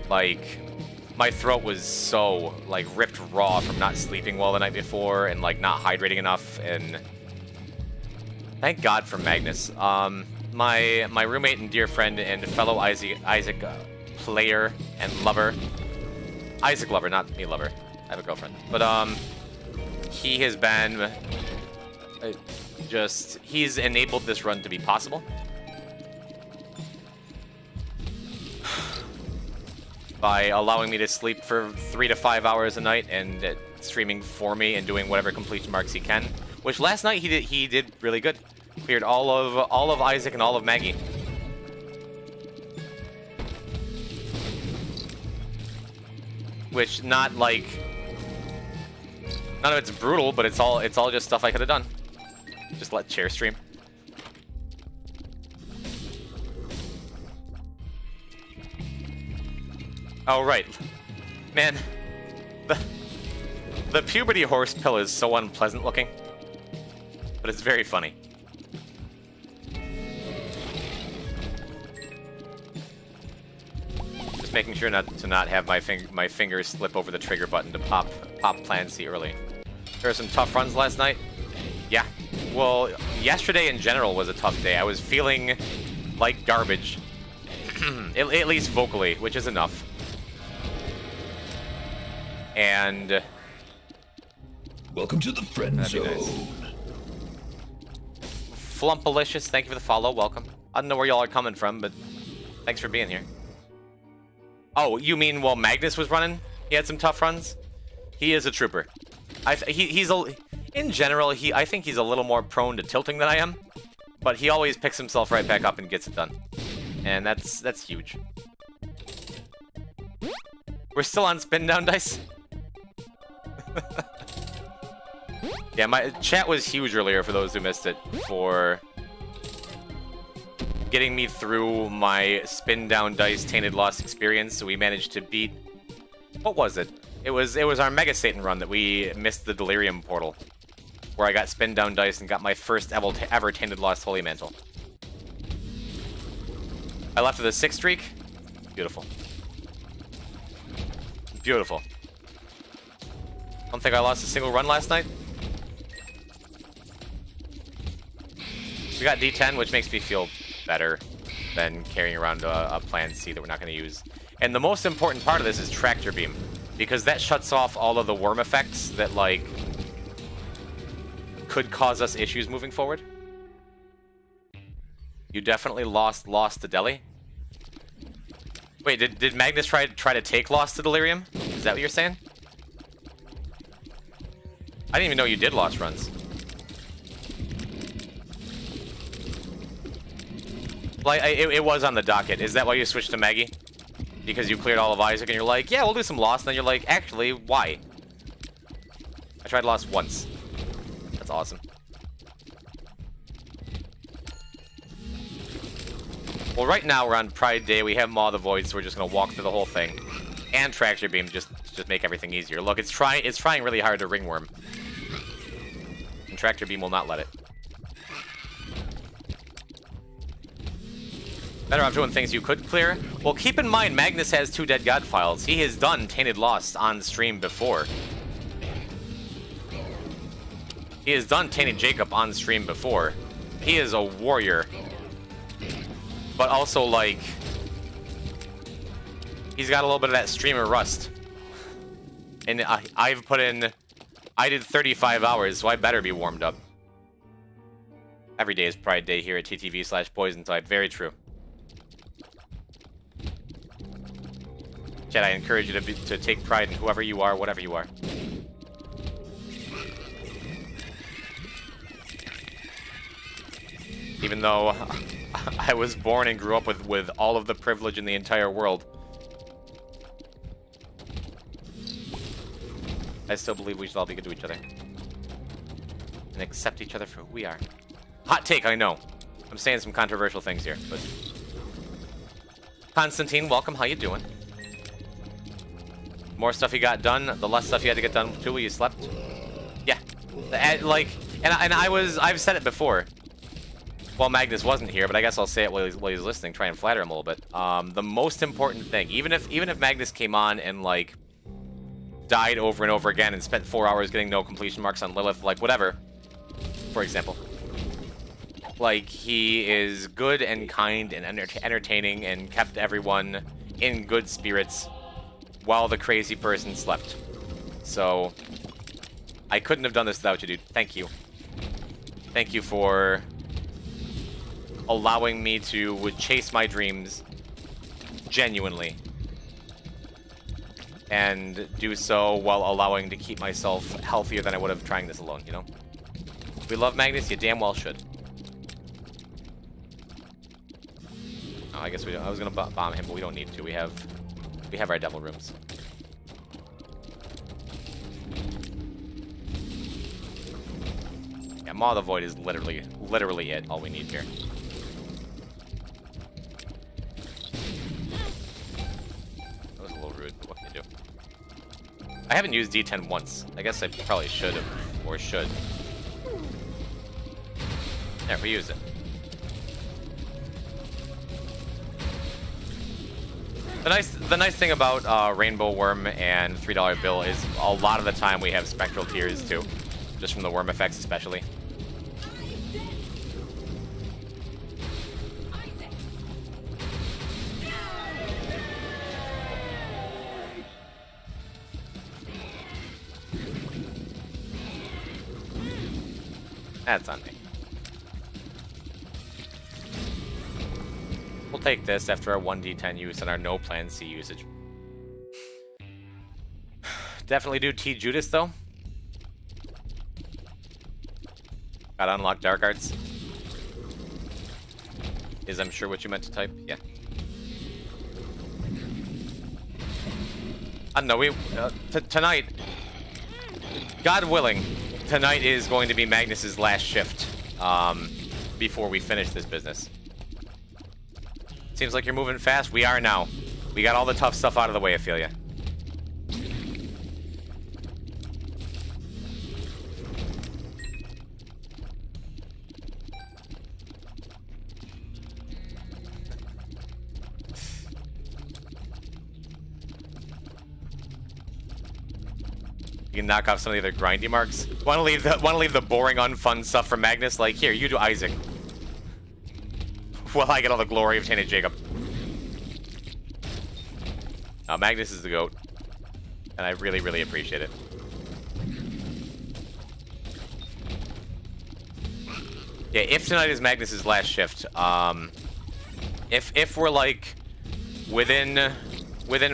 Like, my throat was so, like, ripped raw from not sleeping well the night before and, like, not hydrating enough, and... Thank God for Magnus. My roommate and dear friend and fellow Isaac player and lover. Isaac lover, not me lover. I have a girlfriend. But, he has been he's enabled this run to be possible by allowing me to sleep for 3 to 5 hours a night and streaming for me and doing whatever completion marks he can, which last night he did really good. Cleared all of Isaac and all of Maggie. Which not like none of it's brutal, but it's all just stuff I could have done. Just let chair stream. Oh right, man, the puberty horse pill is so unpleasant looking, but it's very funny. Just making sure not to have my fingers slip over the trigger button to pop Plan C early. There were some tough runs last night. Yeah. Well, yesterday in general was a tough day. I was feeling like garbage. At least vocally, which is enough. And... Welcome to the friend zone. Nice. Flumpalicious, thank you for the follow. Welcome. I don't know where y'all are coming from, but thanks for being here. Oh, you mean while Magnus was running, he had some tough runs? He is a trooper. In general, I think he's a little more prone to tilting than I am, but he always picks himself right back up and gets it done. And that's huge. We're still on spin down dice? Yeah, my chat was huge earlier for those who missed it, for getting me through my spin down dice tainted lost experience. So we managed to beat, what was it? It was our Mega Satan run that we missed the Delirium portal, where I got spin down dice and got my first ever tainted lost Holy Mantle. I left with a 6 streak. Beautiful. Beautiful. Don't think I lost a single run last night. We got D10, which makes me feel better than carrying around a plan C that we're not going to use. And the most important part of this is Tractor Beam, because that shuts off all of the worm effects that, like, could cause us issues moving forward. You definitely lost to Delhi. Wait, did Magnus try to take Lost to Delirium? Is that what you're saying? I didn't even know you did Lost runs. Like, it was on the docket. Is that why you switched to Maggie? Because you cleared all of Isaac and you're like, yeah, we'll do some Lost, and then you're like, actually, why? I tried Lost once. That's awesome. Well, right now we're on Pride Day. We have Maw of the Void, so we're just gonna walk through the whole thing. And Tractor Beam just make everything easier. Look, it's trying really hard to ringworm. And Tractor Beam will not let it. Better off doing things you could clear. Well, keep in mind, Magnus has 2 Dead God files. He has done Tainted Lost on stream before. He has done Tainted Jacob on stream before. He is a warrior. But also, like, he's got a little bit of that streamer rust. And I've put in... I did 35 hours, so I better be warmed up. Every day is Pride Day here at TTV/Poison Type. Very true. Chat, I encourage you to take pride in whoever you are, whatever you are. Even though I was born and grew up with all of the privilege in the entire world, I still believe we should all be good to each other. And accept each other for who we are. Hot take, I know. I'm saying some controversial things here, but... Constantine, welcome. How you doing? More stuff you got done, the less stuff you had to get done too while you slept. Yeah. Like, and I've said it before. Well, Magnus wasn't here, but I guess I'll say it while he's listening, try and flatter him a little bit. The most important thing, even if Magnus came on and, like, died over and over again and spent 4 hours getting no completion marks on Lilith, like, whatever, for example. Like, he is good and kind and entertaining and kept everyone in good spirits while the crazy person slept. So, I couldn't have done this without you, dude. Thank you. Thank you for allowing me to chase my dreams genuinely. And do so while allowing to keep myself healthier than I would have trying this alone, you know? We love Magnus, you damn well should. Oh, I guess we don't. I was gonna bomb him, but we don't need to. We have our devil rooms. Yeah, Maw of the Void is literally it. All we need here. That was a little rude, but what can you do? I haven't used D10 once. I guess I probably should have, or should. There, we use it. The nice thing about Rainbow Worm and $3 Bill is a lot of the time we have Spectral Tears too. just from the worm effects especially. That's on me. We'll take this after our 1d10 use and our no plan C usage. Definitely do T Judas though. Gotta unlock Dark Arts. Is I'm sure what you meant to type? Yeah. I don't know, tonight, God willing, tonight is going to be Magnus's last shift before we finish this business. Seems like you're moving fast. We are now. We got all the tough stuff out of the way, Ophelia. You can knock off some of the other grindy marks. Want to leave the boring, unfun stuff for Magnus? Like, here, you do Isaac. Well, I get all the glory of Tainted Jacob. Magnus is the GOAT. And I really, really appreciate it. Yeah, if tonight is Magnus's last shift, if we're like within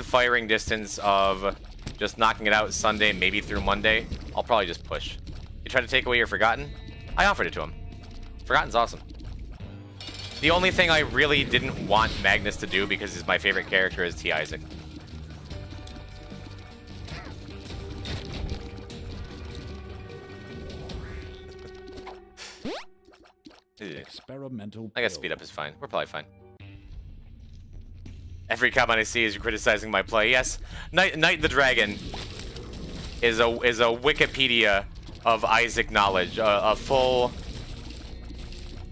firing distance of just knocking it out Sunday, maybe through Monday, I'll probably just push. You try to take away your Forgotten? I offered it to him. Forgotten's awesome. The only thing I really didn't want Magnus to do, because he's my favorite character, is T. Isaac. Experimental. I guess speed up is fine. We're probably fine. Every comment I see is you criticizing my play. Yes, Knight the Dragon is a Wikipedia of Isaac knowledge, a full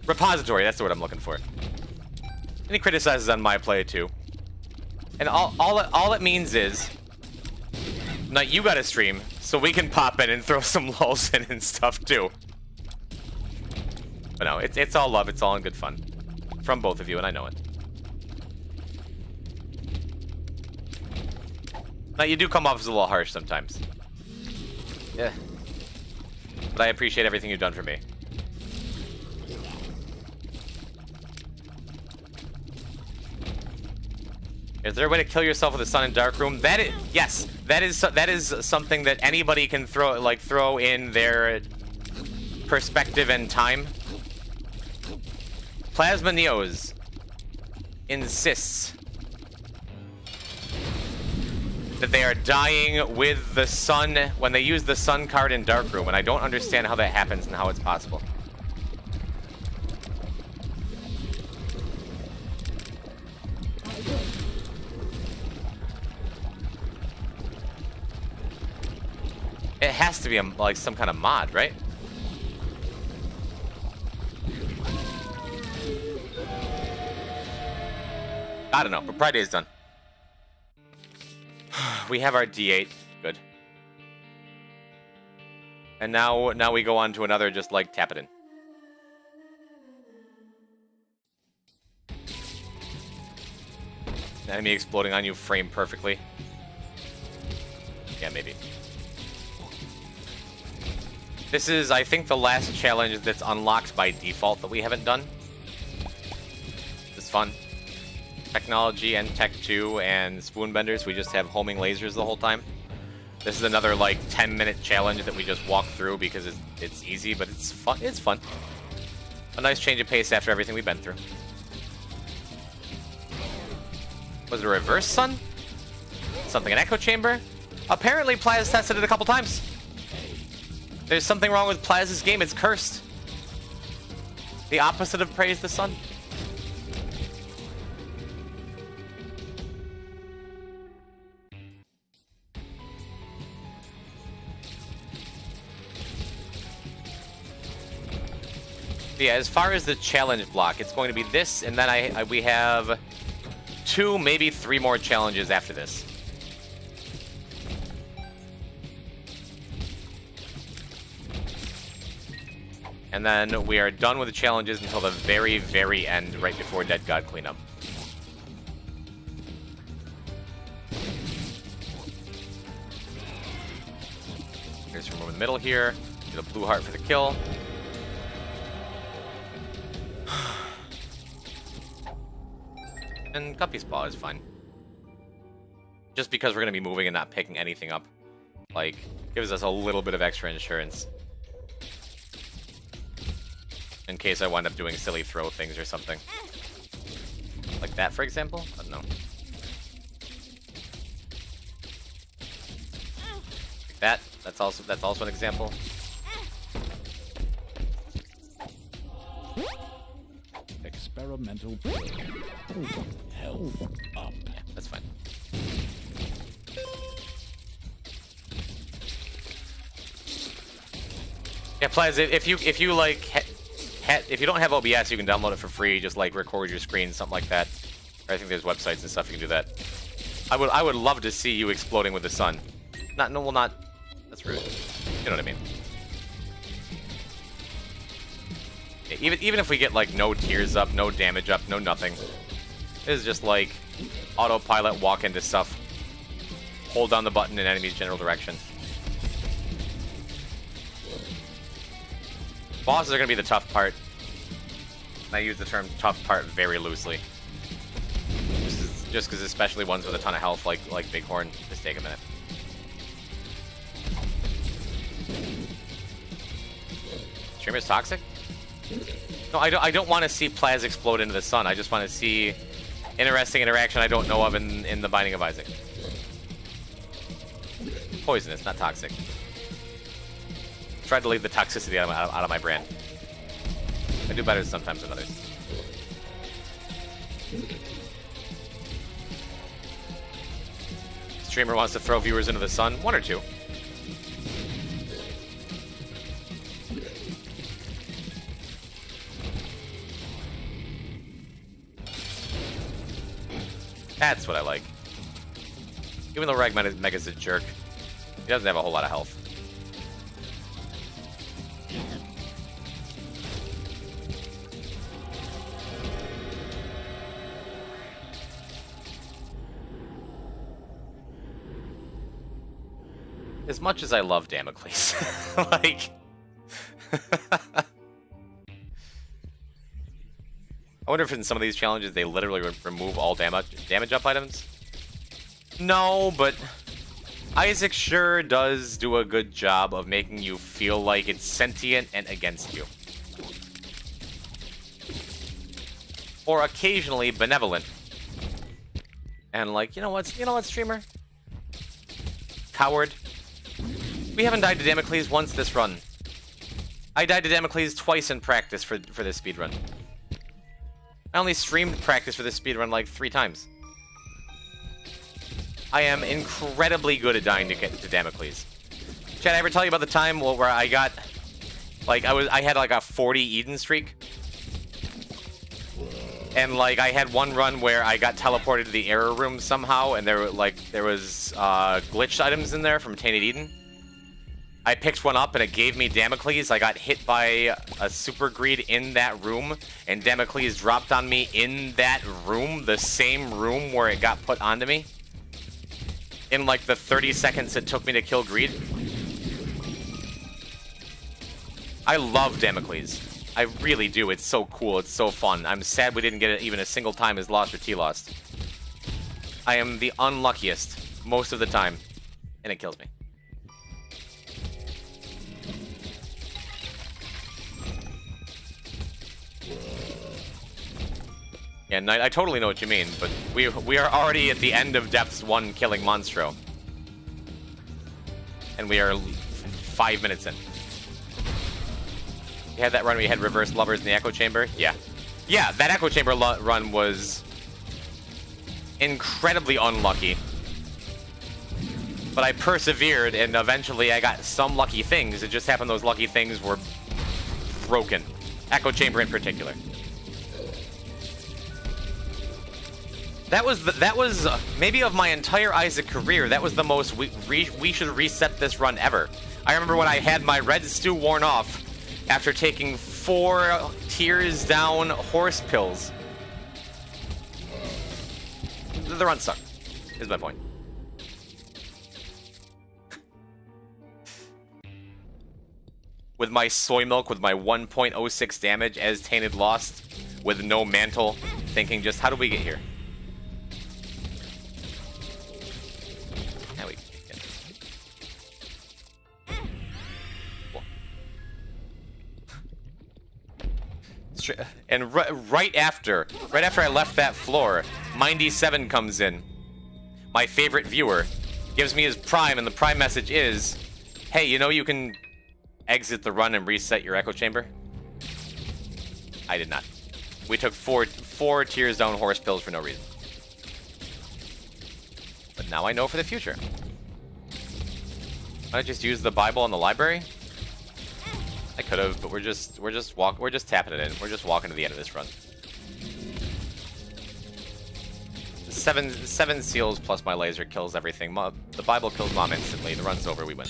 repository. That's the word I'm looking for. And he criticizes on my play too. And all it means is, Knight, you got to stream so we can pop in and throw some lulls in and stuff too. But no, it's all love. It's all in good fun from both of you, and I know it. Now, you do come off as a little harsh sometimes. Yeah. But I appreciate everything you've done for me. Is there a way to kill yourself with a sun and dark room? Yes, that is something that anybody can throw in their perspective and time. Plasma Neos insists that they are dying with the sun when they use the sun card in Dark Room, and I don't understand how that happens and how it's possible. It has to be like some kind of mod, right? I don't know, but Pride Day is done. We have our D8. Good. And now we go on to another, just like tap it in. Enemy exploding on you framed perfectly. Yeah, maybe. This is, I think, the last challenge that's unlocked by default that we haven't done. It's fun. Technology and Tech 2 and Spoonbenders, we just have homing lasers the whole time. This is another like 10-minute challenge that we just walk through because it's easy, but it's fun. It's fun. A nice change of pace after everything we've been through. Was it a reverse sun? Something, an echo chamber? Apparently Plaz tested it a couple times. There's something wrong with Plaz's game, it's cursed. The opposite of praise the sun. Yeah, as far as the challenge block, it's going to be this, and then we have 2, maybe 3 more challenges after this. And then we are done with the challenges until the very, very end, right before Dead God cleanup. Here's from over the middle here. Get a blue heart for the kill. And Guppy's Paw is fine. Just because we're going to be moving and not picking anything up. Like, gives us a little bit of extra insurance. In case I wind up doing silly throw things or something. Like that, for example? I don't know. Like that. That's also an example. Experimental health up. Yeah, that's fine. Yeah, Plaza, if you like, if you don't have OBS, you can download it for free. Just like record your screen, something like that. Or I think there's websites and stuff you can do that. I would love to see you exploding with the sun. Not. That's rude. You know what I mean? Yeah, even if we get like no tears up, no damage up, no nothing. This is just like autopilot walk into stuff. Hold down the button in enemy's general direction. Bosses are going to be the tough part. And I use the term tough part very loosely. Just because especially ones with a ton of health like Bighorn. Just take a minute. Streamer's toxic? No, I don't want to see Plaz explode into the sun. I just want to see interesting interaction I don't know of in the Binding of Isaac. Poisonous, not toxic. Tried to leave the toxicity out of my brand. I do better sometimes than others. Streamer wants to throw viewers into the sun. One or two. That's what I like. Even though Mega's a jerk, he doesn't have a whole lot of health. As much as I love Damocles, like... I wonder if in some of these challenges they literally remove all damage up items. No, but Isaac sure does do a good job of making you feel like it's sentient and against you. Or occasionally benevolent. And like, you know what, streamer? Coward. We haven't died to Damocles once this run. I died to Damocles twice in practice for this speedrun. I only streamed practice for this speedrun like 3 times. I am incredibly good at dying to Damocles. Chad, I ever tell you about the time where I got, like, I had like a 40 Eden streak? And like, I had one run where I got teleported to the error room somehow, and there was glitched items in there from Tainted Eden. I picked one up and it gave me Damocles. I got hit by a super greed in that room, and Damocles dropped on me in that room, the same room where it got put onto me. In like the 30 seconds it took me to kill greed. I love Damocles. I really do. It's so cool. It's so fun. I'm sad we didn't get it even a single time as Lost or T-Lost. I am the unluckiest most of the time, and it kills me. Yeah, Knight, I totally know what you mean, but we are already at the end of Depths 1 killing Monstro. And we are 5 minutes in. You had that run where you had reverse lovers in the Echo Chamber? Yeah. Yeah, that Echo Chamber run was incredibly unlucky. But I persevered, and eventually I got some lucky things. It just happened those lucky things were broken. Echo Chamber in particular. That was maybe of my entire Isaac career, that was the most we should reset this run ever. I remember when I had my red stew worn off, after taking 4 tiers down horse pills. The run sucked, is my point. With my soy milk, with my 1.06 damage as Tainted Lost, with no mantle, thinking just, how do we get here? Now we get cool. And right after I left that floor, Mindy7 comes in. My favorite viewer gives me his prime, and the prime message is, hey, you know you can exit the run and reset your echo chamber? I did not. We took four tiers down horse pills for no reason. But now I know for the future. Why not just use the Bible in the library? I could have, but we're just tapping it in. We're just walking to the end of this run. Seven seals plus my laser kills everything. The Bible kills Mom instantly. The run's over. We win.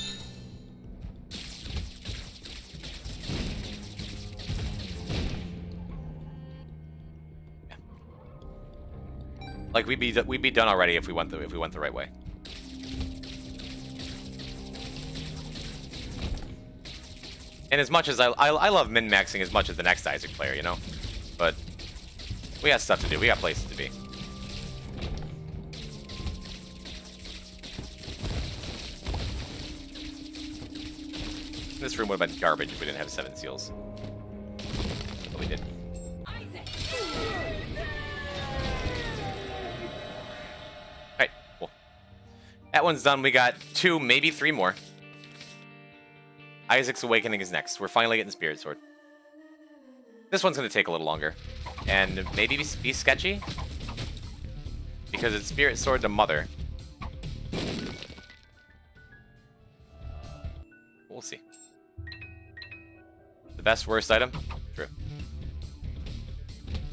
Like we'd be done already if we went the right way. And as much as I love min-maxing as much as the next Isaac player, you know, but we got stuff to do. We got places to be. This room would have been garbage if we didn't have 7 seals. But we did. Alright, cool. That one's done. We got 2, maybe 3 more. Isaac's Awakening is next. We're finally getting Spirit Sword. This one's going to take a little longer. And maybe be sketchy. Because it's Spirit Sword to Mother. We'll see. The best, worst item? True.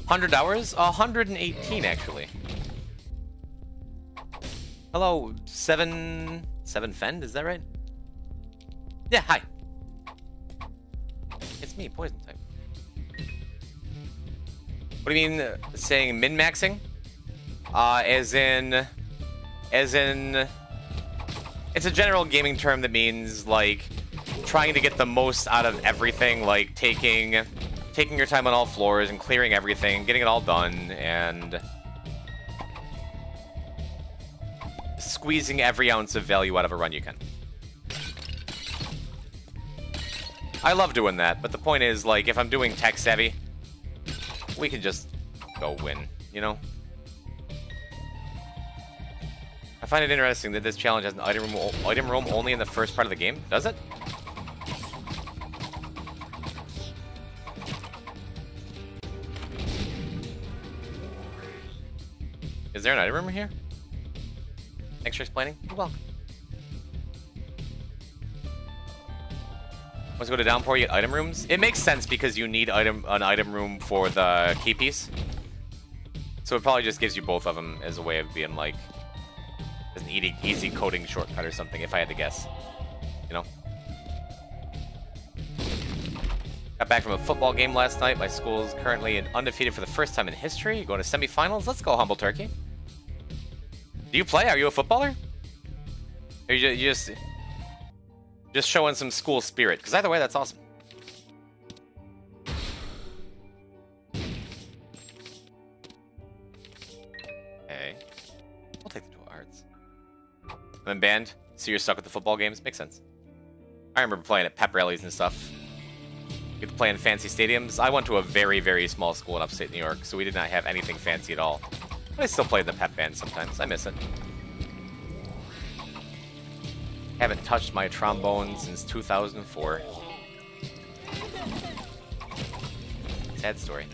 100 hours? 118, actually. Hello, 7 Fend, is that right? Yeah, hi. It's me, Poison type. What do you mean, saying min-maxing? As in... It's a general gaming term that means, like, trying to get the most out of everything, like taking your time on all floors and clearing everything, getting it all done, and squeezing every ounce of value out of a run you can. I love doing that, but the point is, like, if I'm doing tech savvy, we can just go win, you know? I find it interesting that this challenge has an item room only in the first part of the game. Does it? Is there an item room here? Thanks for explaining. You're welcome. Let's go to Downpour, you get item rooms. It makes sense because you need an item room for the key piece. So it probably just gives you both of them as a way of being like, as an easy coding shortcut or something, if I had to guess. You know? Got back from a football game last night. My school is currently undefeated for the first time in history. Going to semifinals. Let's go, Humble Turkey. Do you play? Are you a footballer? Or you just showing some school spirit? Because either way, that's awesome. Okay. We'll take the dual arts. And then band. So you're stuck with the football games? Makes sense. I remember playing at pep rallies and stuff. You get to play in fancy stadiums. I went to a very, very small school in upstate New York, so we did not have anything fancy at all. But I still play in the pep band sometimes. I miss it. Haven't touched my trombone since 2004. Sad story.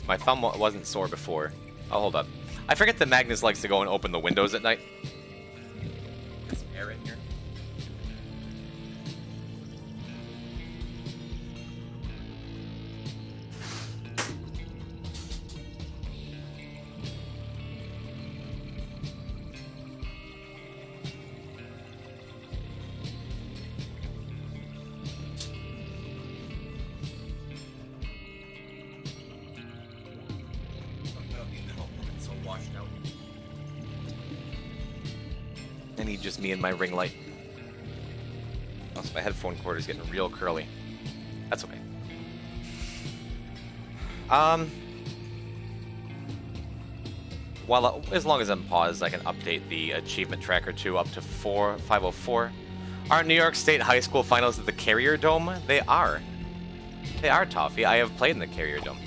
My thumb wasn't sore before. Oh, hold up. I forget that Magnus likes to go and open the windows at night. Get some air in here. need just me and my ring light. Also, my headphone cord is getting real curly. That's okay. Well, as long as I'm paused, I can update the achievement tracker too up to 504. Are New York State high school finals at the Carrier Dome? They are. They are, Toffee. I have played in the Carrier Dome.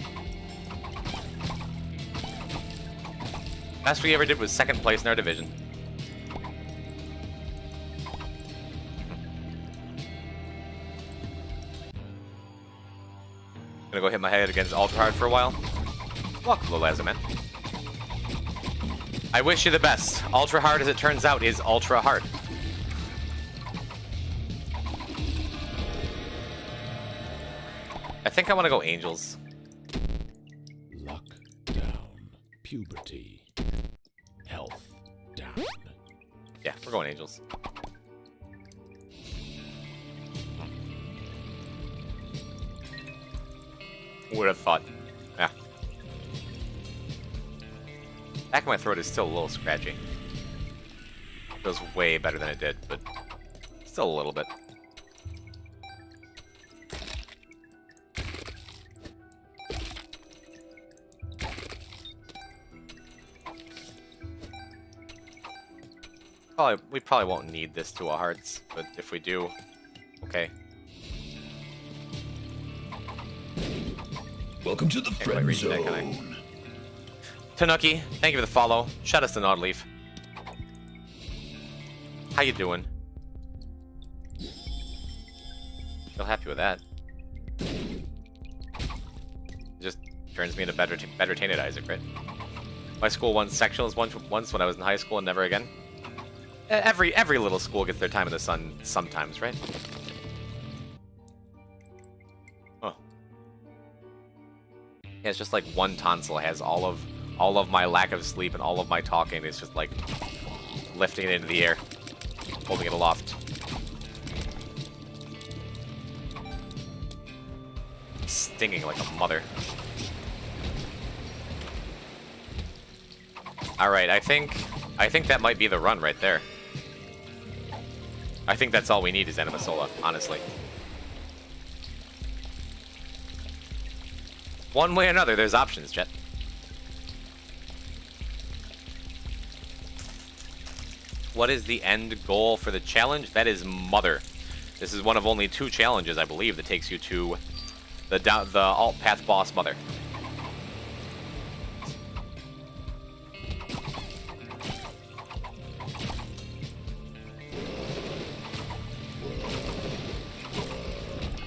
Best we ever did was second place in our division. Gonna go hit my head against Ultra Hard for a while. Welcome, little Azamet. I wish you the best. Ultra Hard, as it turns out, is ultra hard. I think I want to go Angels. Luck down. Puberty. Health down. Yeah, we're going Angels. Would have thought. Yeah. Back of my throat is still a little scratchy. Feels way better than it did, but still a little bit. We probably won't need this to our hearts, but if we do, okay. Welcome to the friend reach that, can I? zone. Tanuki, thank you for the follow. Shout us to Nodleaf. How you doing? Feel happy with that. Just turns me into better tainted Isaac, right? My school won sectionals once when I was in high school and never again. Every little school gets their time in the sun sometimes, right? Oh. Yeah, it's just like one tonsil has all of my lack of sleep and all of my talking. It's just like lifting it into the air, holding it aloft. Stinging like a mother. Alright, I think that might be the run right there. I think that's all we need is Animasola, honestly. One way or another, there's options, Jet. What is the end goal for the challenge? That is Mother. This is one of only 2 challenges, I believe, that takes you to the alt path boss Mother.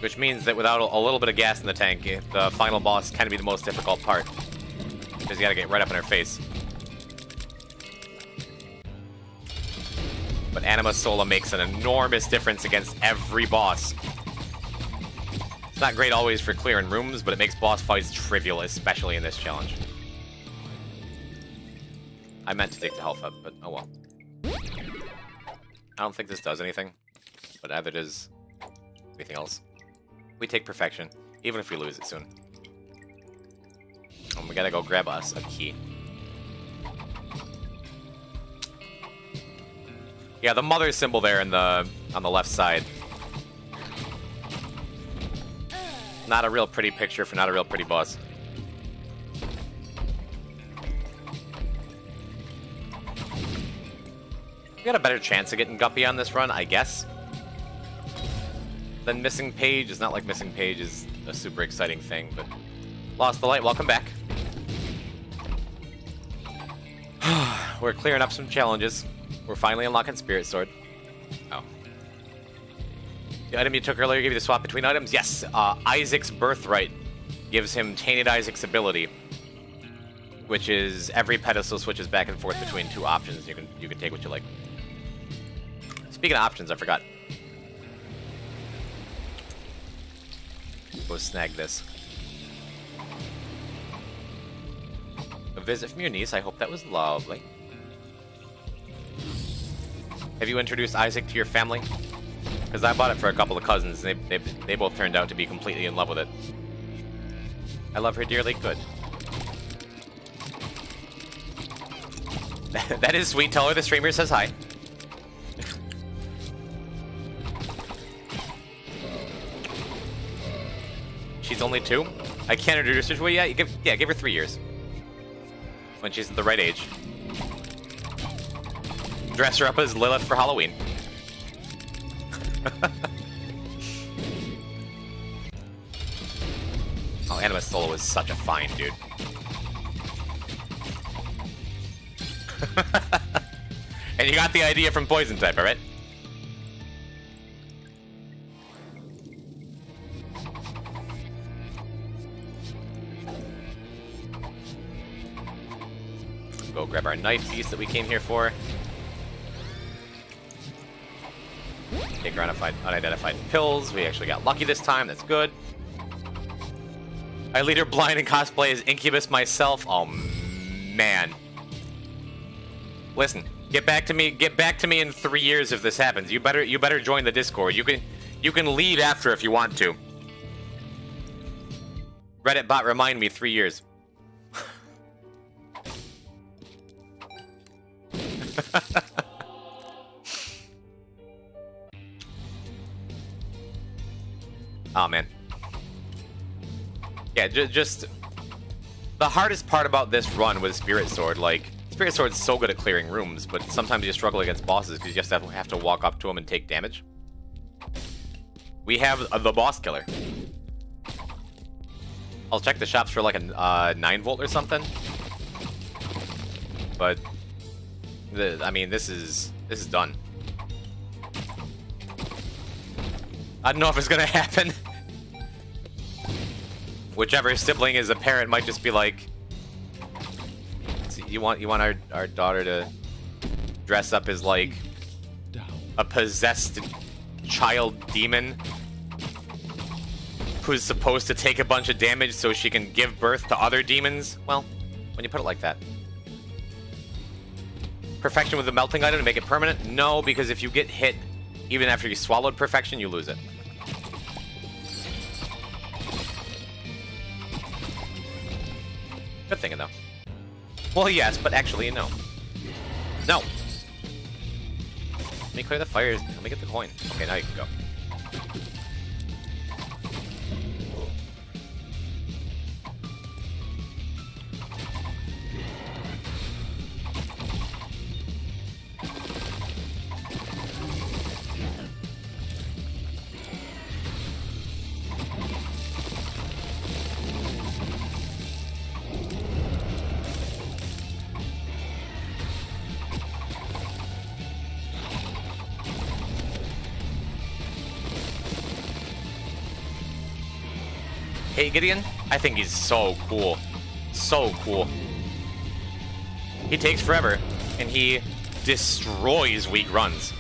Which means that without a little bit of gas in the tank, the final boss can be the most difficult part. Because you gotta get right up in her face. But Animasola makes an enormous difference against every boss. It's not great always for clearing rooms, but it makes boss fights trivial, especially in this challenge. I meant to take the health up, but oh well. I don't think this does anything, but either does anything else. We take perfection, even if we lose it soon. And we gotta go grab us a key. Yeah, the mother symbol there in on the left side. Not a real pretty picture for not a real pretty boss. We got a better chance of getting Guppy on this run, I guess. Then Missing Page is not like Missing Page is a super exciting thing, but Lost the Light, welcome back. We're clearing up some challenges. We're finally unlocking Spirit Sword. Oh. The item you took earlier gave you the swap between items? Yes, Isaac's Birthright gives him Tainted Isaac's ability, which is every pedestal switches back and forth between 2 options. You can take what you like. Speaking of options, I forgot. Go snag this. A visit from your niece. I hope that was lovely. Have you introduced Isaac to your family? Because I bought it for a couple of cousins, and they both turned out to be completely in love with it. I love her dearly. Good. That is sweet. Tell her the streamer says hi. she's only 2. I can't introduce her to it yet. Give her 3 years. When she's at the right age. Dress her up as Lilith for Halloween. Oh, Anima Solo is such a find, dude. And you got the idea from Poison type, alright? Go grab our knife piece that we came here for. Take our unidentified pills. We actually got lucky this time. That's good. I lead her blind and cosplay as Incubus myself. Oh man. Listen, get back to me in 3 years if this happens. You better join the Discord. You can leave after if you want to. Reddit bot remind me 3 years. Oh man. Yeah, just the hardest part about this run was Spirit Sword. Like, Spirit Sword's so good at clearing rooms, but sometimes you struggle against bosses because you just have to walk up to them and take damage. We have the boss killer. I'll check the shops for like a 9-volt or something. But I mean, this is done. I don't know if it's gonna happen. Whichever sibling is a parent might just be like, so you want our daughter to dress up as like a possessed child demon who's supposed to take a bunch of damage so she can give birth to other demons? Well, when you put it like that. Perfection with a melting item to make it permanent? No, because if you get hit even after you swallowed perfection, you lose it. Good thinking, though. Well, yes, but actually, no. No! Let me clear the fires. Let me get the coin. Okay, now you can go. Hey, Gideon, I think he's so cool. So cool. He takes forever, and he destroys weak runs.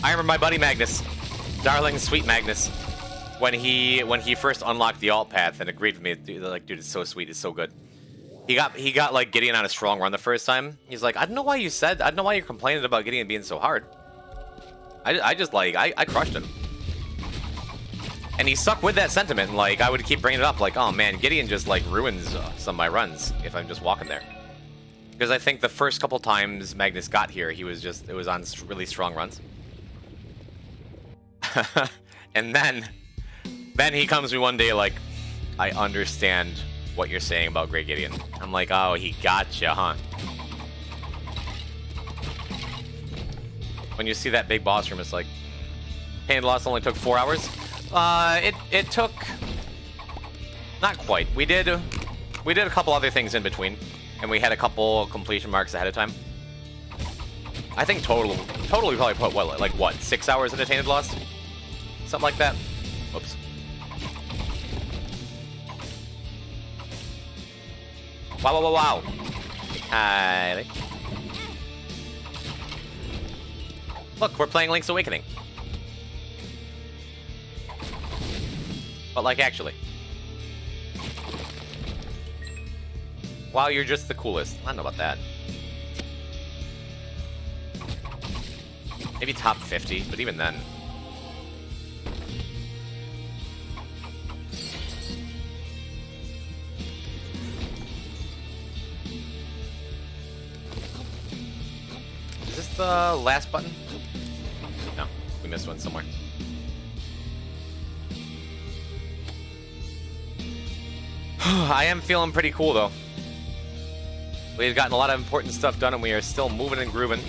I remember my buddy Magnus, darling sweet Magnus, when he first unlocked the alt path and agreed with me, like, dude, it's so sweet, it's so good. He got like Gideon on a strong run the first time. He's like, I don't know why you're complaining about Gideon being so hard. I just like, I crushed him. And he stuck with that sentiment, like, I would keep bringing it up, like, oh man, Gideon just, like, ruins some of my runs if I'm just walking there. Because I think the first couple times Magnus got here, it was on really strong runs. And then he comes to me one day like, I understand what you're saying about Great Gideon. I'm like, oh, he gotcha, huh? When you see that big boss room, it's like, Pain and Loss only took 4 hours? It took... Not quite. We did a couple other things in between, and we had a couple completion marks ahead of time. I think totally probably put, what, 6 hours into Tainted Lost? Something like that. Whoops. Wow. Hi. Look, we're playing Link's Awakening. But, like, actually. Wow, you're just the coolest. I don't know about that. Maybe top 50, but even then. Is this the last button? No, we missed one somewhere. I am feeling pretty cool, though. We've gotten a lot of important stuff done, and we are still moving and grooving.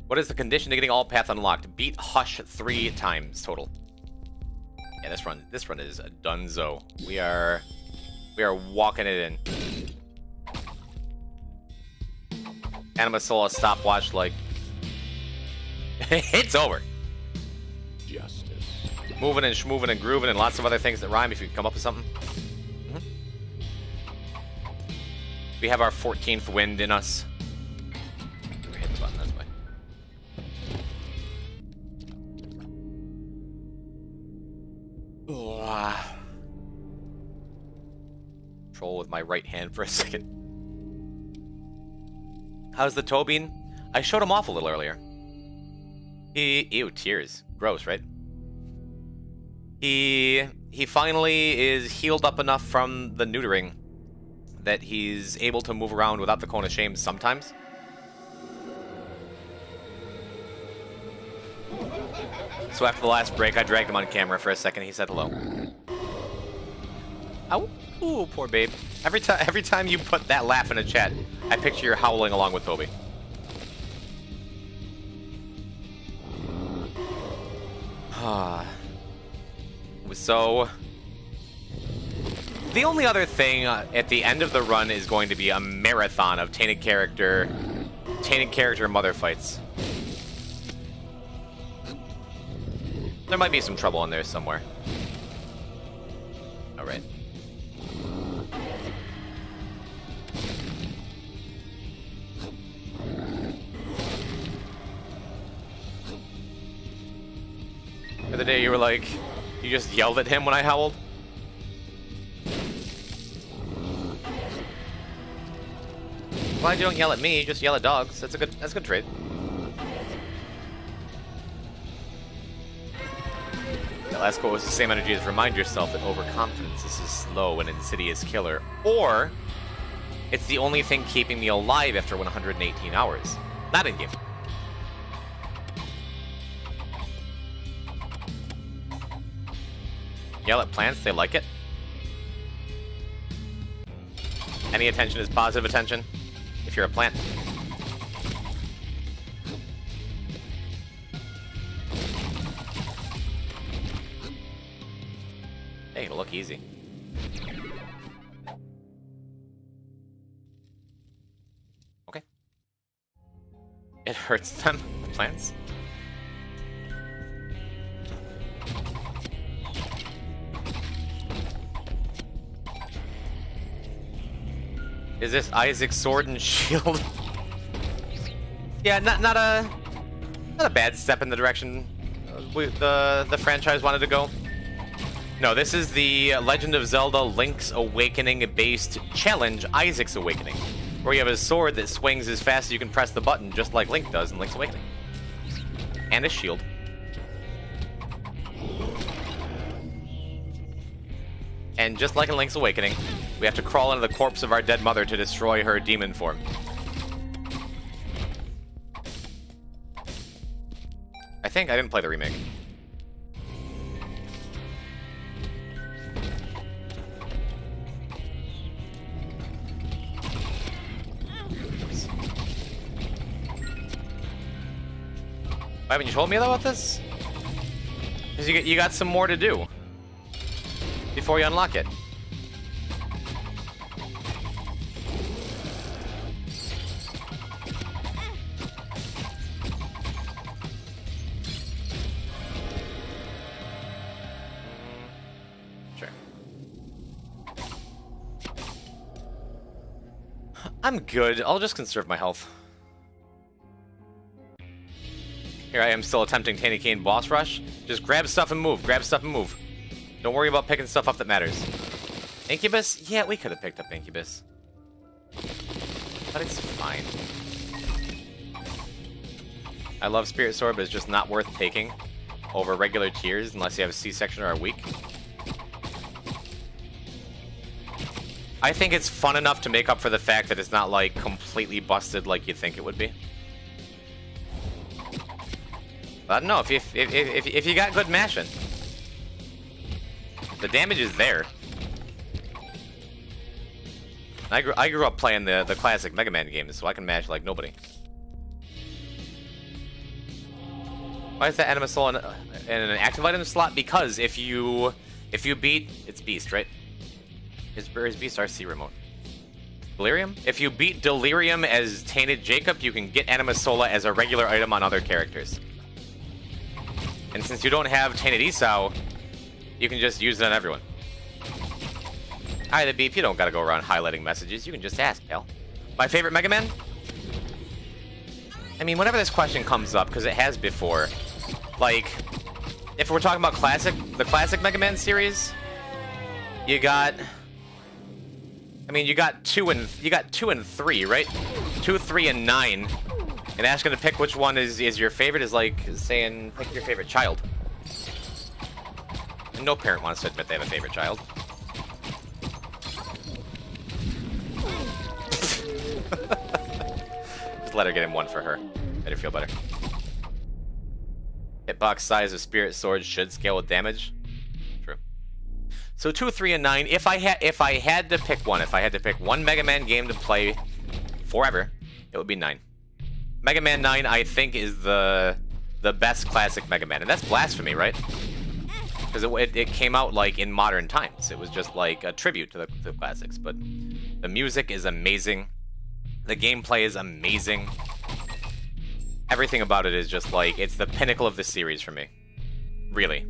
What is the condition to getting all paths unlocked? Beat Hush 3 times total. Yeah, this run is a dunzo. We are walking it in. Anima Sola stopwatch, like, it's over. Justice. Moving and schmoving and grooving and lots of other things that rhyme if you can come up with something. We have our 14th wind in us. We hit the button this way. Control with my right hand for a second. How's the toe bean? I showed him off a little earlier. Ew, tears. Gross, right? He finally is healed up enough from the neutering that he's able to move around without the cone of shame sometimes. So after the last break, I dragged him on camera for a second. He said hello. Ow. Ooh, poor babe. Every time you put that laugh in a chat, I picture you howling along with Toby. So, the only other thing at the end of the run is going to be a marathon of tainted character mother fights. There might be some trouble in there somewhere. All right. The other day you were like, you just yelled at him when I howled? Glad you don't yell at me, you just yell at dogs. That's a good trait. The last quote was the same energy as remind yourself that overconfidence is a slow and insidious killer. Or, it's the only thing keeping me alive after 118 hours. Not in game. Yell at plants, they like it. Any attention is positive attention, if you're a plant. Hey, it'll look easy. Okay. It hurts them, the plants. Is this Isaac's sword and shield? Yeah, not a bad step in the direction the franchise wanted to go. No, this is the Legend of Zelda Link's Awakening based challenge, Isaac's Awakening, where you have a sword that swings as fast as you can press the button, just like Link does in Link's Awakening, and a shield. And just like in Link's Awakening, we have to crawl into the corpse of our dead mother to destroy her demon form. I think I didn't play the remake. Why haven't you told me about this? Because you got some more to do before you unlock it. Sure. I'm good. I'll just conserve my health. Here I am still attempting Tanny Cane boss rush. Just grab stuff and move. Grab stuff and move. Don't worry about picking stuff up that matters. Incubus? Yeah, we could have picked up Incubus. But it's fine. I love Spirit Sword, but it's just not worth taking over regular tiers unless you have a C-section or are weak. I think it's fun enough to make up for the fact that it's not, like, completely busted like you think it would be. I don't know, if you got good mashing. The damage is there. I grew up playing the classic Mega Man games, so I can match like nobody. Why is that Anima Soul in an active item slot? Because if you beat, it's Beast, right? Is Beast RC remote? Delirium? If you beat Delirium as Tainted Jacob, you can get Anima Sola as a regular item on other characters. And since you don't have Tainted Esau, you can just use it on everyone. Hi, the Beep. You don't gotta go around highlighting messages. You can just ask, pal. My favorite Mega Man? I mean, whenever this question comes up, because it has before, like, if we're talking about the classic Mega Man series, you got, I mean, you got 2 and 3, right? 2, 3, and 9. And asking to pick which one is your favorite is like saying pick your favorite child. And no parent wants to admit they have a favorite child. Just let her get him one for her. Made her feel better. Hitbox size of Spirit Sword should scale with damage. True. So 2, 3, and 9. If I had to pick one Mega Man game to play forever, it would be 9. Mega Man 9, I think, is the best classic Mega Man, and that's blasphemy, right? Because it came out like in modern times. It was just like a tribute to the classics, but the music is amazing. The gameplay is amazing. Everything about it is just like, it's the pinnacle of the series for me. Really.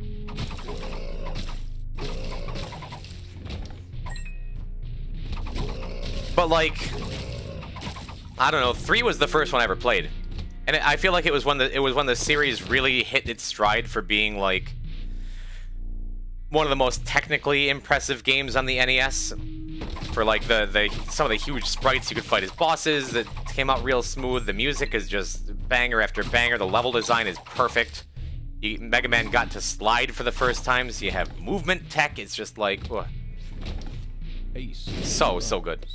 But like, I don't know, 3 was the first one I ever played. And I feel like it was when the series really hit its stride for being like one of the most technically impressive games on the NES. For like some of the huge sprites you could fight as bosses that came out real smooth. The music is just banger after banger. The level design is perfect. Mega Man got to slide for the first time, so you have movement tech. It's just like, ugh. So good.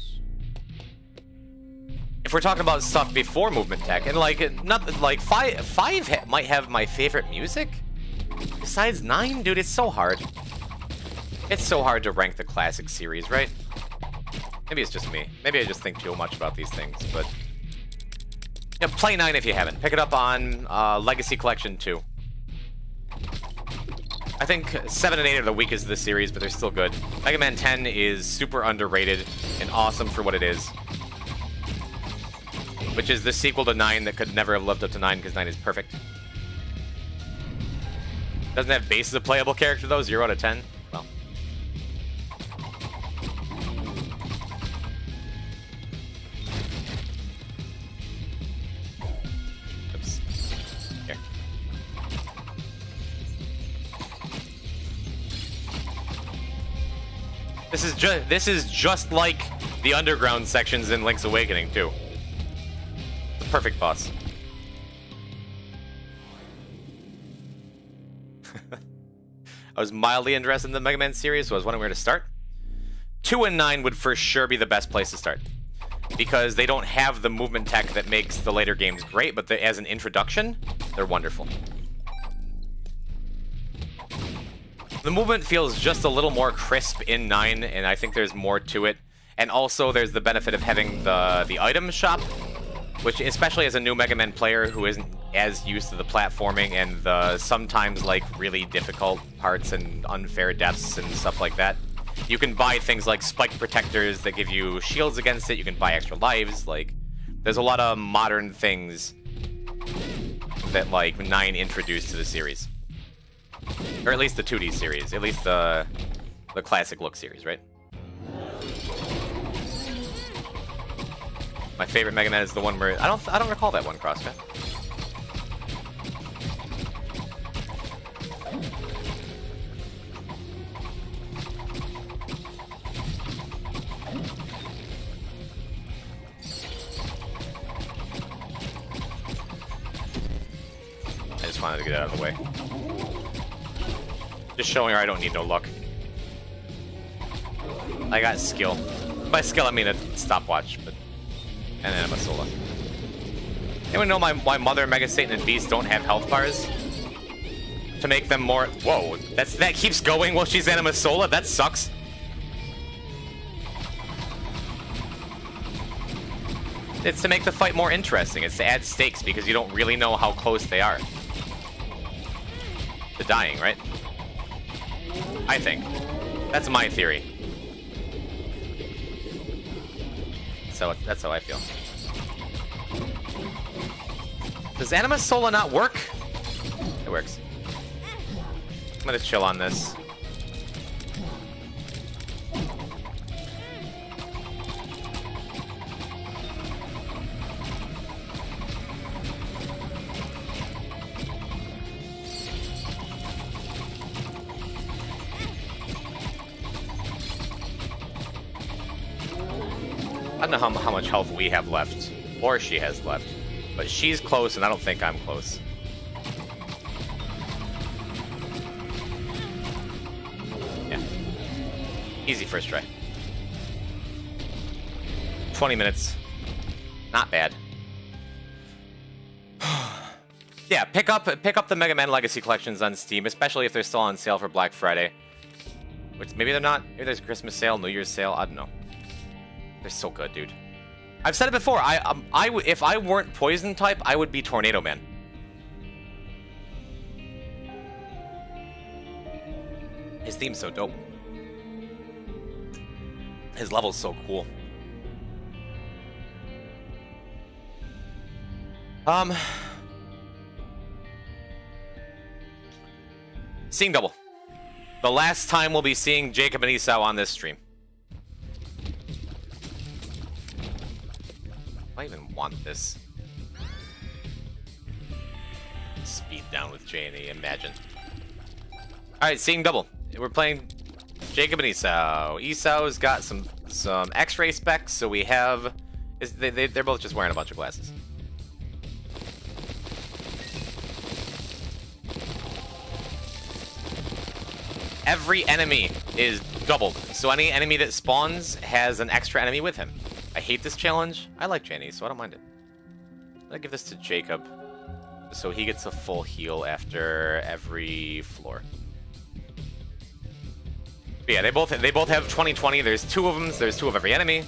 If we're talking about stuff before movement tech, and like not like 5 might have my favorite music. Besides 9, dude, it's so hard. It's so hard to rank the classic series, right? Maybe it's just me. Maybe I just think too much about these things, but yeah, play 9 if you haven't. Pick it up on Legacy Collection 2. I think 7 and 8 are the weakest of the series, but they're still good. Mega Man 10 is super underrated and awesome for what it is. Which is the sequel to 9 that could never have lived up to 9 because 9 is perfect. Doesn't have base as a playable character though, 0 out of 10. Well. Oops. Here. This is just like the underground sections in Link's Awakening too. The perfect boss. I was mildly interested in the Mega Man series, so I was wondering where to start. 2 and 9 would for sure be the best place to start. Because they don't have the movement tech that makes the later games great, but as an introduction, they're wonderful. The movement feels just a little more crisp in 9, and I think there's more to it. And also, there's the benefit of having the item shop, which, especially as a new Mega Man player who isn't as used to the platforming and the sometimes like really difficult parts and unfair deaths and stuff like that, you can buy things like spike protectors that give you shields against it. You can buy extra lives. Like, there's a lot of modern things that like 9 introduced to the series, or at least the 2D series, at least the classic look series, right? My favorite Mega Man is the one where I don't recall that one, CrossFit. I just wanted to get it out of the way. Just showing her I don't need no luck. I got skill. By skill I mean a stopwatch, but and Anima Sola. Anyone know why Mother, Mega Satan, and Beast don't have health bars? To make them more... Whoa, that keeps going while she's Anima Sola? That sucks. It's to make the fight more interesting. It's to add stakes because you don't really know how close they are to dying, right? I think. That's my theory. So that's how I feel. Does Anima Sola not work? It works. I'm gonna chill on this. I don't know how much health we have left, or she has left, but she's close, and I don't think I'm close. Yeah. Easy first try. 20 minutes. Not bad. Yeah, pick up the Mega Man Legacy collections on Steam, especially if they're still on sale for Black Friday. Which maybe they're not. Maybe there's a Christmas sale, New Year's sale. I don't know. They're so good, dude. I've said it before. If I weren't Poison type, I would be Tornado Man. His theme's so dope. His level's so cool. Seeing double. The last time we'll be seeing Jacob and Esau on this stream. I even want this. Speed down with J&E, imagine. Alright, seeing double. We're playing Jacob and Esau. Esau's got some X-ray specs, so we have... They're both just wearing a bunch of glasses. Every enemy is doubled, so any enemy that spawns has an extra enemy with him. I hate this challenge. I like Jenny, so I don't mind it. I'm gonna give this to Jacob, so he gets a full heal after every floor. But yeah, they both have 20/20. There's two of them. There's two of every enemy.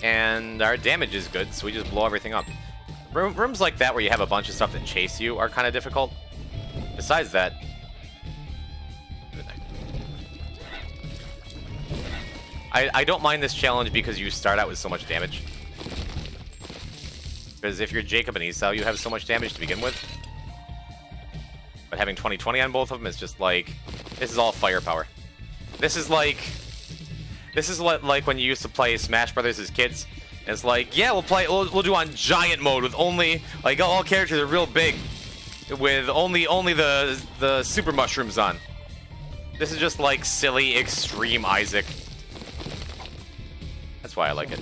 And our damage is good, so we just blow everything up. Rooms like that where you have a bunch of stuff that chase you are kind of difficult. Besides that, I don't mind this challenge because you start out with so much damage. Because if you're Jacob and Esau, you have so much damage to begin with. But having 20/20 on both of them is just like, this is all firepower. This is like when you used to play Smash Brothers as kids. And it's like, yeah, we'll do on giant mode with only, like, all characters are real big, with only the super mushrooms on. This is just like silly extreme Isaac. That's why I like it.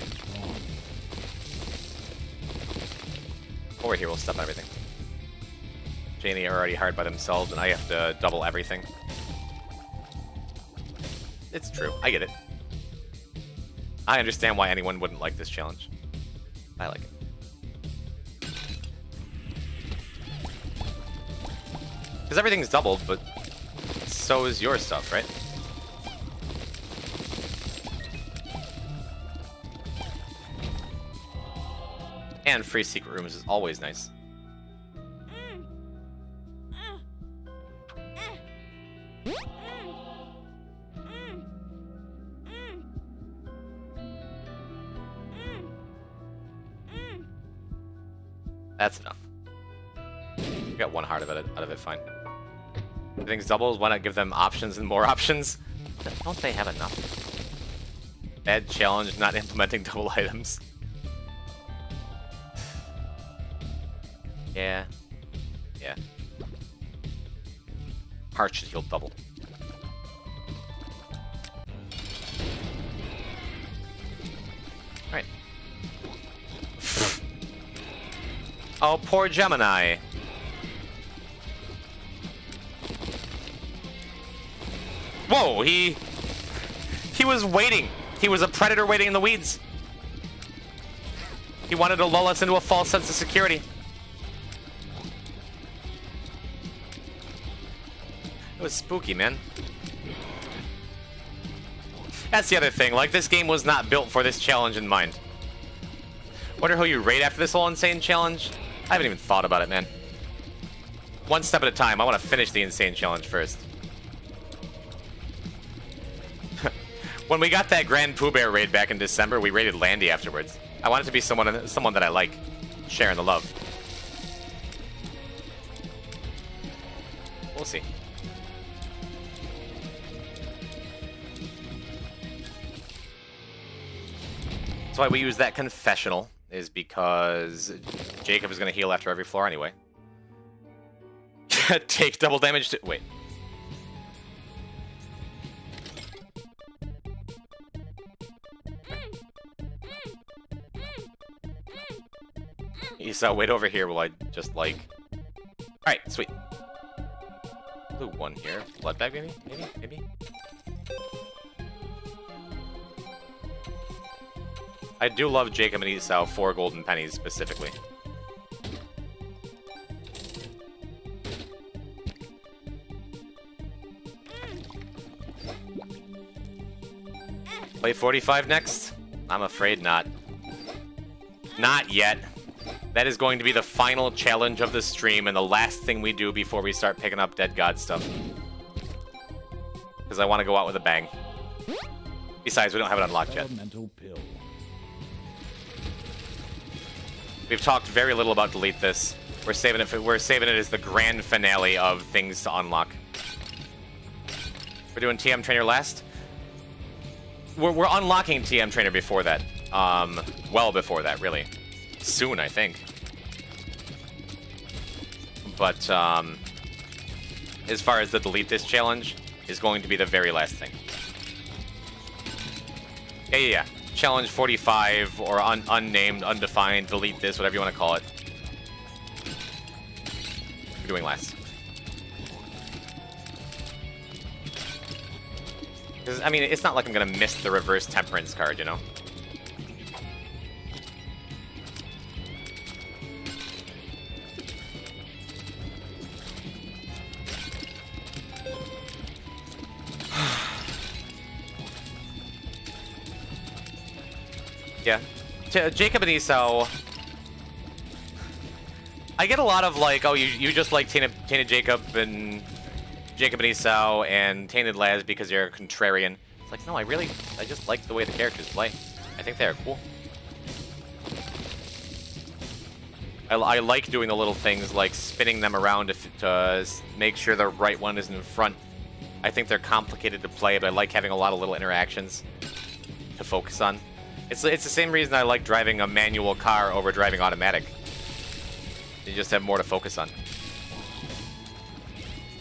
Over here, we'll step on everything. Janie are already hard by themselves, and I have to double everything. It's true. I get it. I understand why anyone wouldn't like this challenge. I like it. Because everything's doubled, but so is your stuff, right? And free secret rooms is always nice. That's enough. We got one heart out of it, fine. Everything's doubles, why not give them options and more options? Don't they have enough? Bad challenge, not implementing double items. Yeah. Yeah. Heart should heal double. Alright. Oh, poor Gemini. Whoa, he was waiting. He was a predator waiting in the weeds. He wanted to lull us into a false sense of security. It was spooky, man. That's the other thing. Like, this game was not built for this challenge in mind. Wonder who you rate after this whole insane challenge? I haven't even thought about it, man. One step at a time. I want to finish the insane challenge first. When we got that Grand Pooh Bear raid back in December, we raided Landy afterwards. I want it to be someone that I like, sharing the love. We'll see. That's why we use that confessional, is because Jacob is going to heal after every floor anyway. Take double damage to... Wait. So wait over here while I just like... Alright, sweet. Blue one here. Blood bag maybe? Maybe? I do love Jacob and Esau 4 golden pennies specifically. Play 45 next? I'm afraid not. Not yet. That is going to be the final challenge of the stream and the last thing we do before we start picking up Dead God stuff. Because I want to go out with a bang. Besides, we don't have it unlocked yet. We've talked very little about delete this. We're saving it as the grand finale of things to unlock. We're doing TM Trainer last. We're unlocking TM Trainer before that. Well before that, really. Soon, I think. But, as far as the delete this challenge, is going to be the very last thing. Yeah. Challenge 45, or unnamed, undefined, delete this, whatever you want to call it. We're doing last. Because, I mean, it's not like I'm going to miss the reverse temperance card, you know? Yeah. Jacob and Esau... I get a lot of like, oh, you just like Tainted Jacob and Esau and Tainted Laz because you're a contrarian. It's like, no, I just like the way the characters play. I think they're cool. I like doing the little things like spinning them around to make sure the right one is in front. I think they're complicated to play, but I like having a lot of little interactions to focus on. It's the same reason I like driving a manual car over driving automatic. You just have more to focus on.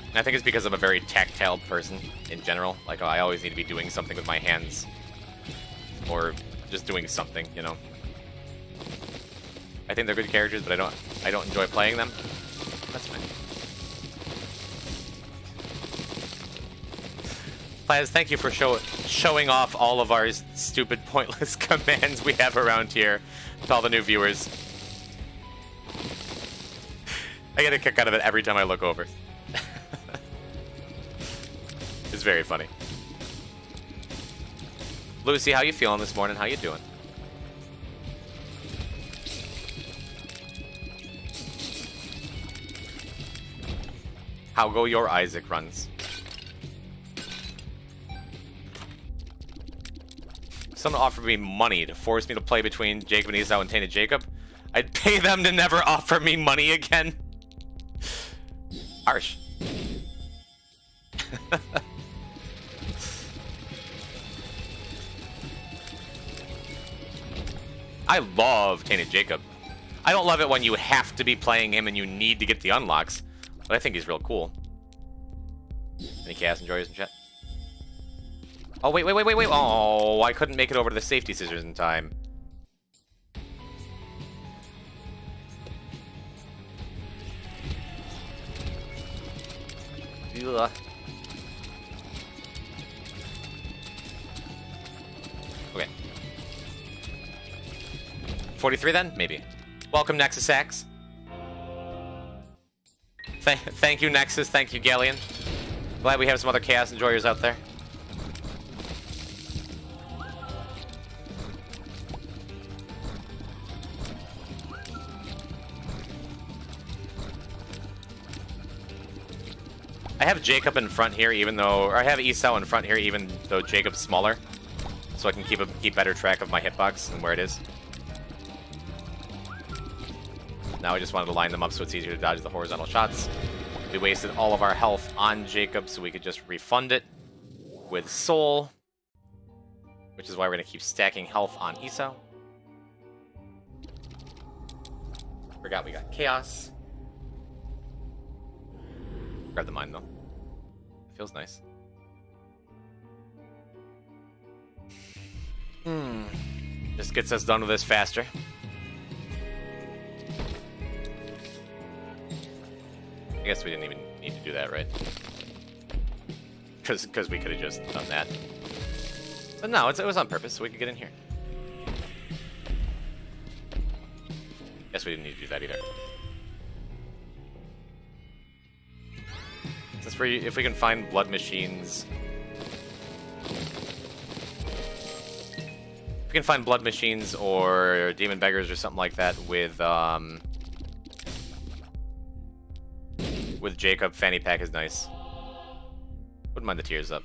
And I think it's because I'm a very tactile person in general. Like, I always need to be doing something with my hands. Or just doing something, you know. I think they're good characters, but I don't enjoy playing them. That's fine. Plaz, thank you for showing off all of our stupid, pointless commands we have around here to all the new viewers. I get a kick out of it every time I look over. It's very funny. Lucy, how you feeling this morning? How you doing? How go your Isaac runs? Someone offered me money to force me to play between Jacob and Esau and Tainted Jacob. I'd pay them to never offer me money again. Harsh. I love Tainted Jacob. I don't love it when you have to be playing him and you need to get the unlocks, but I think he's real cool. Any Chaos Enjoyers in chat? Oh, wait. Oh, I couldn't make it over to the safety scissors in time. Ugh. Okay. 43 then? Maybe. Welcome, Nexus X. Thank you, Nexus. Thank you, Galleon. Glad we have some other Chaos Enjoyers out there. I have Jacob in front here, even though, or I have Esau in front here, even though Jacob's smaller, so I can keep better track of my hitbox and where it is. Now I just wanted to line them up so it's easier to dodge the horizontal shots. We wasted all of our health on Jacob, so we could just refund it with Soul, which is why we're going to keep stacking health on Esau. Forgot we got Chaos. Grab the mine, though. Feels nice. This gets us done with this faster. I guess we didn't even need to do that, right? Because we could have just done that. But no, it was on purpose, so we could get in here. Guess we didn't need to do that either. Since if we can find blood machines... If we can find blood machines or demon beggars or something like that with Jacob, fanny pack is nice. Wouldn't mind the tears up.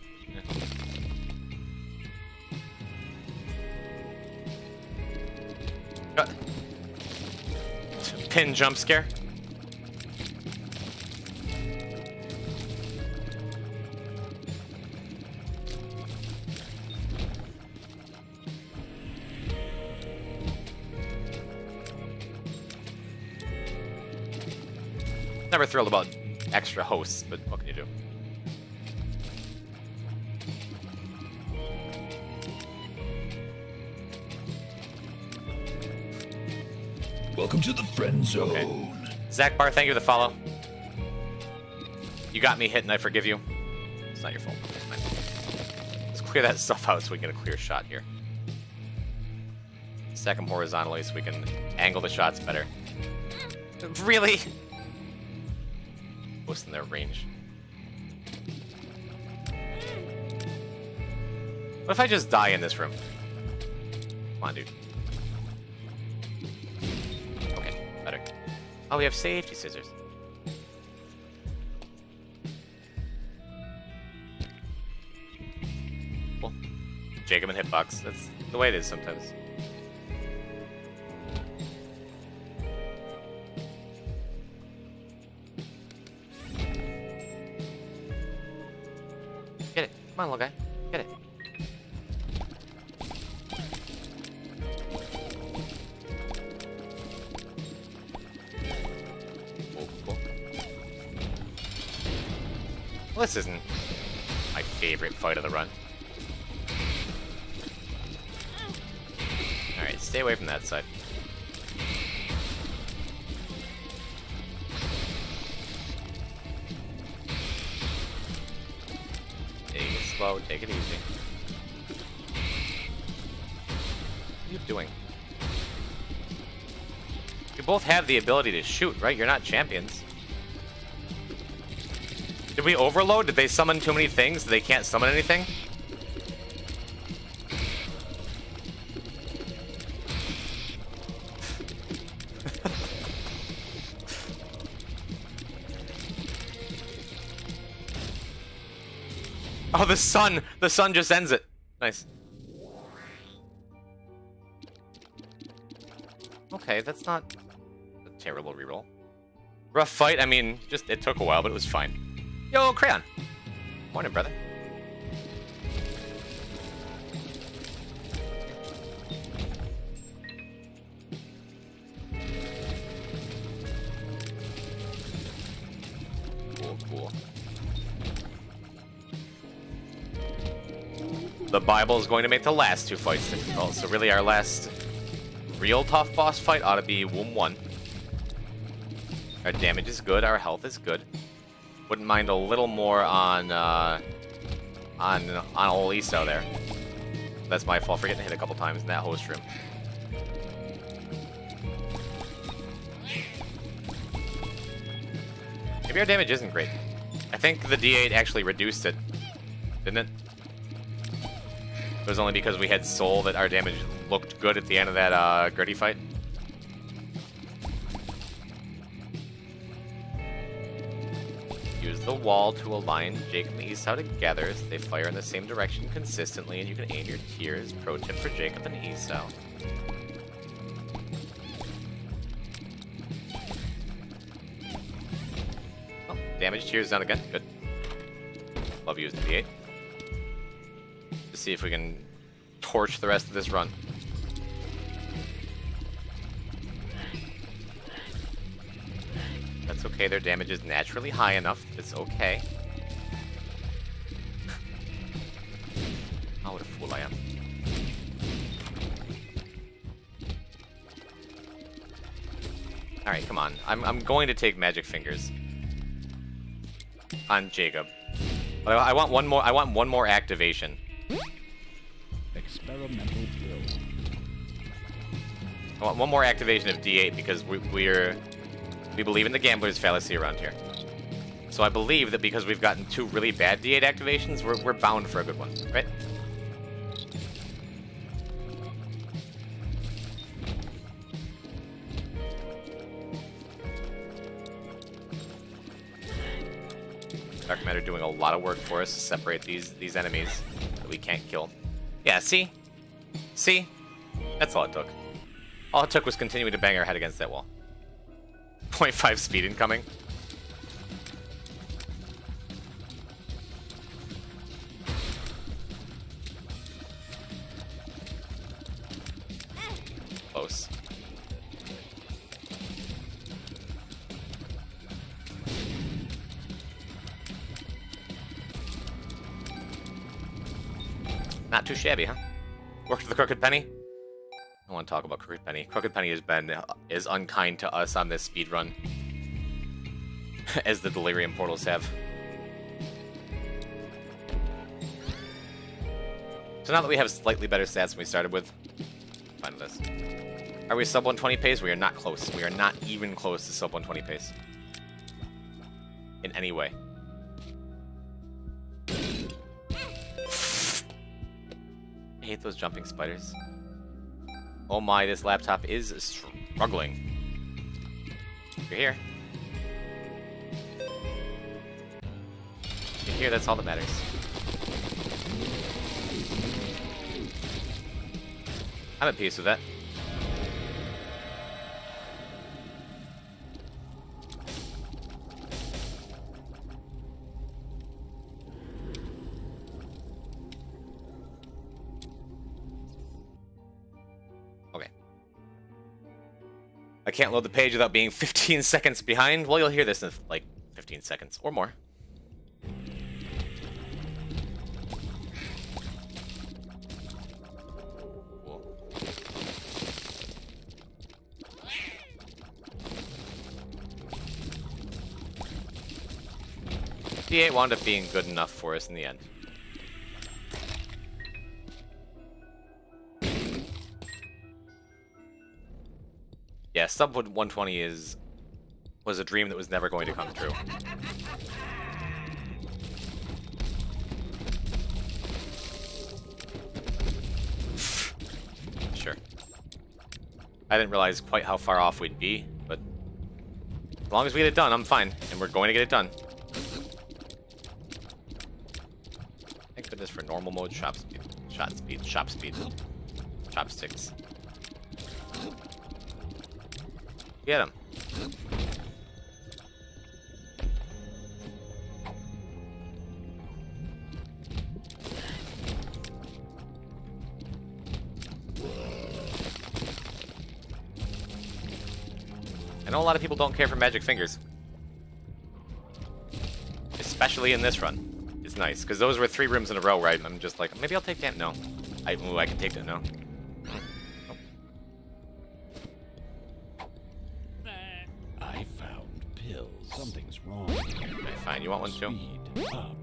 Yeah. Pin jump scare. Never thrilled about extra hosts, but what can you do? Welcome to the friend zone. Okay. Zach Bar, thank you for the follow. You got me hit and I forgive you. It's not your fault. It's fine. Let's clear that stuff out so we can get a clear shot here. Stack them horizontally so we can angle the shots better. Really? Most in their range. What if I just die in this room? Come on, dude. Okay, better. Oh, we have safety scissors. Cool. Jacob and hitbox. That's the way it is sometimes. Get it. Come on, little guy. Get it. Oh, cool. Well, this isn't my favorite fight of the run. Alright, stay away from that side. Slow, take it easy. What are you doing? You both have the ability to shoot, right? You're not champions. Did we overload? Did they summon too many things? They can't summon anything? Oh, the sun just ends it. Nice. Okay, that's not a terrible reroll. Rough fight, I mean, just it took a while, but it was fine. Yo, Crayon. Morning, brother. Cool, cool. The Bible is going to make the last two fights difficult, so really our last real tough boss fight ought to be Womb 1. Our damage is good, our health is good. Wouldn't mind a little more on old Esau there. That's my fault for getting hit a couple times in that host room. Maybe our damage isn't great. I think the D8 actually reduced it, didn't it? It was only because we had Soul that our damage looked good at the end of that Gertie fight. Use the wall to align Jacob and Esau together so they fire in the same direction consistently, and you can aim your tiers. Pro tip for Jacob and Esau. Oh, damage tiers down again. Good. Love using D8. Let's see if we can torch the rest of this run. That's okay, their damage is naturally high enough. It's okay. Oh, what a fool I am. Alright, come on. I'm going to take Magic Fingers on Jacob. But I want one more activation. Experimental drill. I want one more activation of D8 because we believe in the gambler's fallacy around here. So I believe that because we've gotten 2 really bad D8 activations, we're bound for a good one, right? Dark Matter doing a lot of work for us to separate these enemies that we can't kill. Yeah, see? See? That's all it took. All it took was continuing to bang our head against that wall. 0.5 speed incoming. Close. Not too shabby, huh? Worked the Crooked Penny? I want to talk about Crooked Penny. Crooked Penny has been as unkind to us on this speed run as the Delirium portals have. So now that we have slightly better stats than we started with, fine with this. Are we sub 120 pace? We are not close. We are not even close to sub 120 pace. In any way. I hate those jumping spiders. Oh my, this laptop is struggling. You're here. You're here, that's all that matters. I'm at peace with that. Okay. I can't load the page without being 15 seconds behind. Well, you'll hear this in like 15 seconds or more. D8 wound up being good enough for us in the end. Yeah, sub 120 was a dream that was never going to come true. Sure. I didn't realize quite how far off we'd be, but as long as we get it done, I'm fine, and we're going to get it done. Thank goodness for normal mode, shop speed, shop speed, chopsticks. Get him. I know a lot of people don't care for magic fingers. Especially in this run. It's nice, because those were 3 rooms in a row where I'm just like, maybe I'll take that. No. I can take that now. I found pills. Something's wrong. Okay, fine. You want one too? Speed up.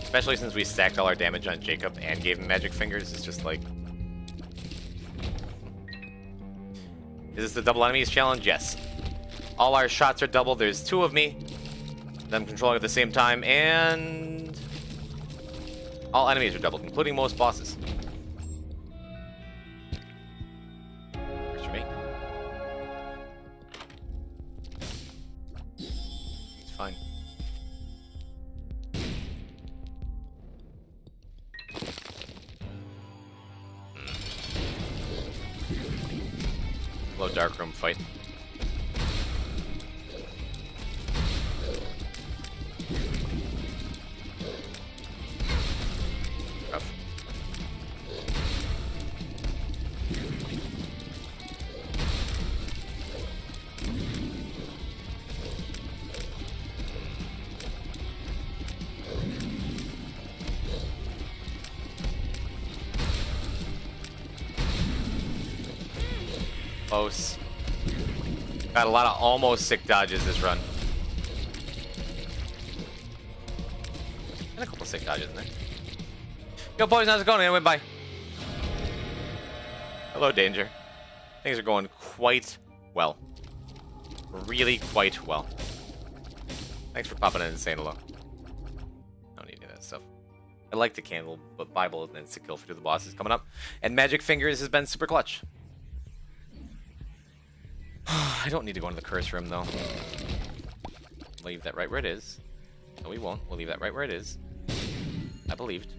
Especially since we stacked all our damage on Jacob and gave him magic fingers, it's just like... Is this the double enemies challenge? Yes. All our shots are double. There's 2 of me. Them controlling at the same time, and... all enemies are doubled, including most bosses. Hello, dark room fight. Rough. Close. Got a lot of almost sick dodges this run. And a couple sick dodges in there. Yo, boys, how's it going? Anyway, bye. Hello, Danger. Things are going quite well. Really quite well. Thanks for popping in and saying hello. I don't need any of that stuff. I like the candle, but Bible and insta kill for the bosses coming up. And Magic Fingers has been super clutch. I don't need to go into the curse room, though. Leave that right where it is. No, we won't. We'll leave that right where it is. I believed.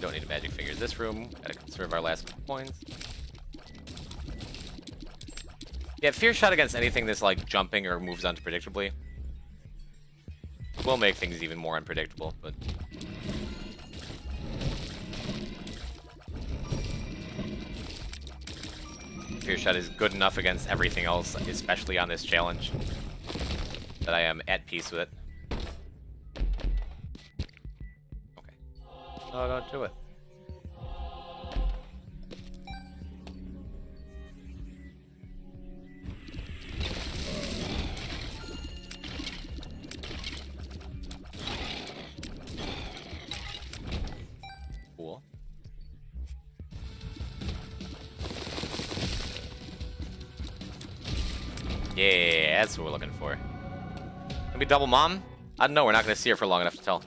Don't need a Magic Fingers. This room, gotta conserve our last points. Yeah, Fear Shot against anything that's like jumping or moves on predictably will make things even more unpredictable, but... Fear Shot is good enough against everything else, especially on this challenge, that I am at peace with it. Okay. No, don't do it. Cool. Yeah, that's what we're looking for. Gonna be double mom? I don't know, we're not gonna see her for long enough to tell.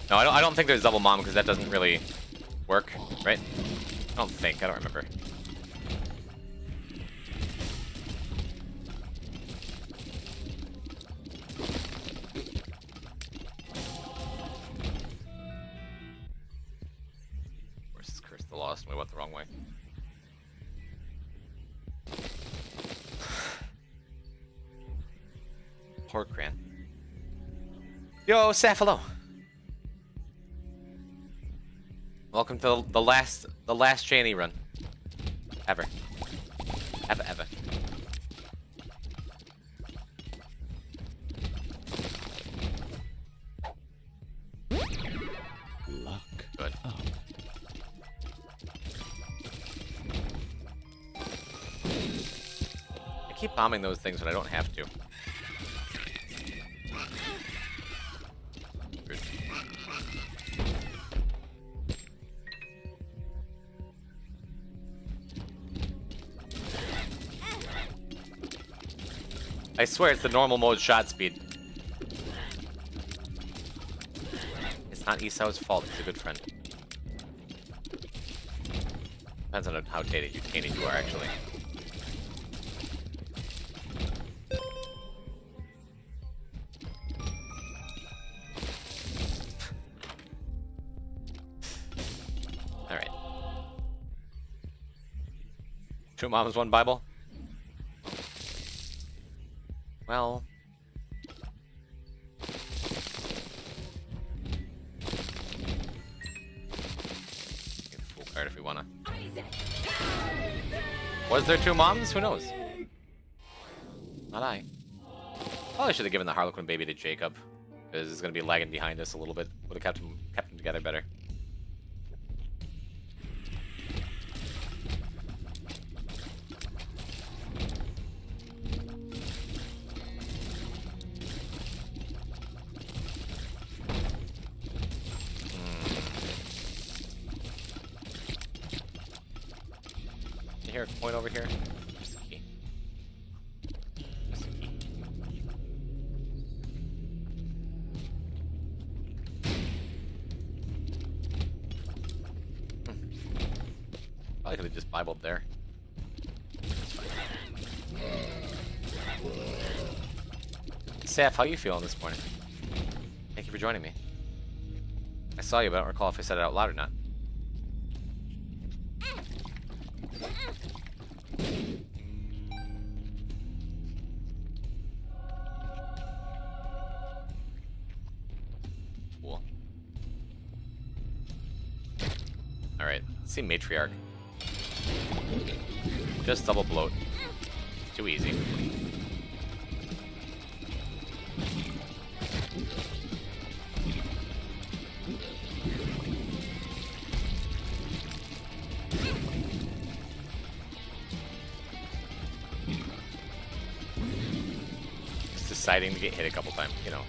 No, I don't think there's double mom because that doesn't really work, right? I don't think, I don't remember. Of course, it's Curse the Lost and we went the wrong way. Porkran. Yo, Saf, hello. Welcome to the last Janey run. Ever. Ever. Luck. Good. Up. I keep bombing those things when I don't have to. Good. I swear it's the normal mode shot speed. It's not Esau's fault, he's a good friend. Depends on how tainted you are, actually. Alright. Two moms, one Bible? Well... Get the full card if we wanna. Was there two moms? Who knows? Not I. Probably should have given the Harlequin baby to Jacob, because it's gonna be lagging behind us a little bit. Would have kept them together better. Here, point over here. Just a key. Just a key. Probably could have just Bibled there. That's fine. Saf, how you feeling this morning? Thank you for joining me. I saw you, but I don't recall if I said it out loud or not. Cool. Alright, let's see Matriarch. Just double bloat. It's too easy. Just deciding to get hit a couple times, you know.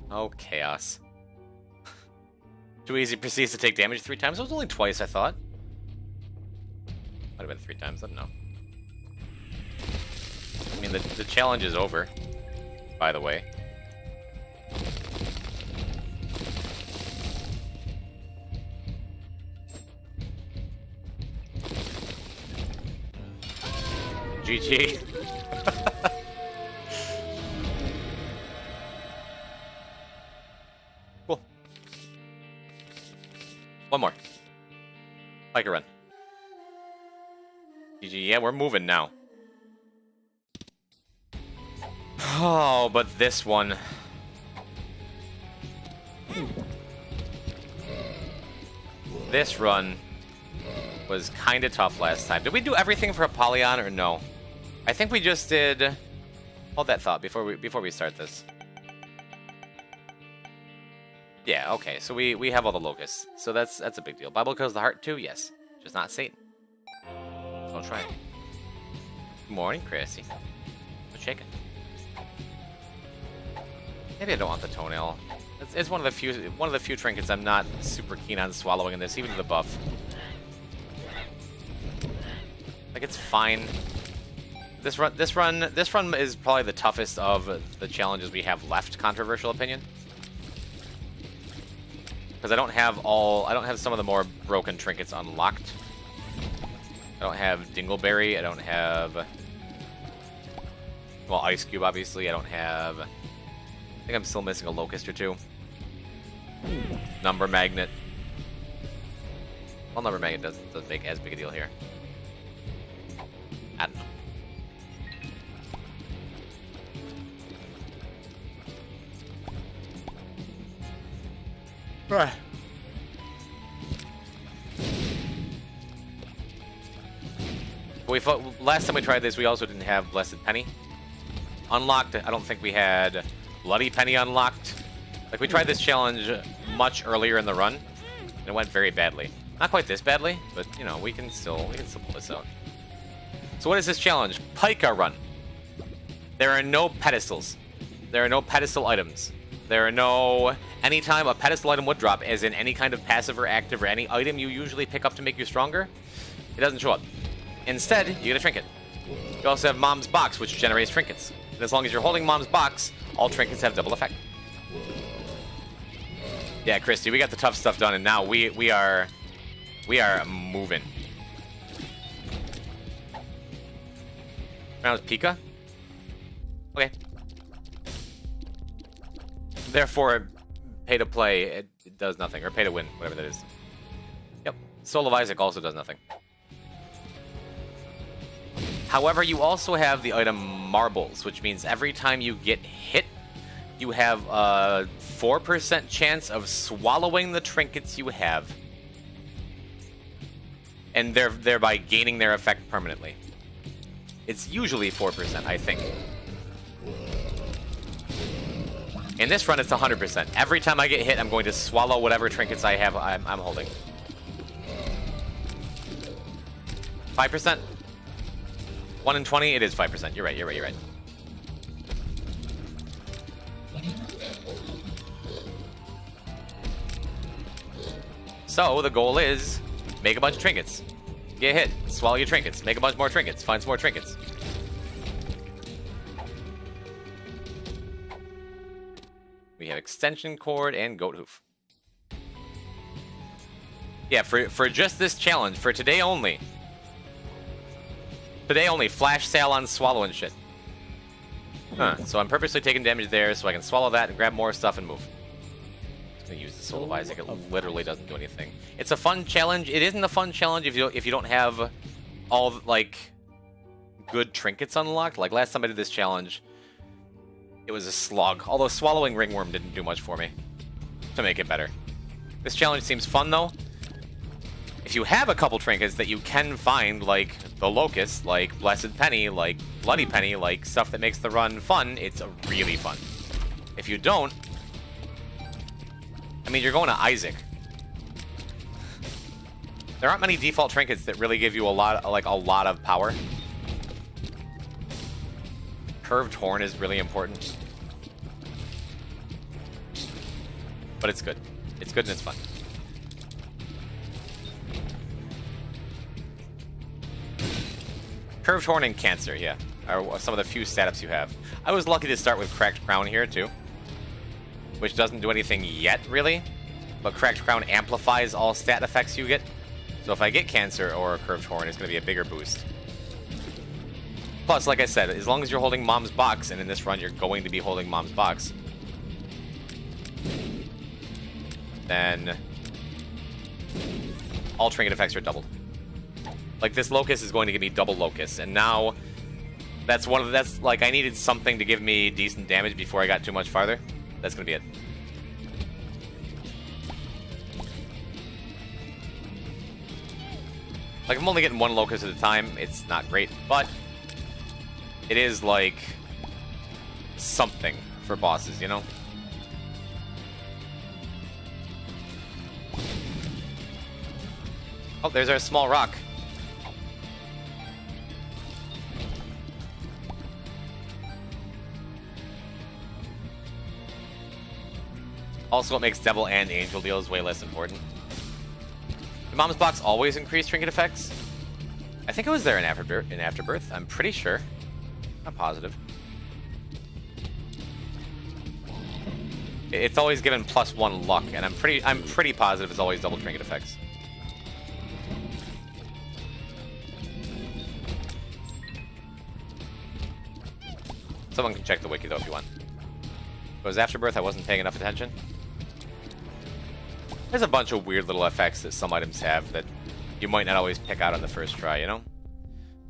Oh, chaos. Too easy proceeds to take damage 3 times? It was only twice, I thought. Might have been 3 times, I don't know. I mean, the challenge is over, by the way. GG. Cool. One more. Like a run. GG. Yeah, we're moving now. Oh, but this one. This run was kind of tough last time. Did we do everything for Apollyon or no? I think we just did. Hold that thought before we start this. Yeah, okay. So we have all the locusts. So that's a big deal. Bible kills the heart too, yes. Just not Satan. Don't try it. Good morning, Chrissy. What's shaking? Maybe I don't want the toenail. It's one of the few trinkets I'm not super keen on swallowing in this, even to the buff. Like, it's fine. This run is probably the toughest of the challenges we have left. Controversial opinion, because I don't have some of the more broken trinkets unlocked. I don't have Dingleberry. I don't have, well, Ice Cube obviously. I don't have. I think I'm still missing a Locust or two. Number Magnet. Well, Number Magnet doesn't make as big a deal here. I don't know. Right. Last time we tried this, we also didn't have Blessed Penny unlocked. I don't think we had Bloody Penny unlocked. Like, we tried this challenge much earlier in the run, and it went very badly. Not quite this badly, but you know, we can still pull this out. So what is this challenge? Pika Run. There are no pedestals. There are no pedestal items. There are no... Anytime a pedestal item would drop, as in any kind of passive or active or any item you usually pick up to make you stronger, it doesn't show up. Instead, you get a trinket. You also have Mom's Box, which generates trinkets. And as long as you're holding Mom's Box, all trinkets have double effect. Yeah, Christy, we got the tough stuff done, and now we are moving. Now it's Pika? Okay. Therefore, pay to play, it does nothing. Or pay to win, whatever that is. Yep. Soul of Isaac also does nothing. However, you also have the item Marbles, which means every time you get hit, you have a 4% chance of swallowing the trinkets you have. And thereby gaining their effect permanently. It's usually 4%, I think. In this run, it's 100%. Every time I get hit, I'm going to swallow whatever trinkets I have I'm holding. 5%? 1 in 20? It is 5%. You're right. So, the goal is, make a bunch of trinkets. Get hit, swallow your trinkets, make a bunch more trinkets, find some more trinkets. We have extension cord and goat hoof. Yeah, for just this challenge, for today only. Today only, flash sale on swallowing shit. Huh, so I'm purposely taking damage there so I can swallow that and grab more stuff and move. I'm gonna use the Soul of Isaac, it literally doesn't do anything. It's a fun challenge. It isn't a fun challenge if you don't have all, like, good trinkets unlocked. Like, last time I did this challenge, it was a slog. Although swallowing ringworm didn't do much for me to make it better. This challenge seems fun, though. If you have a couple trinkets that you can find, like the Locust, like Blessed Penny, like Bloody Penny, like stuff that makes the run fun, it's really fun. If you don't, I mean, you're going to Isaac. There aren't many default trinkets that really give you a lot of power. Curved horn is really important. But it's good. It's good and it's fun. Curved horn and cancer, yeah, are some of the few stat ups you have. I was lucky to start with Cracked Crown here, too. Which doesn't do anything yet, really. But Cracked Crown amplifies all stat effects you get. So if I get cancer or a Curved Horn, it's going to be a bigger boost. Plus, like I said, as long as you're holding Mom's Box, and in this run you're going to be holding Mom's Box, then all trinket effects are doubled. Like, this Locust is going to give me double Locust, and now that's like, I needed something to give me decent damage before I got too much farther. That's going to be it. Like, I'm only getting one Locust at a time. It's not great, but it is, like, something for bosses, you know? Oh, there's our small rock. Also, it makes Devil and Angel deals way less important. Did Mom's Box always increase trinket effects? I think it was there in Afterbirth. I'm pretty sure. Not positive. It's always given +1 luck, and I'm pretty positive it's always double trinket effects. Someone can check the wiki though if you want. It was Afterbirth, I wasn't paying enough attention. There's a bunch of weird little effects that some items have that you might not always pick out on the first try, you know?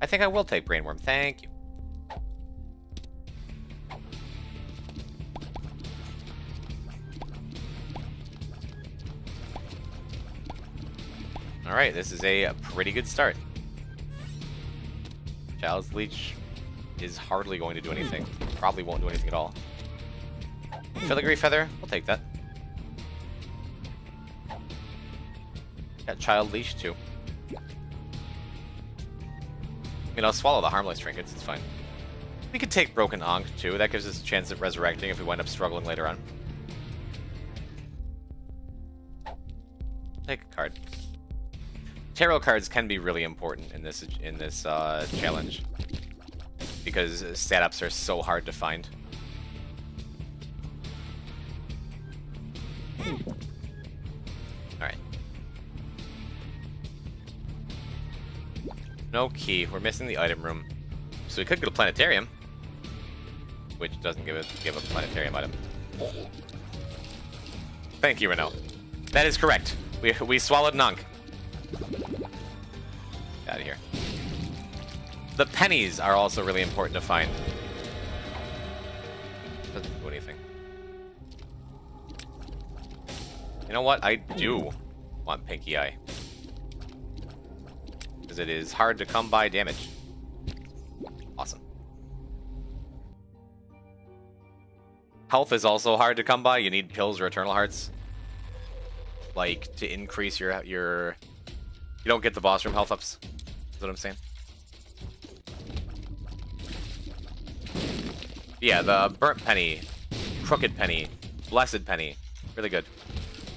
I think I will take Brainworm, thank you. Alright, this is a pretty good start. Child's Leech is hardly going to do anything. Probably won't do anything at all. Filigree Feather, we'll take that. Got Child Leash too. I mean, I'll swallow the harmless trinkets, it's fine. We could take Broken Ankh too, that gives us a chance at resurrecting if we wind up struggling later on. Take a card. Tarot cards can be really important in this challenge because stat ups are so hard to find. Alright. No key. We're missing the item room. So we could go to Planetarium, which doesn't give a Planetarium item. Thank you, Renault. That is correct. We swallowed an Ankh. Out of here. The pennies are also really important to find. Doesn't do anything. You know what? I do want Pinky Eye. Because it is hard to come by damage. Awesome. Health is also hard to come by. You need pills or Eternal Hearts. Like, to increase your... You don't get the boss room health ups. Is what I'm saying. Yeah, the Burnt Penny, Crooked Penny, Blessed Penny. Really good.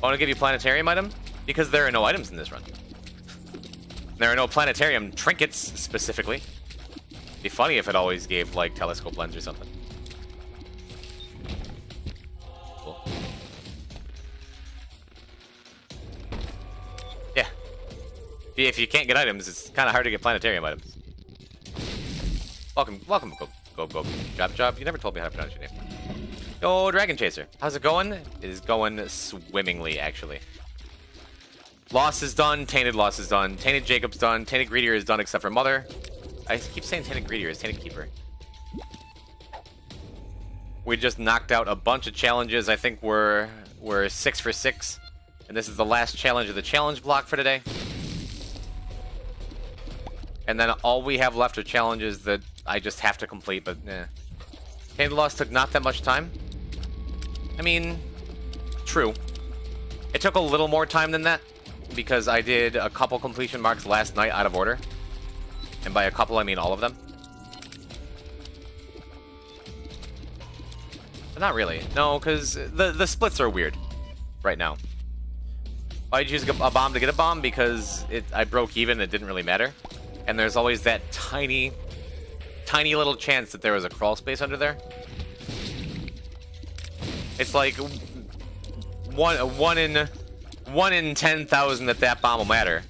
I want to give you Planetarium item because there are no items in this run. There are no Planetarium trinkets, specifically. It'd be funny if it always gave, like, Telescope Lens or something. Cool. Yeah. If you can't get items, it's kind of hard to get Planetarium items. Welcome, go. Job. You never told me how to pronounce your name. Go, Dragon Chaser. How's it going? It is going swimmingly, actually. Loss is done. Tainted Loss is done. Tainted Jacob's done. Tainted Greedier is done, except for Mother. I keep saying Tainted Greedier. It's Tainted Keeper. We just knocked out a bunch of challenges. I think we're 6 for 6. And this is the last challenge of the challenge block for today. And then all we have left are challenges that I just have to complete, but eh. Tainted Loss took not that much time. I mean, true. It took a little more time than that, because I did a couple completion marks last night out of order. And by a couple, I mean all of them. But not really. No, because the splits are weird right now. Why'd you use a bomb to get a bomb? Because I broke even, it didn't really matter. And there's always that tiny little chance that there was a crawl space under there. It's like one in 10,000 that bomb will matter.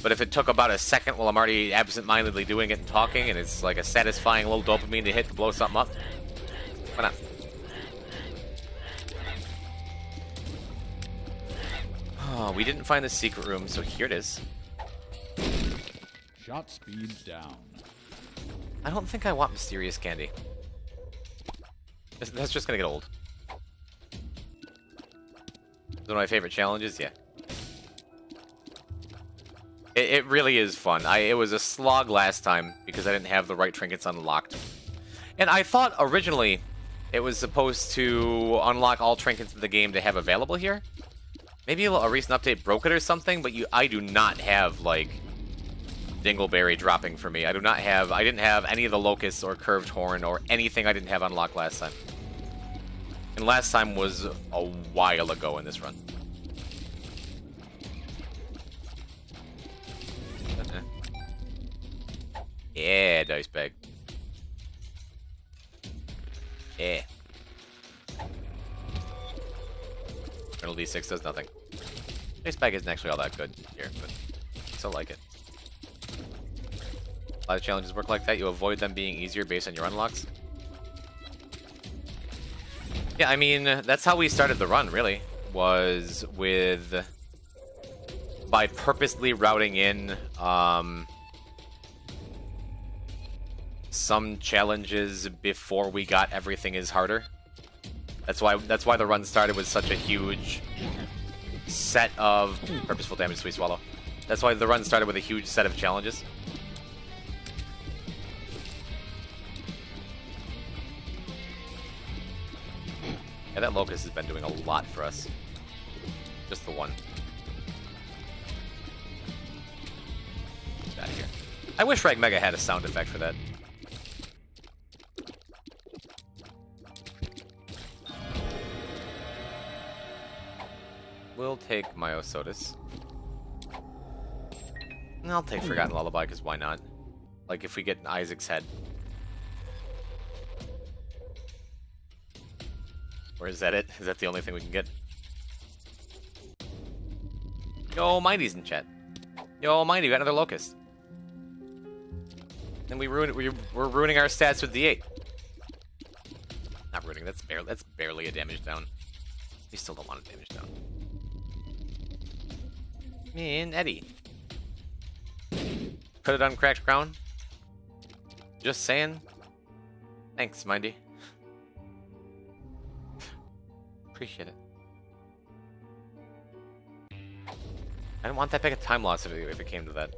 But if it took about a second while I'm already absent-mindedly doing it and talking, and it's like a satisfying little dopamine to hit to blow something up, why not? Oh, we didn't find the secret room, so here it is. Shot speed down. I don't think I want Mysterious Candy. That's just gonna get old. It's one of my favorite challenges, yeah. It really is fun. It was a slog last time because I didn't have the right trinkets unlocked. And I thought originally it was supposed to unlock all trinkets in the game to have available here. Maybe a recent update broke it or something, but I do not have, like, Dingleberry dropping for me. I didn't have any of the Locusts or Curved Horn or anything I didn't have unlocked last time. And last time was a while ago in this run. Yeah, dice bag. Yeah. Eternal D6 does nothing. Dice bag isn't actually all that good here, but I still like it. A lot of challenges work like that. You avoid them being easier based on your unlocks. Yeah, I mean, that's how we started the run, really. Was by purposely routing in some challenges before we got Everything is Harder. That's why the run started with such a huge set of purposeful damage, Sweet Swallow. That's why the run started with a huge set of challenges. Yeah, that Locust has been doing a lot for us. Just the one. Get out of here. I wish Rag Mega had a sound effect for that. We'll take Myosotis. And I'll take Forgotten Lullaby, because why not? Like, if we get Isaac's head. Or is that it? Is that the only thing we can get? Yo, Mighty's in chat. Yo, Mighty, we got another Locust. And we're ruining our stats with D8. Not ruining, that's barely a damage down. We still don't want a damage down. Me and Eddie. Put it on Cracked Crown. Just saying. Thanks, Mindy. Appreciate it. I don't want that big a time loss if it came to that.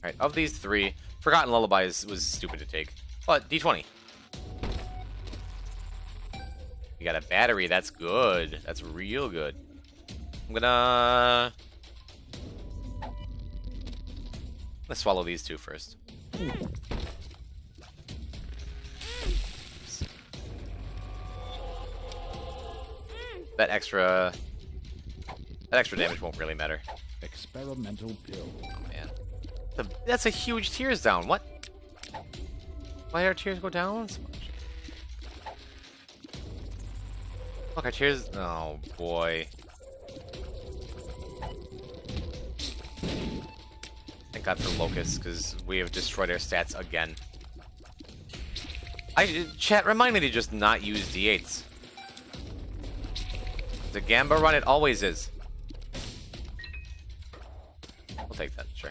Alright, of these three, Forgotten Lullaby was stupid to take. But D20. We got a battery, that's good. That's real good. I'm gonna swallow these two first. That extra damage won't really matter. Experimental pill. Oh man. That's a huge tears down. What? Why did our tears go down so much? Look, our tears. Oh boy. Thank God for Locust, because we have destroyed our stats again. Chat, remind me to just not use D8s. The Gamba run, it always is. We'll take that, sure.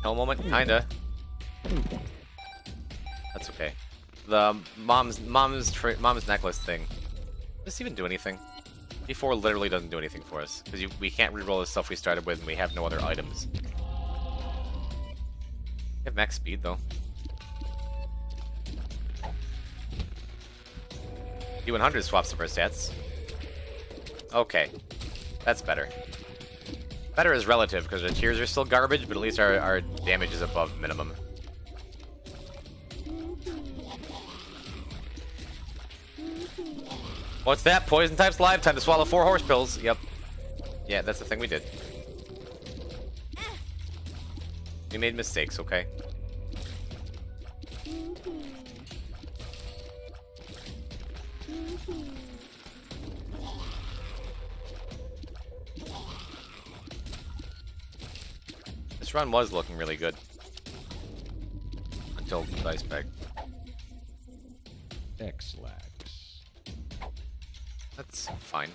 No moment, kinda. That's okay. The mom's necklace thing. Does this even do anything? D4 literally doesn't do anything for us because we can't reroll the stuff we started with, and we have no other items. We have max speed though. D100 swaps up our stats. Okay, that's better. Better is relative, because our tiers are still garbage, but at least our damage is above minimum. What's that? Poison types live. Time to swallow 4 horse pills. Yep. Yeah, that's the thing we did. We made mistakes, okay? This run was looking really good. Until the dice bag. X-Lax. That's fine.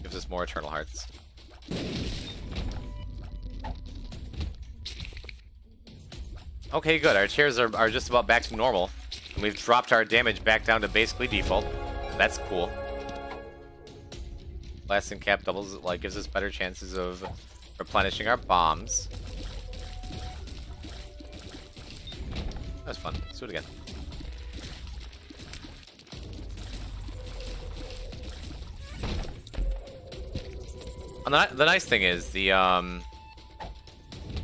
Gives us more Eternal Hearts. Okay, good. Our tiers are just about back to normal. And we've dropped our damage back down to basically default. That's cool. Blasting cap doubles, like, gives us better chances of replenishing our bombs. That's fun. Let's do it again. And the nice thing is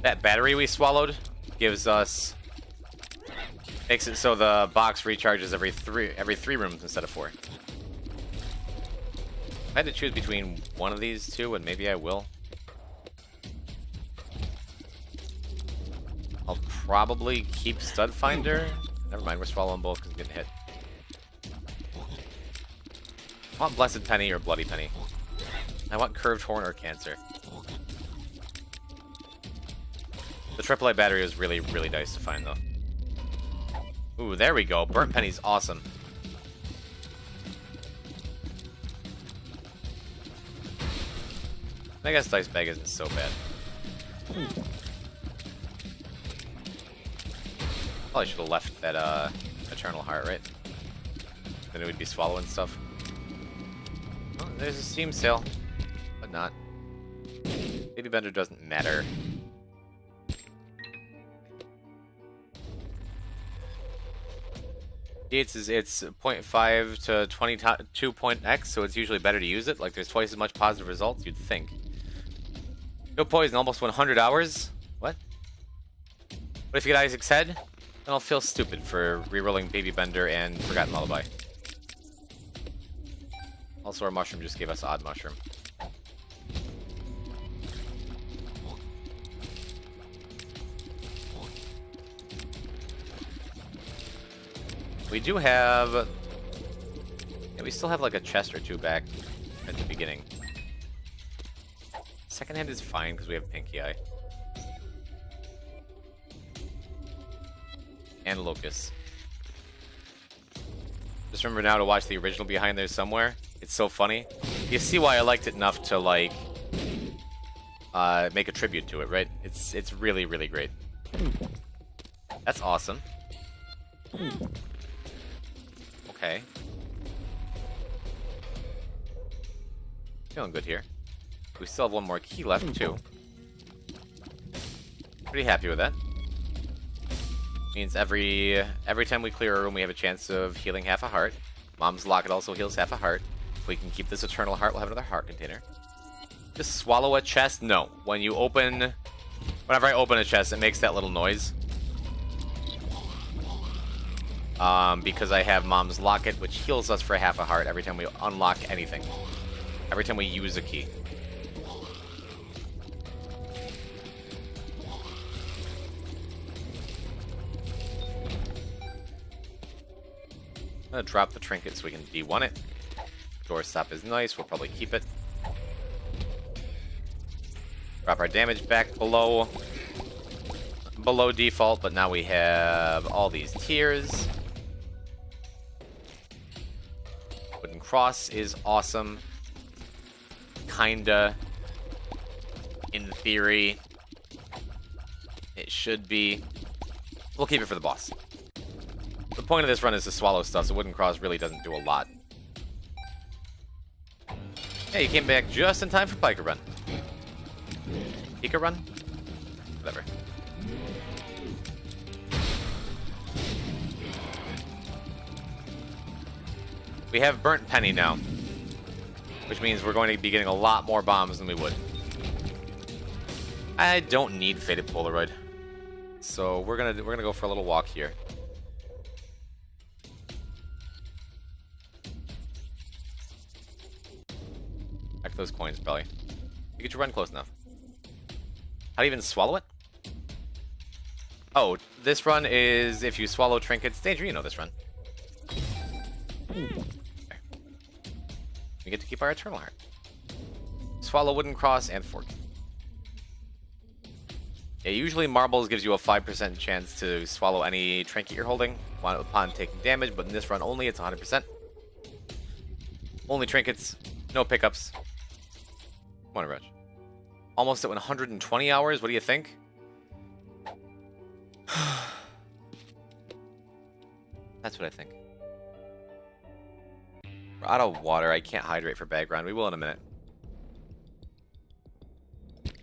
that battery we swallowed gives us, makes it so the box recharges every three rooms instead of 4. I had to choose between one of these two, and maybe I will. I'll probably keep Stud Finder. Never mind, we're swallowing both because we're getting hit. I want Blessed Penny or Bloody Penny. I want Curved Horn or Cancer. The AAA battery was really, really nice to find, though. Ooh, there we go. Burnt Penny's awesome. I guess Dice Bag isn't so bad. Probably should have left that Eternal Heart, right? Then it would be swallowing stuff. Oh, there's a Steam sale, but not. Baby Bender doesn't matter. It's 0.5 to 22 point X, so it's usually better to use it. Like, there's twice as much positive results, you'd think. No poison, almost 100 hours? What? What if you get Isaac's head? Then I'll feel stupid for rerolling Baby Bender and Forgotten Lullaby. Also, our mushroom just gave us Odd Mushroom. We do have... Yeah, we still have like a chest or two back at the beginning. Second hand is fine because we have Pinky Eye. And Locust. Just remember now to watch the original behind there somewhere. It's so funny. You see why I liked it enough to, like, make a tribute to it, right? It's really, really great. That's awesome. Okay. Feeling good here. We still have one more key left, too. Pretty happy with that. Means every time we clear a room, we have a chance of healing half a heart. Mom's Locket also heals half a heart. If we can keep this Eternal Heart, we'll have another heart container. Just swallow a chest? No. Whenever I open a chest, it makes that little noise. Because I have Mom's Locket, which heals us for half a heart every time we unlock anything. Every time we use a key. gonna drop the trinket so we can D1 it. Doorstop is nice, we'll probably keep it. Drop our damage back below default, but now we have all these tiers. Wooden cross is awesome. Kinda. In theory. It should be. We'll keep it for the boss. The point of this run is to swallow stuff, so wooden cross really doesn't do a lot. Yeah, you came back just in time for Piker Run. Pika Run? Whatever. We have Burnt Penny now, which means we're going to be getting a lot more bombs than we would. I don't need Faded Polaroid, so we're gonna go for a little walk here. Back those coins, Belly. You get your run close enough. How do you even swallow it? Oh, this run is if you swallow trinkets. Danger, you know this run. Okay. We get to keep our Eternal Heart. Swallow Wooden Cross and Fork. Yeah, usually Marbles gives you a 5% chance to swallow any trinket you're holding upon taking damage, but in this run only it's 100%. Only trinkets, no pickups. Come on, Roach. Almost at 120 hours, what do you think? That's what I think. We're out of water, I can't hydrate for background. We will in a minute.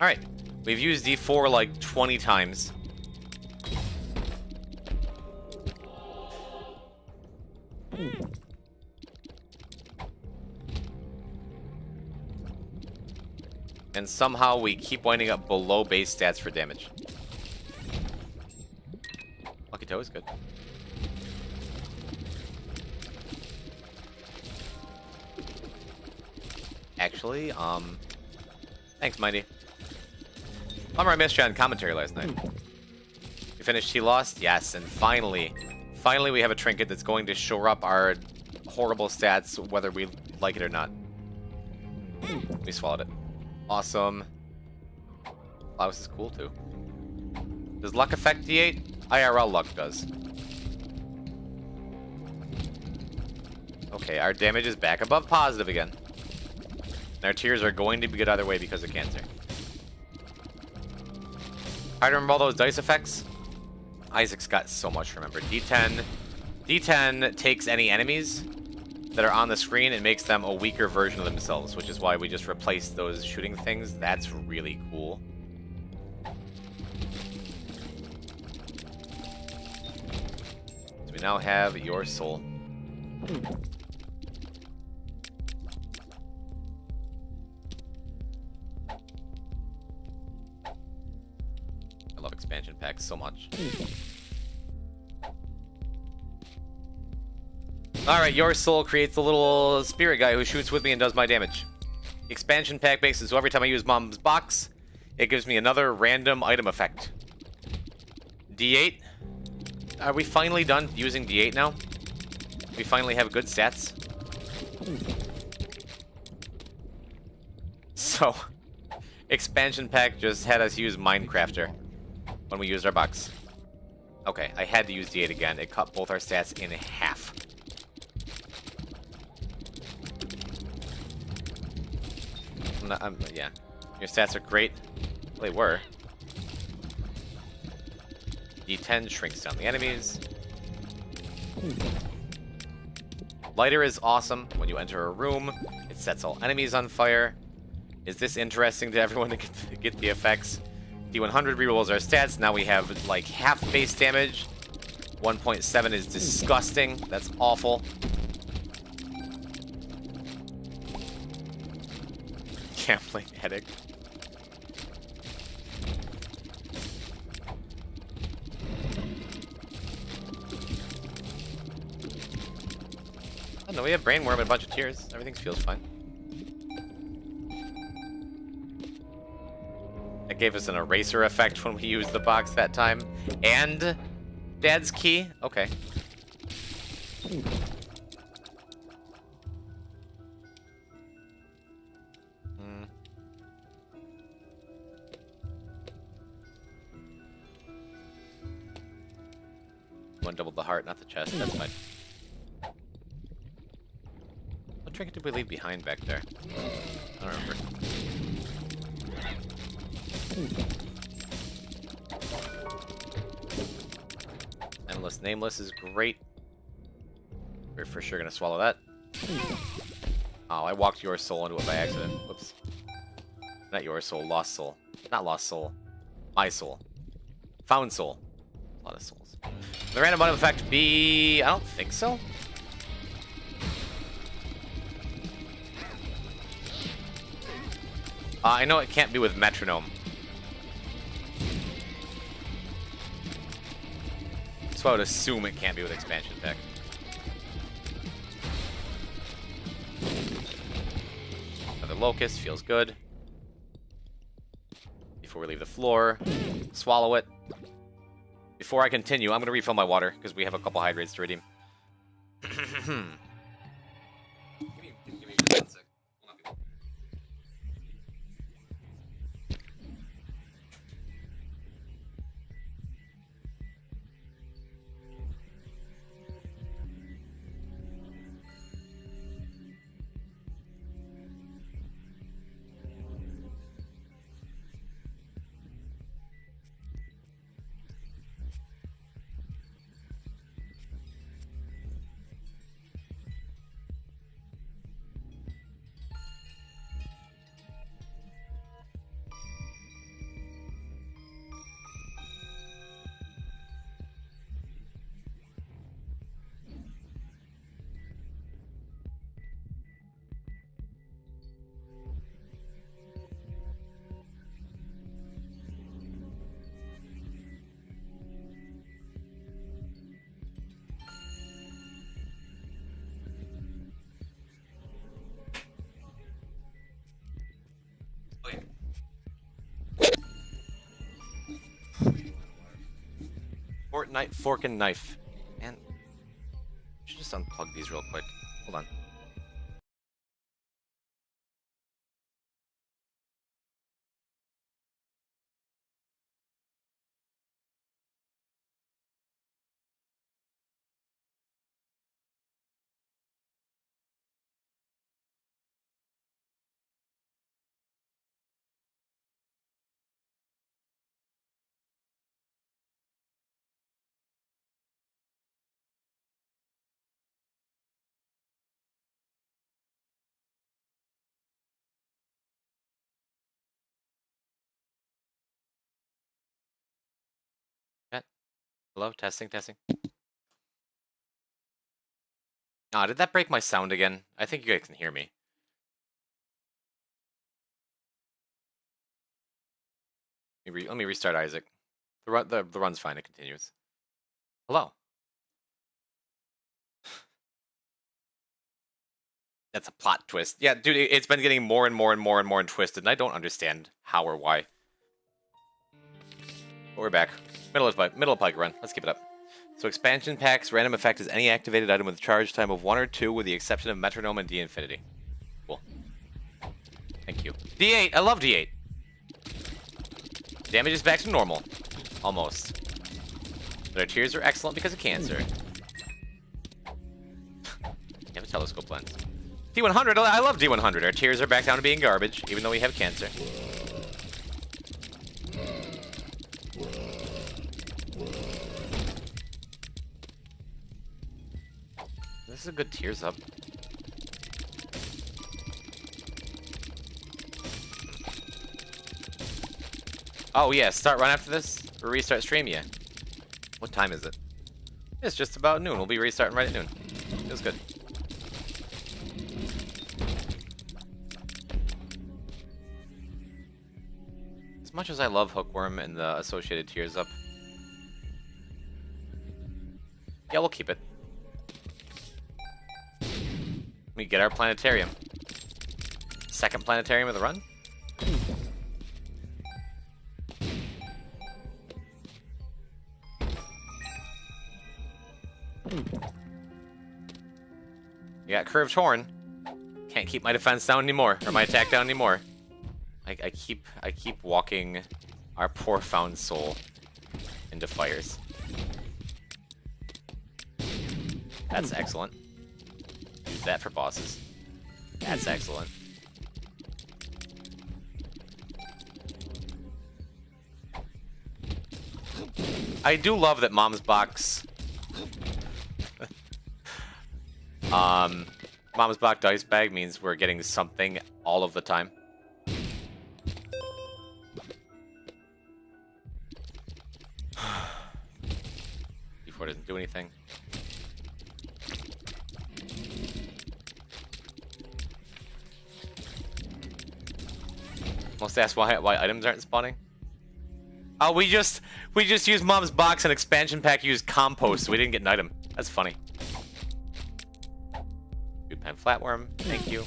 Alright, we've used D4 like 20 times. And somehow we keep winding up below base stats for damage. Lucky Toe is good. Actually, thanks, Mighty. Bummer I missed you on commentary last night. You finished She Lost? Yes, and finally we have a trinket that's going to shore up our horrible stats, whether we like it or not. We swallowed it. Awesome. Blouse is cool, too. Does luck affect D8? IRL luck does. Okay, our damage is back above positive again. And our tiers are going to be good either way because of cancer. Hard to remember all those dice effects. Isaac's got so much to remember. D10. D10 takes any enemies that are on the screen and makes them a weaker version of themselves, which is why we just replaced those shooting things. That's really cool. So we now have your soul. I love expansion packs so much. Alright, your soul creates a little spirit guy who shoots with me and does my damage. Expansion pack basis, so every time I use Mom's box, it gives me another random item effect. D8. Are we finally done using D8 now? We finally have good stats. So, expansion pack just had us use Minecrafter when we used our box. Okay, I had to use D8 again. It cut both our stats in half. Yeah, your stats are great. Well, they were. D10 shrinks down the enemies. Lighter is awesome. When you enter a room, it sets all enemies on fire. Is this interesting to everyone to get the effects? D100 rerolls our stats. Now we have like half base damage. 1.7 is disgusting. That's awful. Gambling addict. Oh no, we have brainworm and a bunch of tears. Everything feels fine. That gave us an eraser effect when we used the box that time. And Dad's key? Okay. one doubled the heart, not the chest. That's fine. What trinket did we leave behind back there? I don't remember. Endless Nameless is great. We're for sure gonna swallow that. Oh, I walked your soul into it by accident. Whoops. Not your soul, lost soul. Not lost soul. My soul. Found soul. A lot of souls. The random item effect be... I don't think so. I know it can't be with metronome. So I would assume it can't be with expansion pack. Another locust feels good. Before we leave the floor, swallow it. Before I continue, I'm going to refill my water because we have a couple hydrates to redeem. Give me just 1 sec. Hold on, people. Fortnite fork and knife. Man, I should just unplug these real quick. Hold on. Chat. Hello? Testing, testing. Ah, did that break my sound again? I think you guys can hear me. Let me restart Isaac. The run's fine, it continues. Hello. That's a plot twist. Yeah, dude, it's been getting more and more and more and more twisted, and I don't understand how or why. But we're back. Middle of Pike run. Let's keep it up. So expansion packs, random effect is any activated item with a charge time of 1 or 2 with the exception of Metronome and D-Infinity. Cool. Thank you. D8! I love D8! Damage is back to normal. Almost. But our tears are excellent because of cancer. You have a telescope lens. D100! I love D100! Our tears are back down to being garbage, even though we have cancer. This is a good tears up. Oh yeah, start run after this? Or restart stream? Yeah. What time is it? It's just about noon. We'll be restarting right at noon. Feels good. As much as I love Hookworm and the associated tears up. Yeah, we'll keep it. We get our planetarium. Second planetarium of the run? You got curved horn. Can't keep my defense down anymore, or my attack down anymore. I keep walking our poor found soul into fires. That's excellent. Use that for bosses. That's excellent. I do love that Mom's Box... Mom's Box Dice Bag means we're getting something all of the time. Before it doesn't do anything. Must ask why items aren't spawning. Oh, we just used Mom's Box and expansion pack used compost, so we didn't get an item. That's funny. Good pen flatworm, thank you.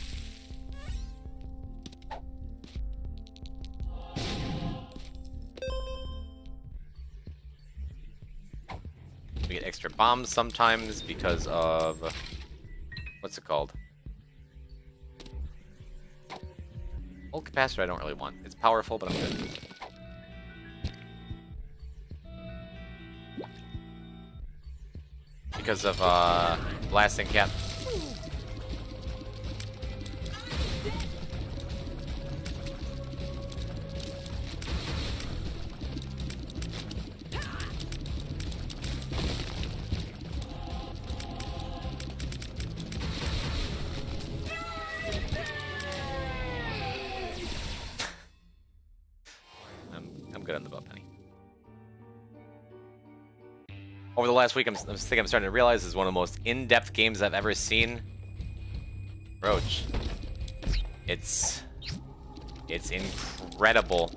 We get extra bombs sometimes because of what's it called? Old capacitor I don't really want. It's powerful, but I'm good. Because of blasting cap. I'm good on the bow penny. Over the last week, I'm starting to realize this is one of the most in-depth games I've ever seen. Roach. It's incredible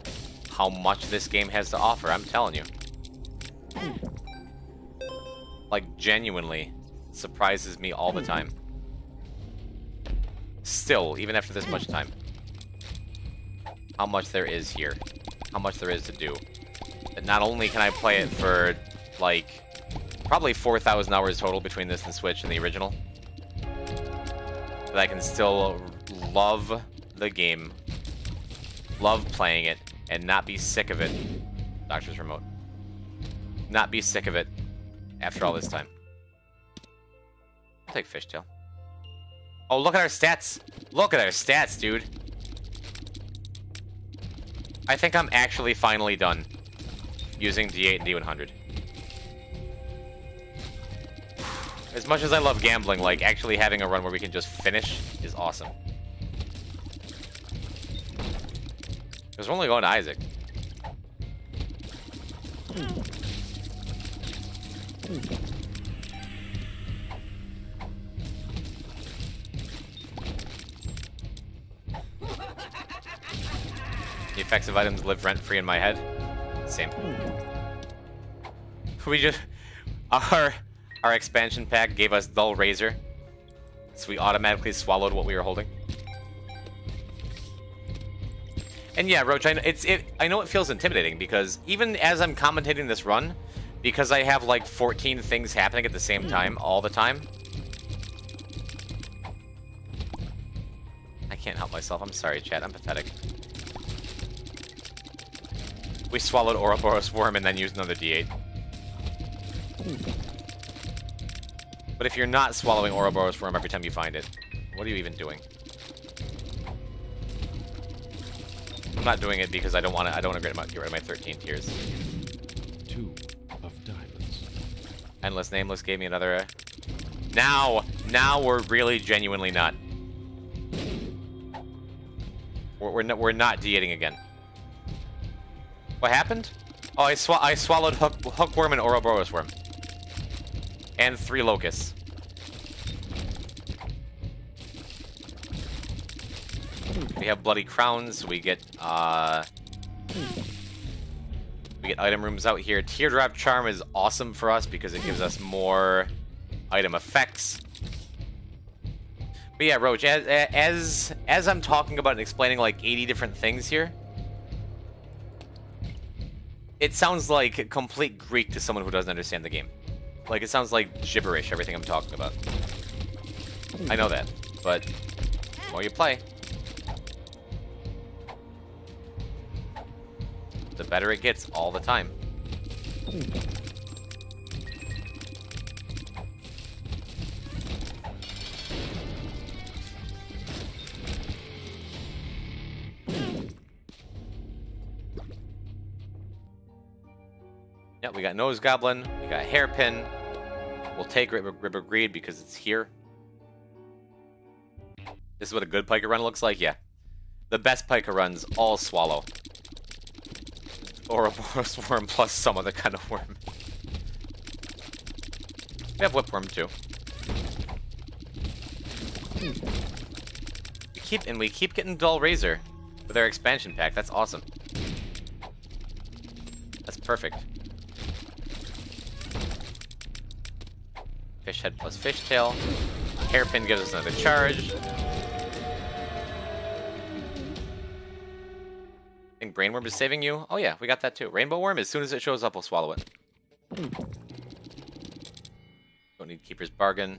how much this game has to offer, I'm telling you. Like, genuinely surprises me all the time. Still, even after this much time. How much there is here. How much there is to do. But not only can I play it for, like... probably 4,000 hours total between this and Switch and the original. But I can still love the game, love playing it, and not be sick of it. Doctor's remote. Not be sick of it after all this time. I'll take Fishtail. Oh, look at our stats! Look at our stats, dude! I think I'm actually finally done using D8 and D100. As much as I love gambling, like, actually having a run where we can just finish is awesome. Because we're only going to Isaac. The effects of items live rent-free in my head. Same. We just... Our expansion pack gave us Dull Razor, so we automatically swallowed what we were holding. And yeah, Roach, I know it feels intimidating, because even as I'm commentating this run, because I have like 14 things happening at the same time, all the time, I can't help myself. I'm sorry, chat. I'm pathetic. We swallowed Ouroboros Worm and then used another D8. But if you're not swallowing Ouroboros Worm every time you find it, what are you even doing? I'm not doing it because I don't want to get rid of my 13 tears. 2 of diamonds. Endless Nameless gave me another... Now we're really genuinely not. We're not D8ing again. What happened? Oh, I swallowed Hookworm and Ouroboros Worm. And 3 locusts. We have bloody crowns. We get item rooms out here. Teardrop Charm is awesome for us because it gives us more item effects. But yeah, Roach, as I'm talking about and explaining like 80 different things here, it sounds like complete Greek to someone who doesn't understand the game. Like, it sounds like gibberish, everything I'm talking about. I know that, but the more you play, the better it gets all the time. Yeah, we got Nose Goblin. We got Hairpin. We'll take Ripper Greed because it's here. This is what a good Piker run looks like? Yeah. The best Piker runs all swallow. Ouroboros worm plus some other kind of worm. We have Whipworm too. We keep getting Dull Razor with our expansion pack. That's awesome. That's perfect. Fish Head plus Fishtail. Hairpin gives us another charge. I think Brainworm is saving you. Oh yeah, we got that too. Rainbow Worm, as soon as it shows up, we'll swallow it. Don't need Keeper's Bargain.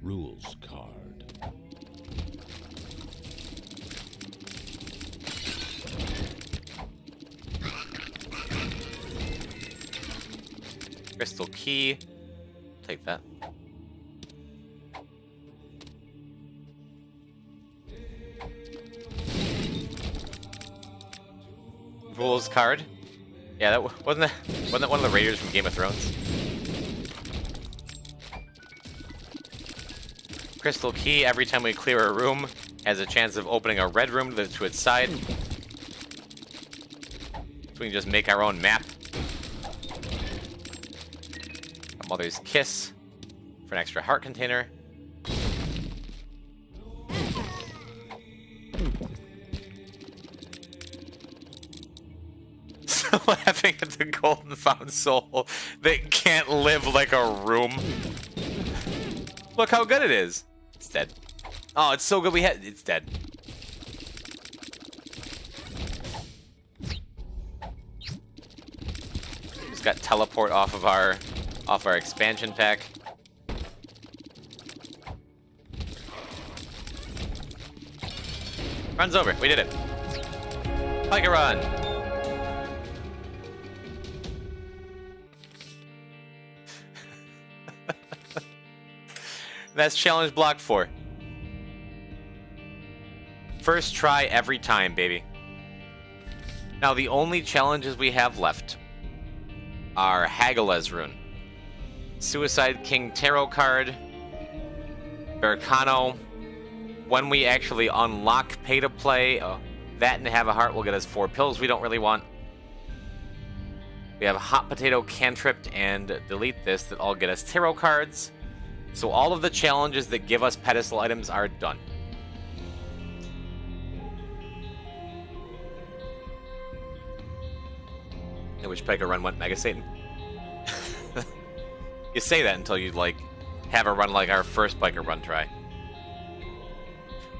Rules card. Crystal Key. Take that. Rules card. Yeah, that wasn't that one of the raiders from Game of Thrones? Crystal Key, every time we clear a room, has a chance of opening a red room to its side. So we can just make our own map. A Mother's Kiss for an extra heart container. So laughing at the golden found soul that can't live like a room. Look how good it is. It's dead. Oh, it's so good it's dead. Just got teleport off our expansion pack. Runs over. We did it. Piker run. That's challenge block 4. First try every time, baby. Now the only challenges we have left are Hagalaz Rune, Suicide King Tarot card, Berkano. When we actually unlock Pay to Play, that and Have a Heart will get us 4 pills we don't really want. We have Hot Potato Cantripped and Delete This that all get us Tarot cards. So all of the challenges that give us pedestal items are done. I wish Piker Run went Mega Satan. You say that until you, like, have a run like our first Piker Run try.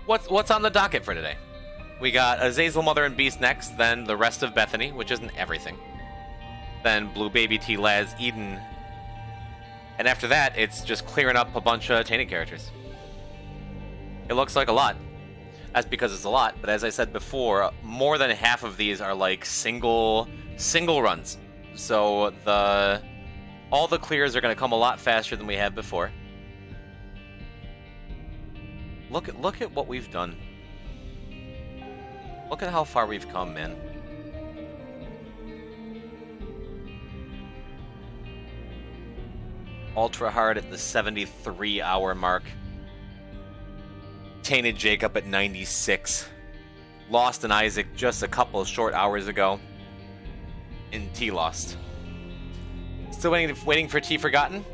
What's on the docket for today? We got Azazel Mother and Beast next, then the rest of Bethany, which isn't everything. Then Blue Baby T Laz Eden. And after that, it's just clearing up a bunch of tainted characters. It looks like a lot. That's because it's a lot, but as I said before, more than half of these are like single runs. So all the clears are going to come a lot faster than we have before. Look at what we've done. Look at how far we've come, man. Ultra hard at the 73-hour mark. Tainted Jacob at 96. Lost and Isaac just a couple of short hours ago. In T Lost. Still waiting for T Forgotten.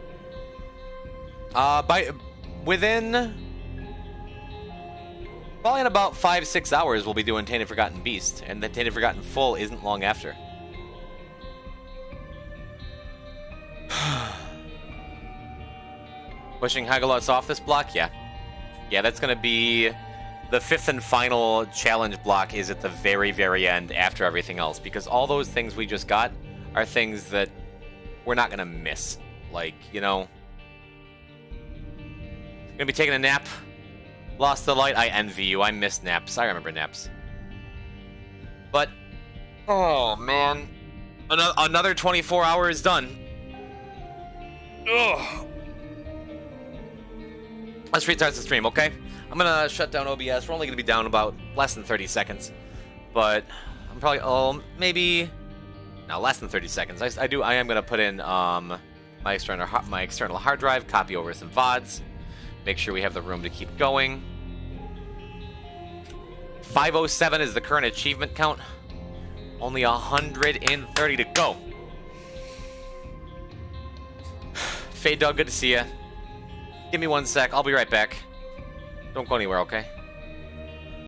Within probably in about 5-6 hours we'll be doing Tainted Forgotten Beast, and the Tainted Forgotten Full isn't long after. Pushing Hagalaz off this block? Yeah. Yeah, that's going to be the 5th and final challenge block is at the very, very end after everything else, because all those things we just got are things that we're not going to miss. Like, you know, going to be taking a nap. Lost the light. I envy you. I miss naps. I remember naps. But, oh, man. Another 24 hours done. Ugh. Let's restart the stream, okay? I'm gonna shut down OBS. We're only gonna be down about less than 30 seconds. But I'm probably, maybe... No, less than 30 seconds. I am gonna put in my external hard drive, copy over some VODs, make sure we have the room to keep going. 507 is the current achievement count. Only 130 to go. Fade Dog, good to see ya. Give me 1 sec. I'll be right back. Don't go anywhere, okay?